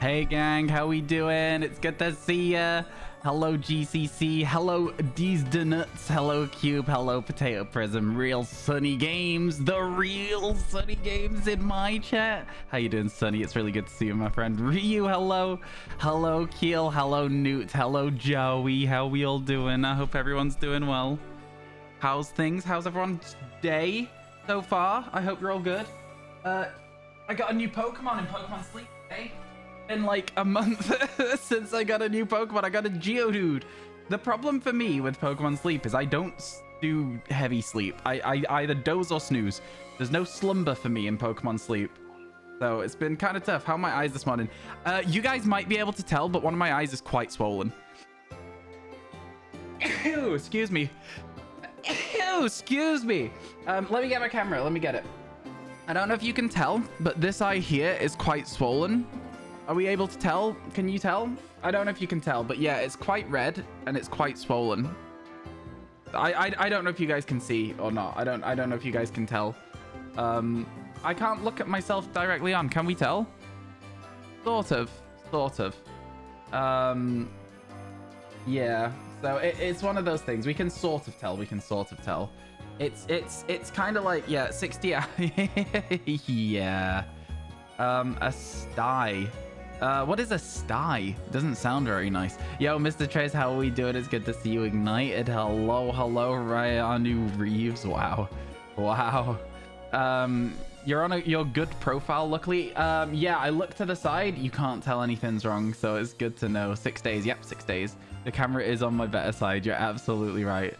Hey gang, how we doing? It's good to see ya. Hello GCC, hello D's Donuts, hello Cube, hello Potato Prism, Real Sunny Games, the Real Sunny Games in my chat. How you doing, Sunny? It's really good to see you, my friend. Ryu, hello. Hello Keel, hello Newt, hello Joey. How we all doing? I hope everyone's doing well. How's things? How's everyone's day so far? I hope you're all good. I got a new Pokemon in Pokemon Sleep today. In like a month since I got a new Pokemon. I got a Geodude. The problem for me with Pokemon Sleep is I don't do heavy sleep. I either doze or snooze. There's no slumber for me in Pokemon Sleep. So it's been kind of tough. How are my eyes this morning? You guys might be able to tell, but one of my eyes is quite swollen. Ew, excuse me. Ew, excuse me. Let me get my camera. Let me get it. I don't know if you can tell, but this eye here is quite swollen. Are we able to tell? Can you tell? I don't know if you can tell, but yeah, it's quite red and it's quite swollen. I don't know if you guys can see or not. I don't know if you guys can tell. I can't look at myself directly on. Can we tell? Sort of. Yeah. So it's one of those things. We can sort of tell. It's kind of like, yeah, 60 yeah. A sty. What is a sty? Doesn't sound very nice. Yo, Mr. Trace, how are we doing? It's good to see you ignited. Hello, Ryanu Reeves. Wow. You're on your good profile, luckily. Yeah, I look to the side. You can't tell anything's wrong, so it's good to know. 6 days. Yep, 6 days. The camera is on my better side. You're absolutely right.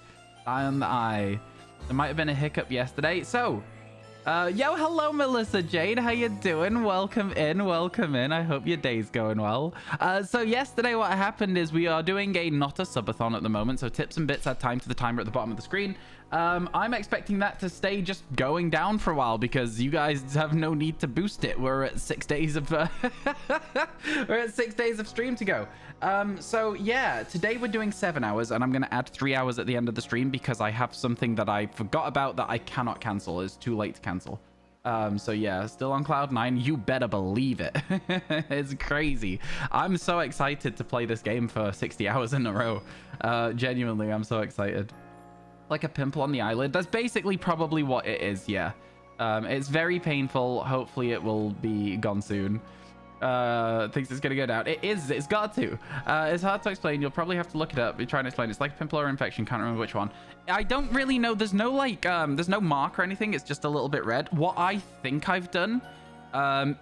Eye on the eye. There might have been a hiccup yesterday. So, yo, hello, Melissa Jade. How you doing? Welcome in. I hope your day's going well. So yesterday what happened is we are doing a not a subathon at the moment. So tips and bits add time to the timer at the bottom of the screen. I'm expecting that to stay just going down for a while because you guys have no need to boost it. We're at 6 days of we're at 6 days of stream to go. So yeah, today we're doing 7 hours and I'm going to add 3 hours at the end of the stream because I have something that I forgot about that I cannot cancel. It's too late to cancel. So yeah, still on cloud 9. You better believe it. It's crazy. I'm so excited to play this game for 60 hours in a row. Genuinely, I'm so excited. Like a pimple on the eyelid. That's basically probably what it is. Yeah. It's very painful. Hopefully it will be gone soon. Thinks it's gonna go down. It is. It's got to. It's hard to explain. You'll probably have to look it up. You're trying to explain. It's like a pimple or infection. Can't remember which one. I don't really know. There's no like there's no mark or anything. It's just a little bit red. What I think I've done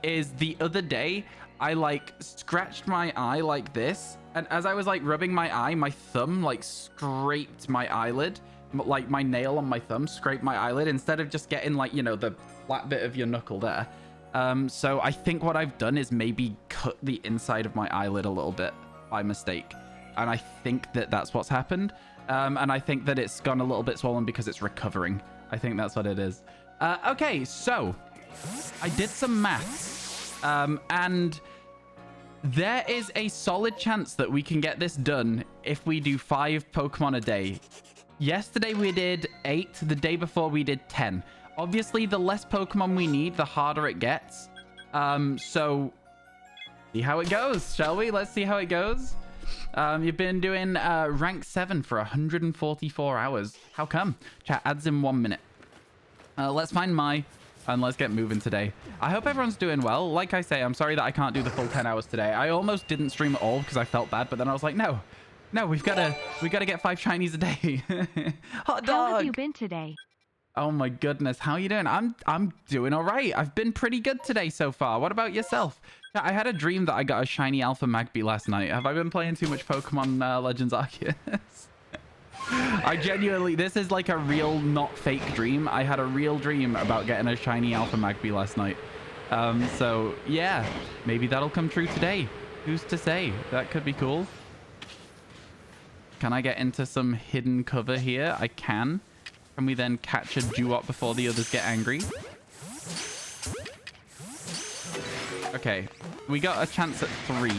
is the other day I like scratched my eye like this, and as I was like rubbing my eye, my thumb like scraped my eyelid. Like my nail on my thumb scraped my eyelid instead of just getting like, you know, the flat bit of your knuckle there. So I think what I've done is maybe cut the inside of my eyelid a little bit by mistake. And I think that that's what's happened. And I think that it's gone a little bit swollen because it's recovering. I think that's what it is. Okay, so I did some maths. And there is a solid chance that we can get this done if we do 5 Pokemon a day. Yesterday we did 8. The day before we did 10. Obviously, the less Pokemon we need, the harder it gets. So see how it goes, shall we? Let's see how it goes. You've been doing rank 7 for 144 hours. How come? Chat adds in 1 minute. Let's find and let's get moving today. I hope everyone's doing well. Like I say, I'm sorry that I can't do the full 10 hours today. I almost didn't stream at all because I felt bad, but then I was like, no, we've got to get 5 shinies a day. Hot dog. How have you been today? Oh my goodness, how are you doing? I'm doing all right. I've been pretty good today so far. What about yourself? I had a dream that I got a shiny Alpha Magby last night. Have I been playing too much Pokemon Legends Arceus? I genuinely, this is like a real, not fake dream. I had a real dream about getting a shiny Alpha Magby last night. So yeah, maybe that'll come true today. Who's to say? That could be cool. Can I get into some hidden cover here? I can. Can we then catch a Dewott before the others get angry? Okay, we got a chance at 3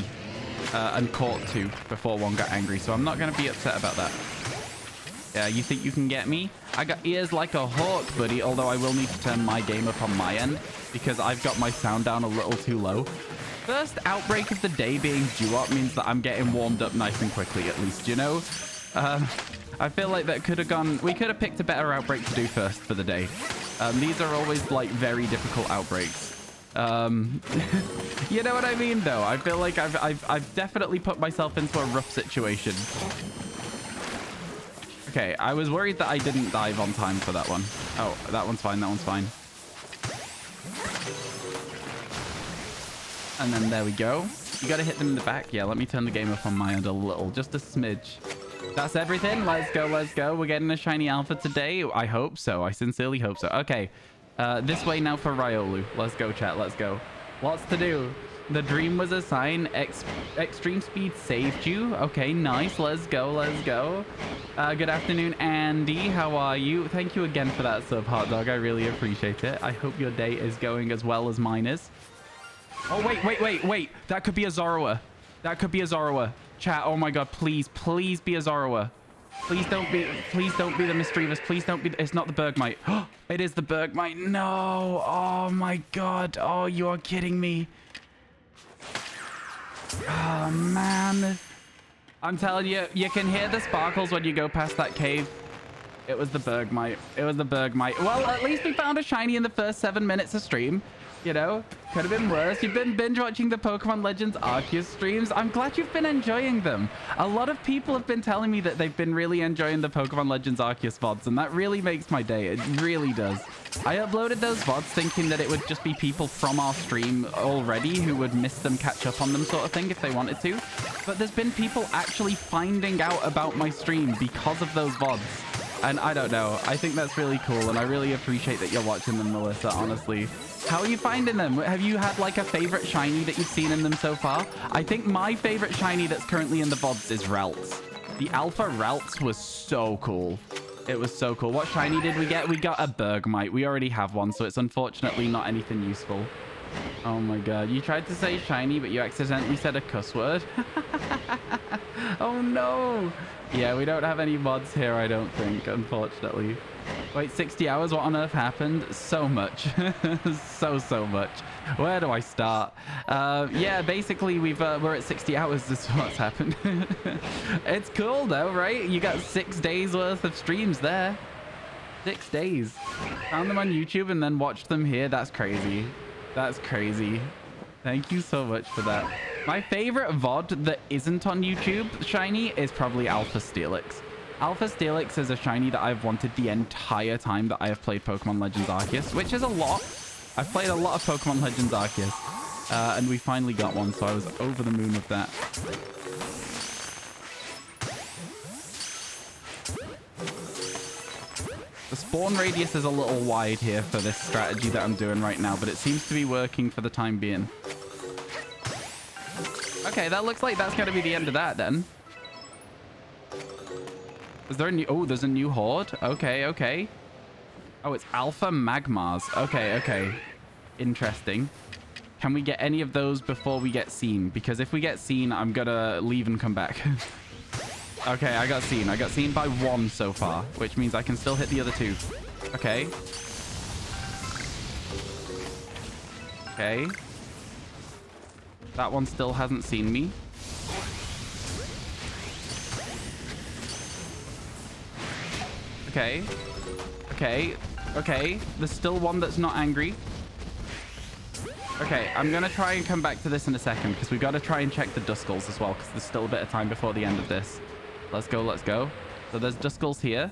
and caught 2 before 1 got angry, so I'm not going to be upset about that. Yeah, you think you can get me? I got ears like a hawk, buddy, although I will need to turn my game up on my end because I've got my sound down a little too low. First outbreak of the day being due up means that I'm getting warmed up nice and quickly, at least, you know? I feel like that could have gone... We could have picked a better outbreak to do first for the day. These are always, like, very difficult outbreaks. You know what I mean, though? I feel like I've definitely put myself into a rough situation. Okay, I was worried that I didn't dive on time for that one. Oh, that one's fine. That one's fine. And then there we go. You got to hit them in the back. Yeah, let me turn the game up on my end a little. Just a smidge. That's everything. Let's go. Let's go. We're getting a shiny alpha today. I hope so. I sincerely hope so. Okay. This way now for Riolu. Let's go, chat. Let's go. Lots to do. The dream was a sign. Extreme speed saved you. Okay, nice. Let's go. Let's go. Good afternoon, Andy. How are you? Thank you again for that sub, Hot Dog. I really appreciate it. I hope your day is going as well as mine is. Oh, wait. That could be a Zoroark. That could be a Zoroark. Chat, oh my god, please be a Zoroark. Please don't be the Misdreavus. Please don't be... It's not the Bergmite. It is the Bergmite. No. Oh my god. Oh, you are kidding me. Oh, man. I'm telling you, you can hear the sparkles when you go past that cave. It was the Bergmite. It was the Bergmite. Well, at least we found a shiny in the first 7 minutes of stream. You know, could have been worse. You've been binge watching the Pokemon Legends Arceus streams. I'm glad you've been enjoying them. A lot of people have been telling me that they've been really enjoying the Pokemon Legends Arceus VoDs, and that really makes my day. It really does. I uploaded those VoDs thinking that it would just be people from our stream already who would miss them, catch up on them sort of thing if they wanted to. But there's been people actually finding out about my stream because of those VoDs. And I don't know. I think that's really cool, and I really appreciate that you're watching them, Melissa, honestly. How are you finding them? Have you had like a favorite shiny that you've seen in them so far? I think my favorite shiny that's currently in the VoDs is Ralts. The Alpha Ralts was so cool. It was so cool. What shiny did we get? We got a Bergmite. We already have one, so it's unfortunately not anything useful. Oh my god. You tried to say shiny, but you accidentally said a cuss word. Oh no. Yeah, we don't have any mods here, I don't think, unfortunately. Wait, 60 hours? What on earth happened? So much. so much. Where do I start? Yeah, basically, we're at 60 hours. This is what's happened. It's cool, though, right? You got 6 days worth of streams there. 6 days. Found them on YouTube and then watched them here. That's crazy. That's crazy. Thank you so much for that. My favorite VoD that isn't on YouTube shiny is probably Alpha Steelix. Alpha Steelix is a shiny that I've wanted the entire time that I have played Pokemon Legends Arceus, which is a lot. I've played a lot of Pokemon Legends Arceus, and we finally got one, so I was over the moon with that. The spawn radius is a little wide here for this strategy that I'm doing right now, but it seems to be working for the time being. Okay, that looks like that's going to be the end of that then. Is there a new... Oh, there's a new horde. Okay. Oh, it's Alpha Magmars. Okay. Interesting. Can we get any of those before we get seen? Because if we get seen, I'm going to leave and come back. Okay, I got seen. I got seen by 1 so far, which means I can still hit the other 2. Okay. That one still hasn't seen me. Okay. There's still one that's not angry. Okay, I'm going to try and come back to this in a second because we got to try and check the Duskulls as well because there's still a bit of time before the end of this. Let's go. So there's Duskulls here.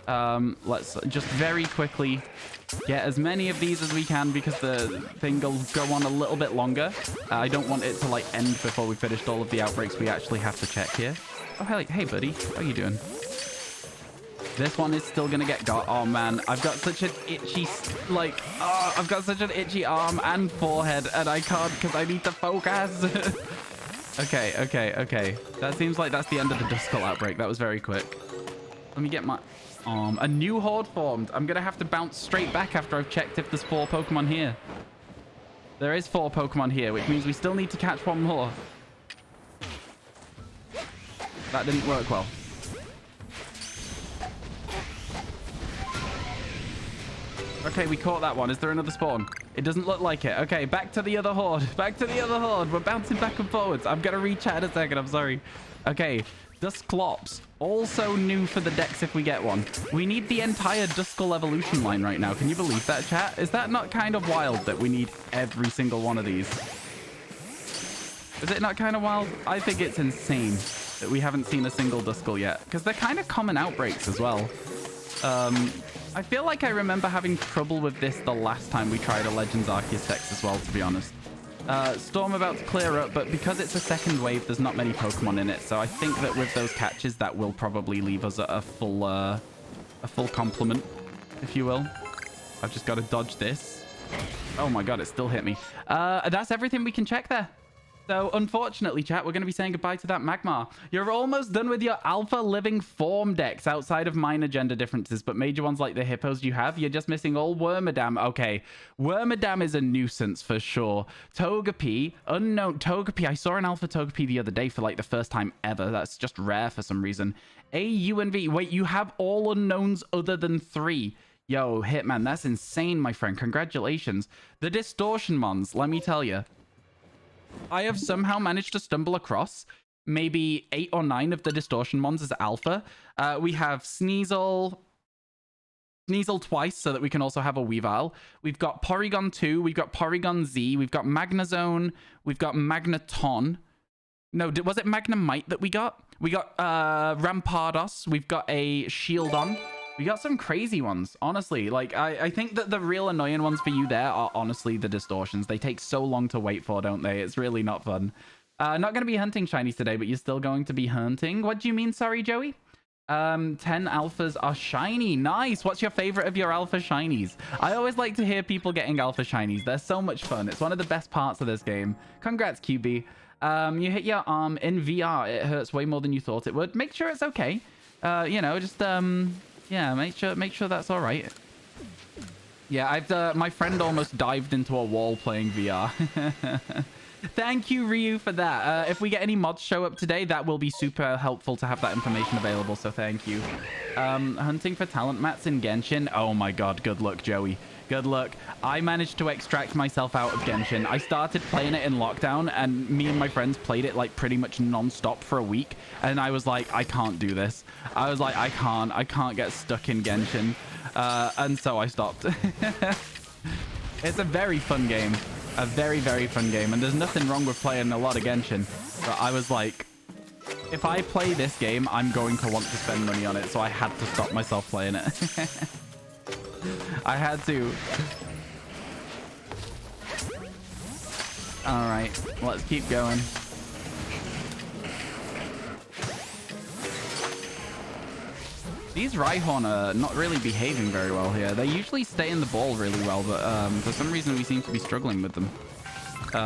Let's just very quickly get as many of these as we can because the thing will go on a little bit longer. I don't want it to like end before we finished all of the outbreaks we actually have to check here. Oh, hey buddy. How are you doing? This one is still gonna get got. Oh man, I've got such an itchy, like, oh, I've got such an itchy arm and forehead, and I can't because I need to focus. Okay. That seems like that's the end of the Duskull outbreak. That was very quick. Let me get my arm. A new horde formed. I'm gonna have to bounce straight back after I've checked if there's 4 Pokemon here. There is 4 Pokemon here, which means we still need to catch 1 more. That didn't work well. Okay, we caught that one. Is there another spawn? It doesn't look like it. Okay, back to the other horde. Back to the other horde. We're bouncing back and forwards. I'm going to rechat in a second. I'm sorry. Okay, Dusclops. Also new for the decks if we get one. We need the entire Duskull evolution line right now. Can you believe that, chat? Is that not kind of wild that we need every single one of these? Is it not kind of wild? I think it's insane that we haven't seen a single Duskull yet. Because they're kind of common outbreaks as well. I feel like I remember having trouble with this the last time we tried a Legends Arceus deck as well, to be honest. Storm about to clear up, but because it's a second wave, there's not many Pokemon in it. So I think that with those catches, that will probably leave us at a full complement, if you will. I've just got to dodge this. Oh my god, it still hit me. That's everything we can check there. So, unfortunately, chat, we're going to be saying goodbye to that Magmar. You're almost done with your Alpha Living Form decks outside of minor gender differences, but major ones like the Hippos you have, you're just missing all Wormadam. Okay, Wormadam is a nuisance for sure. Togepi, unknown Togepi. I saw an Alpha Togepi the other day for like the first time ever. That's just rare for some reason. AUNV. Wait, you have all unknowns other than 3. Yo, Hitman, that's insane, my friend. Congratulations. The Distortion Mons, let me tell you. I have somehow managed to stumble across maybe 8 or 9 of the Distortion Mons as alpha. We have Sneasel twice so that we can also have a Weavile. We've got Porygon 2. We've got Porygon Z. We've got Magnazone. We've got Magneton. No, was it Magnemite that we got? We got Rampardos. We've got a Shieldon. We got some crazy ones, honestly. Like, I think that the real annoying ones for you there are honestly the Distortions. They take so long to wait for, don't they? It's really not fun. Not going to be hunting shinies today, but you're still going to be hunting. What do you mean, sorry, Joey? 10 alphas are shiny. Nice. What's your favorite of your alpha shinies? I always like to hear people getting alpha shinies. They're so much fun. It's one of the best parts of this game. Congrats, QB. You hit your arm in VR. It hurts way more than you thought it would. Make sure it's okay. You know, just... yeah, make sure that's all right. Yeah, my friend almost dived into a wall playing VR. Thank you, Ryu, for that. If we get any mods show up today, that will be super helpful to have that information available, so thank you. Hunting for talent mats in Genshin. Oh my god, good luck, Joey. Good luck. I managed to extract myself out of Genshin. I started playing it in lockdown, and me and my friends played it like pretty much non-stop for a week, and I was like, I can't do this. I was like, I can't get stuck in Genshin. And so I stopped. It's a very fun game. A very, very fun game. And there's nothing wrong with playing a lot of Genshin. But I was like, if I play this game, I'm going to want to spend money on it. So I had to stop myself playing it. I had to. All right, let's keep going. These Rhyhorn are not really behaving very well here. They usually stay in the ball really well, but for some reason we seem to be struggling with them.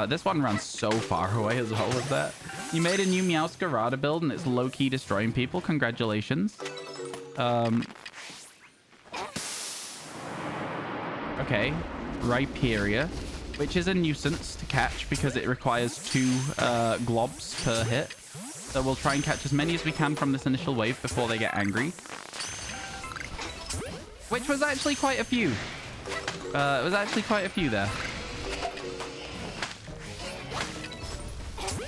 This one ran so far away as well with that. You made a new Meowscarada build and it's low-key destroying people. Congratulations. Okay, Rhyperior, which is a nuisance to catch because it requires 2 globs per hit. So we'll try and catch as many as we can from this initial wave before they get angry. Which was actually quite a few. It was actually quite a few there.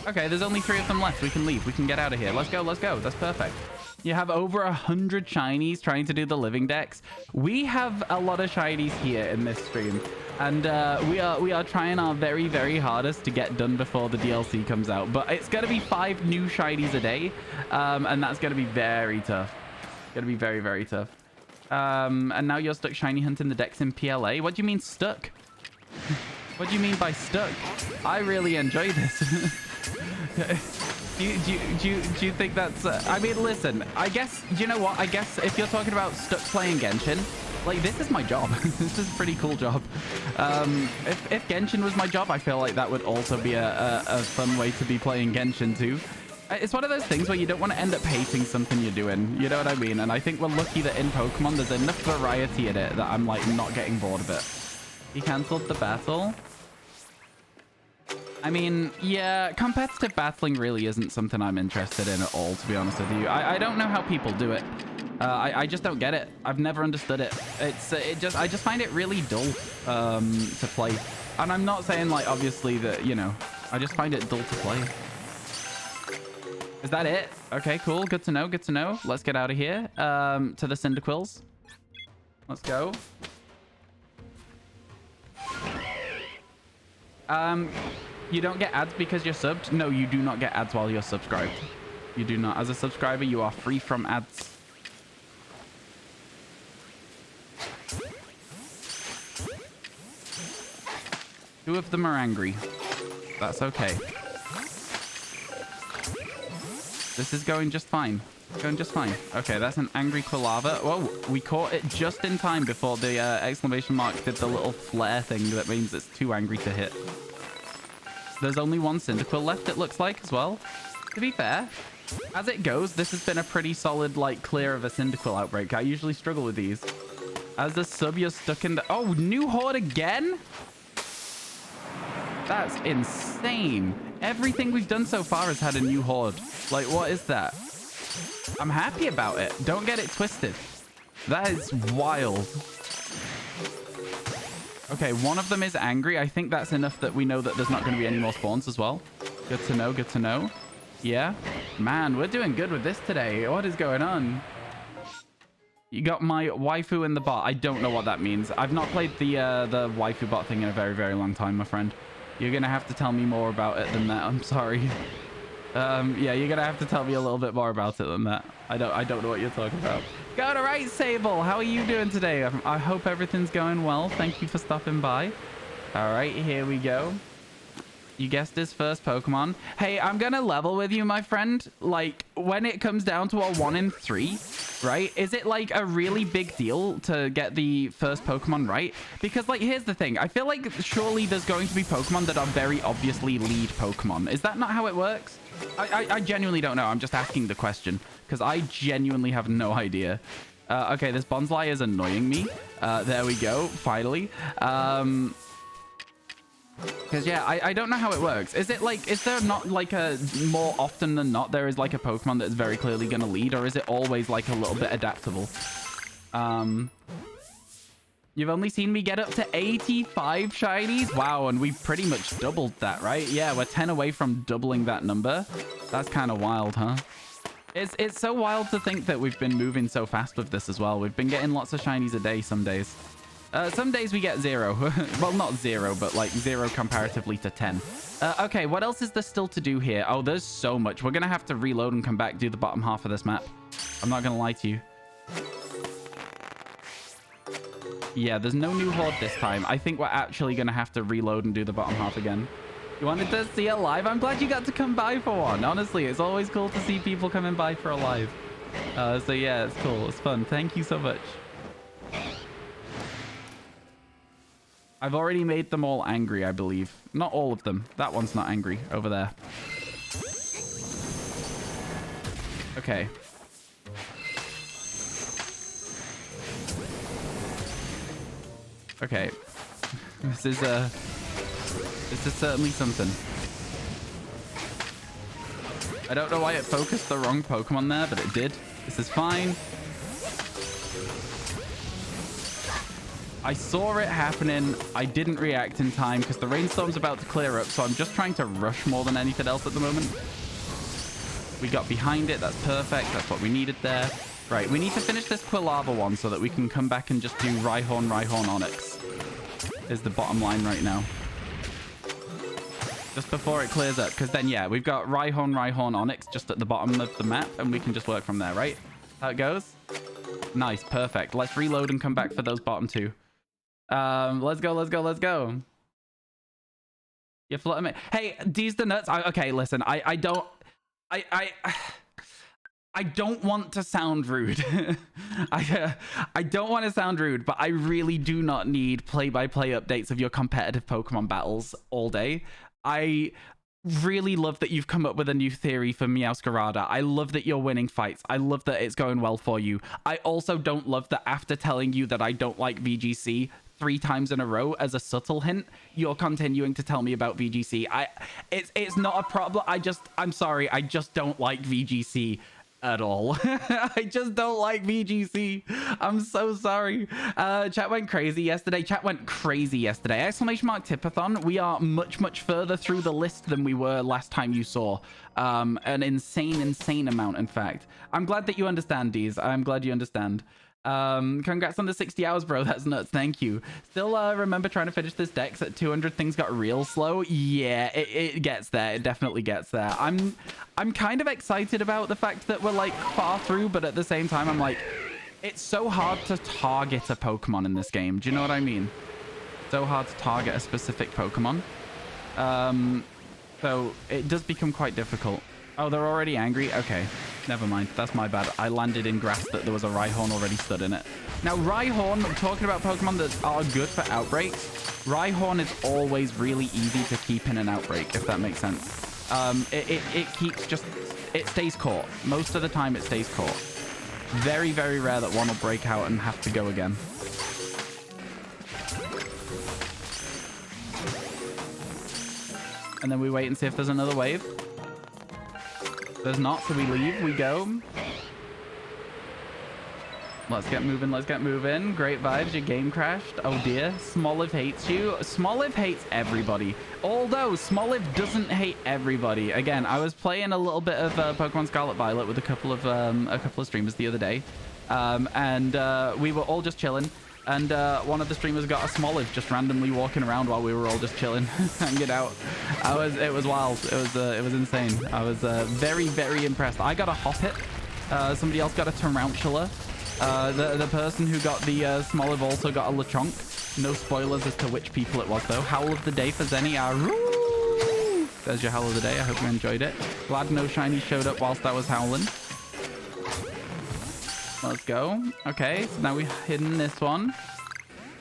Okay, there's only 3 of them left. We can leave. We can get out of here. Let's go. Let's go. That's perfect. You have over 100 shinies trying to do the living decks. We have a lot of shinies here in this stream. And we are trying our very, very hardest to get done before the DLC comes out. But it's going to be 5 new shinies a day. And that's going to be very tough. It's going to be very, very tough. And now you're stuck shiny hunting the decks in PLA. What do you mean stuck? What do you mean by stuck? I really enjoy this. Do you think that's... I mean, listen, I guess... Do you know what? I guess if you're talking about stuck playing Genshin, like, this is my job. This is a pretty cool job. If Genshin was my job, I feel like that would also be a fun way to be playing Genshin too. It's one of those things where you don't want to end up hating something you're doing. You know what I mean? And I think we're lucky that in Pokemon, there's enough variety in it that I'm, like, not getting bored of it. He cancelled the battle. I mean, yeah, competitive battling really isn't something I'm interested in at all, to be honest with you. I don't know how people do it. I just don't get it. I've never understood it. I just find it really dull to play. And I'm not saying like obviously that, you know, I just find it dull to play. Is that it? Okay, cool. Good to know. Good to know. Let's get out of here. To the Cyndaquils. Let's go. You don't get ads because you're subbed? No, you do not get ads while you're subscribed. You do not. As a subscriber, you are free from ads. Two of them are angry. That's okay. This is going just fine. Going just fine. Okay, that's an angry Quilava. Whoa, we caught it just in time before the exclamation mark did the little flare thing that means it's too angry to hit. There's only one Cyndaquil left, it looks like, as well. To be fair, as it goes, this has been a pretty solid, like, clear of a Cyndaquil outbreak. I usually struggle with these. As a sub, you're stuck in the... Oh, new horde again? That's insane. Everything we've done so far has had a new horde. Like, what is that? I'm happy about it. Don't get it twisted. That is wild. Okay, one of them is angry. I think that's enough that we know that there's not going to be any more spawns as well. Good to know. Good to know. Yeah. Man, we're doing good with this today. What is going on? You got my waifu in the bot. I don't know what that means. I've not played the waifu bot thing in a very, very long time, my friend. You're going to have to tell me more about it than that. I'm sorry. Yeah, you're gonna have to tell me a little bit more about it than that. I don't know what you're talking about. Go to right, Sable. How are you doing today? I hope everything's going well. Thank you for stopping by. All right, here we go. You guessed his first Pokemon. Hey, I'm gonna level with you, my friend. Like, when it comes down to a 1 in 3, right? Is it like a really big deal to get the first Pokemon right? Because, like, here's the thing. I feel like surely there's going to be Pokemon that are very obviously lead Pokemon. Is that not how it works? I genuinely don't know. I'm just asking the question because I genuinely have no idea. Okay, this Bonsly is annoying me. There we go. Finally. Because, yeah, I don't know how it works. Is it like, is there not like a more often than not, there is like a Pokemon that's very clearly going to lead, or is it always like a little bit adaptable? You've only seen me get up to 85 shinies? Wow, and we've pretty much doubled that, right? Yeah, we're 10 away from doubling that number. That's kind of wild, huh? It's so wild to think that we've been moving so fast with this as well. We've been getting lots of shinies a day some days. Some days we get 0. Well, not 0, but like 0 comparatively to 10. Okay, what else is there still to do here? Oh, there's so much. We're going to have to reload and come back, do the bottom half of this map. I'm not going to lie to you. Yeah, there's no new horde this time. I think we're actually going to have to reload and do the bottom half again. You wanted to see a live? I'm glad you got to come by for one. Honestly, it's always cool to see people coming by for a live. So yeah, it's cool. It's fun. Thank you so much. I've already made them all angry, I believe. Not all of them. That one's not angry over there. Okay. Okay. This is certainly something. I don't know why it focused the wrong Pokemon there, but it did. This is fine. I saw it happening. I didn't react in time because the rainstorm's about to clear up, so I'm just trying to rush more than anything else at the moment. We got behind it. That's perfect. That's what we needed there. Right, we need to finish this Quilava one so that we can come back and just do Rhyhorn, Onyx. Is the bottom line right now. Just before it clears up, because then, yeah, we've got Rhyhorn, Onyx just at the bottom of the map, and we can just work from there, right? How it goes? Nice, perfect. Let's reload and come back for those bottom two. Let's go, let's go, let's go. You flutter me. Hey, D's the nuts. Okay, listen, I don't want to sound rude. I don't want to sound rude, but I really do not need play-by-play updates of your competitive Pokemon battles all day. I really love that you've come up with a new theory for Meowscarada. I love that you're winning fights. I love that it's going well for you. I also don't love that after telling you that I don't like VGC 3 times in a row as a subtle hint, you're continuing to tell me about VGC. It's not a problem. I'm sorry. I just don't like VGC. at all. I just don't like VGC. I'm so sorry. Chat went crazy yesterday. Chat went crazy yesterday. Exclamation mark Tipathon. We are much, much further through the list than we were last time you saw. An insane amount, in fact. I'm glad that you understand, Deez. I'm glad you understand. Congrats on the 60 hours, bro. That's nuts. Thank you. Still remember trying to finish this deck at 200. Things got real slow. Yeah, it gets there. It definitely gets there. I'm kind of excited about the fact that we're like far through, but at the same time I'm like, it's so hard to target a Pokemon in this game. Do you know what I mean? So hard to target a specific Pokemon. So it does become quite difficult. Oh, they're already angry? Okay, never mind. That's my bad. I landed in grass that there was a Rhyhorn already stood in it. Now, Rhyhorn, talking about Pokemon that are good for outbreaks, Rhyhorn is always really easy to keep in an outbreak, if that makes sense. It keeps just... It stays caught. Most of the time, it stays caught. Very, very rare that one will break out and have to go again. And then we wait and see if there's another wave. There's not, so we leave, we go. Let's get moving, let's get moving. Great vibes, your game crashed. Oh dear, Smoliv hates you. Smoliv hates everybody. Although, Smoliv doesn't hate everybody. Again, I was playing a little bit of Pokemon Scarlet Violet with a couple of streamers the other day. We were all just chilling. And one of the streamers got a Smoliv just randomly walking around while we were all just chilling, hanging out. It was wild. It was insane. I was very, very impressed. I got a Hoppip. Somebody else got a Tarantula. The person who got the Smoliv also got a Lechonk. No spoilers as to which people it was though. Howl of the day for Zenny. There's your Howl of the day. I hope you enjoyed it. Glad no shiny showed up whilst I was howling. Let's go. Okay, so now we've hidden this one.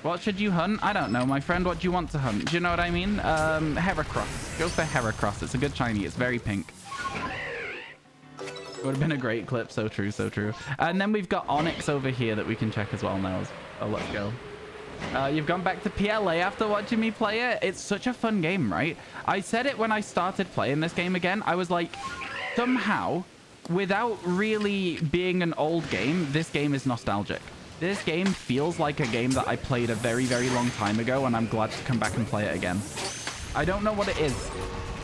What should you hunt? I don't know, my friend. What do you want to hunt? Do you know what I mean? Heracross. Go for Heracross. It's a good shiny. It's very pink. Would have been a great clip. So true, so true. And then we've got Onyx over here that we can check as well now. Oh, let's go. You've gone back to PLA after watching me play it. It's such a fun game, right? I said it when I started playing this game again. I was like, somehow... without really being an old game, this game is nostalgic. This game feels like a game that I played a very, very long time ago, and I'm glad to come back and play it again. I don't know what it is.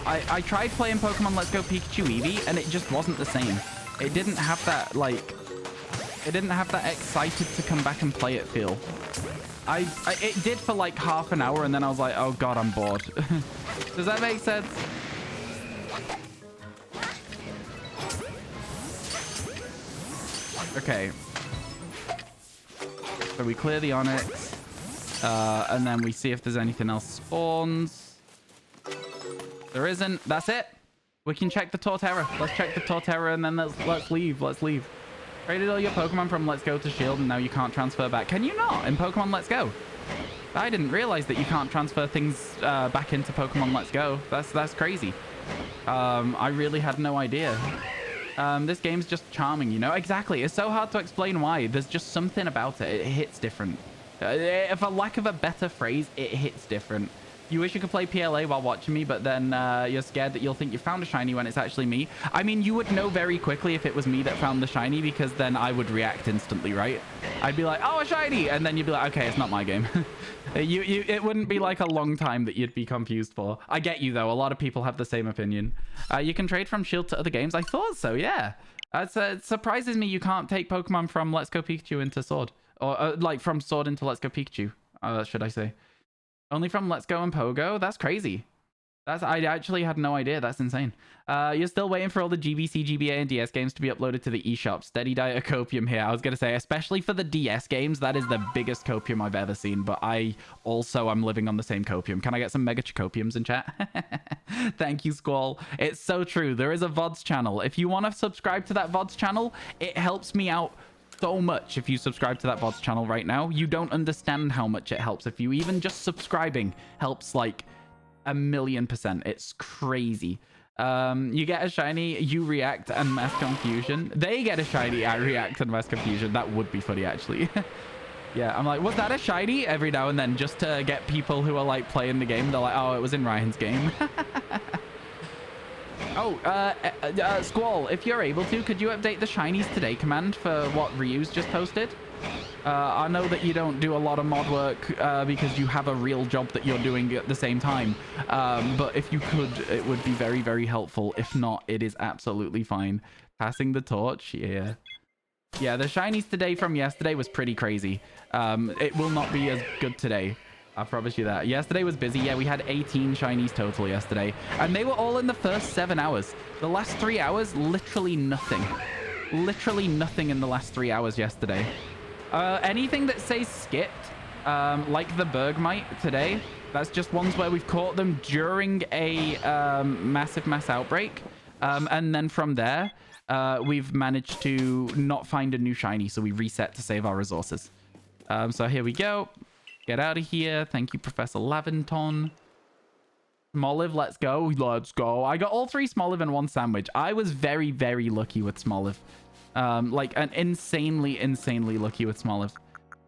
I tried playing Pokemon Let's Go Pikachu Eevee, and it just wasn't the same. It didn't have that, like... It didn't have that excited to come back and play it feel. It did for like half an hour, and then I was like, oh god, I'm bored. Does that make sense? Okay. So we clear the Onyx. And then we see if there's anything else spawns. There isn't. That's it. We can check the Torterra. Let's check the Torterra and then let's leave. Let's leave. Traded all your Pokemon from Let's Go to Shield and now you can't transfer back. Can you not in Pokemon Let's Go? I didn't realize that you can't transfer things back into Pokemon Let's Go. That's crazy. I really had no idea. This game's just charming, you know? Exactly. It's so hard to explain why. There's just something about it. It hits different. For lack of a better phrase, it hits different. You wish you could play PLA while watching me, but then you're scared that you'll think you found a shiny when it's actually me. I mean, you would know very quickly if it was me that found the shiny, because then I would react instantly, right? I'd be like, oh, a shiny! And then you'd be like, okay, it's not my game. It wouldn't be like a long time that you'd be confused for. I get you, though. A lot of people have the same opinion. You can trade from Shield to other games. I thought so, yeah. It surprises me you can't take Pokemon from Let's Go Pikachu into Sword. Or, like, from Sword into Let's Go Pikachu, should I say. Only from Let's Go and Pogo? That's crazy. I actually had no idea. That's insane. You're still waiting for all the GBC, GBA, and DS games to be uploaded to the eShop. Steady diet of copium here. I was going to say, especially for the DS games, that is the biggest copium I've ever seen. But I also am living on the same copium. Can I get some mega copiums in chat? Thank you, Squall. It's so true. There is a VoDs channel. If you want to subscribe to that VoDs channel, it helps me out so much. If you subscribe to that VoDs channel right now, you don't understand how much it helps. If you even just subscribing helps like 1,000,000%. It's crazy. You get a shiny, you react and mass confusion. They get a shiny, I react and mass confusion. That would be funny, actually. Yeah, I'm like, was that a shiny? Every now and then, just to get people who are like playing the game. They're like, oh, it was in Ryan's game. Oh, Oh, Squall, if you're able to, could you update the shinies today command for what Ryu's just posted? I know that you don't do a lot of mod work because you have a real job that you're doing at the same time. But if you could, it would be very, very helpful. If not, it is absolutely fine. Passing the torch, yeah. Yeah, the shinies today from yesterday was pretty crazy. It will not be as good today. I promise you that. Yesterday was busy. Yeah, we had 18 shinies total yesterday. And they were all in the first 7 hours. The last 3 hours, literally nothing. Literally nothing in the last 3 hours yesterday. Anything that says skipped, like the Bergmite today, that's just ones where we've caught them during a massive mass outbreak. And then from there, we've managed to not find a new shiny, so we reset to save our resources. So here we go. Get out of here. Thank you, Professor Laventon. Smoliv, let's go. Let's go. I got all 3 Smoliv and 1 sandwich. I was very, very lucky with Smoliv. Like an insanely lucky with Smoliv.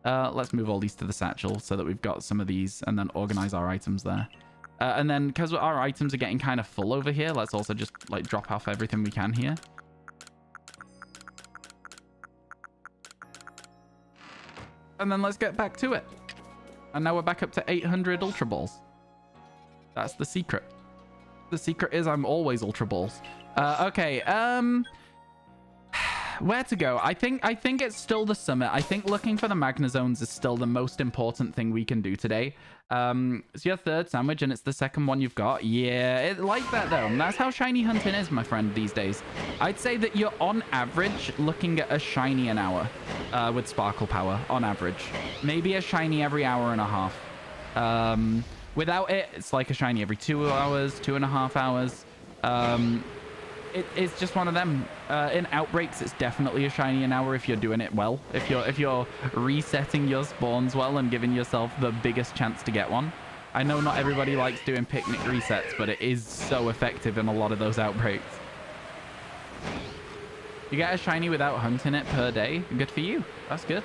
Let's move all these to the satchel so that we've got some of these and then organize our items there. And then because our items are getting kind of full over here, let's also just like drop off everything we can here. And then let's get back to it. And now we're back up to 800 Ultra Balls. That's the secret. The secret is I'm always Ultra Balls. Okay, where to go? I think it's still the summit. I think looking for the Magna Zones is still the most important thing we can do today. It's your 3rd sandwich and it's the 2nd one you've got. Yeah, like that though. And that's how shiny hunting is, my friend, these days. I'd say that you're on average looking at a shiny an hour with Sparkle Power, on average. Maybe a shiny every hour and a half. Without it, it's like a shiny every 2 hours, 2.5 hours. It's just one of them. In outbreaks, it's definitely a shiny an hour if you're doing it well. If you're resetting your spawns well and giving yourself the biggest chance to get one. I know not everybody likes doing picnic resets, but it is so effective in a lot of those outbreaks. You get a shiny without hunting it per day. Good for you. That's good.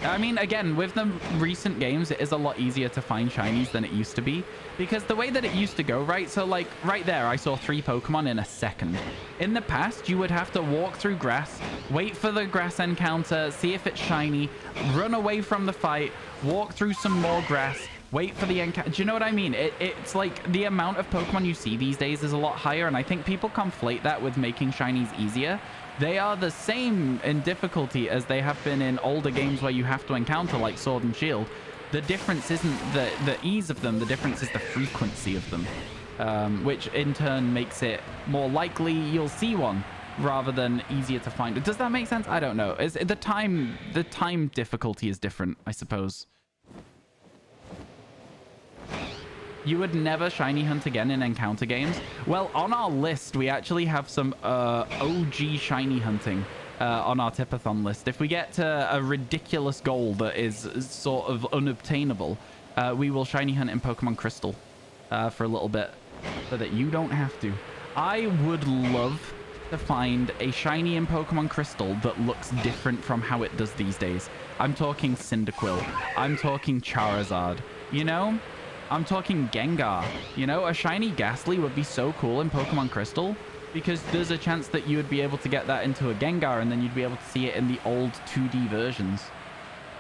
I mean, again, with the recent games, it is a lot easier to find shinies than it used to be. Because the way that it used to go, right? So, like, right there, I saw 3 Pokemon in a second. In the past, you would have to walk through grass, wait for the grass encounter, see if it's shiny, run away from the fight, walk through some more grass, wait for the encounter. Do you know what I mean? It's like the amount of Pokemon you see these days is a lot higher, and I think people conflate that with making shinies easier. They are the same in difficulty as they have been in older games where you have to encounter, like Sword and Shield. The difference isn't the ease of them, the difference is the frequency of them, which in turn makes it more likely you'll see one rather than easier to find. Does that make sense? I don't know. The time difficulty is different, I suppose. You would never shiny hunt again in encounter games. Well, on our list, we actually have some OG shiny hunting on our tipathon list. If we get to a ridiculous goal that is sort of unobtainable, we will shiny hunt in Pokemon Crystal for a little bit so that you don't have to. I would love to find a shiny in Pokemon Crystal that looks different from how it does these days. I'm talking Cyndaquil. I'm talking Charizard. You know? I'm talking Gengar. You know, a shiny Ghastly would be so cool in Pokemon Crystal because there's a chance that you would be able to get that into a Gengar and then you'd be able to see it in the old 2D versions.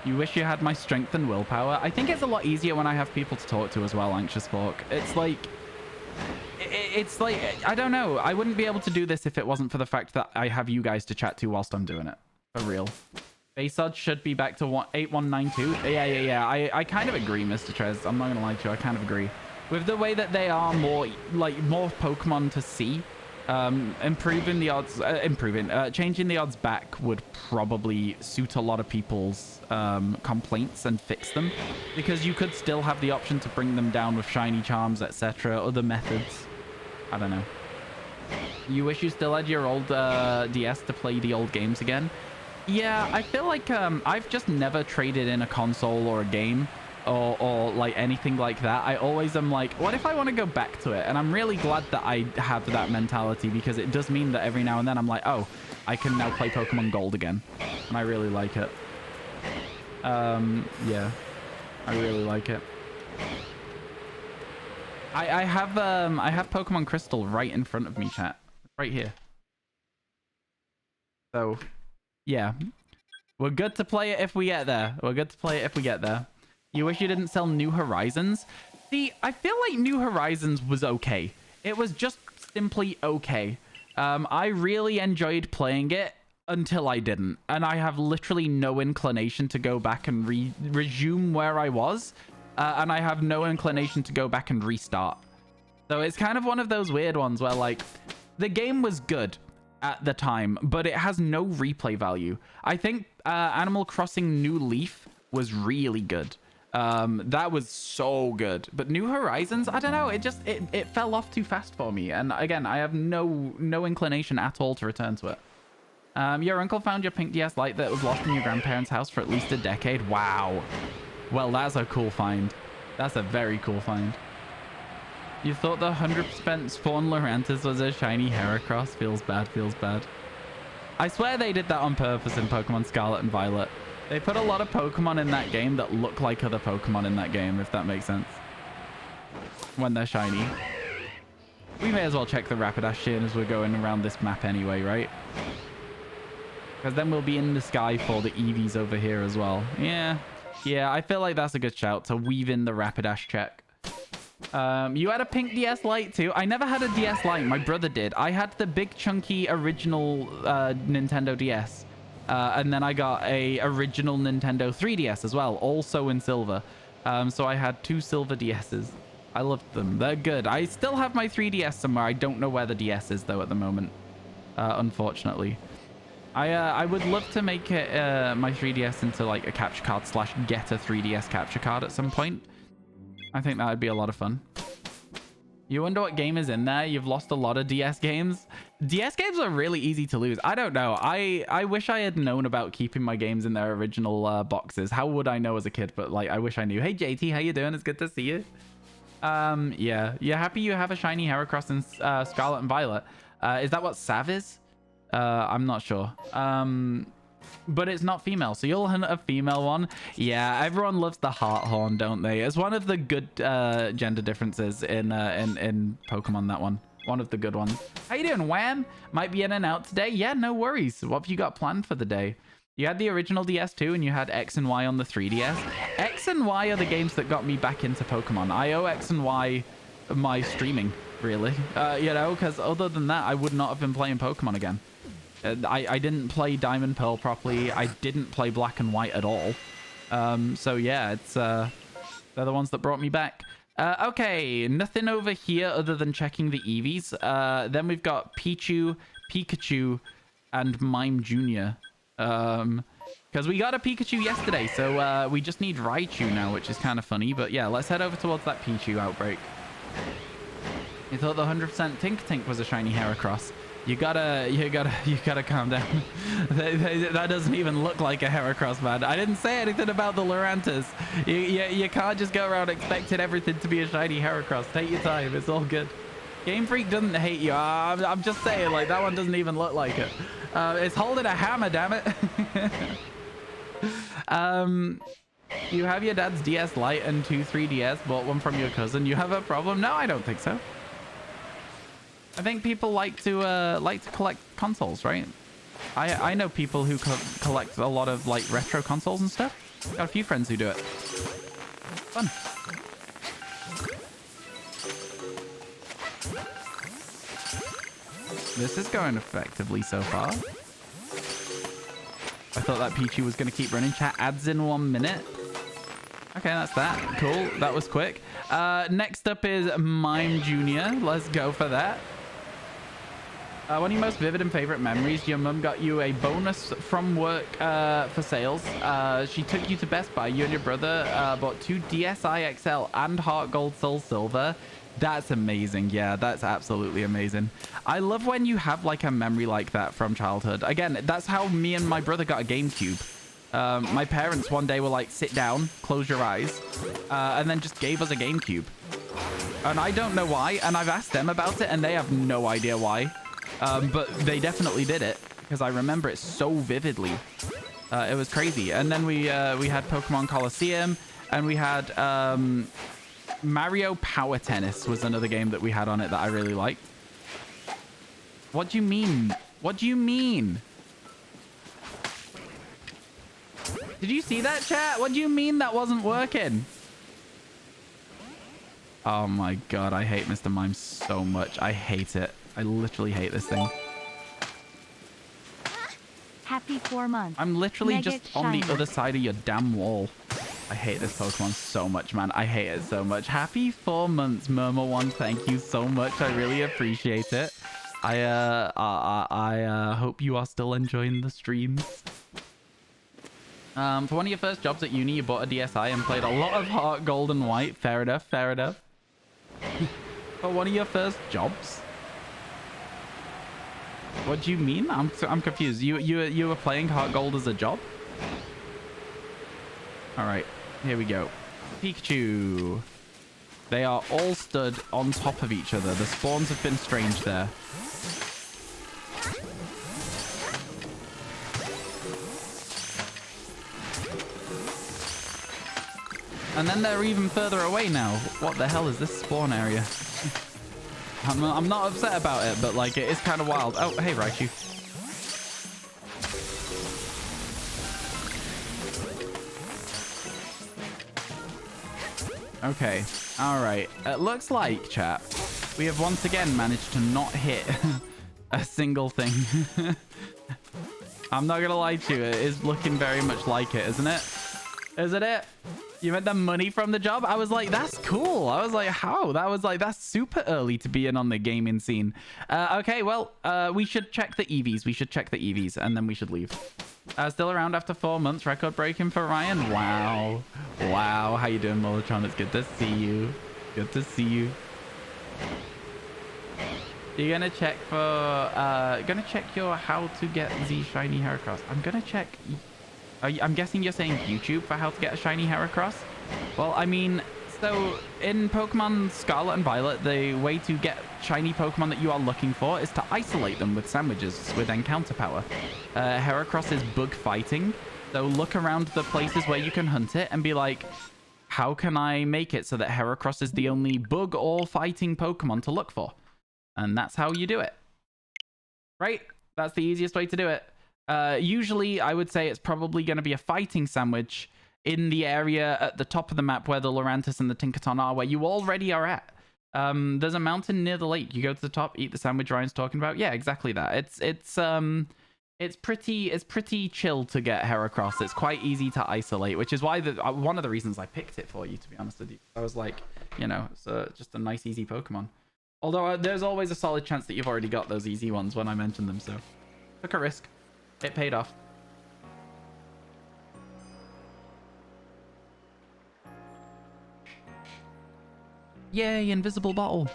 You wish you had my strength and willpower. I think it's a lot easier when I have people to talk to as well, Anxious Fork. It's like, I don't know. I wouldn't be able to do this if it wasn't for the fact that I have you guys to chat to whilst I'm doing it. For real. Base odds should be back to 8192. Yeah. I kind of agree, Mr. Trez. I'm not going to lie to you. I kind of agree. With the way that they are more Pokemon to see, changing the odds back would probably suit a lot of people's complaints and fix them. Because you could still have the option to bring them down with shiny charms, etc. Other methods. I don't know. You wish you still had your old DS to play the old games again? Yeah, I feel like I've just never traded in a console or a game or like anything like that. I always am like, what if I want to go back to it? And I'm really glad that I have that mentality because it does mean that every now and then I'm like, oh, I can now play Pokemon Gold again. And I really like it. Yeah, I really like it. I have Pokemon Crystal right in front of me, chat. Right here. So, yeah. We're good to play it if we get there. We're good to play it if we get there. You wish you didn't sell New Horizons? See, I feel like New Horizons was okay. It was just simply okay. I really enjoyed playing it until I didn't. And I have literally no inclination to go back and resume where I was. And I have no inclination to go back and restart. So it's kind of one of those weird ones where, like, the game was good at the time, but it has no replay value. I think Animal Crossing New Leaf was really good. That was so good. But New Horizons, I don't know, it fell off too fast for me. And again, I have no inclination at all to return to it. Your uncle found your pink DS Lite that was lost in your grandparents' house for at least a decade. Wow. Well, that's a cool find. That's a very cool find. You thought the 100% spawn Lurantis was a shiny Heracross? Feels bad, feels bad. I swear they did that on purpose in Pokemon Scarlet and Violet. They put a lot of Pokemon in that game that look like other Pokemon in that game, if that makes sense. When they're shiny. We may as well check the Rapidash chain as we're going around this map anyway, right? Because then we'll be in the sky for the Eevees over here as well. Yeah, I feel like that's a good shout to weave in the Rapidash check. You had a pink DS Lite too? I never had a DS Lite. My brother did. I had the big chunky original Nintendo DS. And then I got a original Nintendo 3DS as well, also in silver. So I had 2 silver DSs. I loved them. They're good. I still have my 3DS somewhere. I don't know where the DS is though at the moment, unfortunately. I would love to make it my 3DS into like a capture card / get a 3DS capture card at some point. I think that would be a lot of fun. You wonder what game is in there? You've lost a lot of DS games. DS games are really easy to lose. I don't know. I wish I had known about keeping my games in their original boxes. How would I know as a kid? But like, I wish I knew. Hey JT, how you doing? It's good to see you. Yeah. You're happy you have a shiny Heracross in Scarlet and Violet. Is that what Sav is? I'm not sure. But it's not female, so you'll hunt a female one. Yeah, everyone loves the heart horn, don't they? It's one of the good gender differences in Pokemon, that one. One of the good ones. How you doing, Wham? Might be in and out today. Yeah, no worries. What have you got planned for the day? You had the original DS too, and you had X and Y on the 3DS. X and Y are the games that got me back into Pokemon. I owe X and Y my streaming, really. You know, because other than that, I would not have been playing Pokemon again. I didn't play Diamond Pearl properly. I didn't play Black and White at all. So yeah, it's they're the ones that brought me back. Okay, nothing over here other than checking the Eevees. Then we've got Pichu, Pikachu, and Mime Jr. Because we got a Pikachu yesterday, so we just need Raichu now, which is kind of funny. But yeah, let's head over towards that Pichu outbreak. You thought the 100% Tink was a shiny Heracross. You gotta calm down. That doesn't even look like a Heracross, man. I didn't say anything about the Lurantis. You can't just go around expecting everything to be a shiny Heracross. Take your time. It's all good. Game Freak doesn't hate you. I'm just saying, like, that one doesn't even look like it. It's holding a hammer, damn it. You have your dad's DS Lite and 2 3DS. Bought one from your cousin. You have a problem? No, I don't think so. I think people like to collect consoles, right? I know people who collect a lot of like retro consoles and stuff. Got a few friends who do it. Fun. This is going effectively so far. I thought that Pichu was going to keep running. Chat adds in 1 minute. Okay, that's that. Cool. That was quick. Next up is Mime Jr. Let's go for that. One of your most vivid and favorite memories, your mum got you a bonus from work for sales. She took you to Best Buy. You and your brother bought 2 DSi XL and Heart Gold Soul Silver. That's amazing. Yeah, that's absolutely amazing. I love when you have like a memory like that from childhood. Again, that's how me and my brother got a GameCube. My parents one day were like, sit down, close your eyes, and then just gave us a GameCube. And I don't know why, and I've asked them about it, and they have no idea why. But they definitely did it because I remember it so vividly. It was crazy. And then we had Pokemon Coliseum, and we had Mario Power Tennis was another game that we had on it that I really liked. What do you mean? What do you mean? Did you see that, chat? What do you mean that wasn't working? Oh my god, I hate Mr. Mime so much. I hate it. I literally hate this thing. Happy 4 months. I'm literally Mega just on the other side of your damn wall. I hate this Pokemon so much, man. I hate it so much. Happy 4 months, Murmur1. Thank you so much. I really appreciate it. I hope you are still enjoying the streams. For one of your first jobs at uni, you bought a DSi and played a lot of Heart Gold and White. Fair enough, fair enough. For one of your first jobs? What do you mean? I'm confused. You were playing Heart Gold as a job? All right, here we go. Pikachu. They are all stood on top of each other. The spawns have been strange there. And then they're even further away now. What the hell is this spawn area? I'm not upset about it, but like it is kind of wild. Oh, hey, Raichu. Okay. All right. It looks like, chat, we have once again managed to not hit a single thing. I'm not going to lie to you. It is looking very much like it, isn't it? Isn't it? You made the money from the job? I was like, that's cool. I was like, how? That was like, that's super early to be in on the gaming scene. Okay, well, we should check the EVs. We should check the EVs and then we should leave. Still around after 4 months. Record breaking for Ryan. Wow. Wow. How you doing, Molotron? It's good to see you. Good to see you. You're gonna check for, gonna check your how to get the shiny Heracross. I'm gonna check... I'm guessing you're saying YouTube for how to get a shiny Heracross? Well, I mean, so in Pokemon Scarlet and Violet, the way to get shiny Pokemon that you are looking for is to isolate them with sandwiches with encounter power. Heracross is bug fighting, so look around the places where you can hunt it and be like, how can I make it so that Heracross is the only bug or fighting Pokemon to look for? And that's how you do it. Right? That's the easiest way to do it. Usually, I would say it's probably going to be a fighting sandwich in the area at the top of the map where the Lurantis and the Tinkaton are, where you already are at. There's a mountain near the lake. You go to the top, eat the sandwich Ryan's talking about. Yeah, exactly that. It's pretty chill to get Heracross. It's quite easy to isolate, which is why one of the reasons I picked it for you, to be honest with you. I was like, you know, it's just a nice, easy Pokemon. Although there's always a solid chance that you've already got those easy ones when I mentioned them, so took a risk. It paid off. Yay, invisible bottle.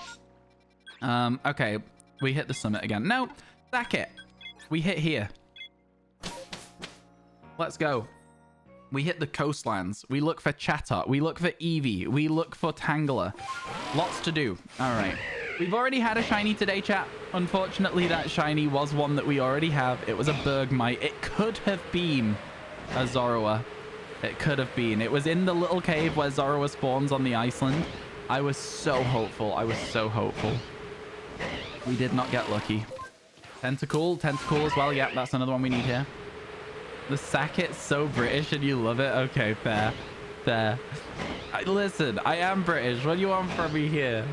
Okay, we hit the summit again. No, sack it. We hit here. Let's go. We hit the coastlands. We look for Chatot. We look for Eevee. We look for Tangela. Lots to do. All right. We've already had a shiny today, chat. Unfortunately, that shiny was one that we already have. It was a Bergmite. It could have been a Zorua. It could have been. It was in the little cave where Zorua spawns on the Iceland. I was so hopeful. I was so hopeful. We did not get lucky. Tentacool. Tentacool as well. Yep, that's another one we need here. The Sacket's so British and you love it. Okay, fair. Fair. Listen, I am British. What do you want from me here?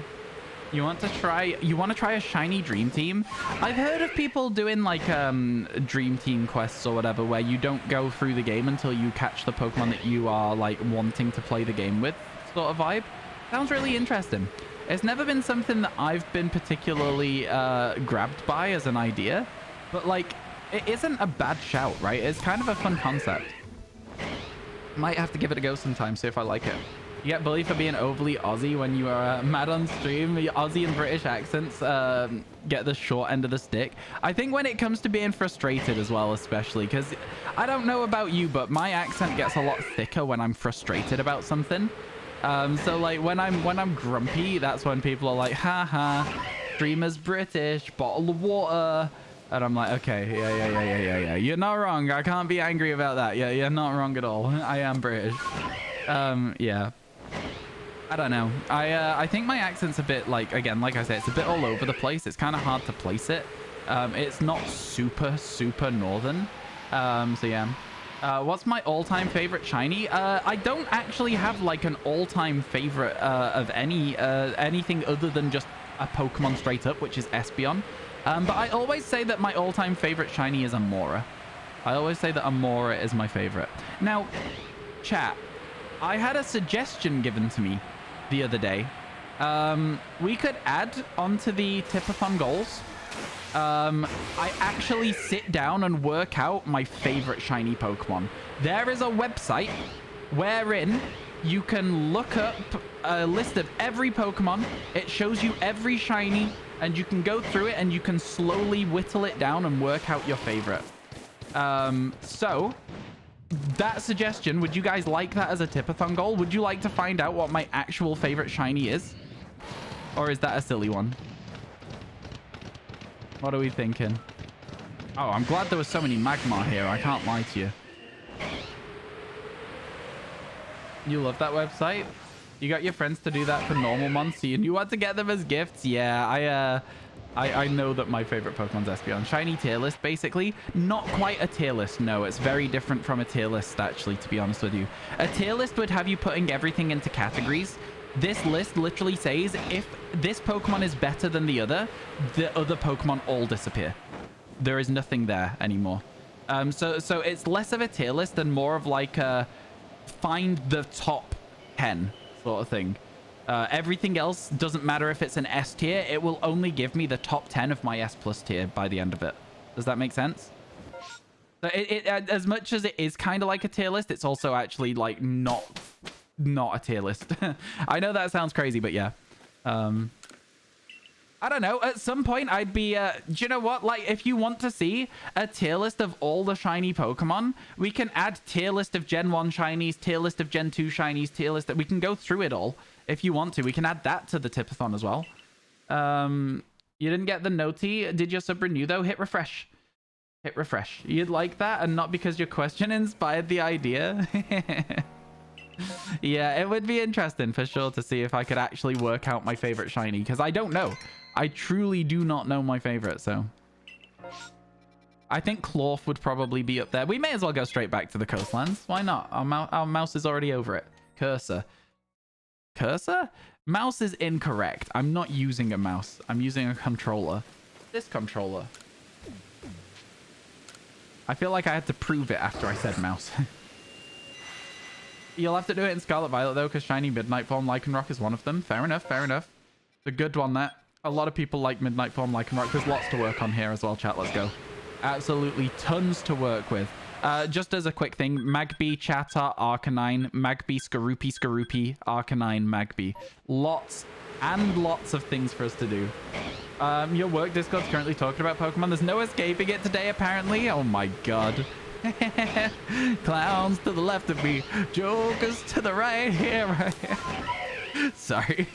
You want to try a shiny Dream Team? I've heard of people doing like Dream Team quests or whatever where you don't go through the game until you catch the Pokemon that you are like wanting to play the game with, sort of vibe. Sounds really interesting. It's never been something that I've been particularly grabbed by as an idea, but like it isn't a bad shout, right? It's kind of a fun concept. Might have to give it a go sometime, see if I like it. You get bullied for being overly Aussie when you are mad on stream. The Aussie and British accents get the short end of the stick. I think when it comes to being frustrated as well, especially, because I don't know about you, but my accent gets a lot thicker when I'm frustrated about something. So like when I'm grumpy, that's when people are like, haha, streamer's British, bottle of water. And I'm like, okay, yeah. You're not wrong. I can't be angry about that. Yeah, you're not wrong at all. I am British. Yeah. I don't know. I think my accent's a bit like, again, like I said, it's a bit all over the place. It's kind of hard to place it. It's not super, super northern. So yeah. What's my all-time favorite shiny? I don't actually have like an all-time favorite of anything other than just a Pokemon straight up, which is Espeon. But I always say that my all-time favorite shiny is Amora. I always say that Amora is my favorite. Now, chat, I had a suggestion given to me the other day. We could add onto the Tipathon goals. I actually sit down and work out my favorite shiny Pokemon. There is a website wherein you can look up a list of every Pokemon. It shows you every shiny, and you can go through it and you can slowly whittle it down and work out your favorite. So that suggestion, would you guys like that as a Tipathon goal? Would you like to find out what my actual favorite shiny is? Or is that a silly one? What are we thinking? Oh, I'm glad there was so many Magmar here. I can't lie to you. You love that website? You got your friends to do that for normal months, so you knew what to get them as gifts? Yeah, I know that my favorite Pokemon's Espeon. Shiny tier list, basically. Not quite a tier list, no. It's very different from a tier list, actually, to be honest with you. A tier list would have you putting everything into categories. This list literally says if this Pokemon is better than the other Pokemon all disappear. There is nothing there anymore. So it's less of a tier list and more of like a find the top 10 sort of thing. Everything else doesn't matter if it's an S tier. It will only give me the top 10 of my S plus tier by the end of it. Does that make sense? So it as much as it is kind of like a tier list, it's also actually like not a tier list. I know that sounds crazy, but yeah. I don't know. At some point, I'd be... do you know what? Like, if you want to see a tier list of all the shiny Pokemon, we can add tier list of Gen 1 shinies, tier list of Gen 2 shinies, tier list... We can go through it all if you want to. We can add that to the Tipathon as well. You didn't get the noti. Did your sub renew, though? Hit refresh. Hit refresh. You'd like that, and not because your question inspired the idea. Yeah, it would be interesting for sure to see if I could actually work out my favorite shiny, because I don't know. I truly do not know my favorite, so... I think Clorf would probably be up there. We may as well go straight back to the coastlands. Why not? Our mouse is already over it. Cursor. Cursor? Mouse is incorrect. I'm not using a mouse. I'm using a controller. This controller. I feel like I had to prove it after I said mouse. You'll have to do it in Scarlet Violet, though, because Shiny Midnight Form Lycanroc is one of them. Fair enough, fair enough. It's a good one, that. A lot of people like Midnight Form Lycanroc. There's lots to work on here as well, chat. Let's go. Absolutely tons to work with. Just as a quick thing, Magby, Chatter, Arcanine, Magby, Skorupi, Arcanine, Magby. Lots and lots of things for us to do. Your work Discord's currently talking about Pokemon. There's no escaping it today, apparently. Oh my god. Clowns to the left of me, jokers to the right here, right here. Sorry.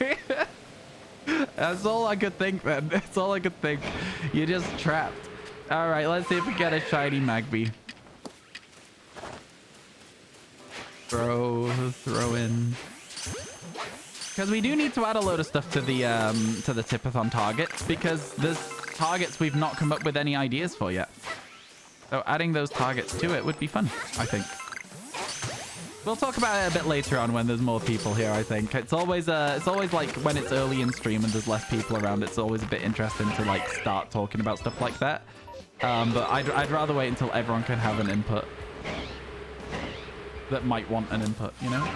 That's all I could think, man. That's all I could think. You're just trapped. All right, let's see if we get a shiny Magby. Throw in. Because we do need to add a load of stuff to the Tipathon targets, because there's targets we've not come up with any ideas for yet. So adding those targets to it would be fun, I think. We'll talk about it a bit later on when there's more people here, I think. It's always like when it's early in stream and there's less people around, it's always a bit interesting to like start talking about stuff like that. But I'd rather wait until everyone can have an input. That might want an input, you know?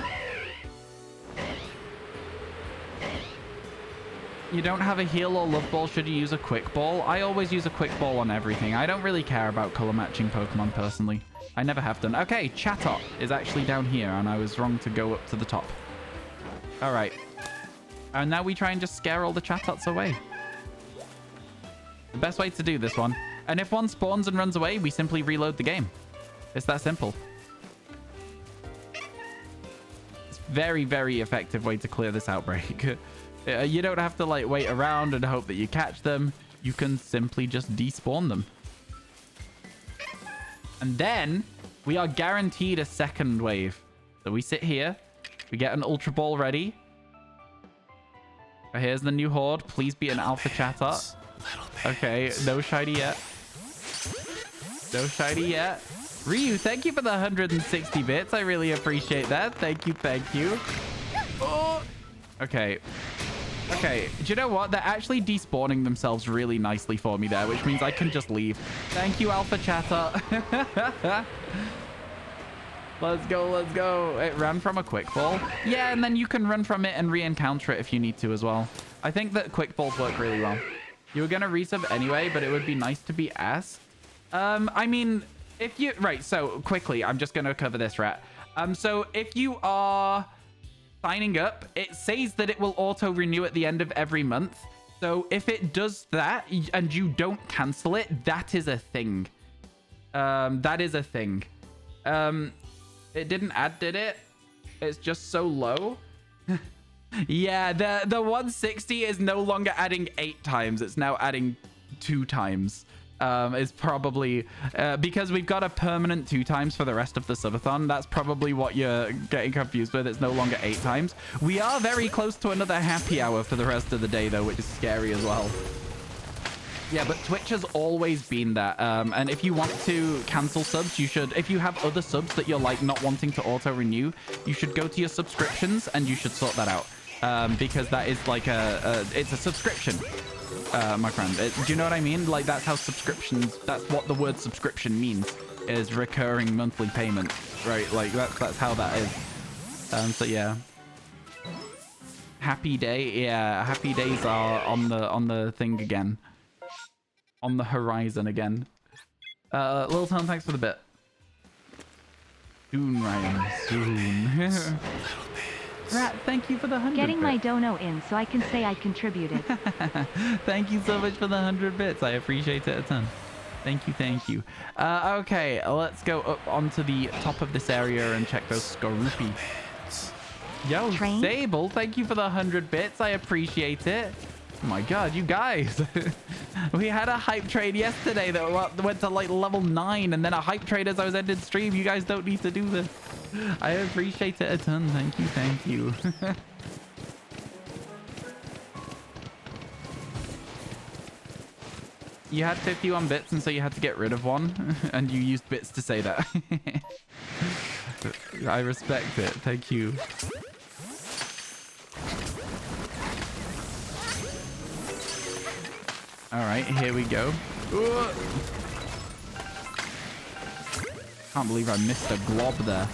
You don't have a heal or love ball, should you use a quick ball? I always use a quick ball on everything. I don't really care about color matching Pokemon personally. I never have done. Okay, Chatot is actually down here and I was wrong to go up to the top. All right. And now we try and just scare all the Chatots away. The best way to do this one. And if one spawns and runs away, we simply reload the game. It's that simple. It's very, very effective way to clear this outbreak. You don't have to like wait around and hope that you catch them. You can simply just despawn them. And then we are guaranteed a second wave. So we sit here, we get an Ultra Ball ready, Here's the new horde. Please be an alpha chatter. Okay, no shiny yet. No shiny yet. Ryu, thank you for the 160 bits. I really appreciate that. Thank you, thank you. Oh. Okay. Okay, do you know what? They're actually despawning themselves really nicely for me there, which means I can just leave. Thank you, alpha chatter. Let's go, let's go. It ran from a quick ball. Yeah, and then you can run from it and re-encounter it if you need to as well. I think that quick balls work really well. You were going to resub anyway, but it would be nice to be asked. I mean, if you... Right, so quickly, I'm just going to cover this, Rat. So if you are signing up, it says that it will auto-renew at the end of every month. So if it does that and you don't cancel it, that is a thing. That is a thing. It didn't add, did it? It's just so low. Yeah, the 160 is no longer adding 8 times. It's now adding 2 times. Is probably because we've got a permanent 2 times for the rest of the subathon. That's probably what you're getting confused with. It's no longer 8 times. We are very close to another happy hour for the rest of the day, though, which is scary as well. Yeah, but Twitch has always been that. And if you want to cancel subs, you should. If you have other subs that you're like not wanting to auto renew, you should go to your subscriptions and you should sort that out. Because that is like it's a subscription. My friend, do you know what I mean? Like, that's how subscriptions, that's what the word subscription means, is recurring monthly payment, right? Like, that's how that is. So yeah, happy day. Yeah, happy days are on the thing again, on the horizon again. Little Tom, thanks for the bit. Soon, Ryan, soon. Rat, thank you for the 100 Getting bits. my dono in so I can say I contributed. Thank you so much for the 100 bits. I appreciate it a ton. Thank you, thank you. Okay, let's go up onto the top of this area and check those Skorupi. Yo, Train? Sable, thank you for the 100 bits. I appreciate it. Oh my god, you guys. We had a hype trade yesterday that went to like level 9, and then a hype trade as I was ending stream. You guys don't need to do this. I appreciate it a ton. Thank you, thank you. You had 51 bits, and so you had to get rid of one, and you used bits to say that. I respect it. Thank you. All right, here we go. Ooh. Can't believe I missed a glob there.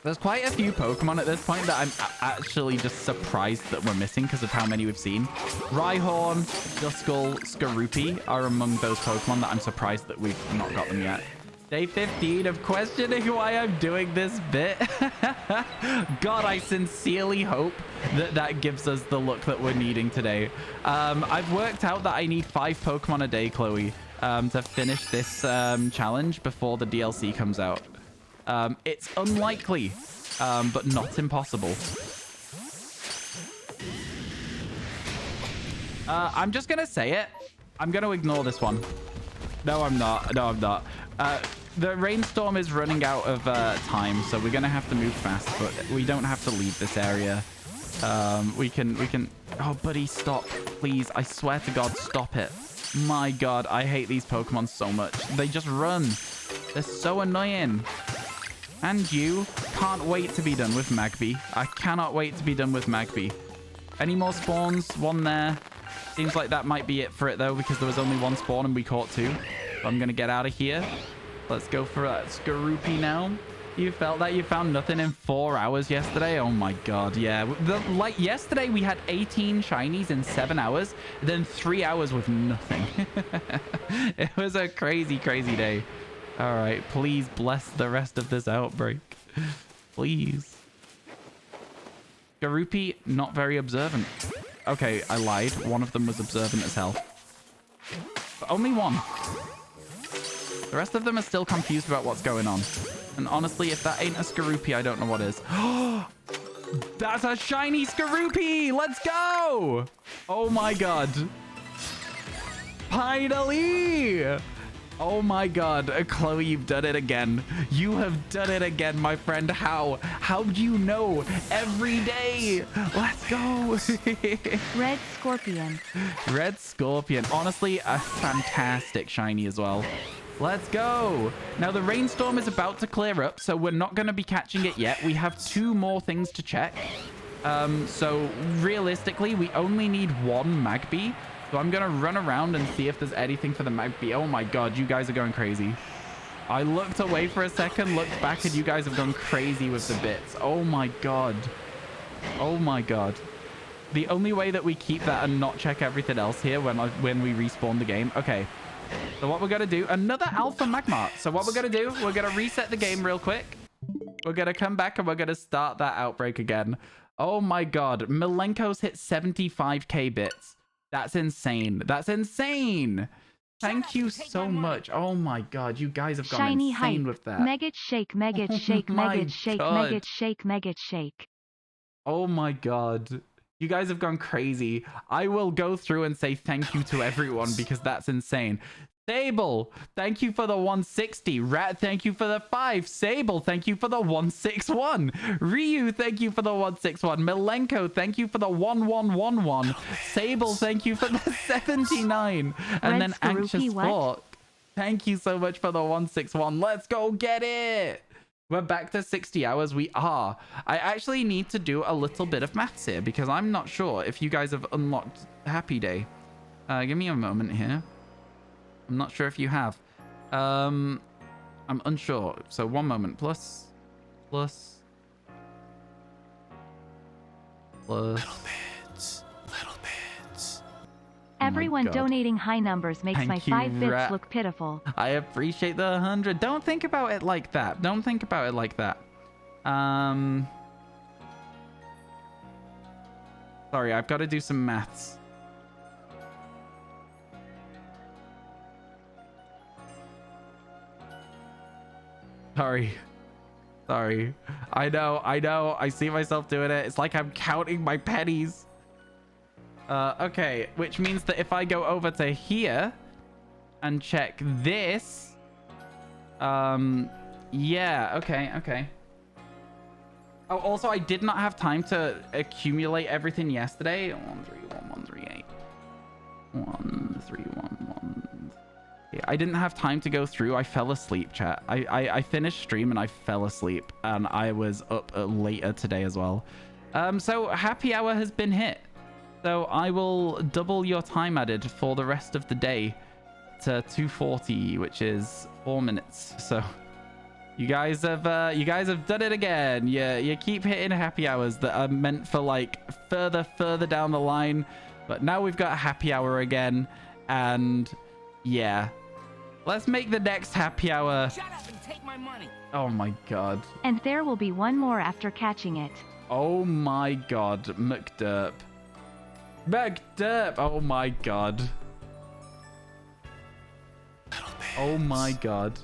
There's quite a few Pokemon at this point that I'm actually just surprised that we're missing because of how many we've seen. Rhyhorn, Duskull, Skorupi are among those Pokemon that I'm surprised that we've not got them yet. Day 15 of questioning why I'm doing this bit. God, I sincerely hope that that gives us the luck that we're needing today. I've worked out that I need 5 Pokemon a day, Chloe, to finish this challenge before the DLC comes out. It's unlikely, but not impossible. I'm just going to say it. I'm going to ignore this one. No, I'm not. No, I'm not. The rainstorm is running out of time, so we're going to have to move fast, but we don't have to leave this area. We can... Oh, buddy, stop. Please, I swear to God, stop it. My God, I hate these Pokemon so much. They just run. They're so annoying. And you can't wait to be done with Magby. I cannot wait to be done with Magby. Any more spawns? One there. Seems like that might be it for it, though, because there was only 1 spawn and we caught 2. So I'm going to get out of here. Let's go for Skorupi now. You felt that? You found nothing in 4 hours yesterday? Oh my God, yeah. Like yesterday, we had 18 shinies in 7 hours. Then 3 hours with nothing. It was a crazy, crazy day. All right, please bless the rest of this outbreak. Please. Skorupi, not very observant. Okay, I lied. One of them was observant as hell. But only one. The rest of them are still confused about what's going on. And honestly, if that ain't a Skorupi, I don't know what is. That's a shiny Skorupi! Let's go! Oh my God. Finally! Oh my god, Chloe, you've done it again. You have done it again, my friend. How? How do you know? Every day. Let's go. Red Scorpion. Red Scorpion. Honestly, a fantastic shiny as well. Let's go. Now, the rainstorm is about to clear up, so we're not going to be catching it yet. We have 2 more things to check. So realistically, we only need 1 Magby. So I'm going to run around and see if there's anything for the Magby. Oh my god, you guys are going crazy. I looked away for a second, looked back, and you guys have gone crazy with the bits. Oh my god. Oh my god. The only way that we keep that and not check everything else here when we respawn the game. Okay. So what we're going to do, another Alpha Magmart. So what we're going to do, we're going to reset the game real quick. We're going to come back and we're going to start that outbreak again. Oh my god. Milenko's hit 75k bits. That's insane. That's insane. Thank you so much. Oh my god. You guys have gone Shiny insane hype. with that. Megget shake, Megget shake, my Megget shake, God. Megget shake, Megget shake. Oh my god. You guys have gone crazy. I will go through and say thank you to everyone because that's insane. Sable, thank you for the 160. Rat, thank you for the 5. Sable, thank you for the 161. Ryu, thank you for the 161. Milenko, thank you for the 1111. Sable, thank you for the 79. And Red then Skaruki, Anxious what? Fork, thank you so much for the 161. Let's go get it. We're back to 60 hours. We are. I actually need to do a little bit of maths here because I'm not sure if you guys have unlocked Happy Day. Give me a moment here. I'm not sure if you have. I'm unsure. So 1 moment. Plus. Little bits. Everyone God. donating high numbers makes Thank my you, 5 bits Rat. look pitiful. I appreciate the 100. Don't think about it like that. Don't think about it like that. Sorry, I've got to do some maths. Sorry. I know. I see myself doing it. It's like I'm counting my pennies. Okay, which means that if I go over to here and check this, yeah, okay. Oh, also, I did not have time to accumulate everything yesterday. 131138. 1311. Yeah, I didn't have time to go through. I fell asleep, chat. I finished stream and I fell asleep, and I was up later today as well. So happy hour has been hit. So I will double your time added for the rest of the day to 240, which is 4 minutes. So you guys have done it again. You keep hitting happy hours that are meant for like further down the line, but now we've got a happy hour again, and yeah, let's make the next happy hour. Shut up and take my money. Oh my god. And there will be one more after catching it. Oh my god, McDerp. Oh my god. Oh my god.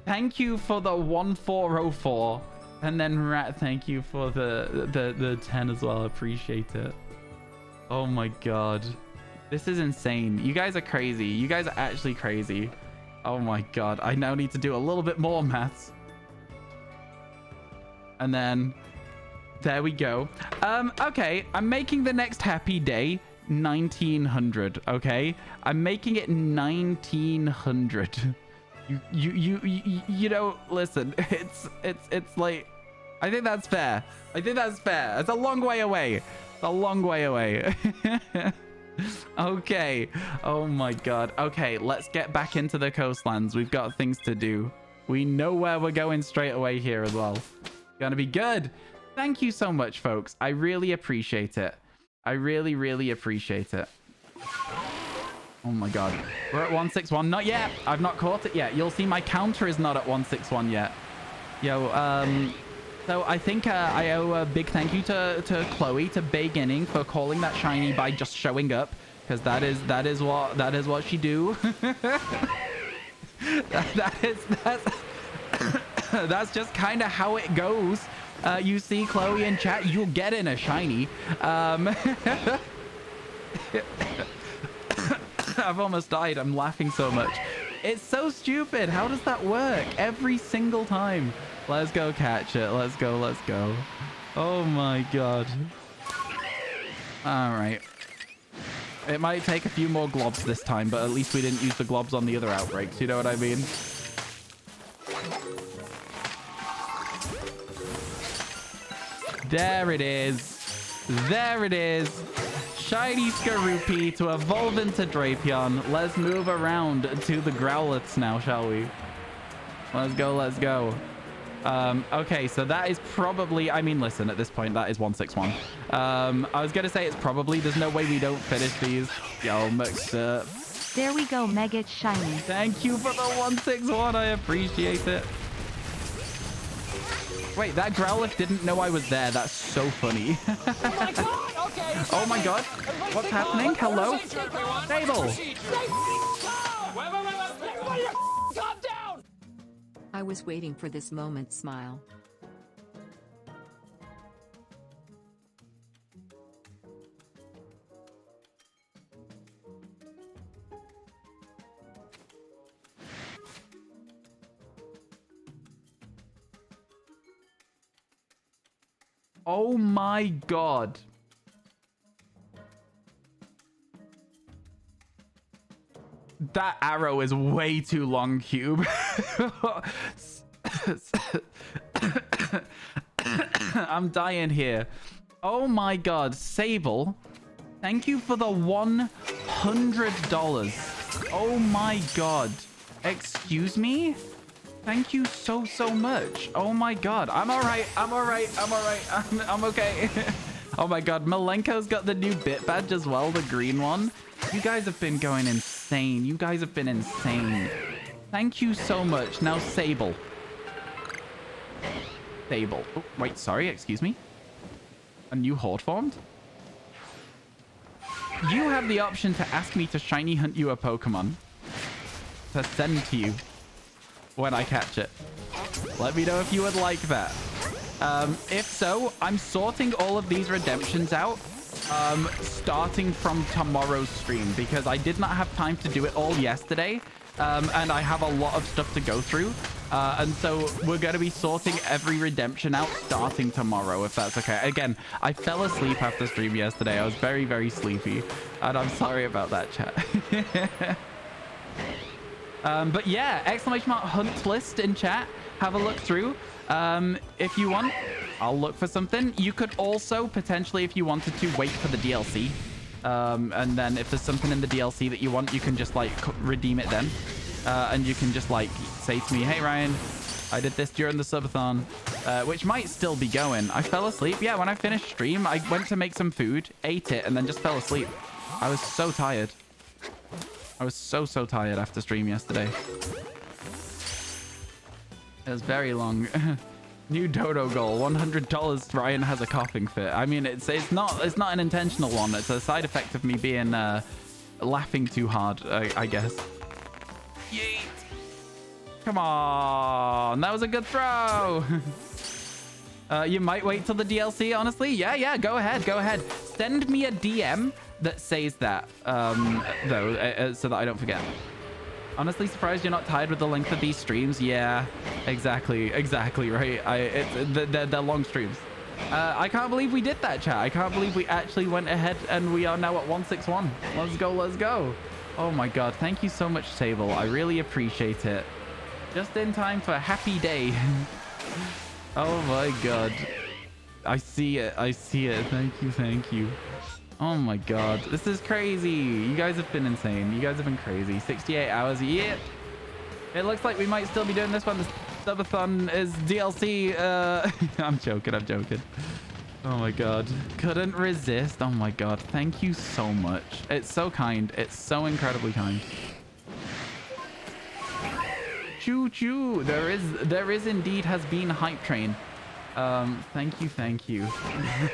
Thank you for the 1404. And then Rat, thank you for the 10 as well. I appreciate it. Oh my god. This is insane. You guys are crazy. You guys are actually crazy. Oh my god. I now need to do a little bit more maths. And then there we go. Okay, I'm making the next happy day 1900. Okay, I'm making it 1900. You know, listen, it's like, I think that's fair. It's a long way away. Okay. Oh my god. Okay, let's get back into the coastlands. We've got things to do. We know where we're going straight away here as well. Gonna be good. Thank you so much, folks. I really appreciate it. I really appreciate it. Oh my god. We're at 161. Not yet. I've not caught it yet. You'll see my counter is not at 161 yet. Yo, so I think I owe a big thank you to Chloe, to beginning, for calling that shiny by just showing up, because that is what she do. That's just kind of how it goes. You see Chloe in chat, you'll get in a shiny. I've almost died. I'm laughing so much. It's so stupid. How does that work? Every single time. Let's go catch it. Let's go. Let's go. Oh my god. All right. It might take a few more globs this time, but at least we didn't use the globs on the other outbreaks. You know what I mean? There it is. There it is. Shiny Skorupi to evolve into Drapion. Let's move around to the Growliths now, shall we? Let's go. Let's go. Okay, so that is probably, I mean, listen, at this point, that is 161. I was going to say it's probably, there's no way we don't finish these. Yo, mixed up. There we go, Megate Shiny. Thank you for the 161. I appreciate it. Wait, that Growlithe didn't know I was there. That's so funny. Oh my god! Okay, oh my god. What's happening? Hello? Stable. Everybody, calm down! I was waiting for this moment, smile. Oh my god. That arrow is way too long, Cube. I'm dying here. Oh my god, Sable. Thank you for the $100. Oh my god. Excuse me? Thank you so much. Oh my god. I'm alright. I'm okay. Oh my god. Malenko's got the new bit badge as well, the green one. You guys have been going insane. You guys have been insane. Thank you so much. Now Sable. Sable. Oh, wait, sorry. Excuse me. A new horde formed? You have the option to ask me to shiny hunt you a Pokemon. To send to you. When I catch it. Let me know if you would like that. If so, I'm sorting all of these redemptions out starting from tomorrow's stream because I did not have time to do it all yesterday and I have a lot of stuff to go through and so we're going to be sorting every redemption out starting tomorrow, if that's okay. Again, I fell asleep after stream yesterday. I was very sleepy and I'm sorry about that, chat. But yeah, exclamation mark hunt list in chat. Have a look through. If you want, I'll look for something. You could also potentially, if you wanted to, wait for the DLC. And then if there's something in the DLC that you want, you can just like redeem it then. And you can just like say to me, hey Ryan, I did this during the subathon, which might still be going. I fell asleep. Yeah, when I finished stream, I went to make some food, ate it, and then just fell asleep. I was so tired. I was so tired after stream yesterday. It was very long. New dodo goal, $100. Ryan has a coughing fit. I mean, it's not an intentional one. It's a side effect of me being laughing too hard, I guess. Yeet. Come on, that was a good throw. You might wait till the DLC, honestly. Yeah, go ahead. Send me a DM that says that, though, so that I don't forget. Honestly surprised you're not tired with the length of these streams. Yeah, exactly, right. They're long streams. I can't believe we did that, chat. I can't believe we actually went ahead and we are now at 161. Let's go. Oh my god, thank you so much, Sable. I really appreciate it. Just in time for a happy day. Oh my god. I see it. Thank you. Oh my god, this is crazy. You guys have been insane. You guys have been crazy. 68 hours. Yep. It looks like we might still be doing this one. The subathon is DLC. I'm joking. Oh my god. Couldn't resist. Oh my god. Thank you so much. It's so kind. It's so incredibly kind. Choo. There is indeed has been hype train. Thank you.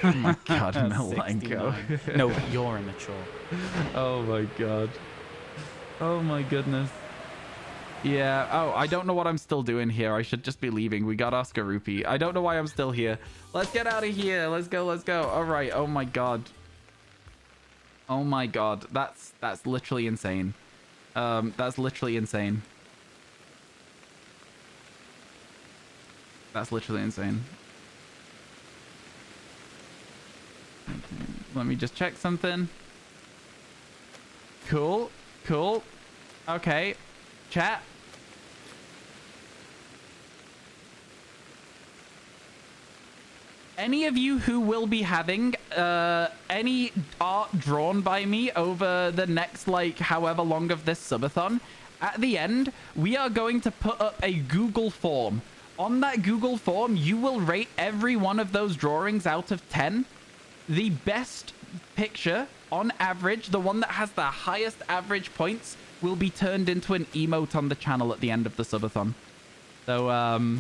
Oh my god, Malenko. No, you're immature. Oh my god. Oh my goodness. Yeah. Oh, I don't know what I'm still doing here. I should just be leaving. We got Oscar Rupee. I don't know why I'm still here. Let's get out of here. Let's go. All right. Oh my god. Oh my god, that's literally insane. That's literally insane. That's literally insane. Let me just check something. Cool. Cool. Okay. Chat. Any of you who will be having any art drawn by me over the next, like, however long of this subathon, at the end, we are going to put up a Google form. On that Google form, you will rate every one of those drawings out of 10. The best picture, on average, the one that has the highest average points, will be turned into an emote on the channel at the end of the subathon. So,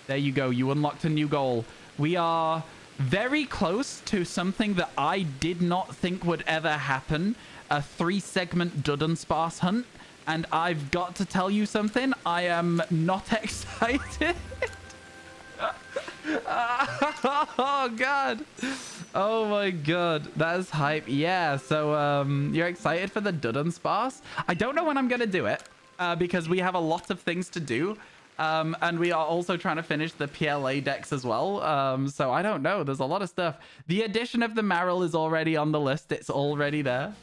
there you go. You unlocked a new goal. We are very close to something that I did not think would ever happen. A 3-segment Dudunsparce hunt. And I've got to tell you something. I am not excited. Oh, God. Oh, my God. That is hype. Yeah, so you're excited for the Dudunsparce? I don't know when I'm going to do it because we have a lot of things to do. And we are also trying to finish the PLA decks as well. So I don't know. There's a lot of stuff. The addition of the Marill is already on the list. It's already there.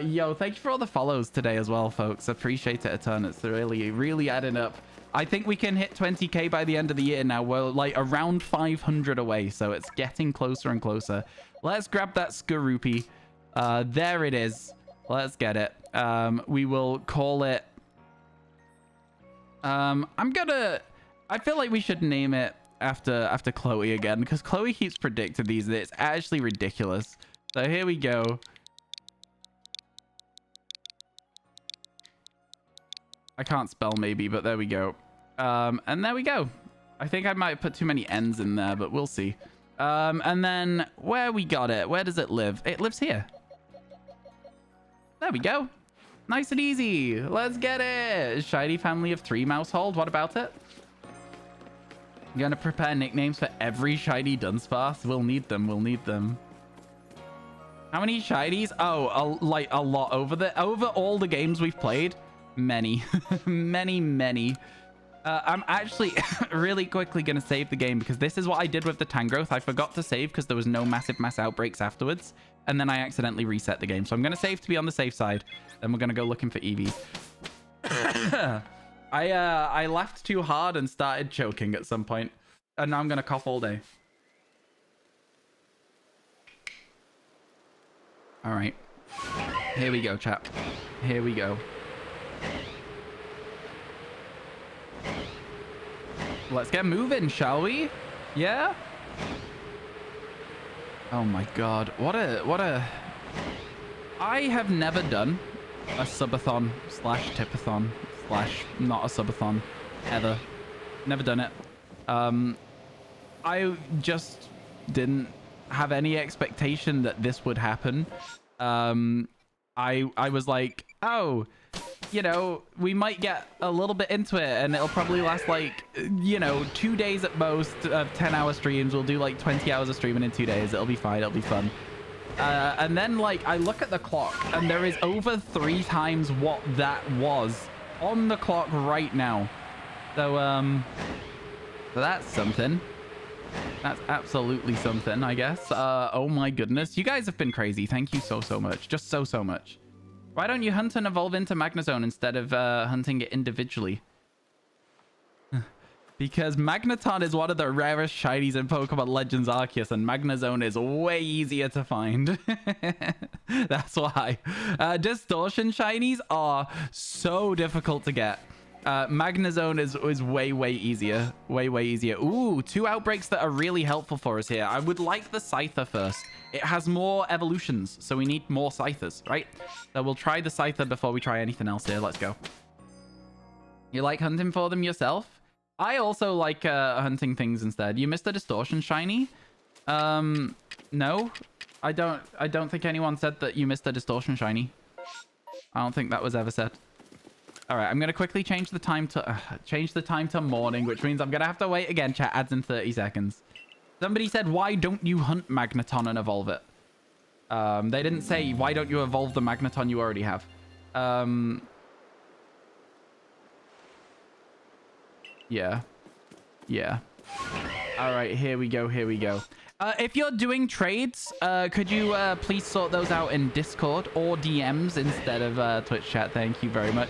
Yo, thank you for all the follows today as well, folks. Appreciate it a ton. It's really, really adding up. I think we can hit 20k by the end of the year now. We're like around 500 away. So it's getting closer and closer. Let's grab that Skorupi. There it is. Let's get it. We will call it... I feel like we should name it after Chloe again, because Chloe keeps predicting these and it's actually ridiculous. So here we go. I can't spell maybe, but there we go. And there we go. I think I might put too many N's in there, but we'll see. And then where we got it, where does it live? It lives here. There we go. Nice and easy. Let's get it. Shiny family of 3 mousehold. What about it? I'm gonna prepare nicknames for every shiny Dunsparce. We'll need them. We'll need them. How many shinies? Oh, like a lot over all the games we've played. Many, many. I'm actually really quickly gonna save the game because this is what I did with the Tangrowth. I forgot to save because there was no massive mass outbreaks afterwards, and then I accidentally reset the game. So I'm gonna save to be on the safe side. Then we're gonna go looking for EVs. I laughed too hard and started choking at some point, and now I'm gonna cough all day. All right, here we go, chat. Here we go. Let's get moving, shall we? Yeah? Oh my god. What a... I have never done a subathon slash tipathon slash not a subathon ever. Never done it. I just didn't have any expectation that this would happen. I was like, oh, you know, we might get a little bit into it and it'll probably last like, you know, 2 days at most of 10-hour streams. We'll do like 20 hours of streaming in 2 days. It'll be fine. It'll be fun. And then like I look at the clock and there is over 3 times what that was on the clock right now. So, so that's something. That's absolutely something, I guess. Oh my goodness. You guys have been crazy. Thank you so much. Just so much. Why don't you hunt and evolve into Magnezone instead of hunting it individually? Because Magneton is one of the rarest shinies in Pokemon Legends Arceus, and Magnezone is way easier to find. That's why. Distortion shinies are so difficult to get. Magnezone is way easier. Way easier. Ooh, 2 outbreaks that are really helpful for us here. I would like the Scyther first. It has more evolutions, so we need more Scythers, right? So we'll try the Scyther before we try anything else here. Let's go. You like hunting for them yourself? I also like hunting things instead. You missed a Distortion shiny? No. I don't think anyone said that you missed a Distortion shiny. I don't think that was ever said. All right, I'm gonna quickly change the time to morning, which means I'm gonna have to wait again. Chat adds in 30 seconds. Somebody said, why don't you hunt Magneton and evolve it? They didn't say, why don't you evolve the Magneton you already have? Yeah. Yeah. All right, here we go. Here we go. If you're doing trades, could you please sort those out in Discord or DMs instead of Twitch chat? Thank you very much.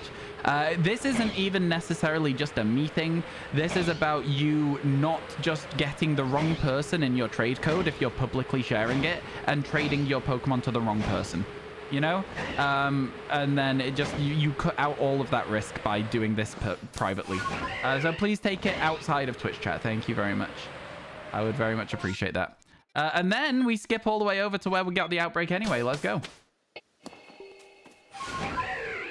This isn't even necessarily just a me thing. This is about you not just getting the wrong person in your trade code if you're publicly sharing it and trading your Pokemon to the wrong person. You know? And then it just, you cut out all of that risk by doing this privately. So please take it outside of Twitch chat. Thank you very much. I would very much appreciate that. And then we skip all the way over to where we got the outbreak anyway. Let's go.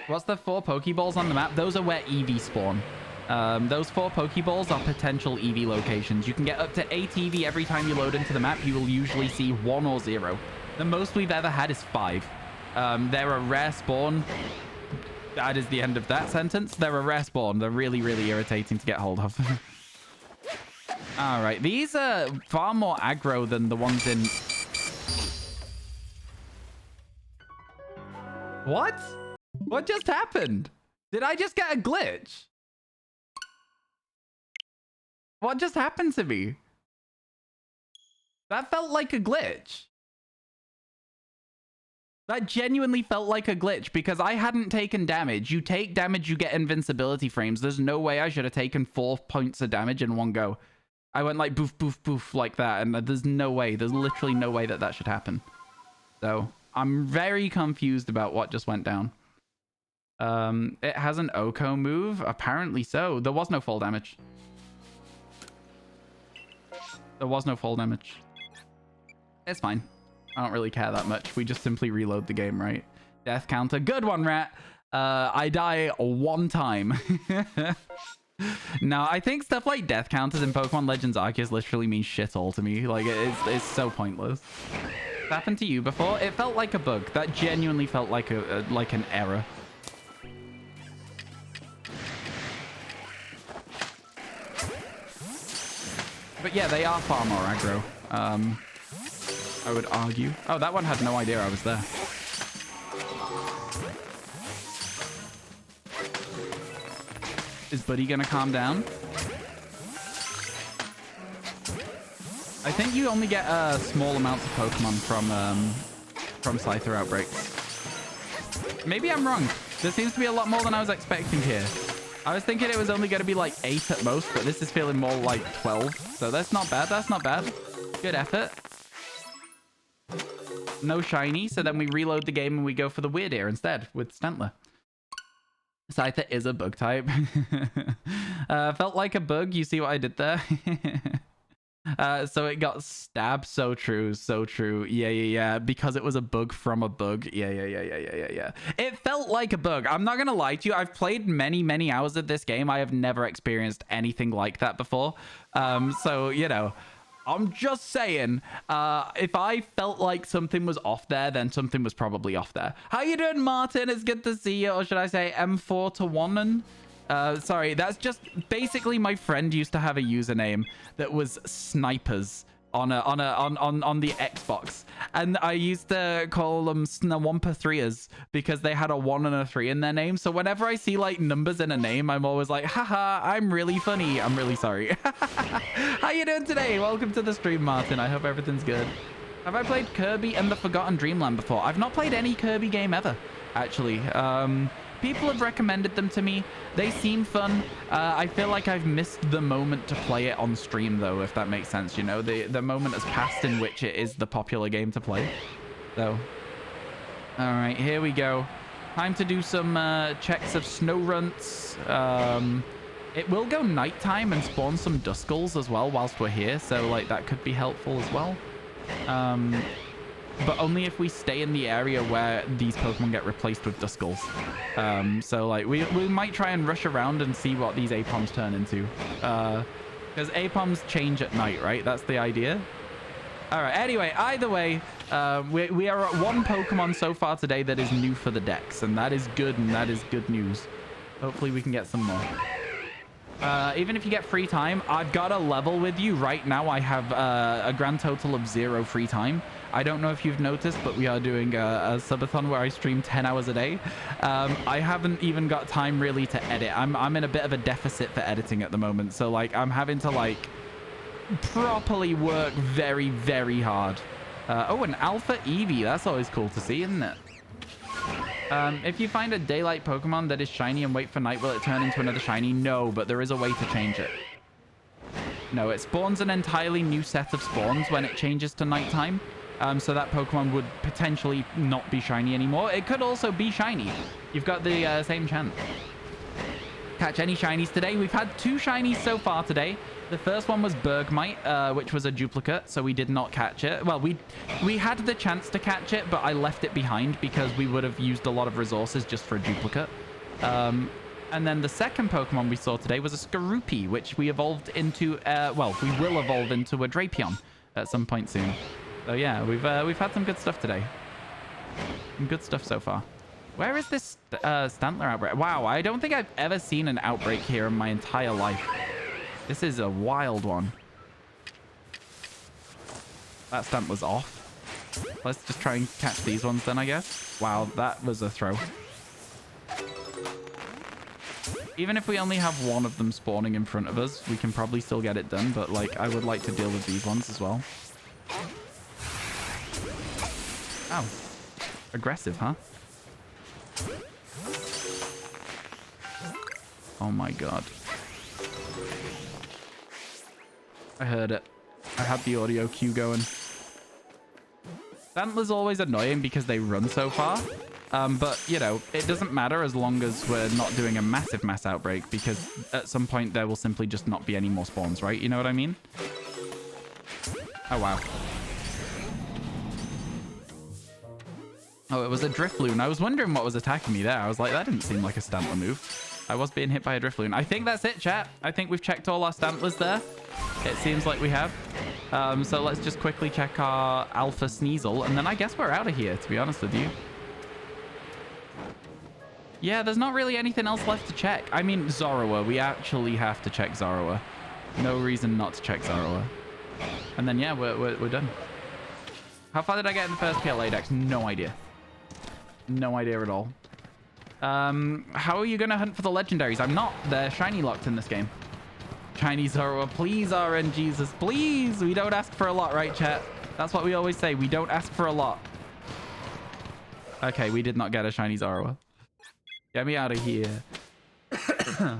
What's the 4 Pokeballs on the map? Those are where EV spawn. Those 4 Pokeballs are potential EV locations. You can get up to 8 EV every time you load into the map. You will usually see 1 or 0. The most we've ever had is 5. They're a rare spawn. That is the end of that sentence. They're a rare spawn. They're really, really irritating to get hold of. All right. These are far more aggro than the ones in... What? What just happened? Did I just get a glitch? What just happened to me? That felt like a glitch. That genuinely felt like a glitch because I hadn't taken damage. You take damage, you get invincibility frames. There's no way I should have taken 4 points of damage in one go. I went like boof, boof, boof like that. And there's no way. There's literally no way that that should happen. So I'm very confused about what just went down. It has an Oko move. Apparently so. There was no fall damage. There was no fall damage. It's fine. I don't really care that much. We just simply reload the game, right? Death counter. Good one, Rat. I die 1 time. No, I think stuff like death counters in Pokemon Legends Arceus literally means shit all to me. Like, it's so pointless. It's happened to you before? It felt like a bug. That genuinely felt like like an error. But yeah, they are far more aggro. I would argue. Oh, that one had no idea I was there. Is Buddy gonna calm down? I think you only get small amounts of Pokemon from Scyther outbreaks. Maybe I'm wrong. There seems to be a lot more than I was expecting here. I was thinking it was only going to be like 8 at most, but this is feeling more like 12. So that's not bad. That's not bad. Good effort. No shiny, so then we reload the game and we go for the weird ear instead with Stantler. Scyther is a bug type. Felt like a bug. You see what I did there? So it got stabbed. So true. So true. Yeah. Because it was a bug from a bug. Yeah. It felt like a bug. I'm not going to lie to you. I've played many hours of this game. I have never experienced anything like that before. So, you know, I'm just saying, if I felt like something was off there, then something was probably off there. How you doing, Martin? It's good to see you. Or should I say M4 to 1? Sorry, that's just basically my friend used to have a username that was Snipers on the Xbox, and I used to call them Snawampa 3ers because they had a 1 and a 3 in their name. So whenever I see like numbers in a name, I'm always like, haha, I'm really funny. I'm really sorry. How you doing today? Welcome to the stream, Martin. I hope everything's good. Have I played Kirby and the Forgotten Dreamland before? I've not played any Kirby game ever, actually. People have recommended them to me. They seem fun. I feel like I've missed the moment to play it on stream, though, if that makes sense. You know, the moment has passed in which it is the popular game to play. So, all right, here we go. Time to do some checks of snow runts. It will go nighttime and spawn some Duskulls as well whilst we're here. So, like, that could be helpful as well. But only if we stay in the area where these Pokemon get replaced with Duskulls. So, like, we might try and rush around and see what these Apoms turn into. Because Apoms change at night, right? That's the idea. All right, anyway, either way, we are at 1 Pokemon so far today that is new for the decks. And that is good, and that is good news. Hopefully we can get some more. Even if you get free time, I've got a level with you right now. I have a grand total of 0 free time. I don't know if you've noticed, but we are doing a subathon where I stream 10 hours a day. I haven't even got time really to edit. I'm in a bit of a deficit for editing at the moment. So like I'm having to like properly work very, very hard. Oh, an alpha Eevee. That's always cool to see, isn't it? If you find a daylight Pokemon that is shiny and wait for night, will it turn into another shiny? No, but there is a way to change it. No, it spawns an entirely new set of spawns when it changes to nighttime. So that Pokemon would potentially not be shiny anymore. It could also be shiny. You've got the same chance. Catch any shinies today? We've had 2 shinies so far today. The first one was Bergmite, which was a duplicate, so we did not catch it. Well, we had the chance to catch it, but I left it behind because we would have used a lot of resources just for a duplicate. And then the second Pokemon we saw today was a Skorupi, which we evolved into, well, we will evolve into a Drapion at some point soon. So yeah, we've had some good stuff today. Some good stuff so far. Where is this Stantler outbreak? Wow, I don't think I've ever seen an outbreak here in my entire life. This is a wild one. That Stantler's off. Let's just try and catch these ones then, I guess. Wow, that was a throw. Even if we only have one of them spawning in front of us, we can probably still get it done. But like, I would like to deal with these ones as well. Ow. Aggressive, huh? Oh my god. I heard it. I had the audio cue going. Stantler's always annoying because they run so far. But, you know, it doesn't matter as long as we're not doing a massive mass outbreak, because at some point there will simply just not be any more spawns, right? You know what I mean? Oh, wow. Oh, it was a Drifloon. I was wondering what was attacking me there. I was like, that didn't seem like a Stantler move. I was being hit by a Drifloon. I think that's it, chat. I think we've checked all our Stantlers there. It seems like we have. So let's just quickly check our Alpha Sneasel, and then I guess we're out of here, to be honest with you. Yeah, there's not really anything else left to check. I mean, Zorua. We actually have to check Zorua. No reason not to check Zorua. And then, yeah, we're done. How far did I get in the first PLA dex? No idea. No idea at all. How are you going to hunt for the legendaries? I'm not. They're shiny locked in this game. Shiny Zorua. Please, RNGesus. Please. We don't ask for a lot, right, chat? That's what we always say. We don't ask for a lot. Okay, we did not get a shiny Zorua. Get me out of here.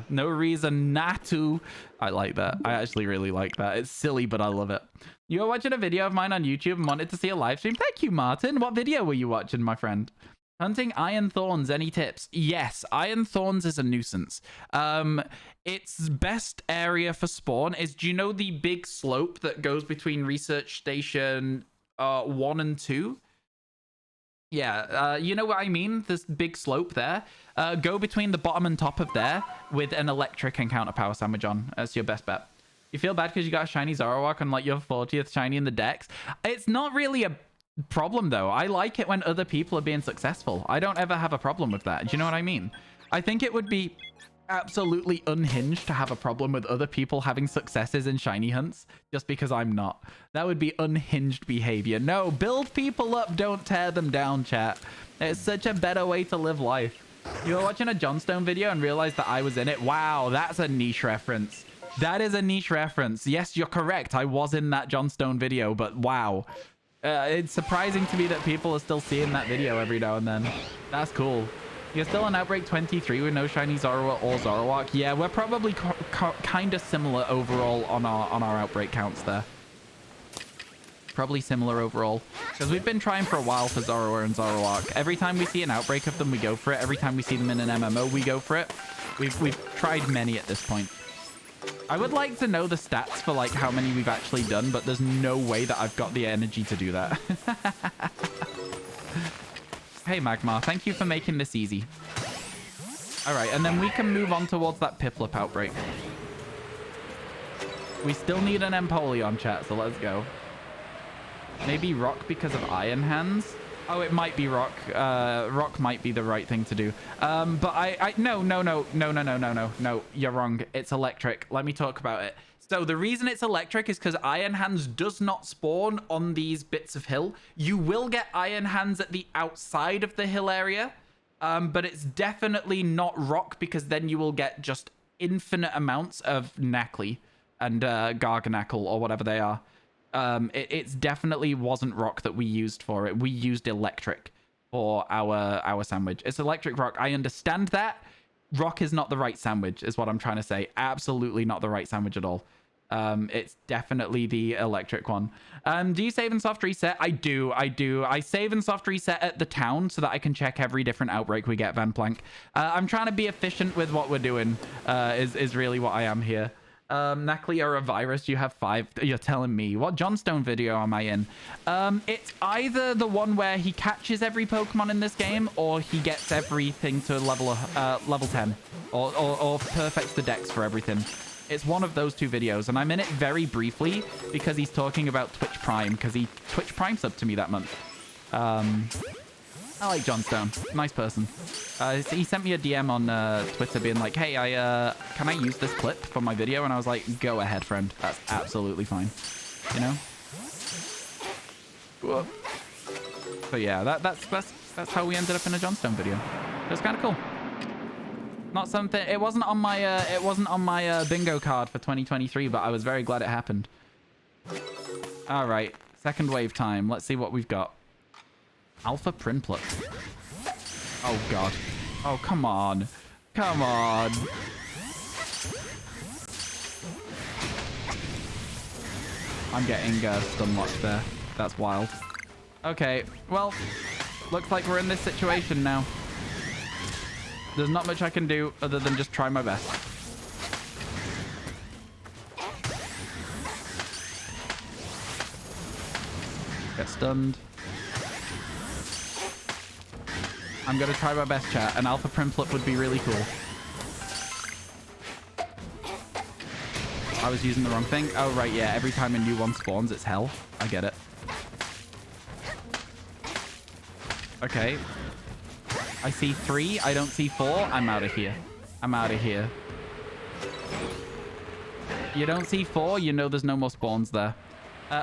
No reason not to. I like that. I actually really like that. It's silly, but I love it. You were watching a video of mine on YouTube and wanted to see a live stream. Thank you, Martin. What video were you watching, my friend? Hunting Iron Thorns. Any tips? Yes, Iron Thorns is a nuisance. Its best area for spawn is, do you know the big slope that goes between Research Station 1 and 2? Yeah, you know what I mean? This big slope there. Go between the bottom and top of there with an electric and counter power sandwich on. That's your best bet. You feel bad because you got a shiny Zoroark on like your 40th shiny in the dex. It's not really a problem though. I like it when other people are being successful. I don't ever have a problem with that. Do you know what I mean? I think it would be absolutely unhinged to have a problem with other people having successes in shiny hunts just because I'm not. That would be unhinged behavior. No, build people up, don't tear them down, chat. It's such a better way to live life. You were watching a Johnstone video and realized that I was in it. Wow, that's a niche reference. That is a niche reference. Yes, you're correct. I was in that Johnstone video, but wow. It's surprising to me that people are still seeing that video every now and then. That's cool. You're still on Outbreak 23 with no shiny Zorua or Zoroark. Yeah, we're probably kind of similar overall on our Outbreak counts there. Probably similar overall. Because we've been trying for a while for Zorua and Zoroark. Every time we see an Outbreak of them, we go for it. Every time we see them in an MMO, we go for it. We've tried many at this point. I would like to know the stats for like how many we've actually done, but there's no way that I've got the energy to do that. Hey, Magmar, thank you for making this easy. All right, and then we can move on towards that Piplup outbreak. We still need an Empoleon, chat, so let's go. Maybe Rock because of Iron Hands? Oh, it might be Rock. Rock might be the right thing to do. But no, you're wrong. It's electric. Let me talk about it. So the reason it's electric is because Iron Hands does not spawn on these bits of hill. You will get Iron Hands at the outside of the hill area, but it's definitely not rock because then you will get just infinite amounts of Knackly and Garganackle or whatever they are. It's definitely wasn't rock that we used for it. We used electric for our sandwich. It's electric rock. I understand that. Rock is not the right sandwich is what I'm trying to say. Absolutely not the right sandwich at all. It's definitely the electric one. Do you save and soft reset? I do. I save and soft reset at the town so that I can check every different outbreak we get, Van Plank. I'm trying to be efficient with what we're doing, is really what I am here. Knackly are a virus. You have 5. You're telling me. What Johnstone video am I in? It's either the one where he catches every Pokemon in this game or he gets everything to level 10 or perfects the dex for everything. It's one of those 2 videos, and I'm in it very briefly because he's talking about Twitch Prime, because he Twitch Prime subbed to me that month. I like Johnstone. Nice person. He sent me a DM on Twitter being like, hey, can I use this clip for my video? And I was like, go ahead, friend. That's absolutely fine. You know? Whoa. So yeah, that's how we ended up in a Johnstone video. It was kind of cool. Not something. It wasn't on my bingo card for 2023, but I was very glad it happened. All right, second wave time. Let's see what we've got. Alpha Prinplup. Oh god. Oh come on. Come on. I'm getting stun locked there. That's wild. Okay, well, looks like we're in this situation now. There's not much I can do other than just try my best. Get stunned. I'm going to try my best, chat. An Alpha Prinplup would be really cool. I was using the wrong thing. Oh, right, yeah. Every time a new one spawns, it's hell. I get it. Okay. I see 3. I don't see 4. I'm out of here. I'm out of here. You don't see 4. You know there's no more spawns there.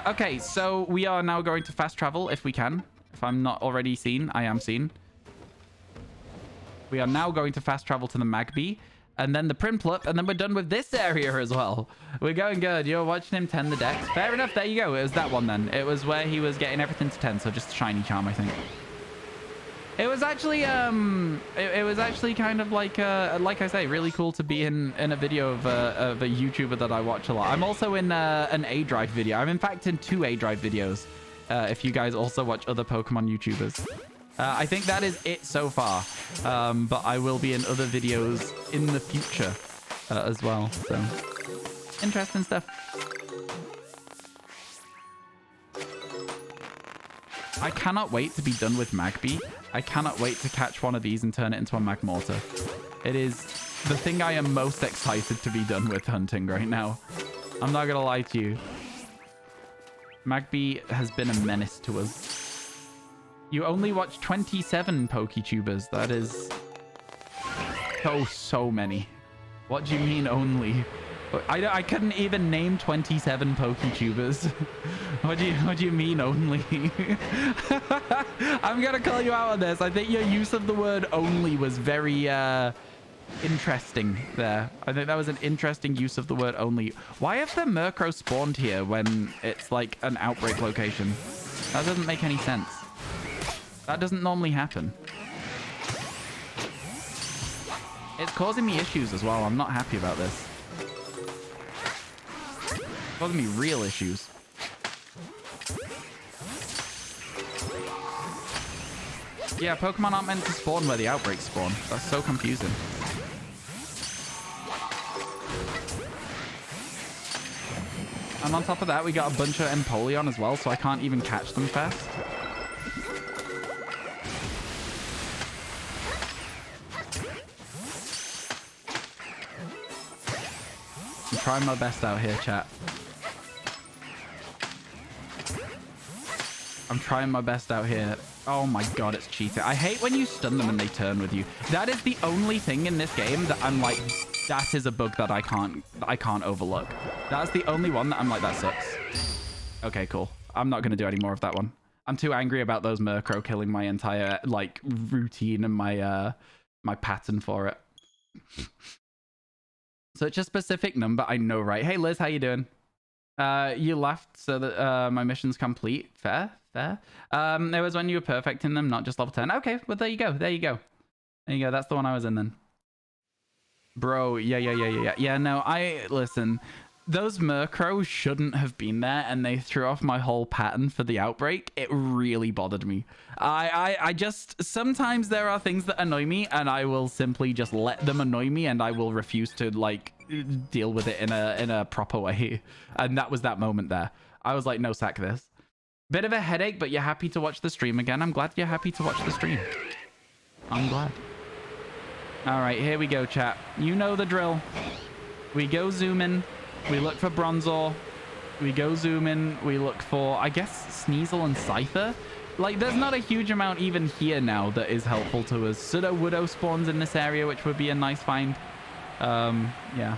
Okay, so we are now going to fast travel if we can. If I'm not already seen, I am seen. We are now going to fast travel to the Magby. And then the Prinplup, and then we're done with this area as well. We're going good. You're watching him 10 the dex. Fair enough. There you go. It was that one then. It was where he was getting everything to 10, so just a shiny charm, I think. It was actually it was actually kind of like I say, really cool to be in a video of a YouTuber that I watch a lot. I'm also in an A Drive video. I'm in fact in 2 A Drive videos. If you guys also watch other Pokemon YouTubers. I think that is it so far. But I will be in other videos in the future as well. So interesting stuff. I cannot wait to be done with Magby. I cannot wait to catch one of these and turn it into a Magmortar. It is the thing I am most excited to be done with hunting right now. I'm not going to lie to you. Magby has been a menace to us. You only watch 27 PokeTubers. That is so many. What do you mean only? I couldn't even name 27 PokeTubers. What do you mean only? I'm gonna call you out on this. I think your use of the word only was very interesting there. I think that was an interesting use of the word only. Why have the Murkrow spawned here when it's like an outbreak location? That doesn't make any sense. That doesn't normally happen. It's causing me issues as well. I'm not happy about this. It's causing me real issues. Yeah, Pokemon aren't meant to spawn where the outbreaks spawn. That's so confusing. And on top of that, we got a bunch of Empoleon as well, so I can't even catch them fast. I'm trying my best out here, chat. I'm trying my best out here. Oh my god, it's cheating. I hate when you stun them and they turn with you. That is the only thing in this game that I'm like, that is a bug that I can't overlook. That's the only one that I'm like, that sucks. Okay, cool. I'm not going to do any more of that one. I'm too angry about those Murkrow killing my entire like routine and my my pattern for it. Such a specific number, I know, right? Hey Liz, how you doing? You left so that my mission's complete. Fair. It was when you were perfecting them, not just level 10. Okay, well there you go. There you go. That's the one I was in then. Bro, yeah. No, listen. Those Murkrows shouldn't have been there, and they threw off my whole pattern for the outbreak. It really bothered me. I just, sometimes there are things that annoy me, and I will simply just let them annoy me, and I will refuse to like deal with it in a proper way. And that was that moment there. I was like, no, sack this. Bit of a headache, but you're happy to watch the stream again. I'm glad you're happy to watch the stream. I'm glad. All right, here we go, chat. You know the drill. We go zoom in. We look for Bronzor. We go zoom in. We look for, I guess, Sneasel and Scyther. Like, there's not a huge amount even here now that is helpful to us. Sudowoodo spawns in this area, which would be a nice find. Yeah.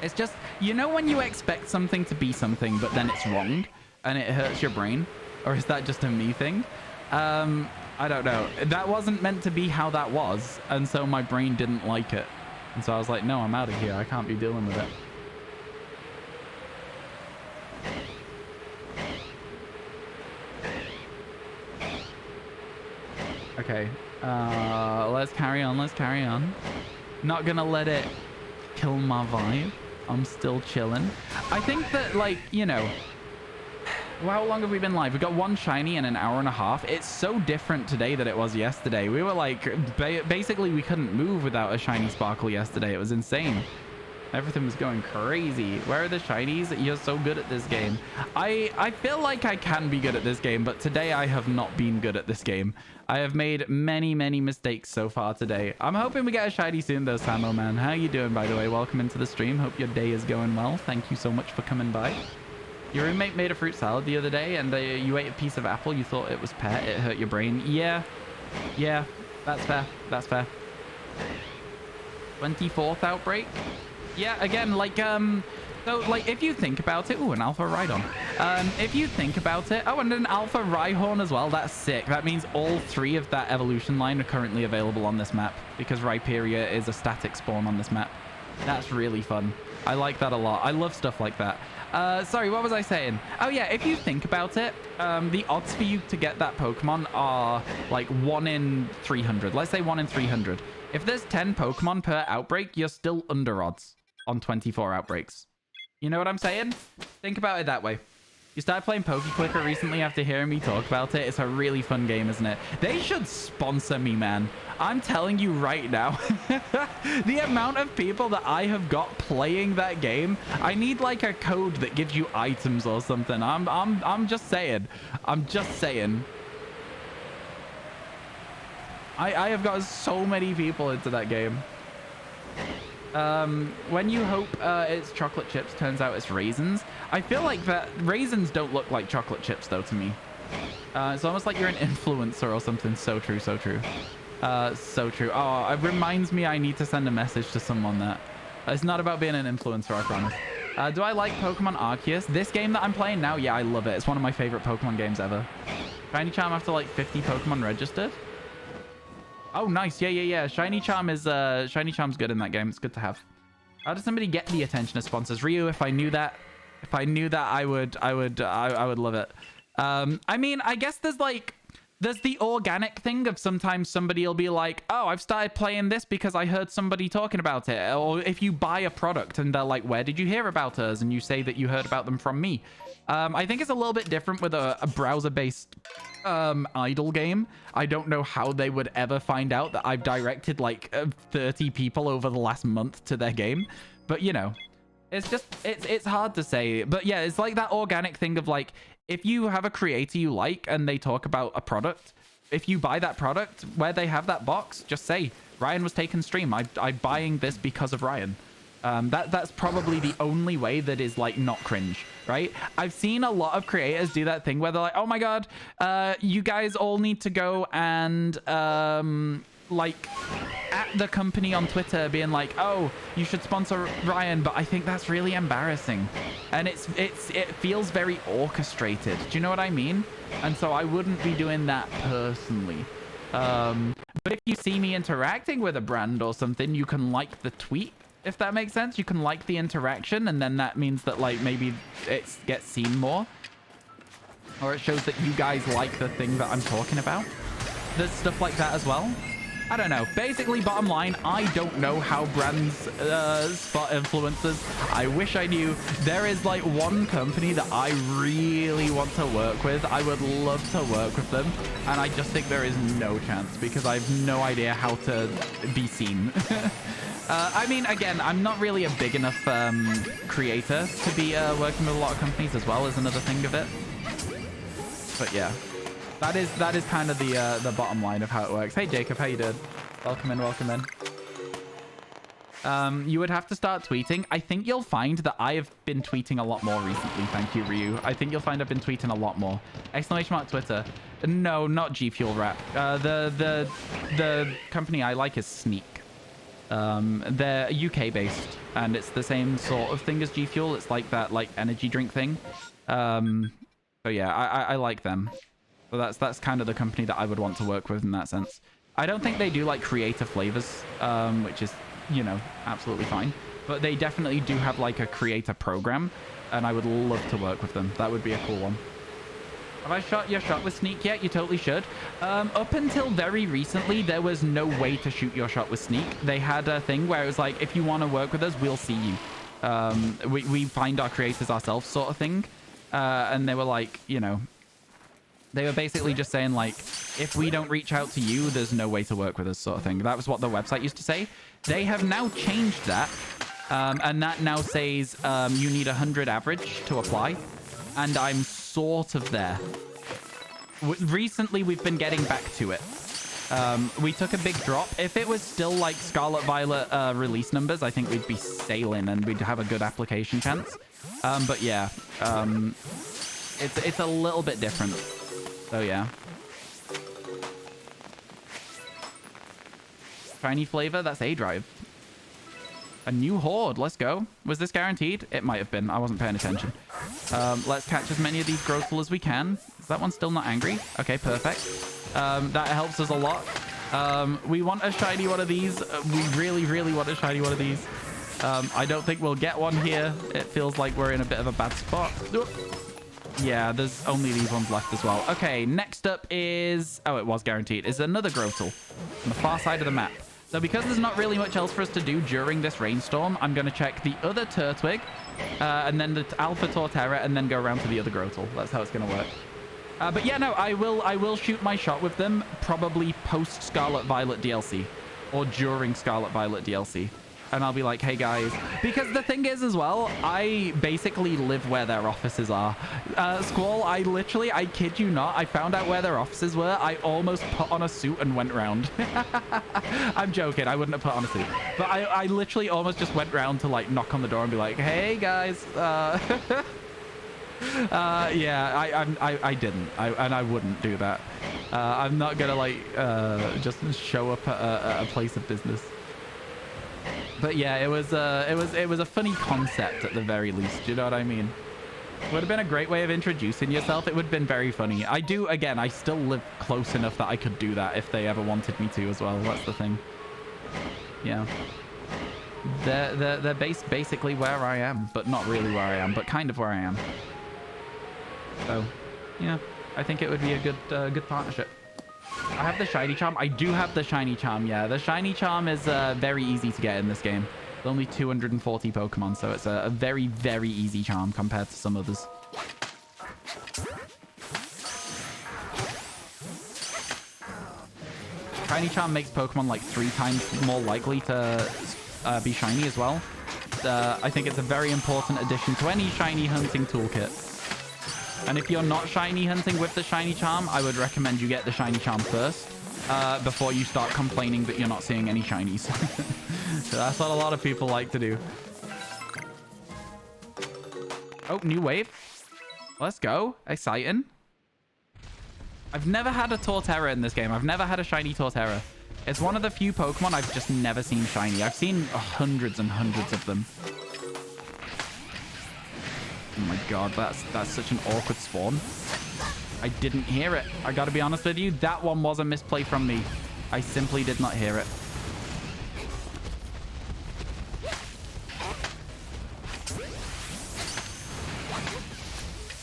It's just, you know when you expect something to be something, but then it's wrong, and it hurts your brain? Or is that just a me thing? I don't know. That wasn't meant to be how that was, and so my brain didn't like it. And so I was like, no, I'm out of here. I can't be dealing with it. Okay. Let's carry on. Not gonna let it kill my vibe. I'm still chilling. I think that, like, you know, how long have we been live? We got one shiny in an hour and a half. It's so different today than it was yesterday. We were like, basically we couldn't move without a shiny sparkle yesterday. It was insane. Everything was going crazy. Where are the shinies? You're so good at this game. I feel like I can be good at this game, but today I have not been good at this game. I have made many mistakes so far today. I'm hoping we get a shiny soon though, Samo man. How you doing, by the way? Welcome into the stream. Hope your day is going well. Thank you so much for coming by. Your roommate made a fruit salad the other day, and you ate a piece of apple. You thought it was pear. It hurt your brain. Yeah, that's fair. 24th outbreak. Yeah, again, like, so, like, if you think about it... Ooh, an Alpha Rhydon. If you think about it... Oh, and an Alpha Rhyhorn as well. That's sick. That means all three of that evolution line are currently available on this map, because Rhyperia is a static spawn on this map. That's really fun. I like that a lot. I love stuff like that. Sorry, what was I saying? Oh, yeah, if you think about it, the odds for you to get that Pokemon are, like, 1 in 300. Let's say 1 in 300. If there's 10 Pokemon per outbreak, you're still under odds on 24 outbreaks. You know what I'm saying? Think about it that way. You started playing PokeClicker recently after hearing me talk about it. It's a really fun game, isn't it? They should sponsor me, man. I'm telling you right now. The amount of people that I have got playing that game, I need like a code that gives you items or something. I'm just saying. I'm just saying. I have got so many people into that game. When you hope it's chocolate chips, turns out it's raisins. I feel like that raisins don't look like chocolate chips though to me. It's almost like you're an influencer or something. So true, so true. So true. Oh, it reminds me I need to send a message to someone that it's not about being an influencer, I promise. Do I like Pokemon Arceus? This game that I'm playing now, yeah, I love it. It's one of my favorite Pokemon games ever. Shiny Charm after like 50 Pokemon registered. Oh, nice. Yeah. Shiny Charm's good in that game. It's good to have. How does somebody get the attention of sponsors? Ryu, if I knew that, I would love it. I mean, I guess there's the organic thing of sometimes somebody will be like, oh, I've started playing this because I heard somebody talking about it. Or if you buy a product and they're like, where did you hear about us? And you say that you heard about them from me. I think it's a little bit different with a browser-based idle game. I don't know how they would ever find out that I've directed like 30 people over the last month to their game. But, you know, it's just, it's hard to say. But yeah, it's like that organic thing of like, if you have a creator you like and they talk about a product, if you buy that product where they have that box, just say, RyanWasTaken stream. I'm buying this because of Ryan. That's probably the only way that is like not cringe, right? I've seen a lot of creators do that thing where they're like, oh my god, you guys all need to go and like at the company on Twitter being like, oh, you should sponsor Ryan, but I think that's really embarrassing, and it feels very orchestrated. Do you know what I mean? And so I wouldn't be doing that personally. But if you see me interacting with a brand or something, you can like the tweet, if that makes sense. You can like the interaction, and then that means that like maybe it gets seen more, or it shows that you guys like the thing that I'm talking about. There's stuff like that as well. I don't know. Basically, bottom line, I don't know how brands spot influencers. I wish I knew. There is like one company that I really want to work with. I would love to work with them, and I just think there is no chance because I have no idea how to be seen. I mean, again, I'm not really a big enough creator to be working with a lot of companies as well, is another thing of it. But yeah. That is kind of the bottom line of how it works. Hey Jacob, how you doing? Welcome in, welcome in. You would have to start tweeting. I think you'll find that I have been tweeting a lot more recently. Thank you, Ryu. I think you'll find I've been tweeting a lot more. Exclamation mark Twitter. No, not G Fuel Rap. The company I like is Sneak. They're UK based, and it's the same sort of thing as G Fuel. It's like that like energy drink thing. So yeah, I like them. So that's kind of the company that I would want to work with in that sense. I don't think they do like creator flavors, which is, you know, absolutely fine. But they definitely do have like a creator program, and I would love to work with them. That would be a cool one. Have I shot your shot with Sneak yet? You totally should. Up until very recently, there was no way to shoot your shot with Sneak. They had a thing where it was like, if you want to work with us, we'll see you. We find our creators ourselves sort of thing. And they were like, you know, they were basically just saying like, if we don't reach out to you, there's no way to work with us sort of thing. That was what the website used to say. They have now changed that. And that now says you need 100 average to apply. And I'm sort of there. Recently, we've been getting back to it. We took a big drop. If it was still like Scarlet Violet release numbers, I think we'd be sailing and we'd have a good application chance. But yeah, it's a little bit different. So yeah. Shiny flavor, that's A-Drive. A new horde, let's go. Was this guaranteed? It might have been, I wasn't paying attention. Let's catch as many of these Growthful as we can. Is that one still not angry? Okay, perfect. That helps us a lot. We want a shiny one of these. We really, really want a shiny one of these. I don't think we'll get one here. It feels like we're in a bit of a bad spot. Yeah, there's only these ones left as well. Okay, next up is... Oh, it was guaranteed. Is another Growthful on the far side of the map. So because there's not really much else for us to do during this rainstorm, I'm going to check the other Turtwig, and then the Alpha Torterra, and then go around to the other Growthful. That's how it's going to work. But yeah, no, I will shoot my shot with them probably post Scarlet Violet DLC or during Scarlet Violet DLC. And I'll be like, hey guys, because the thing is as well, I basically live where their offices are. Squall, I kid you not, I found out where their offices were. I almost put on a suit and went round. I'm joking, I wouldn't have put on a suit. But I literally almost just went round to like knock on the door and be like, hey guys. Yeah, I didn't. And I wouldn't do that. I'm not gonna like just show up at a place of business. But yeah, it was a funny concept at the very least. Do you know what I mean? Would have been a great way of introducing yourself. It would have been very funny. I still live close enough that I could do that if they ever wanted me to as well. That's the thing. Yeah. They're based basically where I am, but not really where I am, but kind of where I am. So, yeah, I think it would be a good partnership. I have the shiny charm. I do have the shiny charm. Yeah, the shiny charm is very easy to get in this game. There's only 240 Pokemon, so it's a very, very easy charm compared to some others. Shiny charm makes Pokemon like 3 times more likely to be shiny as well. I think it's a very important addition to any shiny hunting toolkit. And if you're not shiny hunting with the shiny charm, I would recommend you get the shiny charm first before you start complaining that you're not seeing any shinies. So that's what a lot of people like to do. Oh, new wave. Let's go. Exciting. I've never had a Torterra in this game. I've never had a shiny Torterra. It's one of the few Pokemon I've just never seen shiny. I've seen hundreds and hundreds of them. Oh my god, that's such an awkward spawn. I didn't hear it. I gotta be honest with you. That one was a misplay from me. I simply did not hear it.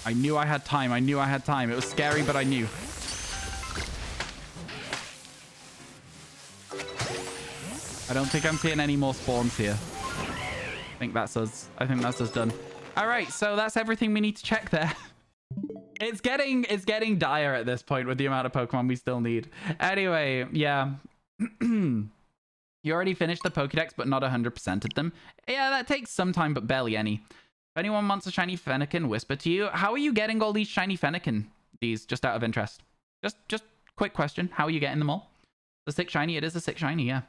I knew I had time. I knew I had time. It was scary, but I knew. I don't think I'm seeing any more spawns here. I think that's us. I think that's us done. All right, so that's everything we need to check there. It's getting dire at this point with the amount of Pokemon we still need. Anyway, yeah. You already finished the Pokédex, but not 100%ed them. Yeah, that takes some time, but barely any. If anyone wants a shiny Fennekin, whisper to you. How are you getting all these shiny Fennekin? These, just out of interest. Just quick question. How are you getting them all? The 6 shiny? It is a 6 shiny, yeah.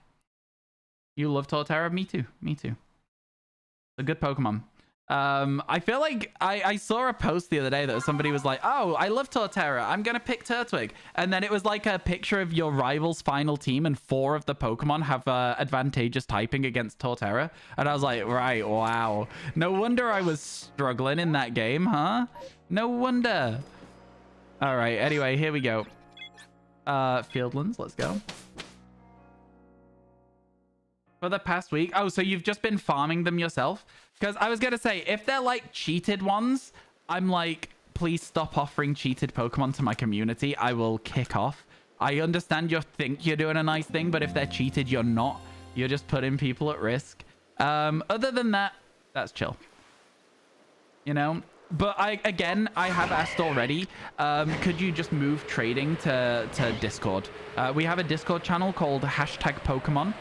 You love Torterra? Me too. Me too. It's a good Pokemon. I feel like I saw a post the other day that somebody was like, oh, I love Torterra. I'm going to pick Turtwig. And then it was like a picture of your rival's final team and 4 of the Pokemon have advantageous typing against Torterra. And I was like, right, wow. No wonder I was struggling in that game, huh? No wonder. All right, anyway, here we go. Fieldlands, let's go. For the past week. Oh, so you've just been farming them yourself? Because I was going to say, if they're like cheated ones, I'm like, please stop offering cheated Pokemon to my community. I will kick off. I understand you think you're doing a nice thing, but if they're cheated, you're not. You're just putting people at risk. Other than that, that's chill. You know? But I have asked already, could you just move trading to Discord? We have a Discord channel called #Pokemon.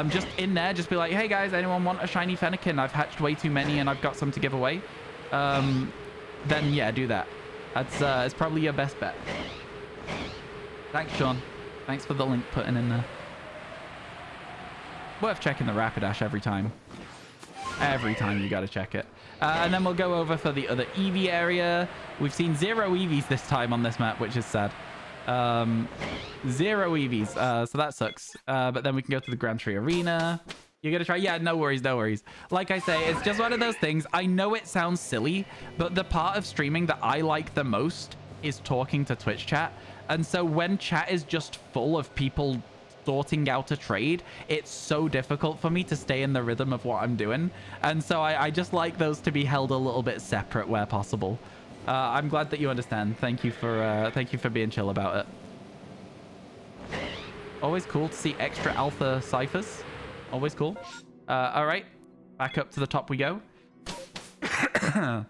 Just in there, just be like, hey guys, anyone want a shiny Fennekin? I've hatched way too many and I've got some to give away. Then yeah, do that. That's it's probably your best bet. Thanks, Sean. Thanks for the link putting in there. Worth checking the Rapidash every time. Every time you gotta check it. And then we'll go over for the other Eevee area. We've seen 0 Eevees this time on this map, which is sad. 0 Eevees, so that sucks. But then we can go to the Grand Tree Arena. You're gonna try? Yeah, no worries, no worries. Like I say, it's just one of those things. I know it sounds silly, but the part of streaming that I like the most is talking to Twitch chat. And so when chat is just full of people sorting out a trade, it's so difficult for me to stay in the rhythm of what I'm doing. And so I just like those to be held a little bit separate where possible. I'm glad that you understand. Thank you for being chill about it. Always cool to see extra alpha ciphers. Always cool. All right, back up to the top we go.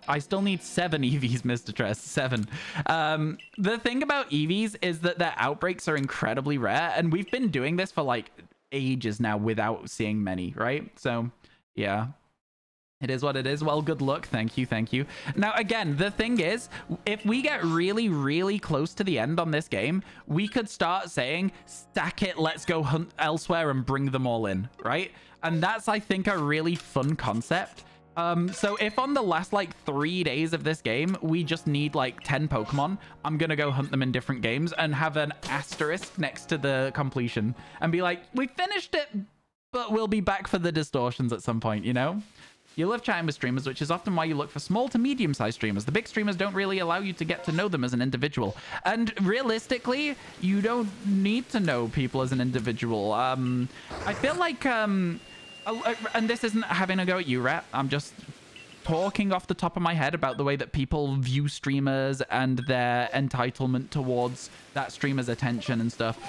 I still need 7 Eevees, Mr. Tress. 7. The thing about Eevees is that their outbreaks are incredibly rare, and we've been doing this for like ages now without seeing many, right? So yeah. It is what it is. Well, good luck. Thank you. Thank you. Now, again, the thing is, if we get really, really close to the end on this game, we could start saying, stack it, let's go hunt elsewhere and bring them all in, right? And that's, I think, a really fun concept. So if on the last, like, 3 days of this game, we just need, like, 10 Pokemon, I'm gonna go hunt them in different games and have an asterisk next to the completion and be like, we finished it, but we'll be back for the distortions at some point, you know? You love chatting with streamers, which is often why you look for small to medium-sized streamers. The big streamers don't really allow you to get to know them as an individual. And realistically, you don't need to know people as an individual. I feel like, and this isn't having a go at you, Rat. I'm just talking off the top of my head about the way that people view streamers and their entitlement towards that streamer's attention and stuff.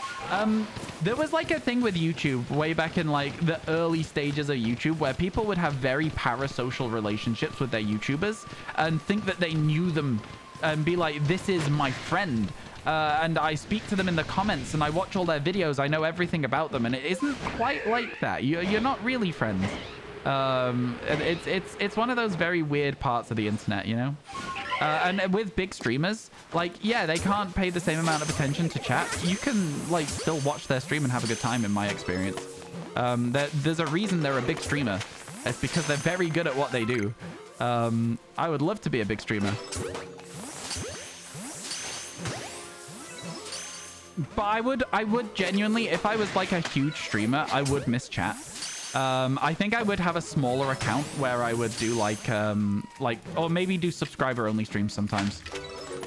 There was like a thing with YouTube way back in like the early stages of YouTube where people would have very parasocial relationships with their YouTubers and think that they knew them and be like, this is my friend. And I speak to them in the comments and I watch all their videos. I know everything about them, and it isn't quite like that. You're not really friends. It's one of those very weird parts of the internet, you know? And with big streamers, like, yeah, they can't pay the same amount of attention to chat. You can, like, still watch their stream and have a good time, in my experience. There's a reason they're a big streamer. It's because they're very good at what they do. I would love to be a big streamer. But I would genuinely, if I was like a huge streamer, I would miss chat. I think I would have a smaller account where I would do or maybe do subscriber only streams sometimes.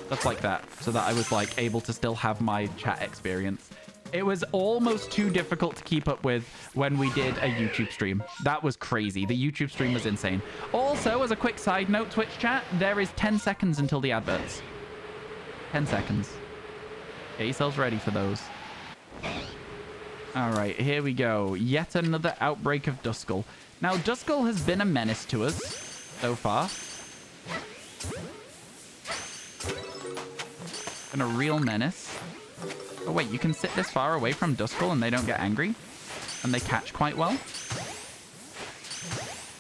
Stuff like that. So that I was like able to still have my chat experience. It was almost too difficult to keep up with when we did a YouTube stream. That was crazy. The YouTube stream was insane. Also, as a quick side note, Twitch chat, there is 10 seconds until the adverts. 10 seconds. Get yourselves ready for those. All right, here we go. Yet another outbreak of Duskull. Now, Duskull has been a menace to us so far. Been a real menace. Oh, wait, you can sit this far away from Duskull and they don't get angry? And they catch quite well?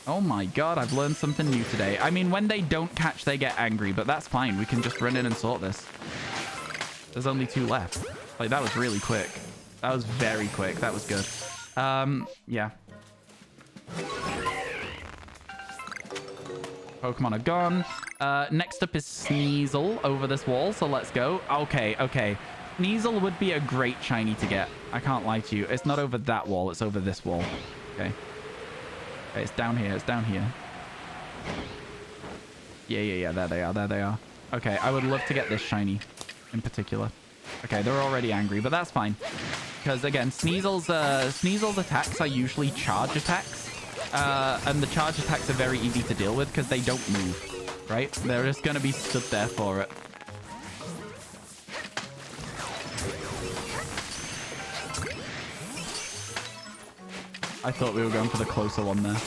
Oh my god, I've learned something new today. I mean, when they don't catch, they get angry, but that's fine. We can just run in and sort this. There's only 2 left. Like, that was really quick. That was very quick. That was good. Yeah. Pokemon are gone. Next up is Sneasel over this wall, so let's go. Okay. Sneasel would be a great shiny to get. I can't lie to you. It's not over that wall. It's over this wall. Okay. Okay, it's down here. It's down here. Yeah. There they are. Okay, I would love to get this shiny in particular. Okay, they're already angry, but that's fine. Because, again, Sneasel's attacks are usually charge attacks. And the charge attacks are very easy to deal with because they don't move, right? They're just going to be stood there for it. I thought we were going for the closer one there.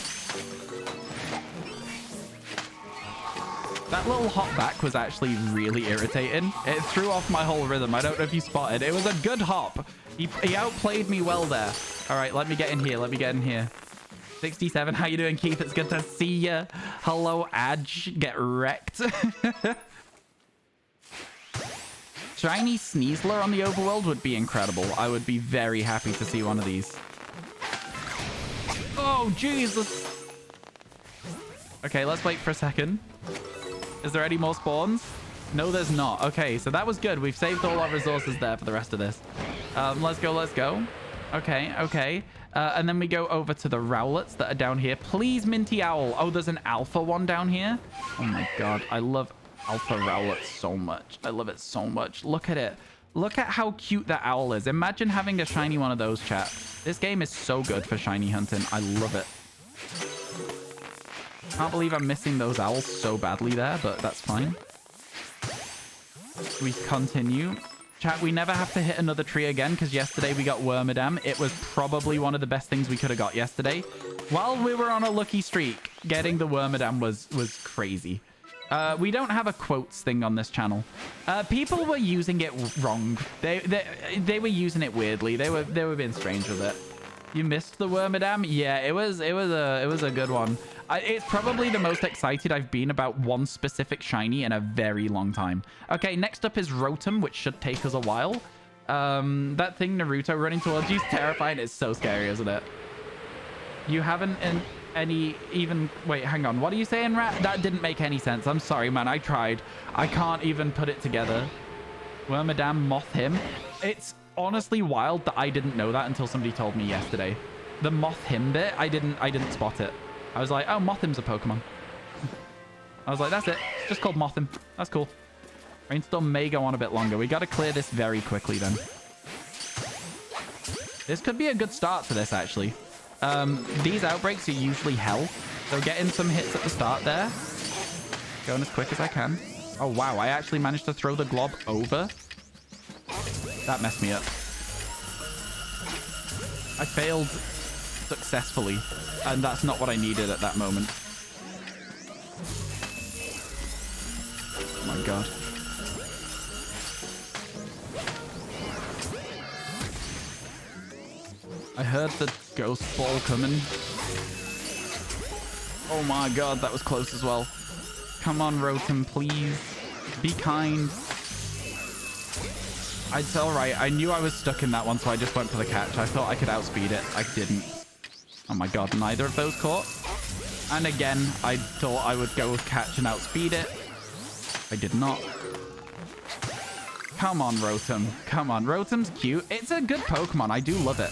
That little hop back was actually really irritating. It threw off my whole rhythm. I don't know if you spotted. It was a good hop. He outplayed me well there. All right, let me get in here. 67, how you doing, Keith? It's good to see you. Hello, Adge. Get wrecked. Shiny Sneasler on the overworld would be incredible. I would be very happy to see one of these. Oh, Jesus. Okay, let's wait for a second. Is there any more spawns? No, there's not. Okay, so that was good. We've saved all our resources there for the rest of this. Let's go. Okay. And then we go over to the Rowlets that are down here. Please, Minty Owl. Oh, there's an alpha one down here. Oh my god, I love alpha Rowlets so much. I love it so much. Look at it. Look at how cute that owl is. Imagine having a shiny one of those, chat. This game is so good for shiny hunting. I love it. Can't believe I'm missing those owls so badly there, but that's fine. We continue. Chat, we never have to hit another tree again because yesterday we got Wormadam. It was probably one of the best things we could have got yesterday. While we were on a lucky streak, getting the Wormadam was crazy. We don't have a quotes thing on this channel. People were using it wrong. They were using it weirdly. They were being strange with it. You missed the Wormadam? Yeah, it was a good one. It's probably the most excited I've been about one specific shiny in a very long time. Okay, next up is Rotom, which should take us a while. That thing Naruto running towards you is terrifying. It's so scary, isn't it? You haven't wait, hang on. What are you saying, Rat? That didn't make any sense. I'm sorry, man. I tried. I can't even put it together. Wormadam, Moth him. It's honestly wild that I didn't know that until somebody told me yesterday. The Moth him bit, I didn't spot it. I was like, oh, Mothim's a Pokemon. I was like, that's it. It's just called Mothim. That's cool. Rainstorm may go on a bit longer. We got to clear this very quickly then. This could be a good start to this, actually. These outbreaks are usually hell. So getting some hits at the start there. Going as quick as I can. Oh, wow. I actually managed to throw the glob over. That messed me up. I failed successfully, and that's not what I needed at that moment. Oh my god. I heard the ghost ball coming. Oh my god, that was close as well. Come on, Rotom, please. Be kind. It's alright. I knew I was stuck in that one, so I just went for the catch. I thought I could outspeed it. I didn't. Oh my god, neither of those caught. And again, I thought I would go catch and outspeed it. I did not. Come on, Rotom. Come on. Rotom's cute. It's a good Pokemon. I do love it.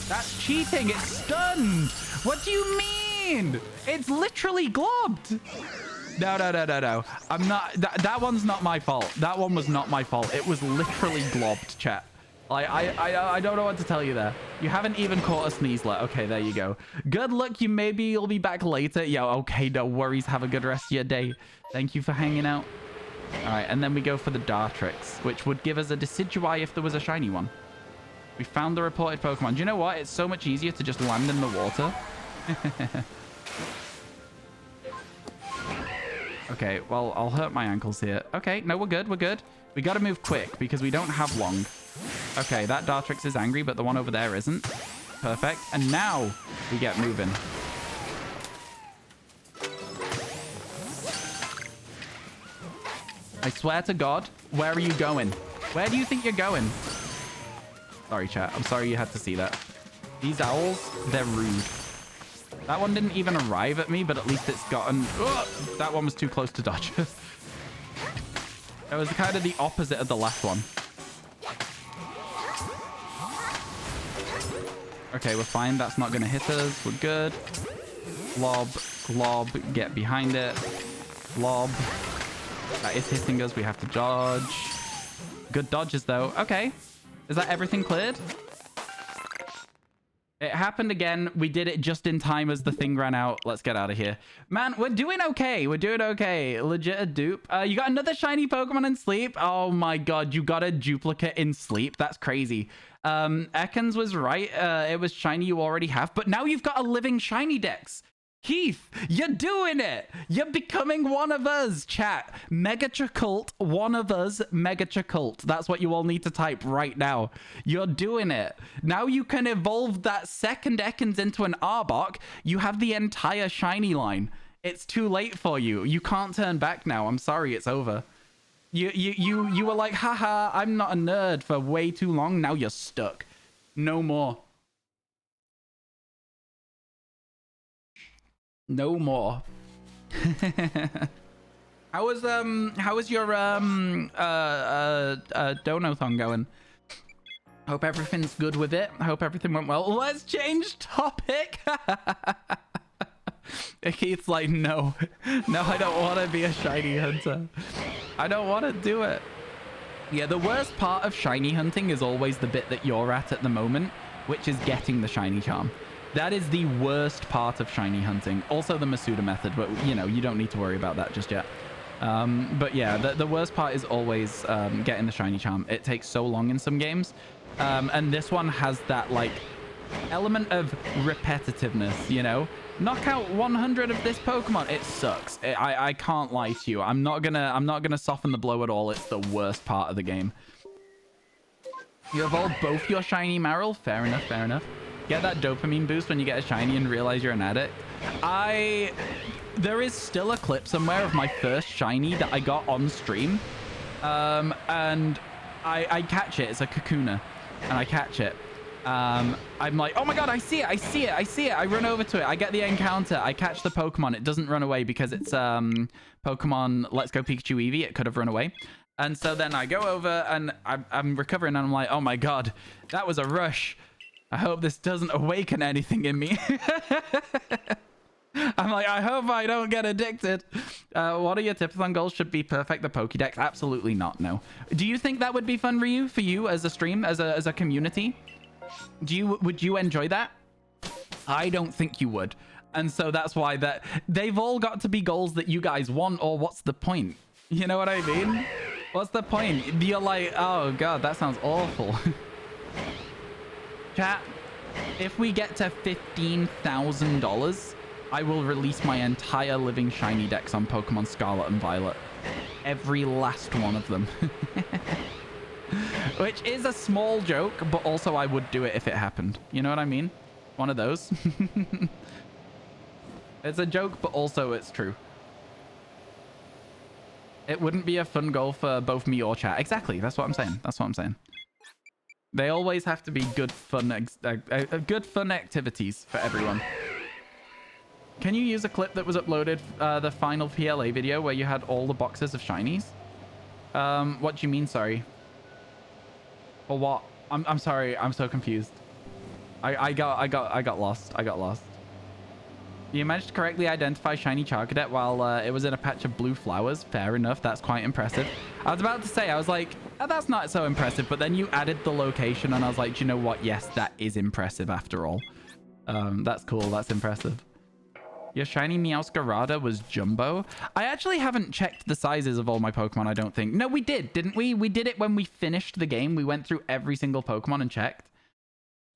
That's cheating. It's stunned. What do you mean? It's literally globbed. No. I'm not. That one's not my fault. That one was not my fault. It was literally globbed, chat. I don't know what to tell you there. You haven't even caught a Sneasler. Okay, there you go. Good luck. You'll be back later. Yo, okay, no worries. Have a good rest of your day. Thank you for hanging out. All right, and then we go for the Dartrix, which would give us a Decidueye if there was a shiny one. We found the reported Pokemon. Do you know what? It's so much easier to just land in the water. Okay, well, I'll hurt my ankles here. Okay, no, we're good. We're good. We got to move quick because we don't have long. Okay, that Dartrix is angry, but the one over there isn't. Perfect. And now we get moving. I swear to God, where are you going? Where do you think you're going? Sorry, chat. I'm sorry you had to see that. These owls, they're rude. That one didn't even arrive at me, but at least it's gotten... Ugh, that one was too close to dodge. It was kind of the opposite of the last one. Okay, we're fine. That's not going to hit us. We're good. Lob, glob, get behind it. Lob. That is hitting us. We have to dodge. Good dodges, though. Okay. Is that everything cleared? It happened again. We did it just in time as the thing ran out. Let's get out of here. Man, we're doing okay. We're doing okay. Legit a dupe. You got another shiny Pokemon in Sleep? Oh my God. You got a duplicate in Sleep? That's crazy. Ekans was right. It was shiny you already have. But now you've got a living shiny Dex. Keith, you're doing it. You're becoming one of us, chat. Megachacult, one of us, Megachacult. That's what you all need to type right now. You're doing it. Now you can evolve that second Ekans into an Arbok. You have the entire shiny line. It's too late for you. You can't turn back now. I'm sorry, it's over. You were like, haha, I'm not a nerd for way too long. Now you're stuck. No more. No more. How was your donathon going? Hope everything's good with it. Hope everything went well. Let's change topic. Keith's like, no, I don't want to be a shiny hunter. I don't want to do it. Yeah, the worst part of shiny hunting is always the bit that you're at the moment, which is getting the shiny charm. That is the worst part of shiny hunting. Also the Masuda method, but you know, you don't need to worry about that just yet. But yeah, the worst part is always getting the shiny charm. It takes so long in some games. And this one has that like element of repetitiveness, you know? Knock out 100 of this Pokemon. It sucks. I can't lie to you. I'm not gonna soften the blow at all. It's the worst part of the game. You evolved both your shiny Marill? Fair enough, fair enough. Get that dopamine boost when you get a shiny and realize you're an addict. There is still a clip somewhere of my first shiny that I got on stream. And I catch it. It's a Kakuna. And I catch it. I'm like, oh my God, I see it. I run over to it. I get the encounter. I catch the Pokemon. It doesn't run away because it's Pokemon Let's Go Pikachu Eevee. It could have run away. And so then I go over and I'm recovering and I'm like, oh my God, that was a rush. I hope this doesn't awaken anything in me. I'm like, I hope I don't get addicted. What are your tips on goals? Should be perfect the Pokédex? Absolutely not, no. Do you think that would be fun for you as a stream, as a community? Would you enjoy that? I don't think you would. And so that's why they've all got to be goals that you guys want, or what's the point? You know what I mean? What's the point? You're like, oh God, that sounds awful. Chat, if we get to $15,000, I will release my entire living shiny Dex on Pokemon Scarlet and Violet. Every last one of them. Which is a small joke, but also I would do it if it happened. You know what I mean? One of those. It's a joke, but also it's true. It wouldn't be a fun goal for both me or chat. Exactly. That's what I'm saying. That's what I'm saying. They always have to be good fun activities for everyone. Can you use a clip that was uploaded, the final PLA video where you had all the boxes of shinies? What do you mean, sorry? Or what? I'm sorry. I'm so confused. I got lost. I got lost. You managed to correctly identify shiny Charcadet while it was in a patch of blue flowers. Fair enough. That's quite impressive. I was about to say, I was like, oh, that's not so impressive. But then you added the location and I was like, do you know what? Yes, that is impressive after all. That's cool. That's impressive. Your shiny Meowscarada was jumbo. I actually haven't checked the sizes of all my Pokemon, I don't think. No, we did, didn't we? We did it when we finished the game. We went through every single Pokemon and checked.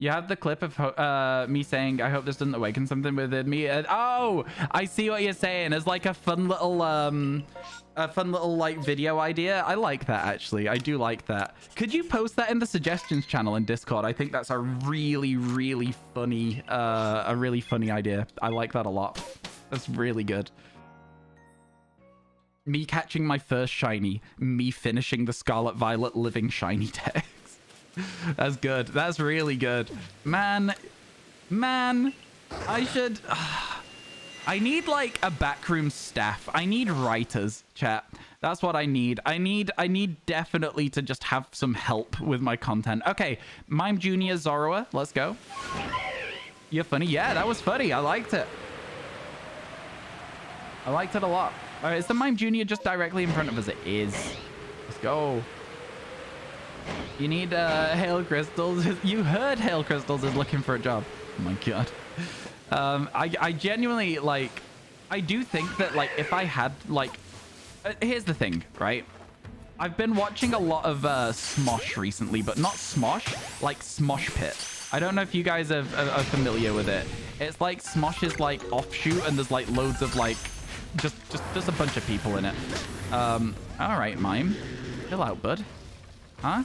You have the clip of me saying, I hope this doesn't awaken something within me. Oh, I see what you're saying. It's like a fun little like video idea. I like that, actually. I do like that. Could you post that in the suggestions channel in Discord? I think that's a really, really funny, idea. I like that a lot. That's really good. Me catching my first shiny. Me finishing the Scarlet Violet living shiny text. That's good. That's really good. Man, I should... I need like a backroom staff. I need writers, chat. That's what I need. I need definitely to just have some help with my content. Okay, Mime Junior Zoroa, let's go. You're funny. Yeah, that was funny. I liked it. I liked it a lot. All right, is the Mime Junior just directly in front of us? It is. Let's go. You need Hail Crystals. You heard Hail Crystals is looking for a job. Oh my god. I genuinely, like, I do think that, like, if I had, like, here's the thing, right? I've been watching a lot of Smosh recently, but not Smosh, like Smosh Pit. I don't know if you guys are familiar with it. It's like Smosh's, like, offshoot, and there's, like, loads of, like, just a bunch of people in it. All right, Mime. Chill out, bud. Huh?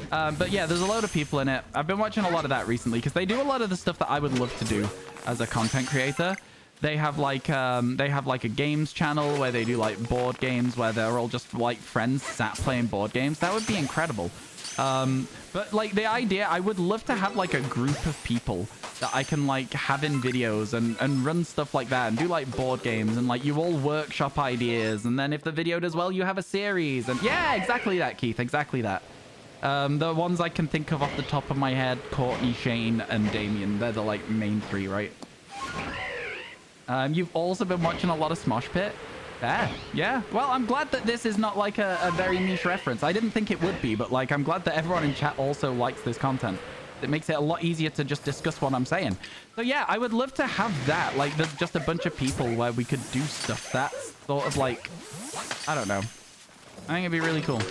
But yeah, there's a load of people in it. I've been watching a lot of that recently because they do a lot of the stuff that I would love to do as a content creator. They have like a games channel where they do like board games where they're all just like friends sat playing board games. That would be incredible. But like the idea, I would love to have like a group of people that I can like have in videos and run stuff like that and do like board games and like you all workshop ideas. And then if the video does well, you have a series. And yeah, exactly that, Keith. Exactly that. The ones I can think of off the top of my head, Courtney, Shane, and Damien. They're the like main three, right? You've also been watching a lot of Smosh Pit. Yeah. Well, I'm glad that this is not like a very niche reference. I didn't think it would be, but like I'm glad that everyone in chat also likes this content. It makes it a lot easier to just discuss what I'm saying. So yeah, I would love to have that. Like there's just a bunch of people where we could do stuff that's sort of like, I don't know. I think it'd be really cool.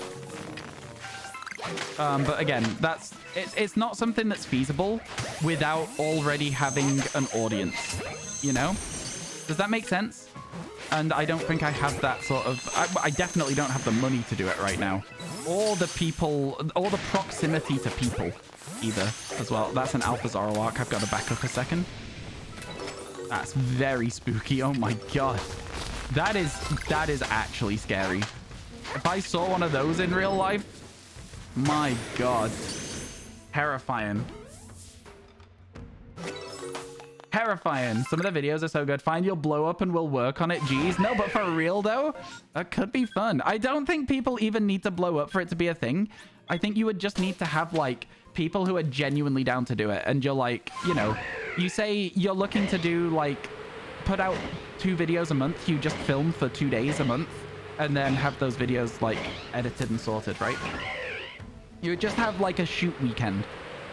But again, it's not something that's feasible without already having an audience, you know? Does that make sense? And I don't think I have that sort of... I definitely don't have the money to do it right now. Or the people... Or the proximity to people, either, as well. That's an Alpha Zoroark. I've got to back up a second. That's very spooky. Oh my god. That is actually scary. If I saw one of those in real life... My god. Terrifying. Terrifying. Some of the videos are so good. Find your blow up and we'll work on it. Jeez. No, but for real though, that could be fun. I don't think people even need to blow up for it to be a thing. I think you would just need to have like people who are genuinely down to do it. And you're like, you know, you say you're looking to do like, put out 2 videos a month. You just film for 2 days a month and then have those videos like edited and sorted, right? You would just have like a shoot weekend.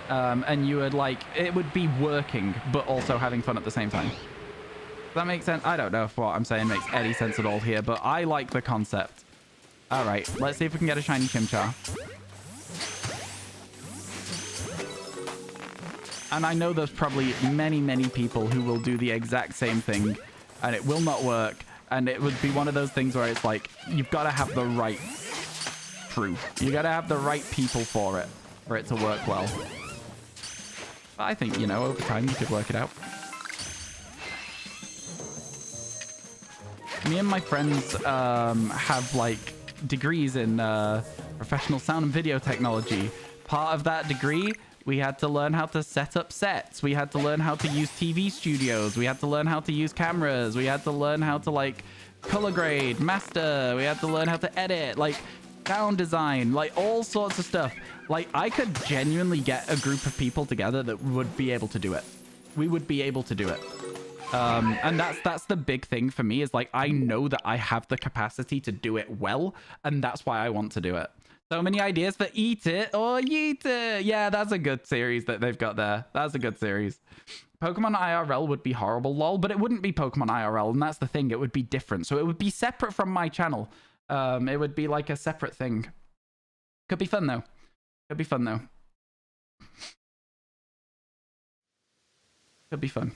And you would like, it would be working, but also having fun at the same time. Does that make sense? I don't know if what I'm saying makes any sense at all here, but I like the concept. All right, let's see if we can get a shiny Chimchar. And I know there's probably many, many people who will do the exact same thing and it will not work. And it would be one of those things where it's like, you've got to have the right crew. You got to have the right people for it to work well. But I think, you know, over time you could work it out. Me and my friends have like degrees in professional sound and video technology. Part of that degree We had to learn how to set up sets. We had to learn how to use TV studios. We had to learn how to use cameras. We had to learn how to like color grade, master. We had to learn how to edit, like sound design, like all sorts of stuff. Like I could genuinely get a group of people together that would be able to do it. We would be able to do it. And that's the big thing for me is like, I know that I have the capacity to do it well. And that's why I want to do it. So many ideas for Eat It or Yeet It. Yeah, that's a good series that they've got there. That's a good series. Pokemon IRL would be horrible, lol, but it wouldn't be Pokemon IRL. And that's the thing. It would be different. So it would be separate from my channel. It would be like a separate thing. Could be fun though. Could be fun though. Could be fun.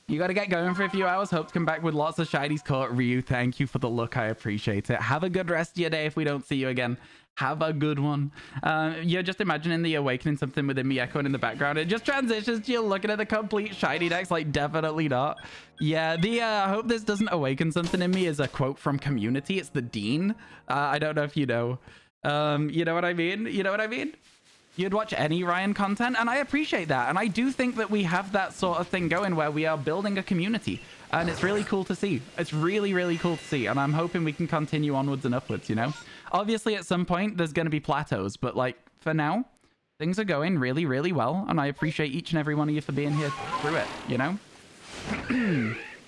You got to get going for a few hours. Hope to come back with lots of shinies caught. Ryu, thank you for the look. I appreciate it. Have a good rest of your day if we don't see you again. Have a good one. You're just imagining the awakening something within me echoing in the background. It just transitions to you looking at the complete shiny decks. Like, definitely not. Yeah, I hope this doesn't awaken something in me is a quote from Community. It's the Dean. I don't know if you know. You know what I mean? You know what I mean? You'd watch any Ryan content, and I appreciate that. And I do think that we have that sort of thing going where we are building a community, and it's really cool to see. It's really, really cool to see, and I'm hoping we can continue onwards and upwards, you know? Obviously, at some point, there's going to be plateaus, but, like, for now, things are going really, really well, and I appreciate each and every one of you for being here through it, you know?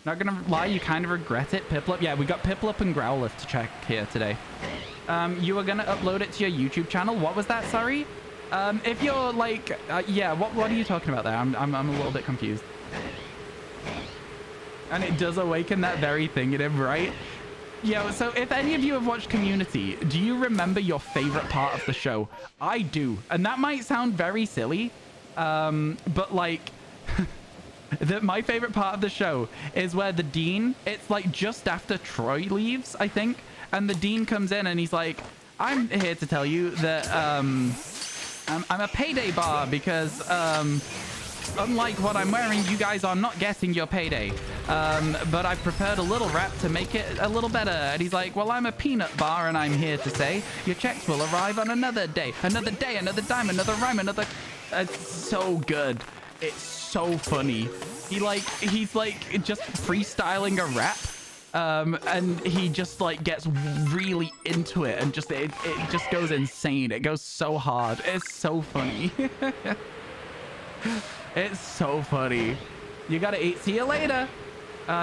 Not gonna lie, you kind of regret it. Piplup, yeah, we got Piplup and Growlithe to check here today. You were gonna upload it to your YouTube channel. What was that, sorry? If you're like, yeah, what are you talking about there? I'm a little bit confused. And it does awaken that very thing in him, right? Yeah, so if any of you have watched Community, do you remember your favorite part of the show? I do. And that might sound very silly, but like, my favorite part of the show is where the Dean, it's like just after Troy leaves, I think. And the Dean comes in and he's like, I'm here to tell you that, I'm a payday bar because, unlike what I'm wearing, you guys are not getting your payday. But I've prepared a little wrap to make it a little better. And he's like, well, I'm a peanut bar and I'm here to say your checks will arrive on another day, another dime, another rhyme, another... It's so good. It's so funny. He's like just freestyling a rap. And he just like gets really into it and just it just goes insane. It goes so hard. It's so funny. It's so funny. You gotta eat. See you later.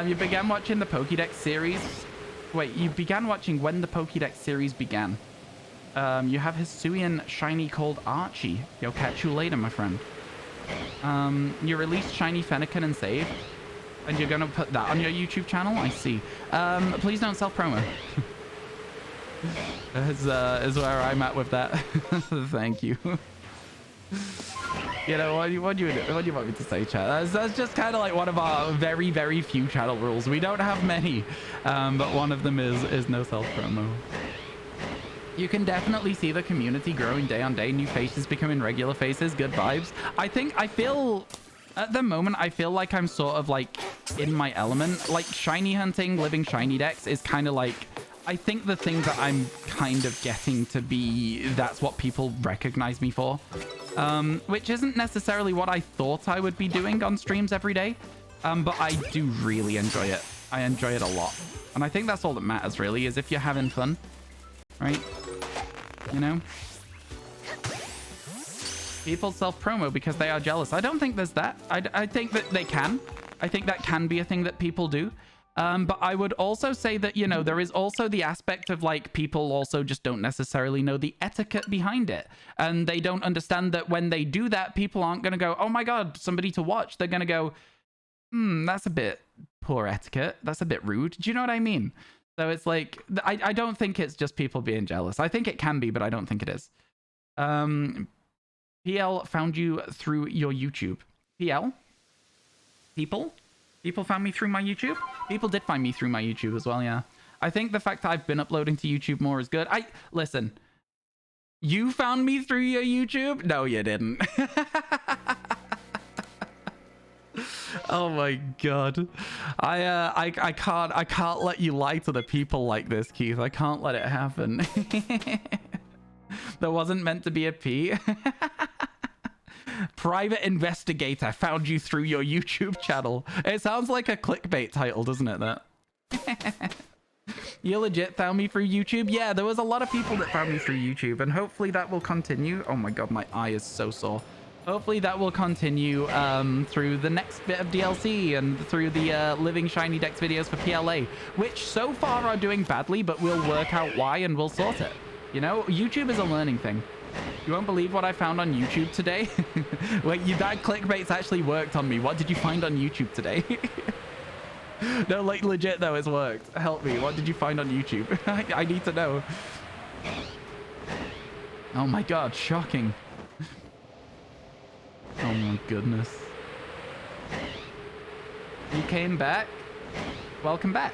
You began watching the Pokédex series. Wait, you began watching when the Pokédex series began. You have Hisuian shiny called Archie. You'll catch you later, my friend. You released shiny Fennekin and saved. And you're gonna put that on your YouTube channel? I see. Please don't self-promo. is where I'm at with that. Thank you. You know, what do you want me to say, chat? That's just kind of like one of our very, very few channel rules. We don't have many, but one of them is no self-promo. You can definitely see the community growing day on day. New faces becoming regular faces. Good vibes. I feel... At the moment, I feel like I'm sort of like in my element. Like shiny hunting, living shiny decks is kind of like, I think the thing that I'm kind of getting to be, that's what people recognize me for. Which isn't necessarily what I thought I would be doing on streams every day. But I do really enjoy it. I enjoy it a lot. And I think that's all that matters really, is if you're having fun, right? You know? People self-promo because they are jealous. I don't think there's that. I think that they can. I think that can be a thing that people do. But I would also say that, you know, there is also the aspect of like people also just don't necessarily know the etiquette behind it. And they don't understand that when they do that, people aren't going to go, oh my God, somebody to watch. They're going to go, that's a bit poor etiquette. That's a bit rude. Do you know what I mean? So it's like, I don't think it's just people being jealous. I think it can be, but I don't think it is. PL found you through your YouTube. PL? People found me through my YouTube? People did find me through my YouTube as well, yeah. I think the fact that I've been uploading to YouTube more is good. Listen. You found me through your YouTube? No, you didn't. Oh my God. I can't let you lie to the people like this, Keith. I can't let it happen. There wasn't meant to be a P. Private investigator found you through your YouTube channel. It sounds like a clickbait title, doesn't it, that? You legit found me through YouTube? Yeah, there was a lot of people that found me through YouTube, and hopefully that will continue. Oh my god, my eye is so sore. Hopefully that will continue through the next bit of DLC and through the Living Shiny Dex videos for PLA, which so far are doing badly, but we'll work out why and we'll sort it. You know, YouTube is a learning thing. You won't believe what I found on YouTube today. Wait, that clickbait's actually worked on me. What did you find on YouTube today? No, like legit though, it's worked. Help me. What did you find on YouTube? I need to know. Oh my god, shocking. Oh my goodness. You came back? Welcome back.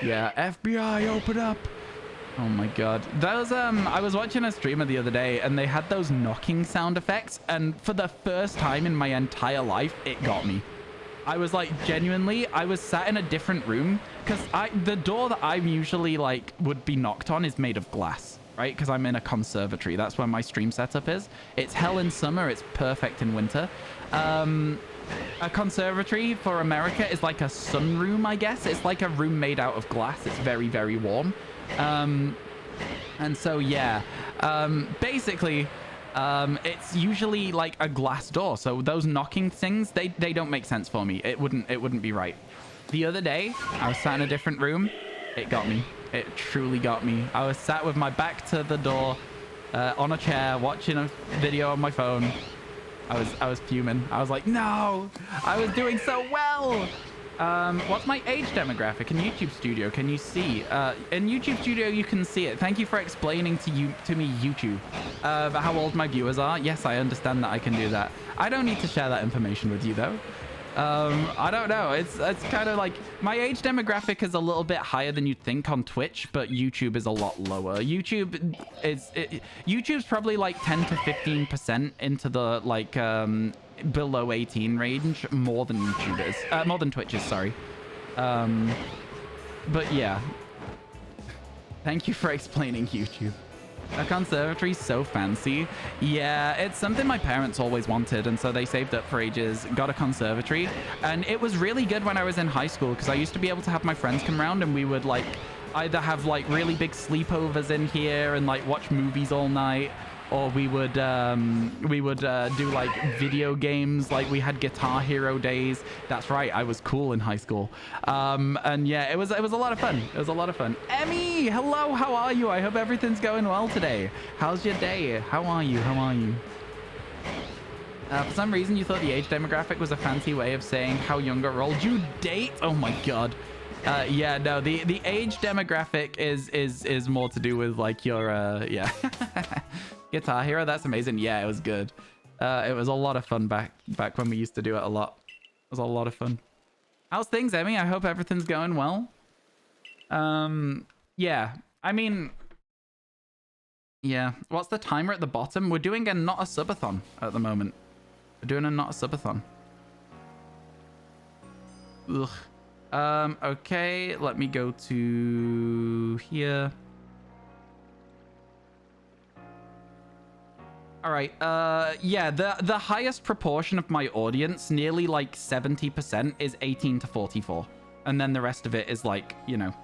Yeah, FBI, open up. Oh my god. Those I was watching a streamer the other day and they had those knocking sound effects, and for the first time in my entire life it got me. I was like, genuinely, I was sat in a different room because the door that I usually like would be knocked on is made of glass, right? Because I'm in a conservatory. That's where my stream setup is. It's hell in summer, it's perfect in winter. A conservatory for America is like a sunroom, I guess. It's like a room made out of glass. It's very, very warm. And so, yeah, basically, it's usually like a glass door. So those knocking things, they don't make sense for me. It wouldn't be right. The other day, I was sat in a different room. It got me. It truly got me. I was sat with my back to the door, on a chair, watching a video on my phone. I was fuming. I was like, no, I was doing so well. What's my age demographic in YouTube Studio? Can you see? In YouTube Studio, you can see it. Thank you for explaining to me, YouTube, how old my viewers are. Yes, I understand that I can do that. I don't need to share that information with you, though. I don't know. It's kind of like my age demographic is a little bit higher than you'd think on Twitch, but YouTube is a lot lower. YouTube's probably like 10 to 15% into the like below 18 range, more than YouTube is, more than Twitch is, sorry. But yeah, thank you for explaining YouTube. A conservatory's so fancy. Yeah, it's something my parents always wanted, and so they saved up for ages, got a conservatory, and it was really good when I was in high school because I used to be able to have my friends come around and we would like either have like really big sleepovers in here and like watch movies all night, or we would do like video games. Like we had Guitar Hero days. That's right, I was cool in high school. And yeah, it was a lot of fun. It was a lot of fun. Emmy, hello, how are you? I hope everything's going well today. How's your day? How are you? How are you? For some reason, you thought the age demographic was a fancy way of saying how young or old you date. Oh my god. Yeah, no, the age demographic is more to do with like your yeah. Guitar Hero, that's amazing. Yeah, it was good. It was a lot of fun back when we used to do it a lot. It was a lot of fun. How's things, Emmy? I hope everything's going well. Yeah, I mean, yeah. What's the timer at the bottom? We're doing a not a subathon at the moment. We're doing a not a subathon. Ugh. Okay, let me go to here. All right. Yeah, the highest proportion of my audience, nearly like 70%, is 18 to 44. And then the rest of it is like, you know,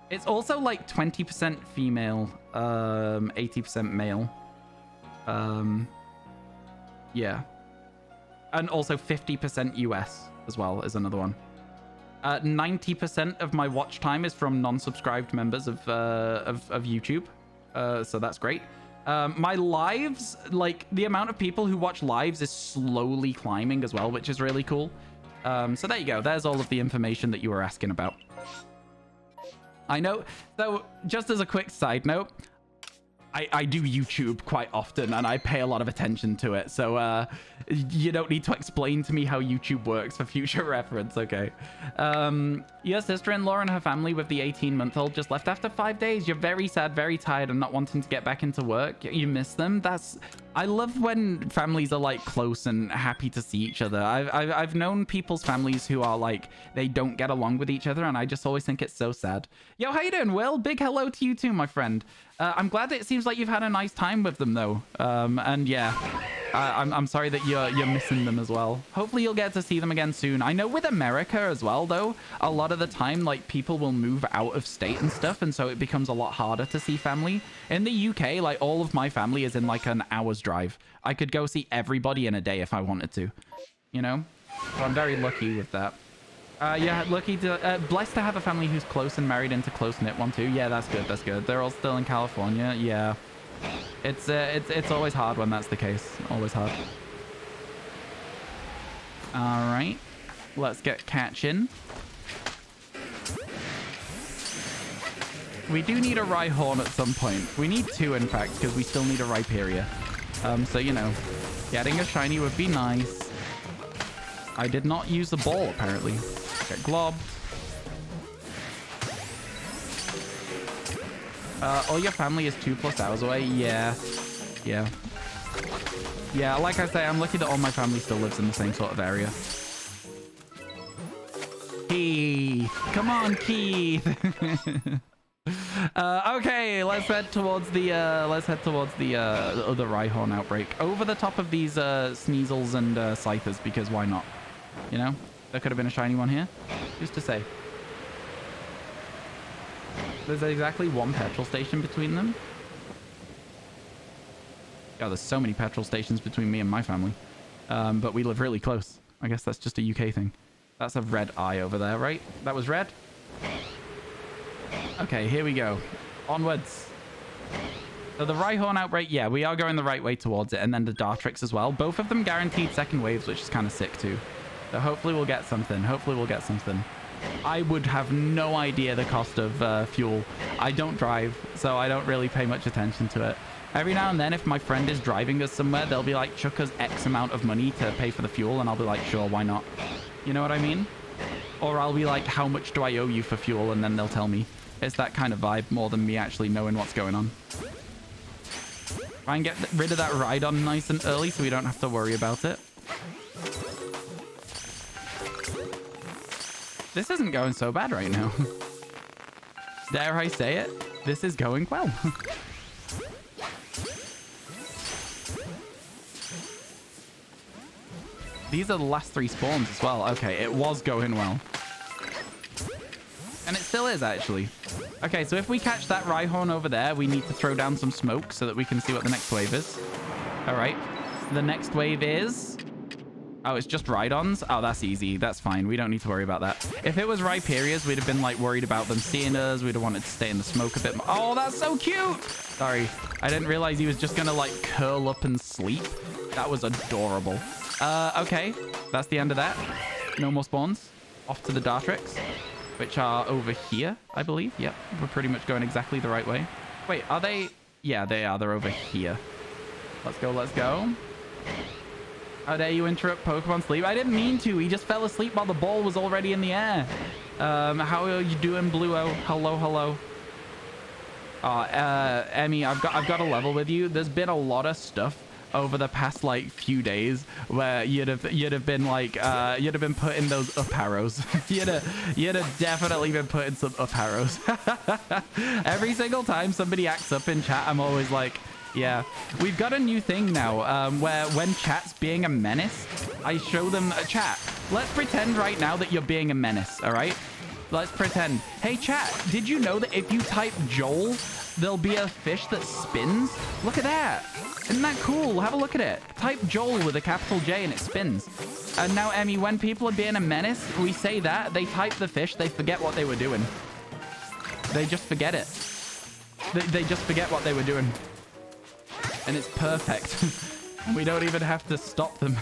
it's also like 20% female, 80% male. Yeah. And also 50% US as well is another one. 90% of my watch time is from non-subscribed members of YouTube. So that's great. My lives, like the amount of people who watch lives is slowly climbing as well, which is really cool. So there you go. There's all of the information that you were asking about. I know. So just as a quick side note, I do YouTube quite often and I pay a lot of attention to it. So you don't need to explain to me how YouTube works for future reference, okay? Your sister-in-law and her family with the 18-month-old just left after 5 days. You're very sad, very tired and not wanting to get back into work. You miss them. That's I love when families are like close and happy to see each other. I've known people's families who are like they don't get along with each other, and I just always think it's so sad. Yo, how you doing, Will? Big hello to you too, my friend. I'm glad that it seems like you've had a nice time with them though. And yeah, I'm sorry that you're missing them as well. Hopefully you'll get to see them again soon. I know with America as well though, a lot of the time like people will move out of state and stuff, and so it becomes a lot harder to see family. In the UK, like all of my family is in like an hour's drive. I could go see everybody in a day if I wanted to, you know? So I'm very lucky with that. Yeah, lucky to, blessed to have a family who's close and married into close-knit one too. Yeah, that's good, that's good. They're all still in California, yeah. It's always hard when that's the case. Always hard. All right, let's get catching. We do need a Rhyhorn at some point. We need two, in fact, because we still need a Rhyperia. So, you know, getting a shiny would be nice. I did not use the ball, apparently. Get globbed. All your family is 2+ hours away? Yeah. Yeah. Yeah, like I say, I'm lucky that all my family still lives in the same sort of area. Keith! Come on, Keith! Okay, let's head towards the other Rhyhorn outbreak. Over the top of these Sneasels and Scythers, because why not? You know? There could have been a shiny one here. Who's to say? There's exactly one petrol station between them. God, there's so many petrol stations between me and my family. But we live really close. I guess that's just a UK thing. That's a red eye over there, right? That was red? Okay, here we go. Onwards. So the Rhyhorn outbreak, yeah, we are going the right way towards it. And then the Dartrix as well. Both of them guaranteed second waves, which is kind of sick too. So hopefully we'll get something. Hopefully we'll get something. I would have no idea the cost of fuel. I don't drive, so I don't really pay much attention to it. Every now and then, if my friend is driving us somewhere, they'll be like, chuck us X amount of money to pay for the fuel. And I'll be like, sure, why not? You know what I mean? Or I'll be like, how much do I owe you for fuel? And then they'll tell me. It's that kind of vibe more than me actually knowing what's going on. Try and get rid of that Rhydon nice and early so we don't have to worry about it. This isn't going so bad right now. Dare I say it? This is going well. These are the last 3 spawns as well. Okay, it was going well. And it still is, actually. Okay, so if we catch that Rhyhorn over there, we need to throw down some smoke so that we can see what the next wave is. All right. The next wave is... Oh, it's just Rhydons? Oh, that's easy. That's fine. We don't need to worry about that. If it was Rhyperias, we'd have been, like, worried about them seeing us. We'd have wanted to stay in the smoke a bit more. Oh, that's so cute! Sorry. I didn't realize he was just gonna, like, curl up and sleep. That was adorable. Okay. That's the end of that. No more spawns. Off to the Dartrix, which are over here, I believe. Yep. We're pretty much going exactly the right way. Wait, are they... Yeah, they are. They're over here. Let's go. Let's go. How dare you interrupt Pokemon sleep? I didn't mean to. He just fell asleep while the ball was already in the air. How are you doing, Bluo? Hello, hello. Emmy, I've got a level with you. There's been a lot of stuff over the past like few days where you'd have been like you'd have been putting those up arrows. you'd have definitely been putting some up arrows. Every single time somebody acts up in chat, I'm always like, yeah. We've got a new thing now where when chat's being a menace, I show them a chat. Let's pretend right now that you're being a menace, all right? Let's pretend. Hey, chat, did you know that if you type Joel, there'll be a fish that spins? Look at that. Isn't that cool? Have a look at it. Type Joel with a capital J and it spins. And now, Emmy, when people are being a menace, we say that, they type the fish, they forget what they were doing. They just forget it. They just forget what they were doing. And it's perfect. We don't even have to stop them.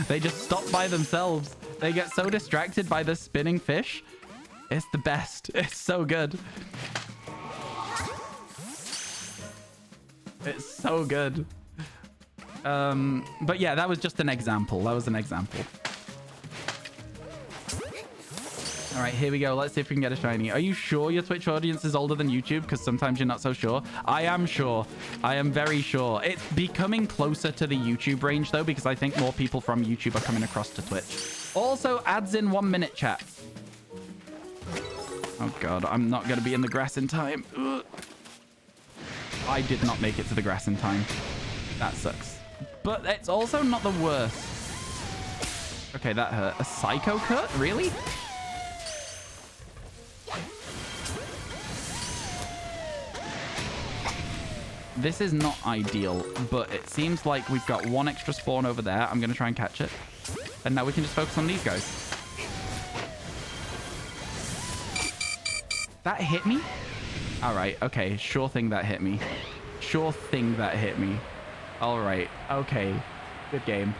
They just stop by themselves. They get so distracted by the spinning fish. It's the best. It's so good. It's so good. But yeah, that was just an example. That was an example. All right, here we go. Let's see if we can get a shiny. Are you sure your Twitch audience is older than YouTube? Because sometimes you're not so sure. I am sure. I am very sure. It's becoming closer to the YouTube range, though, because I think more people from YouTube are coming across to Twitch. Also adds in 1 minute chat. Oh, God. I'm not going to be in the grass in time. Ugh. I did not make it to the grass in time. That sucks. But it's also not the worst. Okay, that hurt. A psycho cut? Really? This is not ideal, but it seems like we've got one extra spawn over there. I'm going to try and catch it. And now we can just focus on these guys. That hit me? All right. Okay. Sure thing that hit me. Sure thing that hit me. All right. Okay. Good game.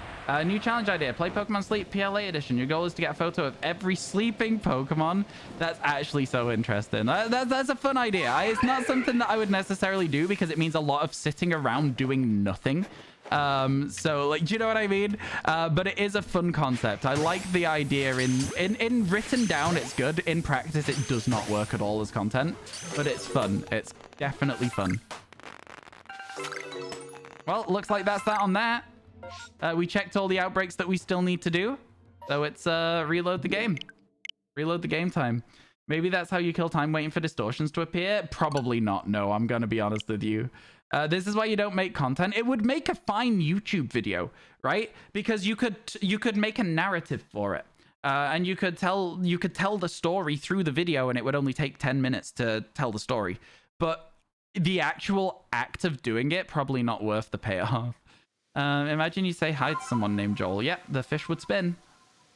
New challenge idea. Play Pokemon Sleep PLA edition. Your goal is to get a photo of every sleeping Pokemon. That's actually so interesting. That's a fun idea. It's not something that I would necessarily do because it means a lot of sitting around doing nothing. So like, do you know what I mean? But it is a fun concept. I like the idea in written down. It's good. In practice, it does not work at all as content, but it's fun. It's definitely fun. Well, looks like that's that on that. We checked all the outbreaks that we still need to do. So it's reload the game. Reload the game time. Maybe that's how you kill time waiting for distortions to appear. Probably not. No, I'm going to be honest with you. This is why you don't make content. It would make a fine YouTube video, right? Because you could make a narrative for it. And you could tell the story through the video and it would only take 10 minutes to tell the story. But the actual act of doing it, probably not worth the payoff. Imagine you say hi to someone named Joel. Yep, the fish would spin.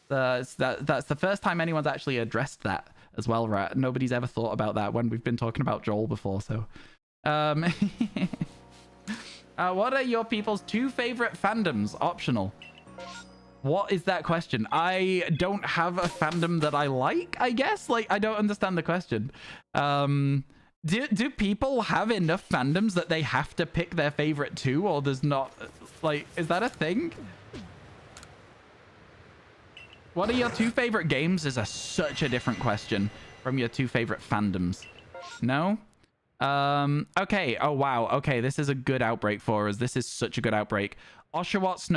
That's the first time anyone's actually addressed that as well, right? Nobody's ever thought about that when we've been talking about Joel before, so... what are your people's 2 favorite fandoms? Optional. What is that question? I don't have a fandom that I like, I guess? Like, I don't understand the question. Do people have enough fandoms that they have to pick their favorite 2, or there's not... Like, is that a thing? What are your 2 favorite games is such a different question from your 2 favorite fandoms. No? Okay. Oh, wow. Okay, this is a good outbreak for us. This is such a good outbreak. Oshawott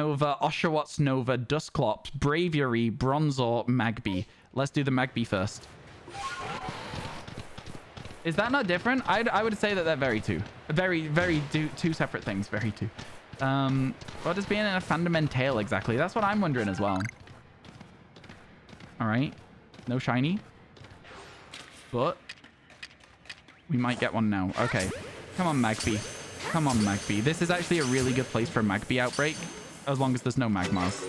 Nova, Dusclops, Braviary, Bronzor, Magby. Let's do the Magby first. Is that not different? I would say that they're very two separate things. Very two. What does being in a fandom entail exactly? That's what I'm wondering as well. All right. No shiny. But we might get one now. Okay. Come on, Magby. Come on, Magby. This is actually a really good place for a Magby outbreak, as long as there's no Magmars.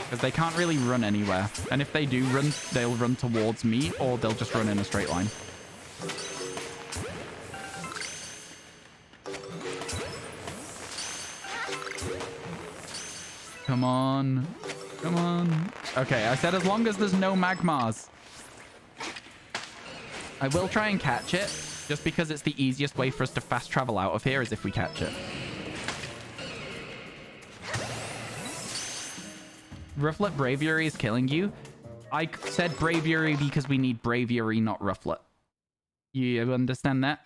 Because they can't really run anywhere. And if they do run, they'll run towards me, or they'll just run in a straight line. Come on. Come on. Okay, I said as long as there's no Magmars. I will try and catch it, just because it's the easiest way for us to fast travel out of here is if we catch it. Rufflet Braviary is killing you. I said Braviary because we need Braviary, not Rufflet. You understand that?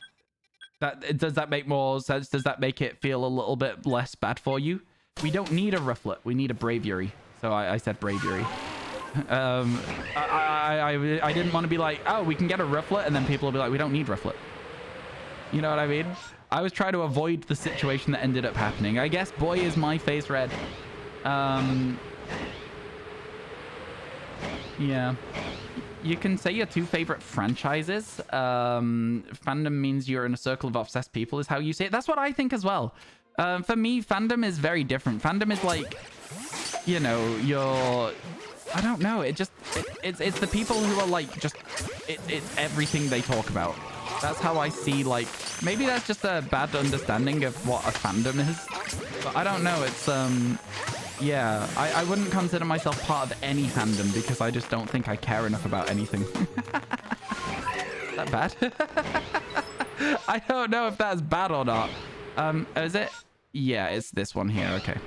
Does that make more sense? Does that make it feel a little bit less bad for you? We don't need a Rufflet. We need a Braviary. So I said Braviary. I didn't want to be like, oh, we can get a Rufflet, and then people will be like, we don't need Rufflet. You know what I mean? I was trying to avoid the situation that ended up happening. I guess, boy, is my face red. Yeah. You can say your 2 favorite franchises. Fandom means you're in a circle of obsessed people is how you say it. That's what I think as well. For me, fandom is very different. Fandom is like, you know, I don't know. It's the people who are like, it's everything they talk about. That's how I see, like, maybe that's just a bad understanding of what a fandom is. But I don't know. It's, yeah, I wouldn't consider myself part of any fandom because I just don't think I care enough about anything. Is that bad? I don't know if that's bad or not. Is it? Yeah, it's this one here. Okay.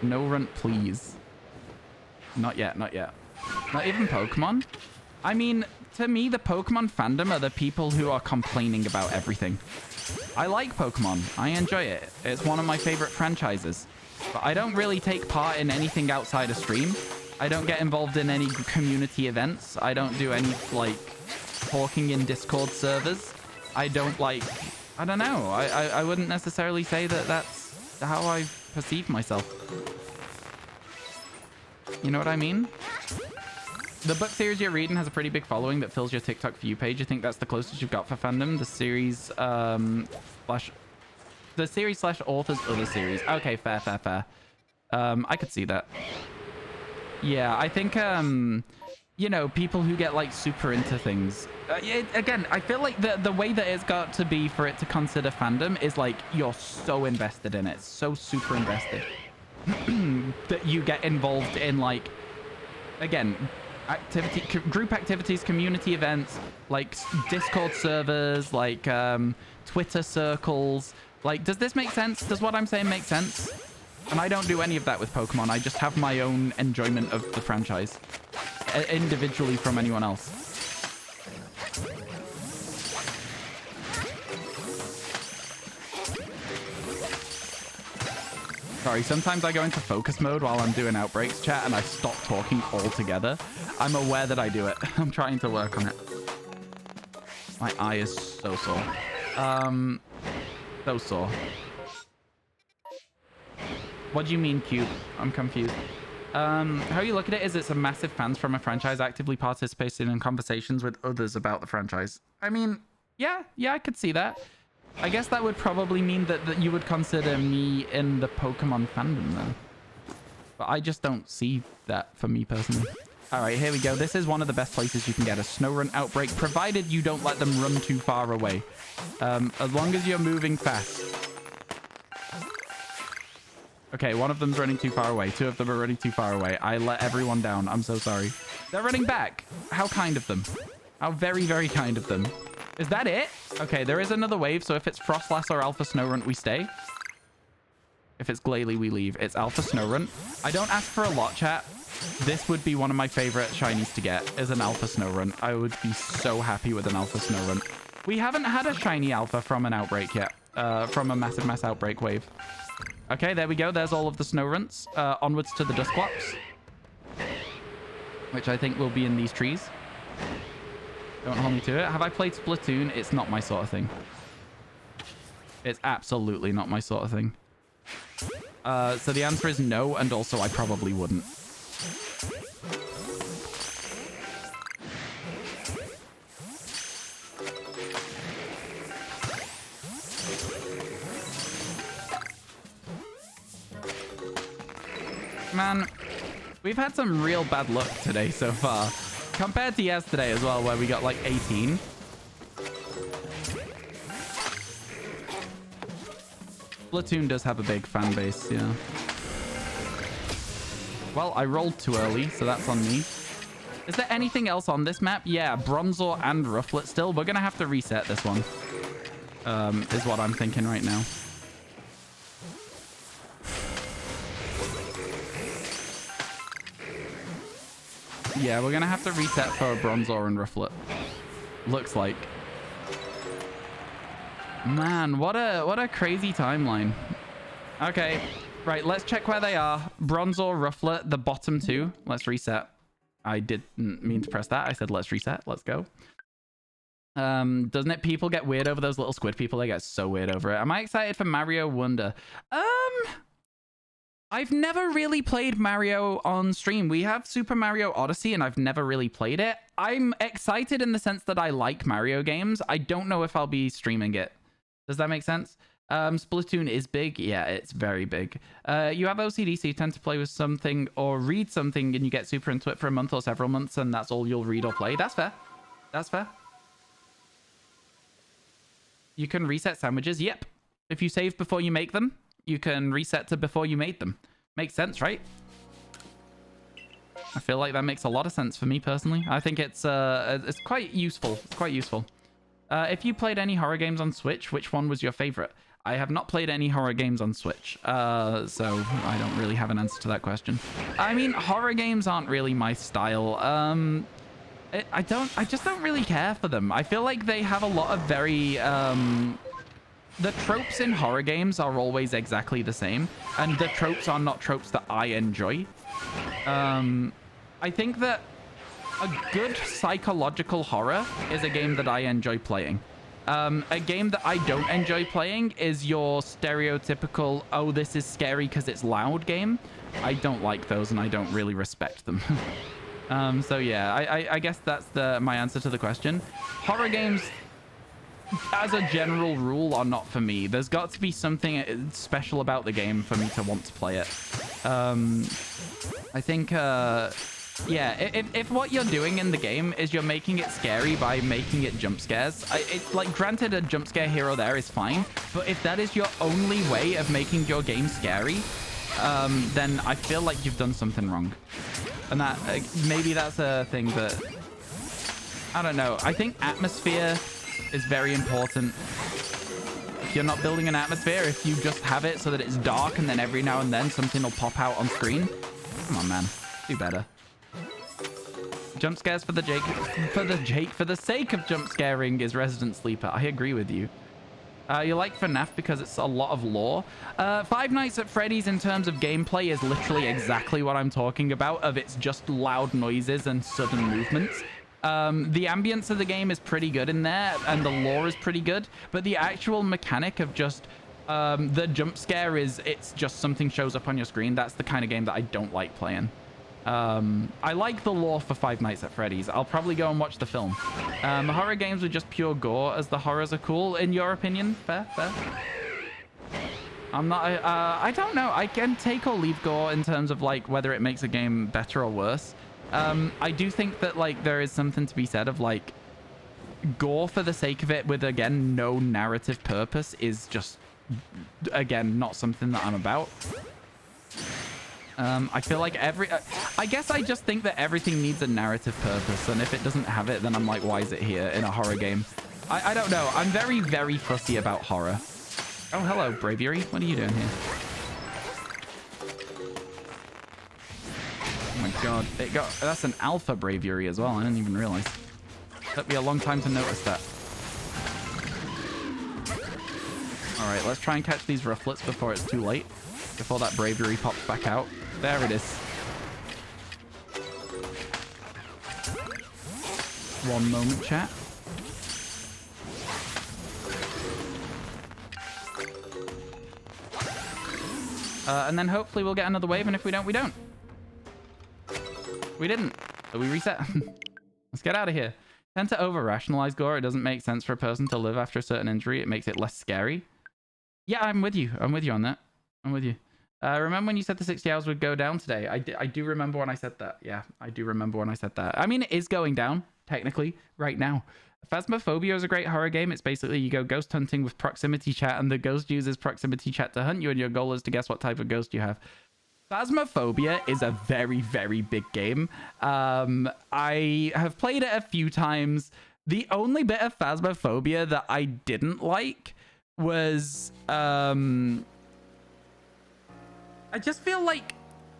No runt, please. Not yet, not yet. Not even Pokemon? I mean, to me, the Pokemon fandom are the people who are complaining about everything. I like Pokemon. I enjoy it. It's one of my favorite franchises. But I don't really take part in anything outside of stream. I don't get involved in any community events. I don't do any, like, talking in Discord servers. I don't, like... I don't know. I wouldn't necessarily say that that's how I perceive myself. You know what I mean? The book series you're reading has a pretty big following that fills your TikTok For You page. You think that's the closest you've got for fandom? The series slash author's other series. Okay, fair. I could see that. Yeah, I think, you know, people who get, like, super into things. Again, I feel like the way that it's got to be for it to consider fandom is, like, you're so invested in it. So super invested. That you get involved in, like, again... group activities, community events, like Discord servers, like Twitter circles. Like, does this make sense? Does what I'm saying make sense? And I don't do any of that with Pokemon. I just have my own enjoyment of the franchise individually from anyone else. Sorry, sometimes I go into focus mode while I'm doing Outbreaks chat and I stop talking altogether. I'm aware that I do it. I'm trying to work on it. My eye is so sore. So sore. What do you mean, Cube? I'm confused. How you look at it is it's a massive fans from a franchise actively participating in conversations with others about the franchise. I mean, yeah, I could see that. I guess that would probably mean that you would consider me in the Pokemon fandom, though. But I just don't see that for me personally. All right, here we go. This is one of the best places you can get a Snorunt outbreak, provided you don't let them run too far away. As long as you're moving fast. Okay, one of them's running too far away. Two of them are running too far away. I let everyone down. I'm so sorry. They're running back. How kind of them. How very, very kind of them. Is that it? Okay, there is another wave, so if it's Frostlass or Alpha Snorunt, we stay. If it's Glalie, we leave. It's Alpha Snorunt. I don't ask for a lot, chat. This would be one of my favorite shinies to get, is an Alpha Snorunt. I would be so happy with an Alpha Snorunt. We haven't had a shiny Alpha from an outbreak yet, from a massive mass outbreak wave. Okay, there we go. There's all of the Snowrunts. Onwards to the Dusclops, which I think will be in these trees. Don't hold me to it. Have I played Splatoon? It's not my sort of thing. It's absolutely not my sort of thing. So the answer is no, and also I probably wouldn't. Man, we've had some real bad luck today so far. Compared to yesterday as well, where we got like 18. Splatoon does have a big fan base, yeah. Well, I rolled too early, so that's on me. Is there anything else on this map? Yeah, Bronzor and Rufflet still. We're going to have to reset this one. Is what I'm thinking right now. Yeah, we're going to have to reset for Bronzor and Rufflet. Looks like. Man, what a crazy timeline. Okay, right, let's check where they are. Bronzor, Rufflet, the bottom two. Let's reset. I didn't mean to press that. I said let's reset. Let's go. Doesn't it? People get weird over those little squid people. They get so weird over it. Am I excited for Mario Wonder? I've never really played Mario on stream. We have Super Mario Odyssey, and I've never really played it. I'm excited in the sense that I like Mario games. I don't know if I'll be streaming it. Does that make sense? Splatoon is big. Yeah, it's very big. You have OCD, so you tend to play with something or read something, and you get super into it for a month or several months, and that's all you'll read or play. That's fair. That's fair. You can reset sandwiches. Yep. If you save before you make them, you can reset to before you made them. Makes sense, right? I feel like that makes a lot of sense for me personally. I think it's quite useful. It's quite useful. If you played any horror games on Switch, which one was your favorite? I have not played any horror games on Switch, so I don't really have an answer to that question. I mean, horror games aren't really my style. I just don't really care for them. I feel like they have a lot of very the tropes in horror games are always exactly the same, and the tropes are not tropes that I enjoy. I think that a good psychological horror is a game that I enjoy playing. A game that I don't enjoy playing is your stereotypical, oh, this is scary because it's loud game. I don't like those, and I don't really respect them. So yeah, I guess that's my answer to the question. Horror games, as a general rule, are not for me. There's got to be something special about the game for me to want to play it. I think, yeah, if what you're doing in the game is you're making it scary by making it jump scares, it's like, granted, a jump scare here or there is fine, but if that is your only way of making your game scary, then I feel like you've done something wrong. And that maybe that's a thing that, I don't know. I think atmosphere is very important. If you're not building an atmosphere, if you just have it so that it's dark and then every now and then something will pop out on screen, come on, man, do better. Jump scares for the sake of jump scaring is Resident Sleeper. I agree with you. You like FNAF because it's a lot of lore. Five Nights at Freddy's in terms of gameplay is literally exactly what I'm talking about, of it's just loud noises and sudden movements. The ambience of the game is pretty good in there, and the lore is pretty good, but the actual mechanic of just the jump scare is, it's just something shows up on your screen. That's the kind of game that I don't like playing. I like the lore for Five Nights at Freddy's. I'll probably go and watch the film. Horror games with just pure gore, as the horrors are cool, in your opinion? Fair? I'm not, I don't know. I can take or leave gore in terms of like whether it makes a game better or worse. I do think that like there is something to be said of like gore for the sake of it with, again, no narrative purpose is just, again, not something that I'm about. I feel like I guess I just think that everything needs a narrative purpose, and if it doesn't have it, then I'm like, why is it here in a horror game? I don't know. I'm very, very fussy about horror. Oh, hello, Braviary. What are you doing here? Oh my god. That's an alpha Braviary as well. I didn't even realize. Took me a long time to notice that. All right, let's try and catch these rufflets before it's too late. Before that Braviary pops back out. There it is. One moment, chat. And then hopefully we'll get another wave, and if we don't, we don't. We didn't, so we reset. Let's get out of here. Tend to over-rationalize gore. It doesn't make sense for a person to live after a certain injury. It makes it less scary. Yeah, I'm with you. I'm with you on that. I'm with you. Remember when you said the 60 hours would go down today? I do remember when I said that. Yeah, I do remember when I said that. I mean, it is going down, technically, right now. Phasmophobia is a great horror game. It's basically you go ghost hunting with proximity chat, and the ghost uses proximity chat to hunt you, and your goal is to guess what type of ghost you have. Phasmophobia is a very, very big game. I have played it a few times. The only bit of Phasmophobia that I didn't like was... I just feel like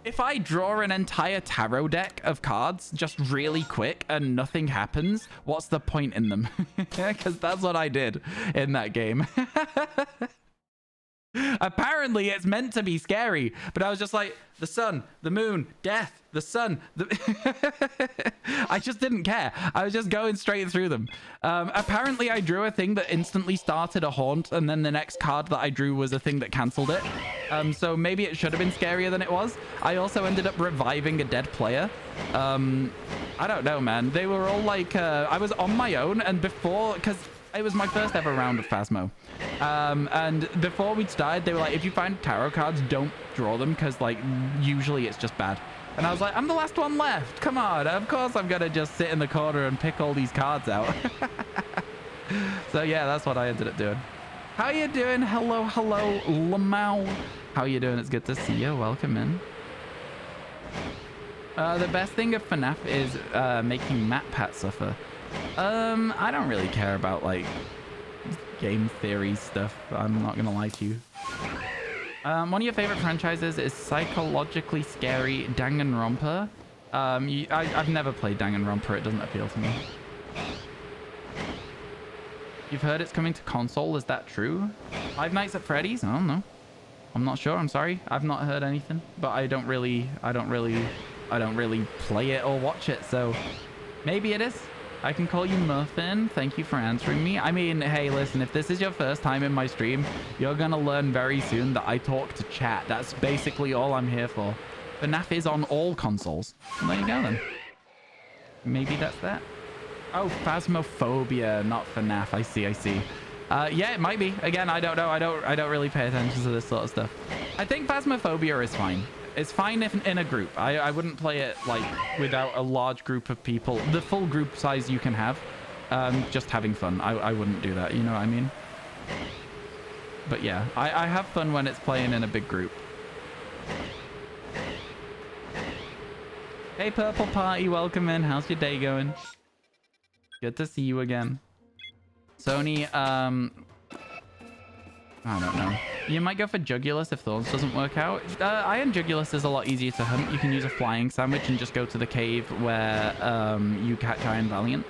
if I draw an entire tarot deck of cards just really quick and nothing happens, what's the point in them? Because that's what I did in that game. Apparently it's meant to be scary, but I was just like, the sun, the moon, death, the sun. I just didn't care. I was just going straight through them. Apparently I drew a thing that instantly started a haunt, and then the next card that I drew was a thing that cancelled it. So maybe it should have been scarier than it was. I also ended up reviving a dead player. I don't know, man. They were all like, I was on my own, and before, because it was my first ever round of Phasmo. And before we'd started, they were like, if you find tarot cards, don't draw them, because like usually it's just bad. And I was like, I'm the last one left. Come on. Of course I'm going to just sit in the corner and pick all these cards out. So yeah, that's what I ended up doing. How you doing? Hello, Lamau. How you doing? It's good to see you. Welcome in. The best thing of FNAF is making MatPat suffer. I don't really care about like game theory stuff. I'm not gonna lie to you. One of your favorite franchises is psychologically scary Danganronpa. I've never played Danganronpa. It doesn't appeal to me. You've heard it's coming to console. Is that true? Five Nights at Freddy's? I don't know. I'm not sure. I'm sorry. I've not heard anything, but I don't really play it or watch it. So maybe it is. I can call you Muffin. Thank you for answering me. I mean, hey, listen, if this is your first time in my stream, you're going to learn very soon that I talk to chat. That's basically all I'm here for. FNAF is on all consoles. Well, there you go then. Maybe that's that. Oh, Phasmophobia, not FNAF. I see. Yeah, it might be. Again, I don't know. I don't really pay attention to this sort of stuff. I think Phasmophobia is fine. It's fine if in a group. I wouldn't play it like without a large group of people. The full group size you can have. Just having fun. I wouldn't do that. You know what I mean? But yeah, I have fun when it's playing in a big group. Hey, Purple Party, welcome in. How's your day going? Good to see you again. Sony, I don't know. You might go for Jugulus if Thorns doesn't work out. Iron Jugulus is a lot easier to hunt. You can use a flying sandwich and just go to the cave where you catch Iron Valiant.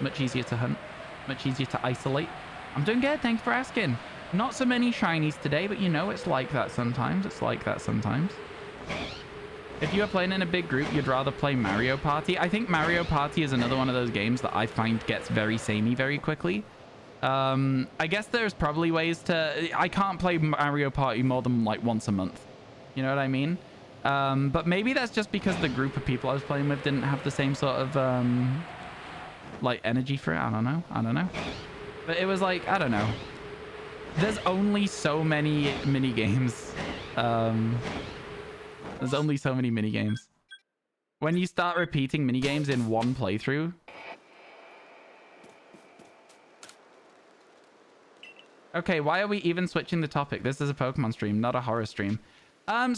Much easier to hunt. Much easier to isolate. I'm doing good, thanks for asking. Not so many shinies today, but you know, it's like that sometimes. If you are playing in a big group, you'd rather play Mario Party. I think Mario Party is another one of those games that I find gets very samey very quickly. I guess there's probably ways to... I can't play Mario Party more than like once a month. You know what I mean? But maybe that's just because the group of people I was playing with didn't have the same sort of like energy for it. I don't know. But it was like, I don't know. There's only so many mini games. There's only so many minigames. When you start repeating minigames in one playthrough... Okay, why are we even switching the topic? This is a Pokemon stream, not a horror stream. I'm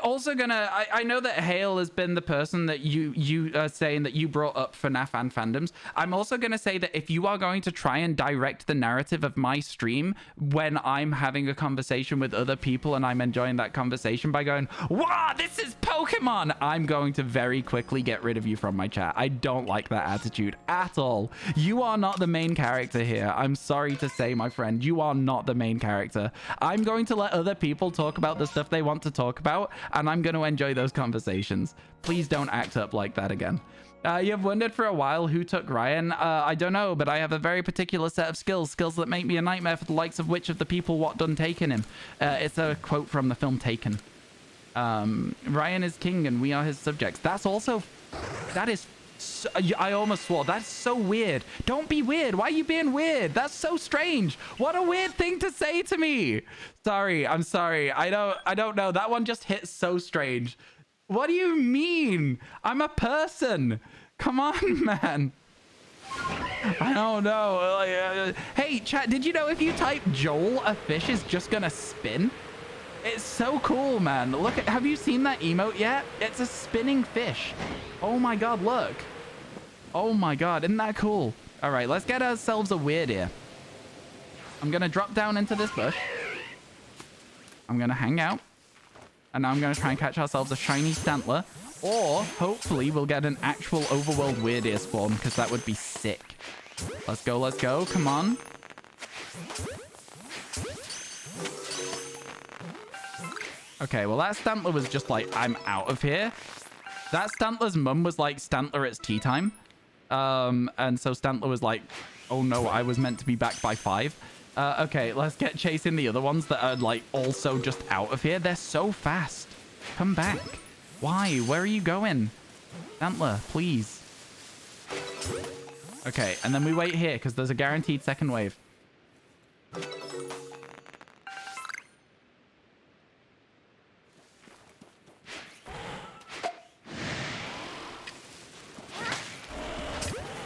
also gonna... I know that Hale has been the person that you are saying that you brought up FNAF and fandoms. I'm also gonna say that if you are going to try and direct the narrative of my stream when I'm having a conversation with other people and I'm enjoying that conversation by going, wow, this is Pokemon, I'm going to very quickly get rid of you from my chat. I don't like that attitude at all. You are not the main character here. I'm sorry to say, my friend, you are not the main character. I'm going to let other people talk about the stuff they want to talk about, and I'm going to enjoy those conversations. Please don't act up like that again. You've wondered for a while who took Ryan. I don't know, but I have a very particular set of skills that make me a nightmare for the likes of which of the people what done taken him. It's a quote from the film Taken. Ryan is king and we are his subjects. That's also... That is... So, I almost swore. That's so weird. Don't be weird. Why are you being weird? That's so strange. What a weird thing to say to me. Sorry. I'm sorry. I don't know. That one just hit so strange. What do you mean? I'm a person. Come on, man. I don't know. Hey, chat, did you know if you type Joel, a fish is just gonna spin? It's so cool, man. Look at... Have you seen that emote yet? It's a spinning fish. Oh my god, look. Oh my god, isn't that cool? All right, let's get ourselves a weird ear. I'm going to drop down into this bush. I'm going to hang out. And now I'm going to try and catch ourselves a shiny Stantler. Or, hopefully, we'll get an actual overworld weird ear spawn, because that would be sick. Let's go, let's go. Come on. Okay, well, that Stantler was just like, I'm out of here. That Stantler's mum was like, Stantler, it's tea time. And so Stantler was like, oh no, I was meant to be back by 5. Okay, let's get chasing the other ones that are like also just out of here. They're so fast. Come back. Why? Where are you going? Stantler, please. Okay, and then we wait here because there's a guaranteed second wave.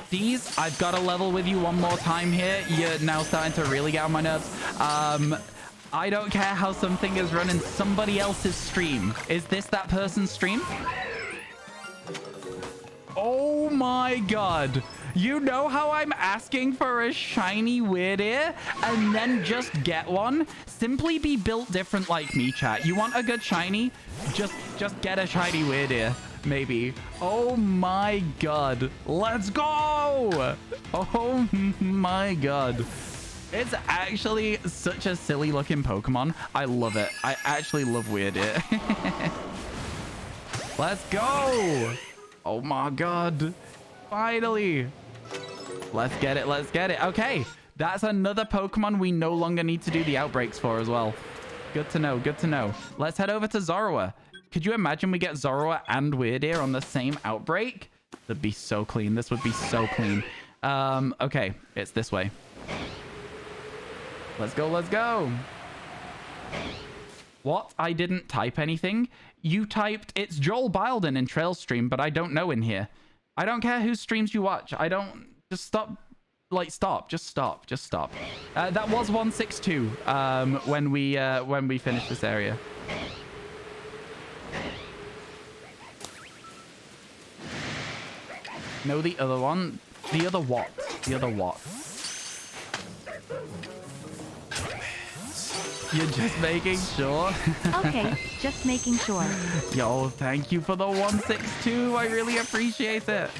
These, I've got to level with you one more time here. You're now starting to really get on my nerves. I don't care how something is running somebody else's stream. Is this that person's stream? Oh my god. You know how I'm asking for a shiny weird ear and then just get one? Simply be built different like me, chat. You want a good shiny? Just get a shiny weird ear. maybe. Oh my god. Let's go! Oh my god. It's actually such a silly looking Pokemon. I love it. I actually love Weirdeer. Let's go! Oh my god. Finally. Let's get it. Let's get it. Okay. That's another Pokemon we no longer need to do the outbreaks for as well. Good to know. Good to know. Let's head over to Zorua. Could you imagine we get Zorua and Weirdeer on the same outbreak? That'd be so clean. This would be so clean. Okay. It's this way. Let's go. Let's go. What? I didn't type anything? You typed, it's Joel Bilden in Trail's stream, but I don't know in here. I don't care whose streams you watch. I don't... Just stop. Like, stop. Just stop. Just stop. That was 162 when we finished this area. No, the other one. The other what? The other what? You're just making sure? Okay, just making sure. Yo, thank you for the 162. I really appreciate it.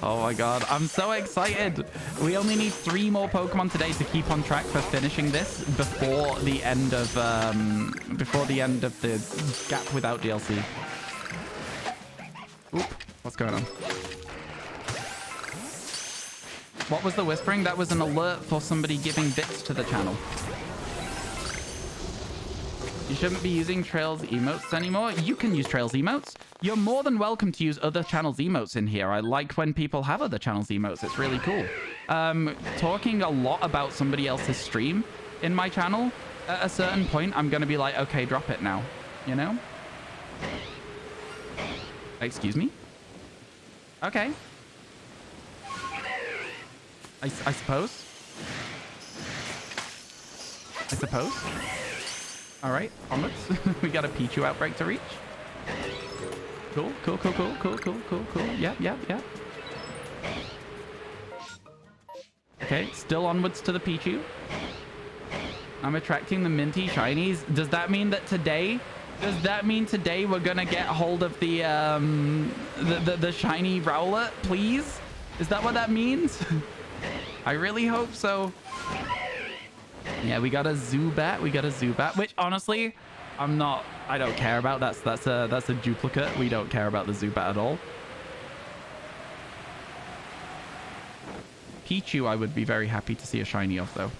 Oh my god, I'm so excited. We only need 3 more Pokemon today to keep on track for finishing this before the end of the gap without DLC. Oop, what's going on? What was the whispering? That was an alert for somebody giving bits to the channel. You shouldn't be using Trail's emotes anymore. You can use Trail's emotes. You're more than welcome to use other channels' emotes in here. I like when people have other channels' emotes. It's really cool. Talking a lot about somebody else's stream in my channel, at a certain point, I'm going to be like, okay, drop it now. You know? Excuse me? Okay. I suppose. I suppose. All right, onwards. We got a Pichu outbreak to reach. Cool, cool, cool, cool, cool, cool, cool, cool. Yep, yep, yep. Okay, still onwards to the Pichu. I'm attracting the minty shinies. Does that mean that today? Does that mean today we're gonna get hold of the shiny Rowlet, please? Is that what that means? I really hope so. Yeah, we got a Zubat. We got a Zubat, which honestly, I don't care about. That's a duplicate. We don't care about the Zubat at all. Pichu, I would be very happy to see a shiny of though.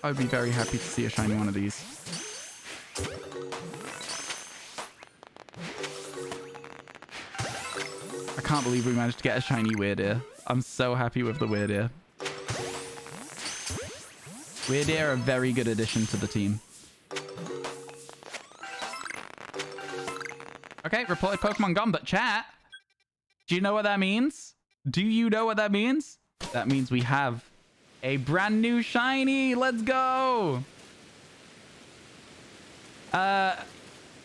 I would be very happy to see a shiny one of these. I can't believe we managed to get a shiny Weirdeer. I'm so happy with the Weirdeer. Weirdeer are a very good addition to the team. Okay, reported Pokemon gone, but chat, do you know what that means? Do you know what that means? That means we have a brand new shiny. Let's go.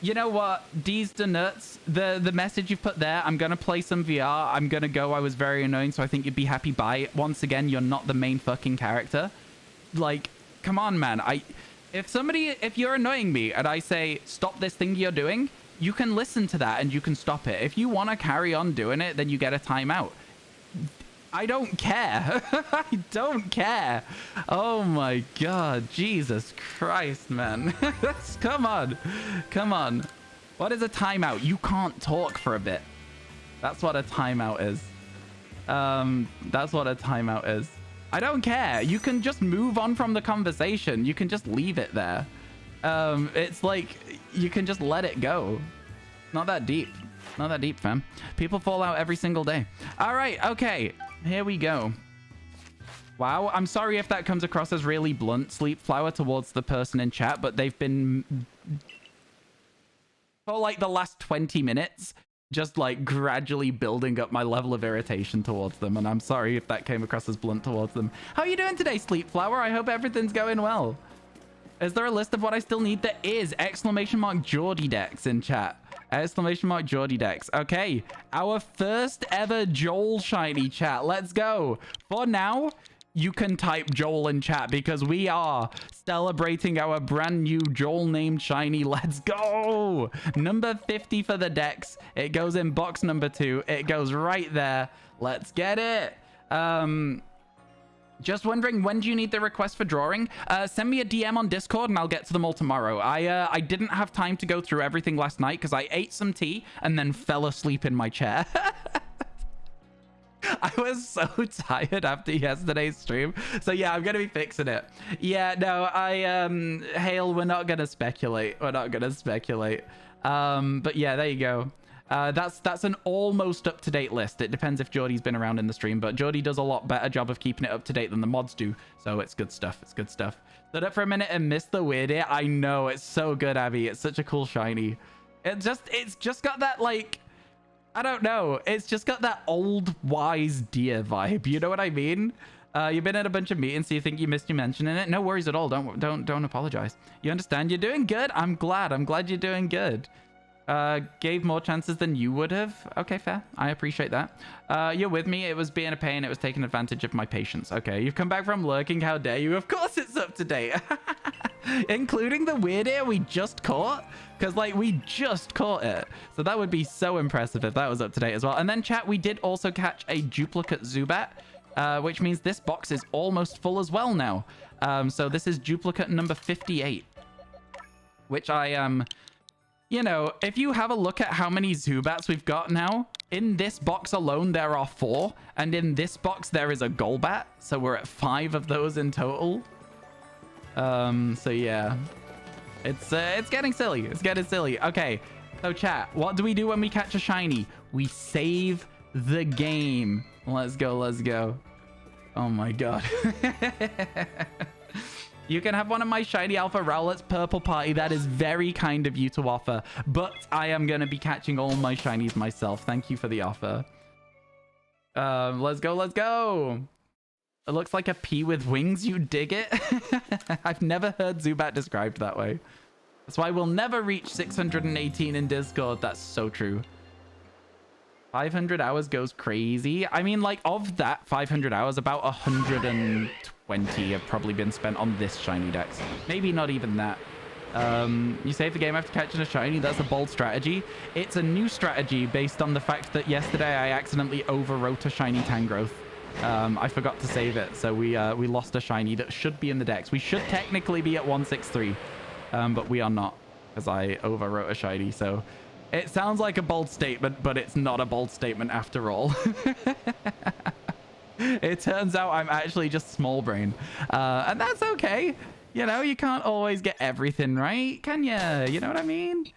You know what? D's the nuts. The message you've put there, I'm going to play some VR. I'm going to go. I was very annoying, so I think you'd be happy by it. Once again, you're not the main fucking character. Like, come on, man. If you're annoying me and I say, stop this thing you're doing, you can listen to that and you can stop it. If you want to carry on doing it, then you get a timeout. I don't care. I don't care. Oh my god. Jesus Christ, man. Come on. Come on. What is a timeout? You can't talk for a bit. That's what a timeout is. That's what a timeout is. I don't care. You can just move on from the conversation. You can just leave it there. It's like you can just let it go. Not that deep. Not that deep, fam. People fall out every single day. All right. Okay. Here we go. Wow, I'm sorry if that comes across as really blunt, Sleep Flower, towards the person in chat, but they've been, for like the last 20 minutes, just like gradually building up my level of irritation towards them, and I'm sorry if that came across as blunt towards them. How are you doing today, Sleep Flower? I hope everything's going well. Is there a list of what I still need? There is! Exclamation mark Geordie Dex in chat. Exclamation mark Geordie Dex. Okay, our first ever Joel shiny, chat. Let's go. For now, you can type Joel in chat because we are celebrating our brand new Joel named shiny. Let's go. Number 50 for the Dex. It goes in box number 2. It goes right there. Let's get it. Just wondering, when do you need the request for drawing? Send me a DM on Discord and I'll get to them all tomorrow. I didn't have time to go through everything last night because I ate some tea and then fell asleep in my chair. I was so tired after yesterday's stream. So yeah, I'm going to be fixing it. Yeah, no, Hale, we're not going to speculate. We're not going to speculate. But yeah, there you go. That's an almost up-to-date list. It depends if Geordie's been around in the stream, but Geordie does a lot better job of keeping it up-to-date than the mods do. So it's good stuff. It's good stuff. Stood up for a minute and missed the weird ear. I know, it's so good, Abby. It's such a cool shiny. It's just got that, like, I don't know. It's just got that old wise deer vibe. You know what I mean? You've been at a bunch of meetings, so you think you missed you mentioning it. No worries at all. Don't apologize. You understand? You're doing good. I'm glad you're doing good. Gave more chances than you would have. Okay, fair. I appreciate that. You're with me. It was being a pain. It was taking advantage of my patience. Okay, you've come back from lurking. How dare you? Of course it's up to date. Including the weird ear we just caught. Because, like, we just caught it. So that would be so impressive if that was up to date as well. And then, chat, we did also catch a duplicate Zubat, which means this box is almost full as well now. So this is duplicate number 58, which I am... You know, if you have a look at how many Zubats we've got now, in this box alone, there are 4. And in this box, there is a Golbat. So we're at 5 of those in total. So yeah, it's getting silly. It's getting silly. Okay, so chat, what do we do when we catch a shiny? We save the game. Let's go. Let's go. Oh my God. You can have one of my shiny Alpha Rowlet's purple party. That is very kind of you to offer. But I am going to be catching all my shinies myself. Thank you for the offer. Let's go. Let's go. It looks like a pea with wings. You dig it? I've never heard Zubat described that way. That's why we'll never reach 618 in Discord. That's so true. 500 hours goes crazy. I mean, like, of that 500 hours, about 120 have probably been spent on this shiny dex. Maybe not even that. You save the game after catching a shiny. That's a bold strategy. It's a new strategy based on the fact that yesterday I accidentally overwrote a shiny Tangrowth. I forgot to save it, so we lost a shiny that should be in the dex. We should technically be at 163, but we are not because I overwrote a shiny. So it sounds like a bold statement, but it's not a bold statement after all. It turns out I'm actually just small brain, and that's okay. You know, you can't always get everything right, can you? You know what I mean?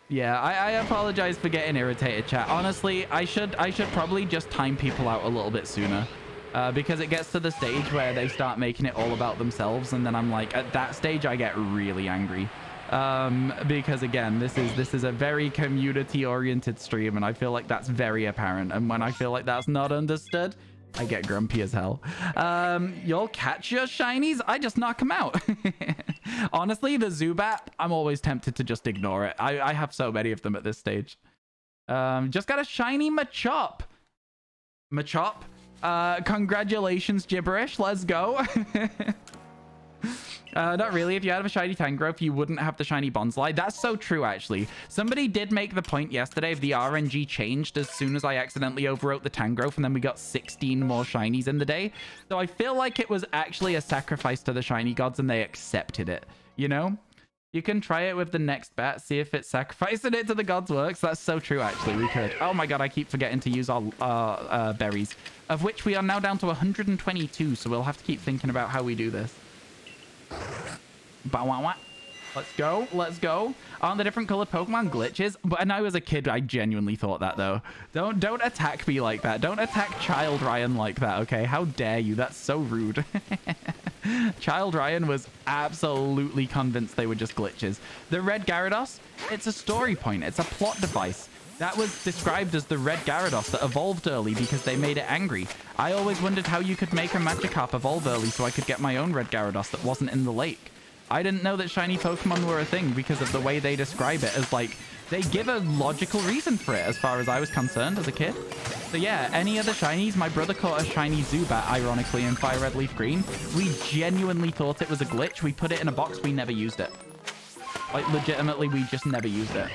Yeah, I apologize for getting irritated, chat. Honestly, I should probably just time people out a little bit sooner, because it gets to the stage where they start making it all about themselves, and then I'm like, at that stage, I get really angry. Because again, this is a very community-oriented stream, and I feel like that's very apparent. And when I feel like that's not understood, I get grumpy as hell. You'll catch your shinies? I just knock them out. Honestly, the Zubat, I'm always tempted to just ignore it. I have so many of them at this stage. Just got a shiny Machop. Machop? Congratulations, Gibberish. Let's go. Not really. If you had a shiny Tangrowth, you wouldn't have the shiny Bonsly. That's so true, actually. Somebody did make the point yesterday of the RNG changed as soon as I accidentally overwrote the Tangrowth, and then we got 16 more shinies in the day. So I feel like it was actually a sacrifice to the shiny gods, and they accepted it, you know? You can try it with the next bat, see if it's sacrificing it to the gods works. That's so true, actually. We could. Oh my god, I keep forgetting to use our berries, of which we are now down to 122, so we'll have to keep thinking about how we do this. Let's go. Let's go. Aren't the different colored Pokemon glitches? But when I was a kid, I genuinely thought that, though. Don't attack me like that. Don't attack Child Ryan like that, okay? How dare you? That's so rude. Child Ryan was absolutely convinced they were just glitches. The red Gyarados, it's a story point. It's a plot device. That was described as the red Gyarados that evolved early because they made it angry. I always wondered how you could make a Magikarp evolve early so I could get my own red Gyarados that wasn't in the lake. I didn't know that shiny Pokemon were a thing because of the way they describe it as, like, they give a logical reason for it as far as I was concerned as a kid. So yeah, any other shinies? My brother caught a shiny Zubat, ironically, in Fire Red Leaf Green. We genuinely thought it was a glitch. We put it in a box. We never used it. Like, legitimately, we just never used it.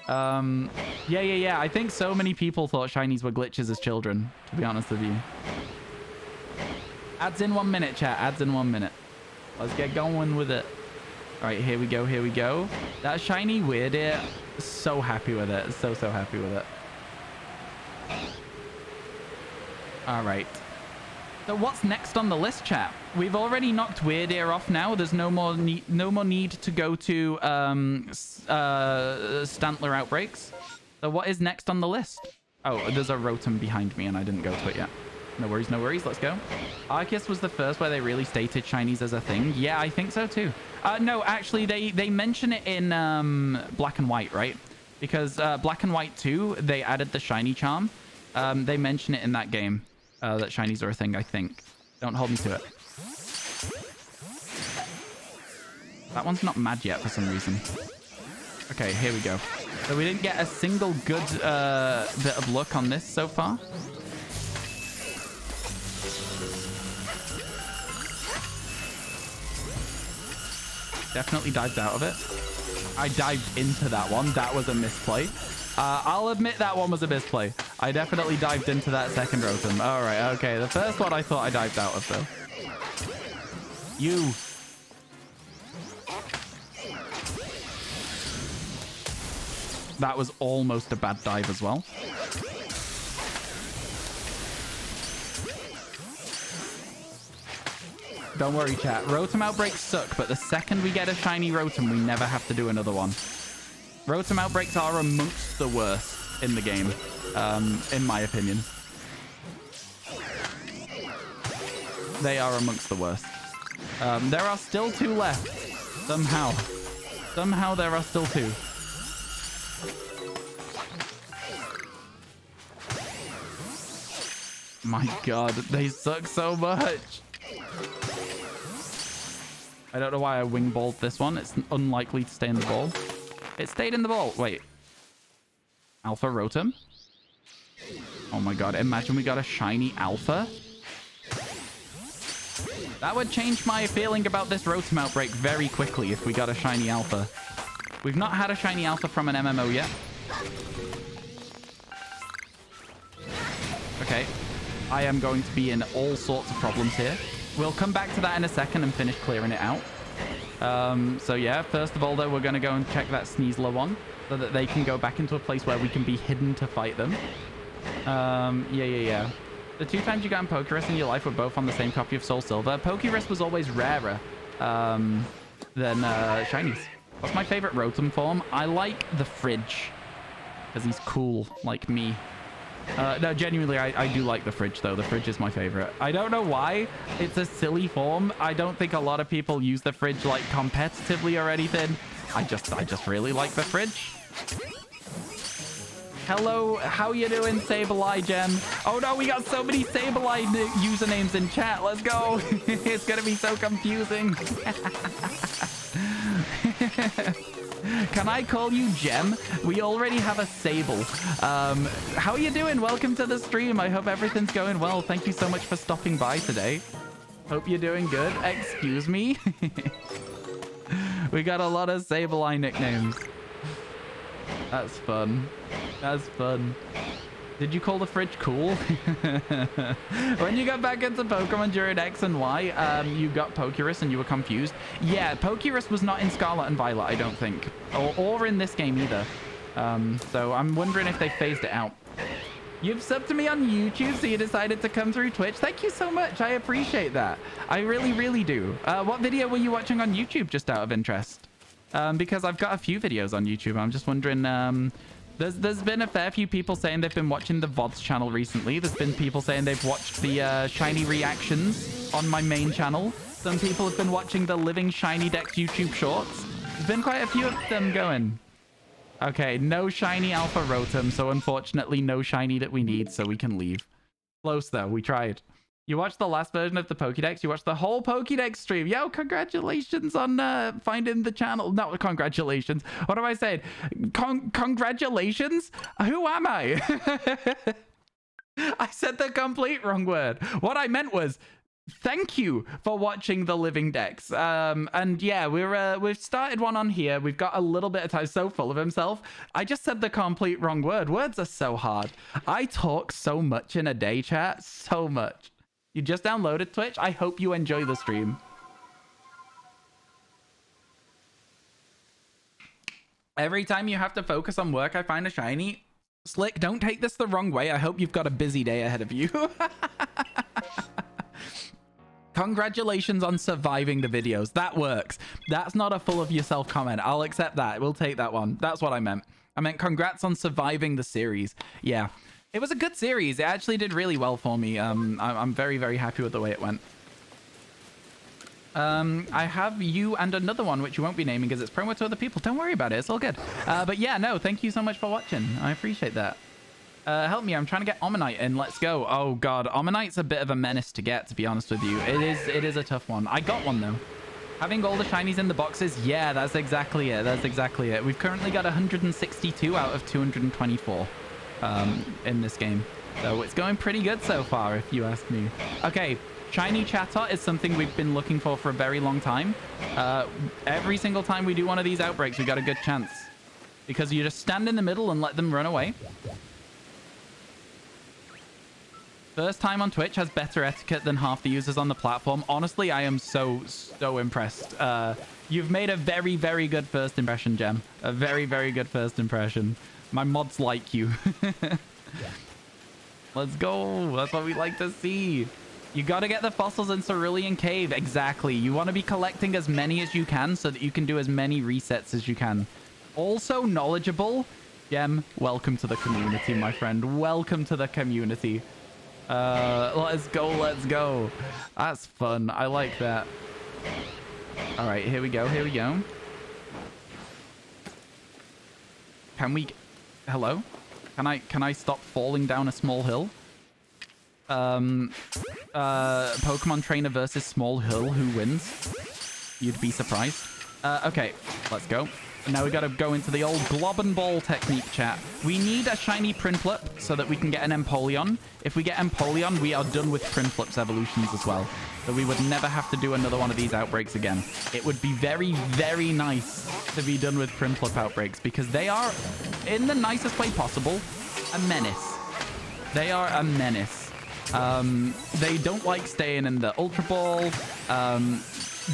Yeah. I think so many people thought shinies were glitches as children, to be honest with you. Ads in 1 minute, chat. Ads in 1 minute. Let's get going with it. All right, here we go. Here we go. That shiny Weirdeer, so happy with it. So happy with it. All right. So what's next on the list, chat? We've already knocked Weirdeer off now. There's no more need to go to Stantler outbreaks. So what is next on the list? Oh, there's a Rotom behind me and I didn't go to it yet. No worries, no worries. Let's go. Arceus was the first where they really stated shinies as a thing. Yeah, I think so too. No, actually, they mention it in Black and White, right? Because Black and White 2, they added the shiny charm. They mention it in that game. That shinies are a thing, I think. Don't hold me to it. That one's not mad yet for some reason. Okay, here we go. So we didn't get a single good bit of luck on this so far. Definitely dived out of it. I dived into that one. That was a misplay. I'll admit that one was a misplay. I definitely dived into that second Rotom. All right, okay. The first one I thought I dived out of, though. You. That was almost a bad dive as well. Don't worry, chat. Rotom outbreaks suck, but the second we get a shiny Rotom, we never have to do another one. Rotom outbreaks are amongst the worst in the game, in my opinion. They are amongst the worst. There are still 2 left. Somehow there are still 2. My god, they suck so much. I don't know why I wing balled this one. It's unlikely to stay in the ball. It stayed in the ball. Wait. Alpha Rotom? Oh my god, imagine we got a shiny Alpha. That would change my feeling about this Rotom outbreak very quickly if we got a shiny Alpha. We've not had a shiny Alpha from an MMO yet. Okay. I am going to be in all sorts of problems here. We'll come back to that in a second and finish clearing it out. So yeah, first of all, though, we're going to go and check that Sneasler one so that they can go back into a place where we can be hidden to fight them. Yeah. The 2 times you got in Pokerus in your life were both on the same copy of Soul Silver. Pokerus was always rarer than shinies. What's my favorite Rotom form? I like the Fridge because he's cool like me. No, genuinely, I do like the Fridge, though. The Fridge is my favorite. I don't know why. It's a silly form. I don't think a lot of people use the Fridge, like, competitively or anything. I just really like the Fridge. Hello, how you doing, Sableye Gem? Oh, no, we got so many Sableye usernames in chat. Let's go. It's going to be so confusing. Can I call you Gem? We already have a Sable. How are you doing? Welcome to the stream. I hope everything's going well. Thank you so much for stopping by today. Hope you're doing good. Excuse me. We got a lot of Sableye nicknames. That's fun. That's fun. Did you call the Fridge cool? When you got back into Pokemon during X and Y, you got Pokerus and you were confused. Yeah, Pokerus was not in Scarlet and Violet, I don't think. Or in this game either. So I'm wondering if they phased it out. You've subbed to me on YouTube, so you decided to come through Twitch. Thank you so much. I appreciate that. I really, really do. What video were you watching on YouTube, just out of interest? Because I've got a few videos on YouTube. I'm just wondering... There's been a fair few people saying they've been watching the VoDs channel recently. There's been people saying they've watched the shiny reactions on my main channel. Some people have been watching the Living Shiny Dex YouTube shorts. There's been quite a few of them going. Okay, no shiny Alpha Rotom, so unfortunately no shiny that we need, so we can leave. Close though, we tried. You watched the last version of the Pokédex? You watched the whole Pokédex stream? Yo, congratulations on finding the channel. No, congratulations. What am I saying? Congratulations? Who am I? I said the complete wrong word. What I meant was thank you for watching the living decks. And yeah, we've started one on here. We've got a little bit of time. So full of himself. I just said the complete wrong word. Words are so hard. I talk so much in a day, chat. So much. You just downloaded Twitch. I hope you enjoy the stream. Every time you have to focus on work, I find a shiny. Slick, don't take this the wrong way. I hope you've got a busy day ahead of you. Congratulations on surviving the videos. That works. That's not a full of yourself comment. I'll accept that. We'll take that one. That's what I meant. I meant congrats on surviving the series. Yeah, it was a good series. It actually did really well for me. I'm very, very happy with the way it went. I have you and another one, which you won't be naming because it's promo to other people. Don't worry about it. It's all good. But yeah, no, thank you so much for watching. I appreciate that. Help me. I'm trying to get Omanite in. Let's go. Oh, God. Omanite's a bit of a menace to get, to be honest with you. It is a tough one. I got one, though. Having all the shinies in the boxes. Yeah, that's exactly it. That's exactly it. We've currently got 162 out of 224 in this game. So it's going pretty good so far, if you ask me. Okay. Shiny Chatot is something we've been looking for a very long time. Every single time we do one of these outbreaks, we got a good chance. Because you just stand in the middle and let them run away. First time on Twitch has better etiquette than half the users on the platform. Honestly, I am so impressed. You've made a very, very good first impression, Gem. A very, very good first impression. My mods like you. Let's go. That's what we like to see. You got to get the fossils in Cerulean Cave. Exactly. You want to be collecting as many as you can so that you can do as many resets as you can. Also knowledgeable. Gem, welcome to the community, my friend. Welcome to the community. Let's go. Let's go. That's fun. I like that. All right, here we go. Here we go. Can we... Hello? Can I stop falling down a small hill? Pokemon trainer versus small hill, who wins? You'd be surprised. Okay, let's go. Now we gotta go into the old glob and ball technique, chat. We need a shiny Prinplup so that we can get an Empoleon. If we get Empoleon, we are done with Prinplup's evolutions as well. So we would never have to do another one of these outbreaks again. It would be very, very nice to be done with Prinplup outbreaks because they are, in the nicest way possible, a menace. They are a menace. They don't like staying in the Ultra Ball.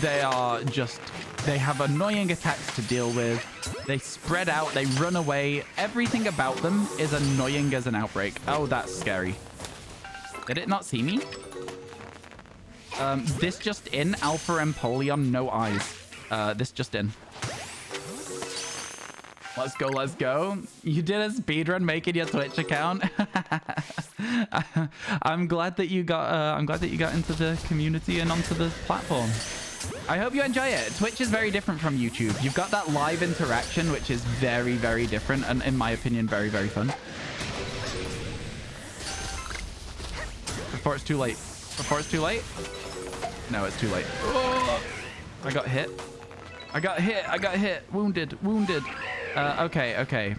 They are just... They have annoying attacks to deal with. They spread out. They run away. Everything about them is annoying as an outbreak. Oh, that's scary. Did it not see me? This just in. Alpha Empoleon, no eyes. This just in. Let's go, let's go. You did a speedrun making your Twitch account. I'm glad that you got into the community and onto the platform. I hope you enjoy it. Twitch is very different from YouTube. You've got that live interaction, which is very, very different, and in my opinion, very, very fun. Before it's too late. Before it's too late? No, it's too late. Oh, I got hit. I got hit. I got hit. Wounded. Wounded. Okay, okay.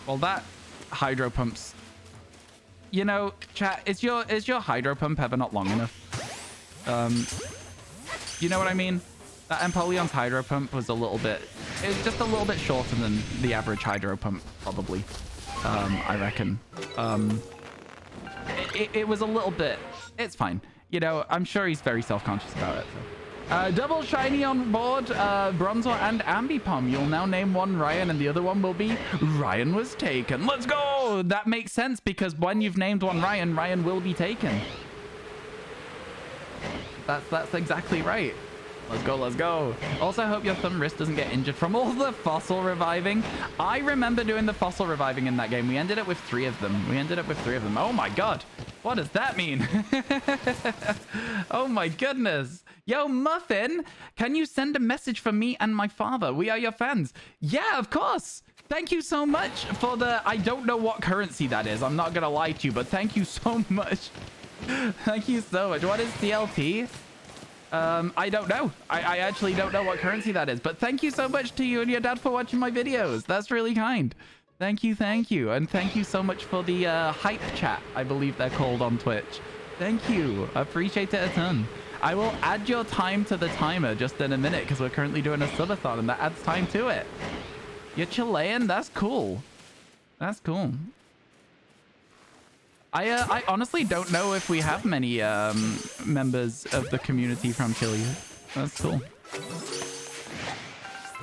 Well, that hydro pump's... You know, chat, is your hydro pump ever not long enough? You know what I mean? That Empoleon's hydro pump was a little bit... It was just a little bit shorter than the average hydro pump, probably. I reckon. It was a little bit... It's fine. You know, I'm sure he's very self-conscious about it. So. Double shiny on board, Bronzor and Ambipom. You'll now name one Ryan and the other one will be RyanWasTaken. Let's go! That makes sense because when you've named one Ryan, Ryan will be taken. That's exactly right. Let's go, let's go. Also, I hope your thumb wrist doesn't get injured from all the fossil reviving. I remember doing the fossil reviving in that game. We ended up with 3 of them. Oh my god. What does that mean? Oh my goodness. Yo, Muffin, can you send a message for me and my father? We are your fans. Yeah, of course. Thank you so much for the... I don't know what currency that is. I'm not going to lie to you, but thank you so much. Thank you so much. What is CLT? I don't know. I actually don't know what currency that is, but thank you so much to you and your dad for watching my videos. That's really kind. Thank you, thank you. And thank you so much for the hype chat, I believe they're called on Twitch. Thank you. I appreciate it a ton. I will add your time to the timer just in a minute because we're currently doing a subathon and that adds time to it. You're Chilean? That's cool. That's cool. I honestly don't know if we have many members of the community from Chile. That's cool.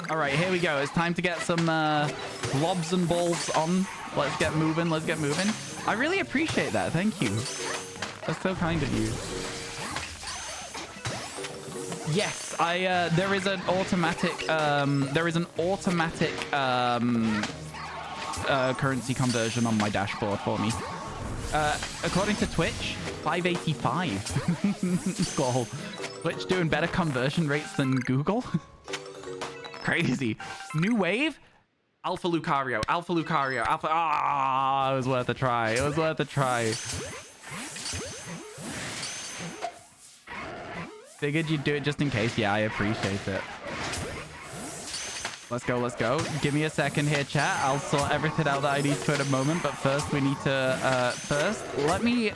All right, here we go. It's time to get some blobs and balls on. Let's get moving. Let's get moving. I really appreciate that. Thank you. That's so kind of you. Yes, there is an automatic currency conversion on my dashboard for me. According to Twitch, 585. Cool. Twitch doing better conversion rates than Google. Crazy. New wave? Alpha Lucario. Alpha Lucario. Alpha. Ah, it was worth a try. It was worth a try. Figured you'd do it just in case. Yeah, I appreciate it. Let's go. Let's go. Give me a second here, chat. I'll sort everything out that I need to in a moment. But first, we need to... first, let me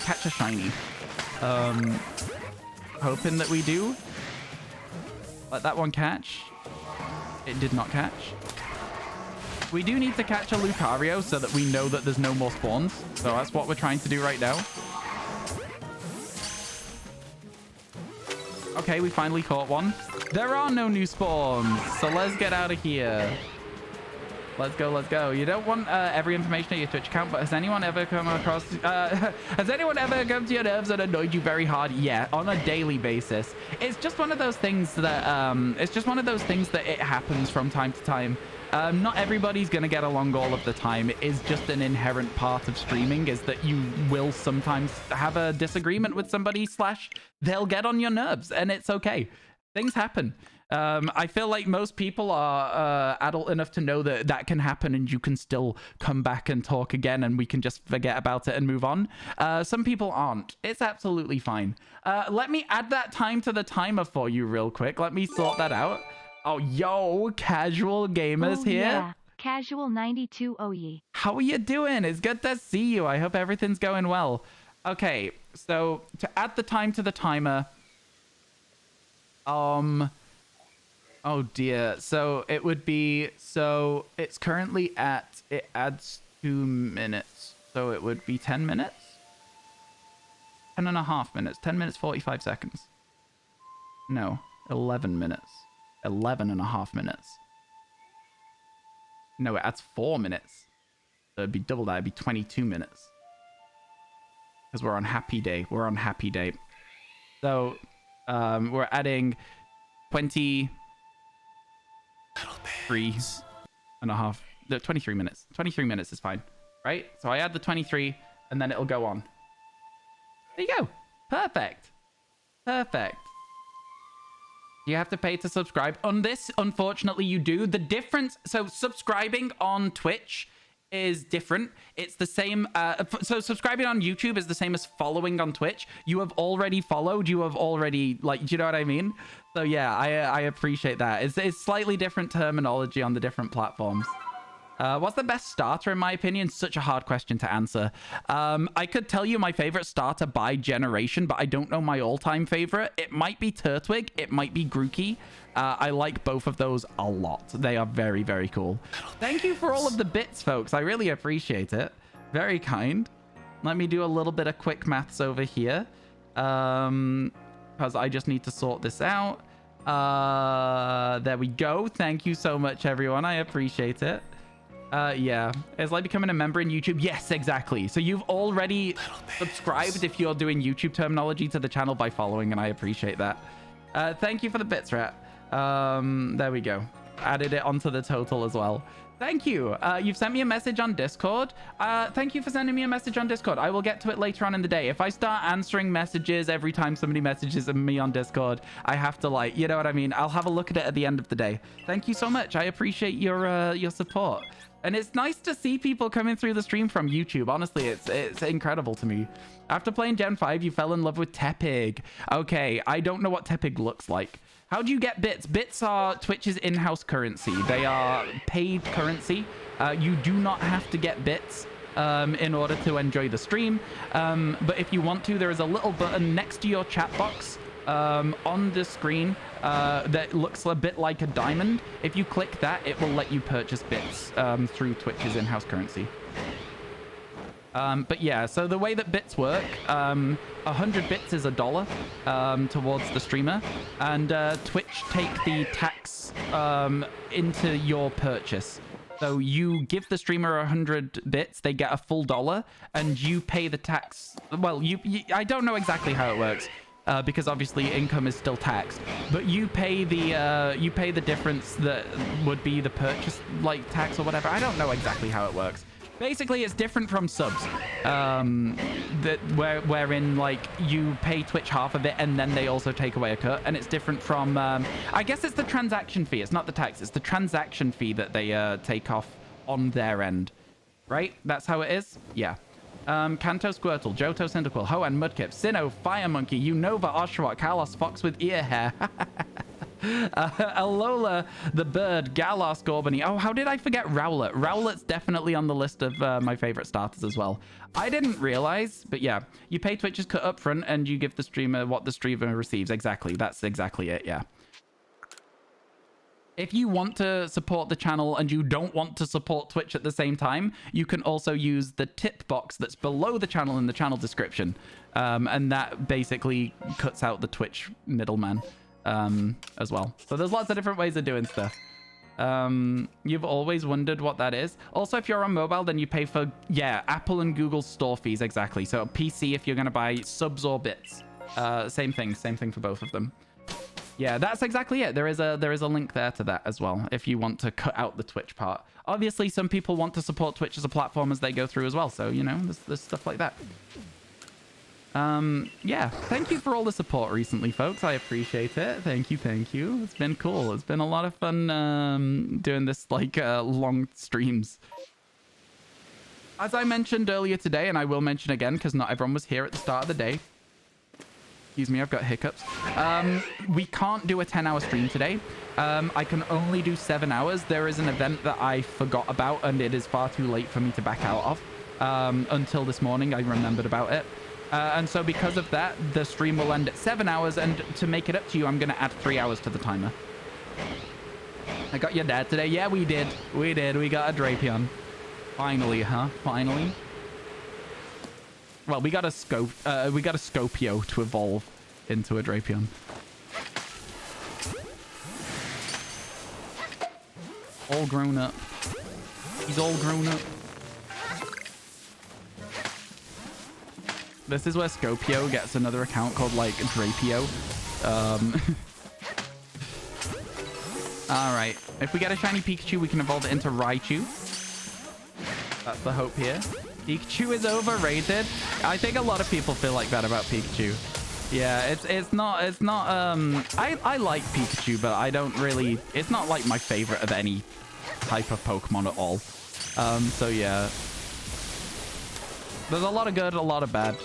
catch a shiny. Hoping that we do. Let that one catch. It did not catch. We do need to catch a Lucario so that we know that there's no more spawns. So that's what we're trying to do right now. Okay, we finally caught one. There are no new spawns, so let's get out of here. Let's go, let's go. You don't want every information at your Twitch account, but has anyone ever come across... has anyone ever come to your nerves and annoyed you very hard? Yeah, on a daily basis. It's just one of those things that... it's just one of those things that it happens from time to time. Not everybody's going to get along all of the time. It is just an inherent part of streaming, is that you will sometimes have a disagreement with somebody / they'll get on your nerves, and it's okay. Things happen. I feel like most people are adult enough to know that that can happen and you can still come back and talk again and we can just forget about it and move on. Some people aren't. It's absolutely fine. Let me add that time to the timer for you real quick. Let me sort that out. Oh, yo, casual gamers here. Yeah. Casual 92 OE. How are you doing? It's good to see you. I hope everything's going well. Okay, so to add the time to the timer... Oh dear. So it would be, so it's currently at, it adds 2 minutes. So it would be 10 minutes? 10 and a half minutes. 10 minutes, 45 seconds. No, 11 minutes. 11 and a half minutes. No, it adds 4 minutes. So it'd be double that. It'd be 22 minutes. Because we're on happy day. We're on happy day. So we're adding 23 and a half. No, 23 minutes. 23 minutes is fine. Right? So I add the 23 and then it'll go on. There you go. Perfect. Perfect. You have to pay to subscribe. On this, unfortunately, you do. The difference... So subscribing on Twitch is different. It's the same... so subscribing on YouTube is the same as following on Twitch. You have already followed. You have already... Like, do you know what I mean? So yeah, I appreciate that. It's slightly different terminology on the different platforms. What's the best starter in my opinion? Such a hard question to answer. I could tell you my favorite starter by generation, but I don't know my all-time favorite. It might be Turtwig. It might be Grookey. I like both of those a lot. They are very, very cool. Thank you for all of the bits, folks. I really appreciate it. Very kind. Let me do a little bit of quick maths over here. Because I just need to sort this out. There we go. Thank you so much, everyone. I appreciate it. Yeah, it's like becoming a member in YouTube. Yes, exactly. So you've already subscribed if you're doing YouTube terminology to the channel by following, and I appreciate that. Thank you for the bits, Rat. There we go. Added it onto the total as well. Thank you. You've sent me a message on Discord. Thank you for sending me a message on Discord. I will get to it later on in the day. If I start answering messages every time somebody messages me on Discord, I have to, like, you know what I mean? I'll have a look at it at the end of the day. Thank you so much. I appreciate your support. And it's nice to see people coming through the stream from YouTube. Honestly, it's incredible to me. After playing Gen 5, you fell in love with Tepig. Okay, I don't know what Tepig looks like. How do you get bits? Bits are Twitch's in-house currency. They are paid currency. You do not have to get bits in order to enjoy the stream. But if you want to, there is a little button next to your chat box on the screen that looks a bit like a diamond. If you click that, it will let you purchase bits through Twitch's in-house currency. But yeah, so the way that bits work, 100 bits is $1 towards the streamer, and Twitch take the tax into your purchase. So you give the streamer 100 bits, they get a full $1, and you pay the tax. Well, I don't know exactly how it works. Because obviously income is still taxed, but you pay the difference that would be the purchase like tax or whatever. I don't know exactly how it works. Basically, it's different from subs, wherein like you pay Twitch half of it and then they also take away a cut, and it's different from I guess it's the transaction fee. It's not the tax, it's the transaction fee that they take off on their end, right? That's how it is. Yeah. Kanto Squirtle, Johto Cyndaquil, Hoenn Mudkip, Sinnoh, Fire Monkey, Unova, Oshawott, Kalos, Fox with ear hair, Alola, the bird, Galar, Scorbunny. Oh, how did I forget Rowlet? Rowlet's definitely on the list of my favorite starters as well. I didn't realize, but yeah, you pay Twitch's cut up front and you give the streamer what the streamer receives. Exactly. That's exactly it. Yeah. If you want to support the channel and you don't want to support Twitch at the same time, you can also use the tip box that's below the channel in the channel description. And that basically cuts out the Twitch middleman as well. So there's lots of different ways of doing stuff. You've always wondered what that is. Also, if you're on mobile, then you pay for, yeah, Apple and Google store fees. Exactly. So PC, if you're going to buy subs or bits, same thing for both of them. Yeah, that's exactly it. There is a link there to that as well, if you want to cut out the Twitch part. Obviously, some people want to support Twitch as a platform as they go through as well. So, you know, there's stuff like that. Yeah, thank you for all the support recently, folks. I appreciate it. Thank you. It's been cool. It's been a lot of fun doing this, like, long streams. As I mentioned earlier today, and I will mention again because not everyone was here at the start of the day. Excuse me, I've got hiccups. We can't do a 10-hour stream today. I can only do 7 hours. There is an event that I forgot about, and it is far too late for me to back out of. Until this morning, I remembered about it. And so because of that, the stream will end at 7 hours, and to make it up to you, I'm going to add 3 hours to the timer. I got your dad today. Yeah, we did. We got a Drapion. Finally, huh? Finally. Well, we got a Scopio to evolve into a Drapion. All grown up. He's all grown up. This is where Scopio gets another account called, like, Drapio. Alright. If we get a shiny Pikachu, we can evolve it into Raichu. That's the hope here. Pikachu is overrated. I think a lot of people feel like that about Pikachu. Yeah, it's not I like Pikachu, but I don't really, it's not like my favorite of any type of Pokemon at all. So yeah. There's a lot of good, a lot of bad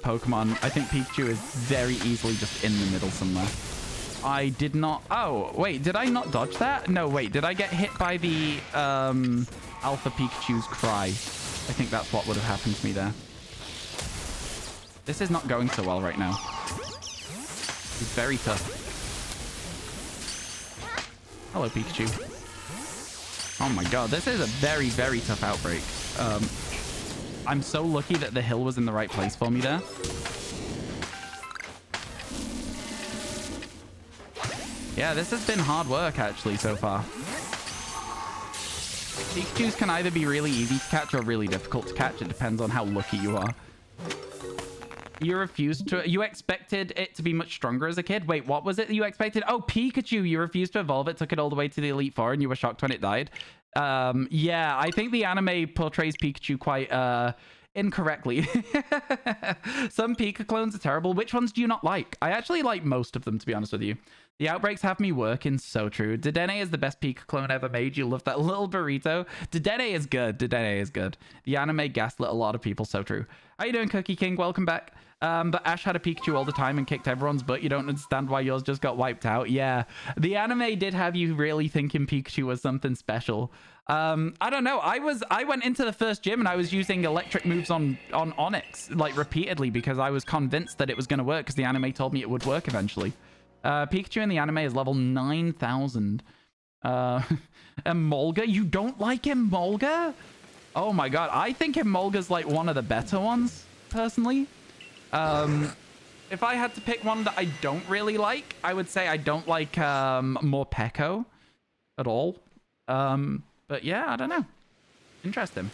Pokemon. I think Pikachu is very easily just in the middle somewhere. I did not, oh, wait, did I not dodge that? No, wait, did I get hit by the Alpha Pikachu's cry? I think that's what would have happened to me there. This is not going so well right now. It's very tough. Hello, Pikachu. Oh my god, this is a very, very tough outbreak. I'm so lucky that the hill was in the right place for me there. Yeah, this has been hard work, actually, so far. Pikachus can either be really easy to catch or really difficult to catch. It depends on how lucky you are. You refused to... You expected it to be much stronger as a kid? Wait, what was it that you expected? Oh, Pikachu! You refused to evolve it, took it all the way to the Elite Four, and you were shocked when it died. Yeah, I think the anime portrays Pikachu quite incorrectly. Some Pika clones are terrible. Which ones do you not like? I actually like most of them, to be honest with you. The outbreaks have me working. So true. Dedenne is the best Pika clone ever made. You love that little burrito. Dedenne is good. Dedenne is good. The anime gaslit a lot of people. So true. How you doing, Cookie King? Welcome back. But Ash had a Pikachu all the time and kicked everyone's butt. You don't understand why yours just got wiped out. Yeah, the anime did have you really thinking Pikachu was something special. I don't know. I went into the first gym and I was using electric moves on Onyx like repeatedly because I was convinced that it was going to work because the anime told me it would work eventually. Pikachu in the anime is level 9,000. Emolga? You don't like Emolga? Oh my god. I think Emolga's like one of the better ones, personally. If I had to pick one that I don't really like, I would say I don't like Morpeko at all. But yeah, I don't know. Interesting.